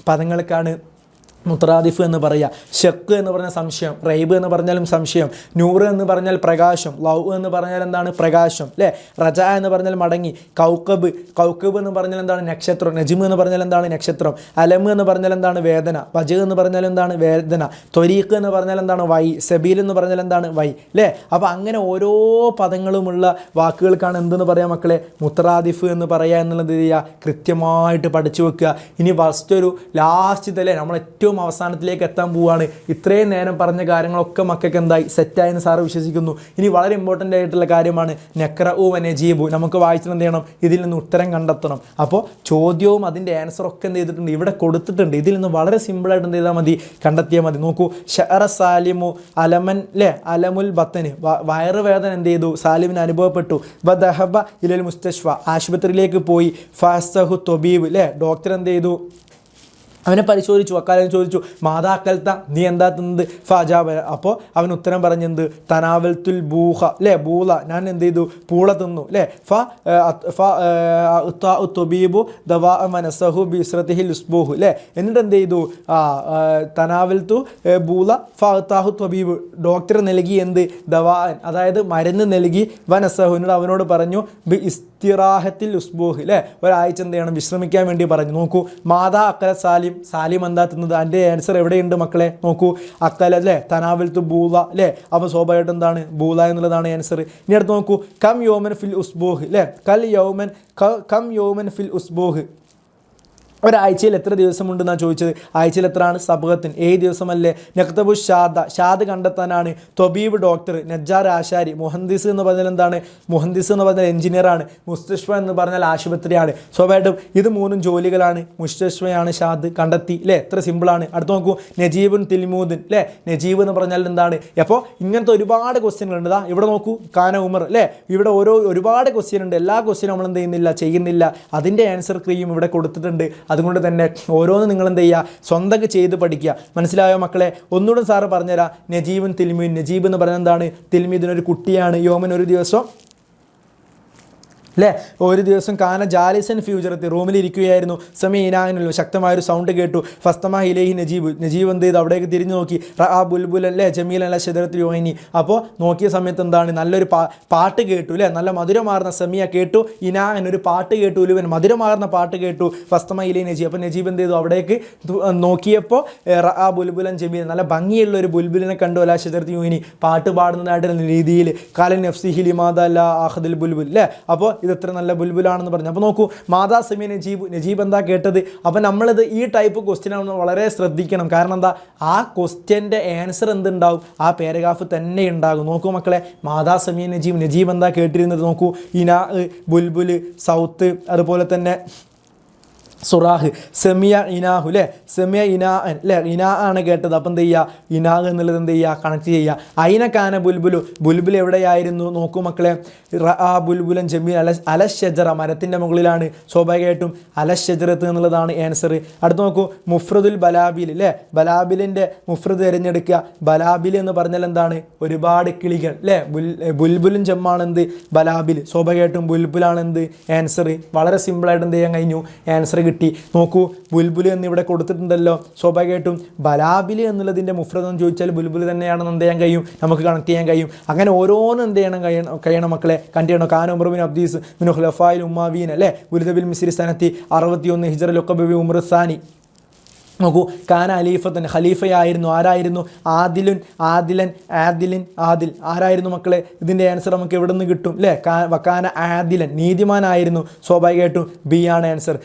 പദങ്ങൾക്കാണ് മുത്തറാദിഫ് എന്ന് പറയുക. ഷക്ക് എന്ന് പറഞ്ഞാൽ സംശയം, റൈബ് എന്ന് പറഞ്ഞാലും സംശയം, നൂറ് എന്ന് പറഞ്ഞാൽ പ്രകാശം, ലവ് എന്ന് പറഞ്ഞാൽ എന്താണ് പ്രകാശം അല്ലേ, റജ എന്ന് പറഞ്ഞാൽ മടങ്ങി, കൗക്കബ് എന്ന് പറഞ്ഞാൽ എന്താണ് നക്ഷത്രം, നജ്മ് എന്ന് പറഞ്ഞാൽ എന്താണ് നക്ഷത്രം, അലം എന്ന് പറഞ്ഞാൽ എന്താണ് വേദന, വജ് എന്ന് പറഞ്ഞാൽ എന്താണ് വേദന, ത്വരീഖ് എന്ന് പറഞ്ഞാൽ എന്താണ് വഴി, സബീൽ എന്ന് പറഞ്ഞാൽ എന്താണ് വഴി അല്ലേ. അപ്പോൾ അങ്ങനെ ഓരോ പദങ്ങളുമുള്ള വാക്കുകൾക്കാണ് എന്തെന്ന് പറയാം മക്കളെ, മുത്തറാദിഫ് എന്ന് പറയുക എന്നുള്ളത് ചെയ്യുക, കൃത്യമായിട്ട് പഠിച്ചു വെക്കുക. ഇനി ഫസ്റ്റ് ഒരു ലാസ്റ്റത്തെ നമ്മൾ ഏറ്റവും അവസാനത്തിലേക്ക് എത്താൻ പോവുകയാണ്. ഇത്രയും നേരം പറഞ്ഞ കാര്യങ്ങളൊക്കെ മക്കൾക്ക് എന്തായി സെറ്റായെന്ന് സാറ് വിശ്വസിക്കുന്നു. ഇനി വളരെ ഇമ്പോർട്ടൻ്റ് ആയിട്ടുള്ള കാര്യമാണ് നഖ്റഉ വ നജീബു. നമുക്ക് വായിച്ചിട്ട് എന്ത് ചെയ്യണം, ഇതിൽ നിന്ന് ഉത്തരം കണ്ടെത്തണം. അപ്പോൾ ചോദ്യവും അതിൻ്റെ ആൻസറൊക്കെ എന്ത് ചെയ്തിട്ടുണ്ട്, ഇവിടെ കൊടുത്തിട്ടുണ്ട്. ഇതിൽ നിന്ന് വളരെ സിമ്പിളായിട്ട് എന്ത് ചെയ്താൽ മതി, കണ്ടെത്തിയാൽ മതി. നോക്കൂ, ഷഅറ സാലിമു അലമൻ അല്ലേ, അലമുൽ ബത്തന്, വയറുവേദന എന്ത് ചെയ്തു, സാലിമിന് അനുഭവപ്പെട്ടു. വദഹബ ഇലൽ മുസ്തഷ്ഫ, ആശുപത്രിയിലേക്ക് പോയി. ഫഅസ്സഹു ത്വബീബ് അല്ലേ, ഡോക്ടർ എന്ത് ചെയ്തു, അവനെ പരിശോധിച്ചു. അക്കാലം ചോദിച്ചു, മാതാക്കൽത്ത നീ എന്താ തിന്നത്, ഫാജാബ, അപ്പോൾ അവൻ ഉത്തരം പറഞ്ഞെന്ത്, തനാവൽത്തുൽ ബൂഹ അല്ലേ, ബൂള, ഞാൻ എന്ത് ചെയ്തു, പൂള തിന്നു അല്ലേ. ത്വബീബു ദവാ മനസഹു ബിസ്രത്തിഹിൽ ഉസ്ബൂഹു അല്ലേ. എന്നിട്ട് എന്ത് ചെയ്തു, തനാവൽത്തു ബൂള ഫാഹു ത്വബീബ്, ഡോക്ടർ നൽകി എന്ത്, ദവാ, അതായത് മരുന്ന് നൽകി, വനസഹു, എന്നിട്ട് അവനോട് പറഞ്ഞു ബി ഇസ്തിറാഹത്തിൽ ഉസ്ബൂഹ് അല്ലേ, ഒരാഴ്ച എന്ത് ചെയ്യണം, വിശ്രമിക്കാൻ വേണ്ടി പറഞ്ഞു. നോക്കൂ, മാതാ അക്കല സാലിം എന്താ തിന്നത്, അതിൻ്റെ ആൻസർ എവിടെയുണ്ട് മക്കളെ, നോക്കൂ, അക്കല അല്ലേ, തനാവിൽത്തു ബൂല അല്ലേ. അപ്പോൾ സ്വാഭാവികമായിട്ട് എന്താണ്, ബൂല എന്നുള്ളതാണ് ആൻസർ. ഇനി അടുത്ത് നോക്കൂ, കം യോമൻ ഫിൽ ഉസ്ബൂഹ് അല്ലേ, കം യോമൻ ഫിൽ ഉസ്ബൂഹ്, ഒരാഴ്ചയിൽ എത്ര ദിവസമുണ്ടെന്നാണ് ചോദിച്ചത്. ആഴ്ചയിൽ എത്രയാണ്, സബഹത്തിൻ, 7 ദിവസമല്ലേ. നഖ്തബു ഷാദ് കണ്ടെത്താനാണ്. ത്വബീബ് ഡോക്ടർ, നജ്ജാർ ആശാരി, മുഹന്ദിസ് എന്ന് പറഞ്ഞാൽ എന്താണ്, മുഹന്ദിസ് എന്ന് പറഞ്ഞാൽ എഞ്ചിനീയറാണ്, മുസ്തഷ്ഫ എന്ന് പറഞ്ഞാൽ ആശുപത്രിയാണ്. സ്വാഭാവികമായിട്ടും ഇത് 3 ജോലികളാണ്. മുസ്തഷ്ഫയാണ് ഷാദ്, കണ്ടെത്തി അല്ലേ, എത്ര സിമ്പിളാണ്. അടുത്ത് നോക്കൂ, നജീബുൻ തിൽമൂദിൻ അല്ലേ, നജീബ് എന്ന് പറഞ്ഞാൽ എന്താണ്. അപ്പോൾ ഇങ്ങനത്തെ ഒരുപാട് ക്വസ്റ്റ്യനുകളുണ്ട്. ഇതാ ഇവിടെ നോക്കൂ, കാന ഉമർ അല്ലേ, ഇവിടെ ഒരുപാട് ക്വസ്റ്റ്യൻ ഉണ്ട്. എല്ലാ ക്വസ്റ്റ്യനും നമ്മൾ എന്ത് ചെയ്യുന്നില്ല, അതിൻ്റെ ആൻസർ ക്രീയും ഇവിടെ കൊടുത്തിട്ടുണ്ട്. അതുകൊണ്ട് തന്നെ ഓരോന്നും നിങ്ങൾ എന്ത് ചെയ്യുക, സ്വന്തം ചെയ്ത് പഠിക്കുക. മനസ്സിലായോ മക്കളെ? ഒന്നുകൂടെ സാറ് പറഞ്ഞുതരാം. നജീബുൻ തിൽമീൻ, നജീബ് എന്ന് പറഞ്ഞാൽ എന്താണ്, തിൽമീദിനൊരു കുട്ടിയാണ്. യോമൻ ഒരു ദിവസം അല്ലേ, ഒരു ദിവസം കാന ജാലിസൻ ഫ്യൂച്ചറെത്തി, റൂമിലിരിക്കുകയായിരുന്നു. സമീനാനുള്ള ശക്തമായൊരു സൗണ്ട് കേട്ടു. ഫസ്തമ ഇലേഹി നജീബ് എന്ത് ചെയ്തു, അവിടേക്ക് തിരിഞ്ഞു നോക്കി. ആ ബുൽബുൽ അല്ലേ, ജമീൽ അല്ല ഷെദറത്തിൽ യോഹിനി, അപ്പോൾ നോക്കിയ സമയത്ത് എന്താണ്, നല്ലൊരു പാട്ട് കേട്ടു അല്ലേ, നല്ല മധുരമാർന്ന സെമിയ കേട്ടു. ഇനാൻ ഒരു പാട്ട് കേട്ടു, ഉലുവൻ മധുരമാർന്ന പാട്ട് കേട്ടു. ഫസ്തമ ഇലേ നജീബ്, അപ്പോൾ നജീബ് എന്ത് ചെയ്തു, അവിടേക്ക് നോക്കിയപ്പോൾ ആ ബുൽബുലൻ ജമീൽ, നല്ല ഭംഗിയുള്ള ഒരു ബുൽബുലിനെ കണ്ടു. അല്ല ഷെദറത്തിൽ യോഹിനി, പാട്ട് പാടുന്നതായിട്ടുള്ള രീതിയിൽ. കാലൻ നഫ്സിഹി ലിമാദ അല്ല ആഹദിൽ ബുൽബുൽ അല്ലേ, അപ്പോൾ ഇത് എത്ര നല്ല ബുൽബുലാണെന്ന് പറഞ്ഞു. അപ്പോൾ നോക്കൂ, മാതാ സമീ നജീബ് എന്താ കേട്ടത്. അപ്പോൾ നമ്മളിത് ഈ ടൈപ്പ് ക്വസ്റ്റ്യൻ ആവുന്ന വളരെ ശ്രദ്ധിക്കണം. കാരണം എന്താ, ആ ക്വസ്റ്റ്യൻ്റെ ആൻസർ എന്തുണ്ടാവും, ആ പാരഗ്രാഫ് തന്നെ ഉണ്ടാകും. നോക്കൂ മക്കളെ, മാതാ സമീ നജീബ് എന്താ കേട്ടിരുന്നത്, നോക്കൂ, ഇനാ, ബുൽബുൽ, സൗത്ത്, അതുപോലെ തന്നെ സുറാഹ്, സെമിയ ഇനാഹു അല്ലേ, സെമിയ ഇനാ അല്ലേ, ഇനാ ആണ് കേട്ടത്. അപ്പം എന്ത് ചെയ്യുക, ഇനാഹ് എന്നുള്ളത് എന്ത് ചെയ്യുക, കണക്ട് ചെയ്യുക. അയിനക്കാന ബുൽബുൽ എവിടെയായിരുന്നു, നോക്കൂ മക്കളെ, ആ ബുൽബുലൻ ജമീൽ അലഷജറ, മരത്തിൻ്റെ മുകളിലാണ്. സ്വാഭാവികമായിട്ടും അലഷജറത്ത് എന്നുള്ളതാണ് ആൻസർ. അടുത്ത് നോക്കൂ, മുഫ്രദുൽ ബലാബിൽ അല്ലേ, ബലാബിലിൻ്റെ മുഫ്രദ് തിരഞ്ഞെടുക്കുക. ബലാബിൽ എന്ന് പറഞ്ഞാൽ എന്താണ്, ഒരുപാട് കിളികൾ അല്ലേ. ബുൽബുലും ജമ്മാണ് എന്ത്, ബലാബിൽ. സ്വാഭാവികമായിട്ടും ബുൽബുലാണ് എന്ത് ആൻസർ. വളരെ സിമ്പിളായിട്ട് എന്ത് ചെയ്യാൻ കഴിഞ്ഞു, ആൻസർ കിട്ടി. നോക്കൂ, ബുൽബുൽ എന്നിവിടെ കൊടുത്തിട്ടുണ്ടല്ലോ. സ്വാഭാവികമായിട്ടും ബലാബിൽ എന്നുള്ളതിൻ്റെ മുഫ്രദ് എന്ന് ചോദിച്ചാൽ ബുൽബുൽ തന്നെയാണെന്ന് എന്ത് ചെയ്യാൻ കഴിയും, നമുക്ക് കണക്ട് ചെയ്യാൻ കഴിയും. അങ്ങനെ ഓരോന്നും എന്ത് കഴിയണം മക്കളെ, കണ്ടിയണം. കാന ഉമർ ബിൻ അബ്ദീസ് മിൻ ഖുലഫായിൽ ഉമ്മാവീൻ അല്ലേ, ഉലിദ ബിൽ മിസ്രി സനത്തി 61 ഹിജ്റ ലഖബ് ബി ഉമർ സാനി. നോക്കൂ, കാന അലീഫത്തൻ, ഖലീഫയായിരുന്നു. ആരായിരുന്നു, ആദിൽ ആരായിരുന്നു മക്കളെ. ഇതിൻ്റെ ആൻസർ നമുക്ക് എവിടെ നിന്ന് കിട്ടും അല്ലേ, വക്കാന ആദിലൻ, നീതിമാനായിരുന്നു. സ്വാഭാവികമായിട്ടും ബി ആണ് ആൻസർ.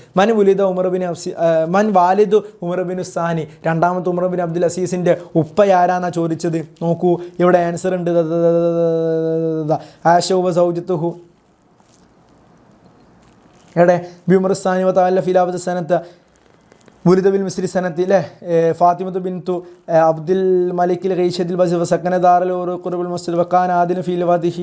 മൻ വാലിദ് ഉമർ ബിൻ സാനി, രണ്ടാമത്തെ ഉമർ ബിൻ അബ്ദുൽ അസീസിൻ്റെ ഉപ്പയാരാന്നാണ് ചോദിച്ചത്. നോക്കൂ, ഇവിടെ ആൻസർ ഉണ്ട്. ആശൗബ സൗജത്തുഹു എവിടെ, ബി ഉമർ സാനി വതഅല്ല ഫിലാവത്ത് സനത്ത് ولد بالمصري سنة له فاطمة بنت عبد الملك الغيشة البصري وسكن دار القرب المسجد وكان عادلا في لواته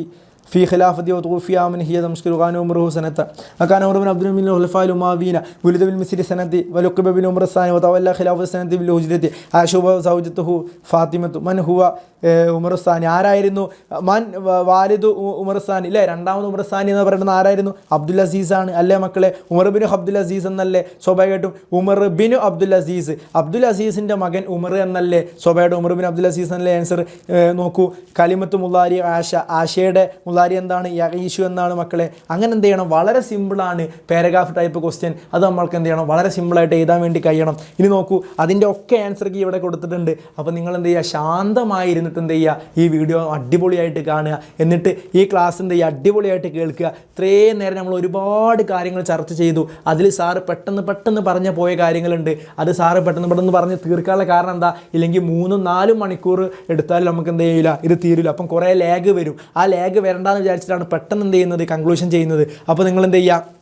في خلافته وتوفي من هي تمسكر كان عمره سنة وكان عمر بن عبد الملك من الخلفاء الأمويين ولد بالمثل سنة ولقب بالعمر الثاني وتولى خلافة السنة بالهجرة عائشة وزوجته فاطمة من هو ഉമർ സാനി ആരായിരുന്നു? മൻ വാലിദ് ഉമർ സാനി അല്ലേ, രണ്ടാമത് ഉമർ സാനി എന്ന് പറയുന്നത് ആരായിരുന്നു? അബ്ദുൽ അസീസ് ആണ് അല്ലേ മക്കളെ? ഉമർ ബിൻ അബ്ദുൽ അസീസ് എന്നല്ലേ സ്വാഭാവികമായിട്ടും? Umar bin Abdul Aziz, Abdul അസീസിൻ്റെ മകൻ ഉമർ എന്നല്ലേ സ്വാഭാവികമായിട്ടും? ഉമർ ബിൻ അബ്ദുൽ അസീസ് എന്നല്ലേ ആൻസർ. നോക്കൂ, കലിമത്ത് മുല്ലാരി ആഷ, ആഷയുടെ മുല്ലാരി എന്താണ്? യഈഷു എന്നാണ് മക്കളെ. അങ്ങനെ എന്ത് ചെയ്യണം? വളരെ സിമ്പിളാണ് പാരഗ്രാഫ് ടൈപ്പ് ക്വസ്റ്റ്യൻ. അത് നമ്മൾക്ക് എന്ത് ചെയ്യണം? വളരെ സിമ്പിളായിട്ട് എഴുതാൻ വേണ്ടി കഴിയണം. ഇനി നോക്കൂ, അതിൻ്റെ ഒക്കെ ആൻസർ കീ ഇവിടെ കൊടുത്തിട്ടുണ്ട്. അപ്പോൾ നിങ്ങൾ എന്ത് ചെയ്യുക? ശാന്തമായിരുന്നു എന്ത് ചെയ്യുക? ഈ വീഡിയോ അടിപൊളിയായിട്ട് കാണുക, എന്നിട്ട് ഈ ക്ലാസ് എന്ത് ചെയ്യുക? അടിപൊളിയായിട്ട് കേൾക്കുക. ഇത്രയും നേരം നമ്മൾ ഒരുപാട് കാര്യങ്ങൾ ചർച്ച ചെയ്തു. അതിൽ സാറ് പെട്ടെന്ന് പറഞ്ഞ് പോയ കാര്യങ്ങളുണ്ട്. അത് സാറ് പെട്ടെന്ന് പറഞ്ഞ് തീർക്കാനുള്ള കാരണം എന്താ? ഇല്ലെങ്കിൽ 3-4 മണിക്കൂർ എടുത്താലും നമുക്ക് എന്ത് ചെയ്യില്ല, ഇത് തീരില്ല. അപ്പം കുറേ ലാഗ് വരും. ആ ലാഗ് വരണ്ടെന്ന് വിചാരിച്ചിട്ടാണ് പെട്ടെന്ന് എന്ത് ചെയ്യുന്നത്? കൺക്ലൂഷൻ ചെയ്യുന്നത്. അപ്പോൾ നിങ്ങൾ എന്ത് ചെയ്യുക?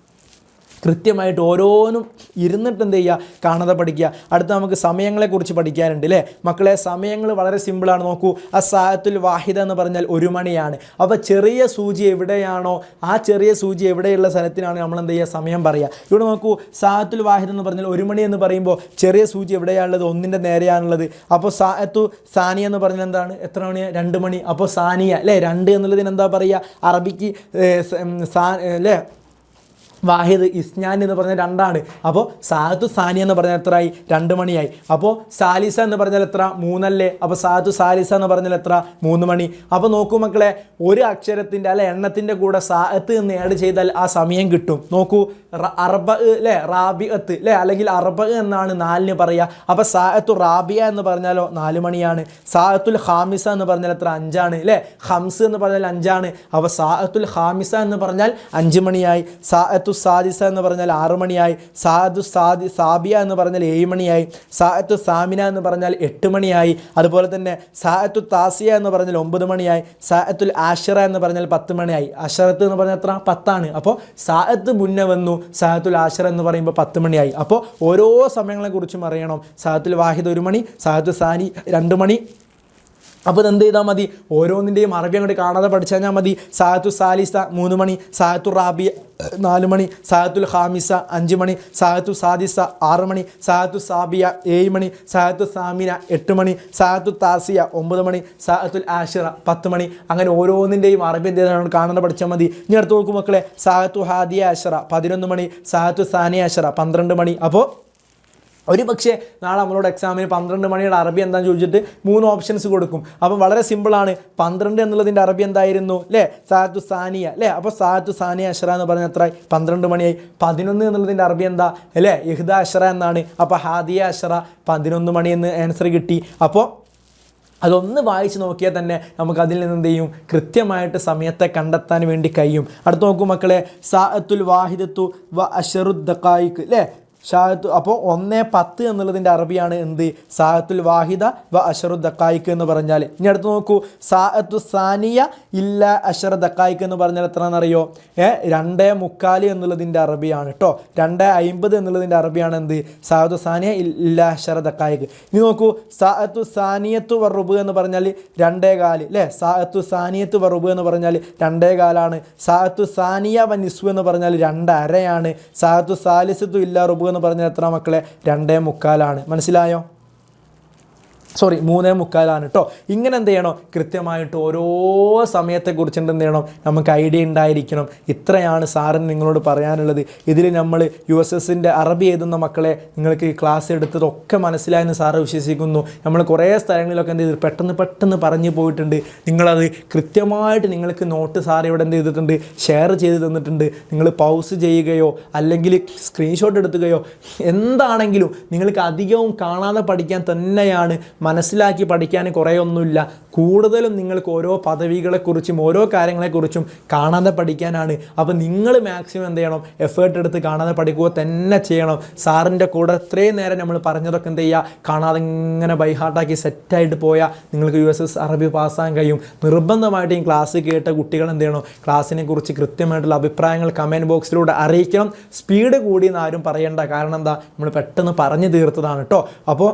കൃത്യമായിട്ട് ഓരോന്നും ഇരുന്നിട്ട് എന്ത് ചെയ്യുക? കാണാതെ പഠിക്കുക. അടുത്ത നമുക്ക് സമയങ്ങളെക്കുറിച്ച് പഠിക്കാനുണ്ട് അല്ലേ മക്കളെ? സമയങ്ങൾ വളരെ സിമ്പിളാണ്. നോക്കൂ, അസ്സാഅത്തുൽ വാഹിദ എന്ന് പറഞ്ഞാൽ 1 മണിയാണ്. അപ്പോൾ ചെറിയ സൂചി എവിടെയാണോ ആ ചെറിയ സൂചി എവിടെയുള്ള സ്ഥലത്തിനാണ് നമ്മൾ എന്ത് ചെയ്യുക? സമയം പറയുക. ഇവിടെ നോക്കൂ, സാഅത്തുൽ വാഹിദ് എന്ന് പറഞ്ഞാൽ 1 മണി എന്ന് പറയുമ്പോൾ ചെറിയ സൂചി എവിടെയാണുള്ളത്? 1ൻ്റെ നേരെയാണുള്ളത്. അപ്പോൾ സാഅത്തു സാനിയ എന്ന് പറഞ്ഞാൽ എന്താണ്? എത്ര മണിയാണ്? 2 മണി. അപ്പോൾ സാനിയ അല്ലേ, 2 എന്നുള്ളതിന് എന്താ പറയുക? അറബിക്ക് അല്ലേ വാഹിദ് ഇസ്നാൻ എന്ന് പറഞ്ഞാൽ 2 അപ്പോൾ സാഅത്തു സാനിയ എന്ന് പറഞ്ഞാൽ എത്രയായി? 2 മണിയായി. അപ്പോൾ സാലിസ എന്ന് പറഞ്ഞാൽ എത്ര? 3 അല്ലേ? അപ്പോൾ സാഅത്തു സാലിസ എന്ന് പറഞ്ഞാൽ എത്ര? 3 മണി. അപ്പോൾ നോക്കൂ മക്കളെ, ഒരു അക്ഷരത്തിൻ്റെ അല്ലെ എണ്ണത്തിൻ്റെ കൂടെ സാഅത്ത് എന്ന് ആഡ് ചെയ്താൽ ആ സമയം കിട്ടും. നോക്കൂ, അർബ അല്ലേ, റാബിഅത്ത് അല്ലേ, അല്ലെങ്കിൽ അർബ എന്നാണ് 4-ന് പറയുക. അപ്പോൾ സാഅത്തു റാബിയ എന്ന് പറഞ്ഞാലോ 4 മണിയാണ്. സാഅത്തുൽ ഖാമിസ എന്ന് പറഞ്ഞാൽ എത്ര? 5 ആണ് അല്ലേ? ഖംസ് എന്ന് പറഞ്ഞാൽ 5 ആണ്. അപ്പോൾ സാഅത്തുൽ ഖാമിസ എന്ന് പറഞ്ഞാൽ 5 മണിയായി. സാഅത്തു സാദിസ എന്ന് പറഞ്ഞാൽ 6 മണിയായി. സാഅത്തു സാബിയ എന്ന് പറഞ്ഞാൽ 7 മണിയായി. സാഅത്തു സാമിന എന്ന് പറഞ്ഞാൽ 8 മണിയായി. അതുപോലെ തന്നെ സാഅത്തു താസിയ എന്ന് പറഞ്ഞാൽ 9 മണിയായി. സാഅത്തുൽ ആഷിറ എന്ന് പറഞ്ഞാൽ 10 മണിയായി. അഷറത്ത് എന്ന് പറഞ്ഞാൽ എത്ര? 10 ആണ്. അപ്പോൾ സാഅത്ത് മുന്നേ വന്നു, സാഅത്തുൽ ആഷിറ എന്ന് പറയുമ്പോൾ 10 മണിയായി. അപ്പോൾ ഓരോ സമയങ്ങളെക്കുറിച്ചും അറിയണം. സാഅത്തുൽ വാഹിദ് 1 മണി, സാഅത്തു സാനി 2 മണി. അപ്പോൾ എന്ത് ചെയ്താൽ മതി? ഓരോന്നിൻ്റെയും അറബി അങ്ങോട്ട് കാണാതെ പഠിച്ചു കഴിഞ്ഞാൽ മതി. സാഅത്തു സാലിസ 3 മണി, സാഅത്തു റാബിയ 4 മണി, സാഅത്തുൽ ഖാമിസ 5 മണി, സാഅത്തു സാദിസ 6 മണി, സാഅത്തു സാബിയ 7 മണി, സാഅത്തു സാമിന 8 മണി, സാഅത്തു താസിയ 9 മണി, സാഅത്തുൽ ആഷിറ 10 മണി. അങ്ങനെ ഓരോന്നിൻ്റെയും അറബി എന്ത് ചെയ്താൽ കാണാതെ പഠിച്ചാൽ മതി. ഇനി അടുത്ത് നോക്കൂ മക്കളെ, സാഅത്തു ഹാദിയ അഷറ 11 മണി, സാഅത്തു സാനിയ അഷറ 12 മണി. അപ്പോൾ ഒരു പക്ഷേ നാളെ നമ്മളോട് എക്സാമിന് 12 മണിയുടെ അറബി എന്താണെന്ന് ചോദിച്ചിട്ട് 3 ഓപ്ഷൻസ് കൊടുക്കും. അപ്പം വളരെ സിമ്പിളാണ്. 12 എന്നുള്ളതിൻ്റെ അറബി എന്തായിരുന്നു അല്ലേ? സാഅത്തു സാനിയ അല്ലേ? അപ്പോൾ സാഅത്തു സാനിയ അഷറ എന്ന് പറഞ്ഞാൽ എത്ര? 12 മണിയായി. 11 എന്നുള്ളതിൻ്റെ അറബി എന്താ അല്ലേ? ഇഹ്ദ അഷറ എന്നാണ്. അപ്പോൾ ഹാദിയ അഷറ 11 മണി എന്ന് ആൻസർ കിട്ടി. അപ്പോൾ അതൊന്ന് വായിച്ച് നോക്കിയാൽ തന്നെ നമുക്ക് അതിൽ നിന്ന് എന്ത് ചെയ്യും? കൃത്യമായിട്ട് സമയത്തെ കണ്ടെത്താൻ വേണ്ടി കഴിയും. അടുത്ത് നോക്കൂ മക്കളെ, സാഅത്തുൽ വാഹിദത്തു വ അഷറുദ്ദഖായിഖ് അല്ലേ? ഷാഅത്ത്. അപ്പോൾ 1:10 എന്നുള്ളതിൻ്റെ അറബിയാണ് എന്ത്? സാഅത്തുൽ വാഹിദ വ അഷറു ദഖായിഖ് എന്ന് പറഞ്ഞാൽ. ഇനി അടുത്ത് നോക്കൂ, സാഅത്തു സാനിയ ഇല്ല അഷറ ദഖായിഖ് എന്ന് പറഞ്ഞാൽ എത്രയാണെന്നറിയോ? 2:45 എന്നുള്ളതിൻ്റെ അറബിയാണ് കേട്ടോ. 2:50 എന്നുള്ളതിൻ്റെ അറബിയാണ് എന്ത്? സാഅത്തു സാനിയ ഇല്ല അഷറ ദഖായിഖ്. ഇനി നോക്കൂ, സാഅത്തു സാനിയത്തു വറുബ് എന്ന് പറഞ്ഞാൽ 2:15 അല്ലേ? സാഅത്തു സാനിയത്ത് വറുബ് എന്ന് പറഞ്ഞാൽ 2:15 സാഅത്തു സാനിയ വ നിസ്വ എന്ന് പറഞ്ഞാൽ 2:30 സാഅത്തു സാലിസത്തു ഇല്ല റുബ് എന്ന് പറഞ്ഞാൽ എത്ര മക്കളെ? 2:45. മനസ്സിലായോ? സോറി 3:45 കേട്ടോ. ഇങ്ങനെ എന്ത് ചെയ്യണം? കൃത്യമായിട്ട് ഓരോ സമയത്തെക്കുറിച്ചിട്ട് എന്ത് ചെയ്യണം? നമുക്ക് ഐഡിയ ഉണ്ടായിരിക്കണം. ഇത്രയാണ് സാറിന് നിങ്ങളോട് പറയാനുള്ളത്. ഇതിൽ നമ്മൾ USSൻ്റെ അറബി എഴുതുന്ന മക്കളെ നിങ്ങൾക്ക് ക്ലാസ് എടുത്തതൊക്കെ മനസ്സിലായെന്ന് സാറ് വിശ്വസിക്കുന്നു. നമ്മൾ കുറേ സ്ഥലങ്ങളിലൊക്കെ എന്ത് ചെയ്ത് പെട്ടെന്ന് പറഞ്ഞു പോയിട്ടുണ്ട്. നിങ്ങളത് കൃത്യമായിട്ട് നിങ്ങൾക്ക് നോട്ട് സാർ ഇവിടെ എന്ത് ചെയ്തിട്ടുണ്ട്? ഷെയർ ചെയ്ത് തന്നിട്ടുണ്ട്. നിങ്ങൾ പൗസ് ചെയ്യുകയോ അല്ലെങ്കിൽ സ്ക്രീൻഷോട്ട് എടുക്കുകയോ എന്താണെങ്കിലും നിങ്ങൾക്ക് അധികവും കാണാതെ പഠിക്കാൻ തന്നെയാണ്, മനസ്സിലാക്കി പഠിക്കാൻ കുറേയൊന്നുമില്ല. കൂടുതലും നിങ്ങൾക്ക് ഓരോ പദവികളെക്കുറിച്ചും ഓരോ കാര്യങ്ങളെക്കുറിച്ചും കാണാതെ പഠിക്കാനാണ്. അപ്പോൾ നിങ്ങൾ മാക്സിമം എന്ത് ചെയ്യണം? എഫേർട്ട് എടുത്ത് കാണാതെ പഠിക്കുക തന്നെ ചെയ്യണം. സാറിൻ്റെ കൂടെ ഇത്രയും നേരം നമ്മൾ പറഞ്ഞതൊക്കെ എന്ത് ചെയ്യുക? കാണാതെ ഇങ്ങനെ ബൈഹാർട്ടാക്കി സെറ്റായിട്ട് പോയാൽ നിങ്ങൾക്ക് USS അറബി പാസ്സാകാൻ കഴിയും. നിർബന്ധമായിട്ട് ഈ ക്ലാസ് കേട്ട കുട്ടികൾ എന്ത് ചെയ്യണം? ക്ലാസ്സിനെ കുറിച്ച് കൃത്യമായിട്ടുള്ള അഭിപ്രായങ്ങൾ കമൻറ്റ് ബോക്സിലൂടെ അറിയിക്കണം. സ്പീഡ് കൂടി എന്ന് ആരും പറയണ്ട. കാരണം എന്താ? നമ്മൾ പെട്ടെന്ന് പറഞ്ഞു തീർത്തതാണ് കേട്ടോ. അപ്പോൾ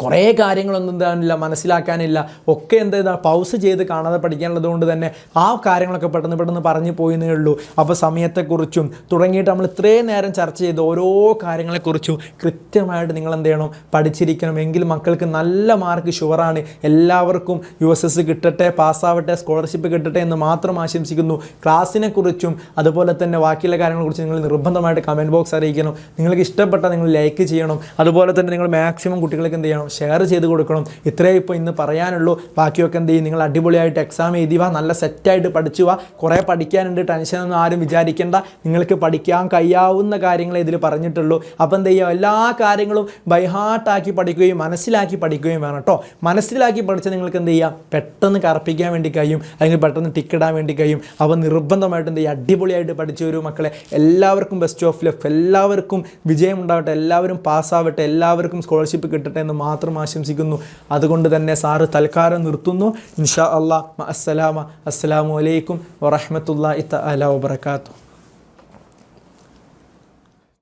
കുറേ കാര്യങ്ങളൊന്നും എന്താണില്ല മനസ്സിലാക്കാനില്ല, ഒക്കെ എന്താ പൗസ് ചെയ്ത് കാണാതെ പഠിക്കാനുള്ളത് കൊണ്ട് തന്നെ ആ കാര്യങ്ങളൊക്കെ പെട്ടെന്ന് പറഞ്ഞു പോയെന്നേ ഉള്ളൂ. അപ്പോൾ സമയത്തെക്കുറിച്ചും തുടങ്ങിയിട്ട് നമ്മൾ ഇത്രയും നേരം ചർച്ച ചെയ്ത് ഓരോ കാര്യങ്ങളെക്കുറിച്ചും കൃത്യമായിട്ട് നിങ്ങൾ എന്ത് ചെയ്യണം, പഠിച്ചിരിക്കണം. എങ്കിൽ മക്കൾക്ക് നല്ല മാർക്ക് ഷുവറാണ്. എല്ലാവർക്കും USS കിട്ടട്ടെ, പാസ്സാവട്ടെ, സ്കോളർഷിപ്പ് കിട്ടട്ടെ എന്ന് മാത്രം ആശംസിക്കുന്നു. ക്ലാസ്സിനെ കുറിച്ചും അതുപോലെ തന്നെ ബാക്കിയുള്ള കാര്യങ്ങളെക്കുറിച്ച് നിങ്ങൾ നിർബന്ധമായിട്ട് കമൻറ്റ് ബോക്സ് അറിയിക്കണം. നിങ്ങൾക്ക് ഇഷ്ടപ്പെട്ട നിങ്ങൾ ലൈക്ക് ചെയ്യണം. അതുപോലെ തന്നെ നിങ്ങൾ മാക്സിമം കുട്ടികൾക്ക് എന്ത് ചെയ്യണം, ഷെയർ ചെയ്ത് കൊടുക്കണം. ഇത്രയും ഇപ്പോൾ ഇന്ന് പറയാനുള്ളൂ. ബാക്കിയൊക്കെ എന്ത് ചെയ്യും, നിങ്ങൾ അടിപൊളിയായിട്ട് എക്സാം എഴുതി വാ, നല്ല സെറ്റായിട്ട് പഠിച്ചു വാ. കുറേ പഠിക്കാനുണ്ട്, ടെൻഷനൊന്നും ആരും വിചാരിക്കേണ്ട. നിങ്ങൾക്ക് പഠിക്കാൻ കഴിയാവുന്ന കാര്യങ്ങളെ ഇതിൽ പറഞ്ഞിട്ടുള്ളൂ. അപ്പോൾ എന്ത് ചെയ്യുക, എല്ലാ കാര്യങ്ങളും ബൈഹാർട്ടാക്കി പഠിക്കുകയും മനസ്സിലാക്കി പഠിക്കുകയും വേണം കേട്ടോ. മനസ്സിലാക്കി പഠിച്ചാൽ നിങ്ങൾക്ക് എന്ത് ചെയ്യാം, പെട്ടെന്ന് കറപ്പിക്കാൻ വേണ്ടി കഴിയും, അല്ലെങ്കിൽ പെട്ടെന്ന് ടിക്കിടാൻ വേണ്ടി കഴിയും. അപ്പോൾ നിർബന്ധമായിട്ട് എന്ത് ചെയ്യുക, അടിപൊളിയായിട്ട് പഠിച്ചു വരും മക്കളെ. എല്ലാവർക്കും ബെസ്റ്റ് ഓഫ് ലക്ക്, എല്ലാവർക്കും വിജയം ഉണ്ടാവട്ടെ, എല്ലാവരും പാസ്സാവട്ടെ, എല്ലാവർക്കും സ്കോളർഷിപ്പ് കിട്ടട്ടെ എന്ന് മാത്രം ആശംസിക്കുന്നു. അതുകൊണ്ട് തന്നെ സാറ് തൽക്കാലം നിർത്തുന്നു. ഇൻഷാ അല്ലാഹ്. അസ്സലാമു അലൈക്കും വറഹ്മത്തുള്ളാഹി തആല വബറകാതുഹു.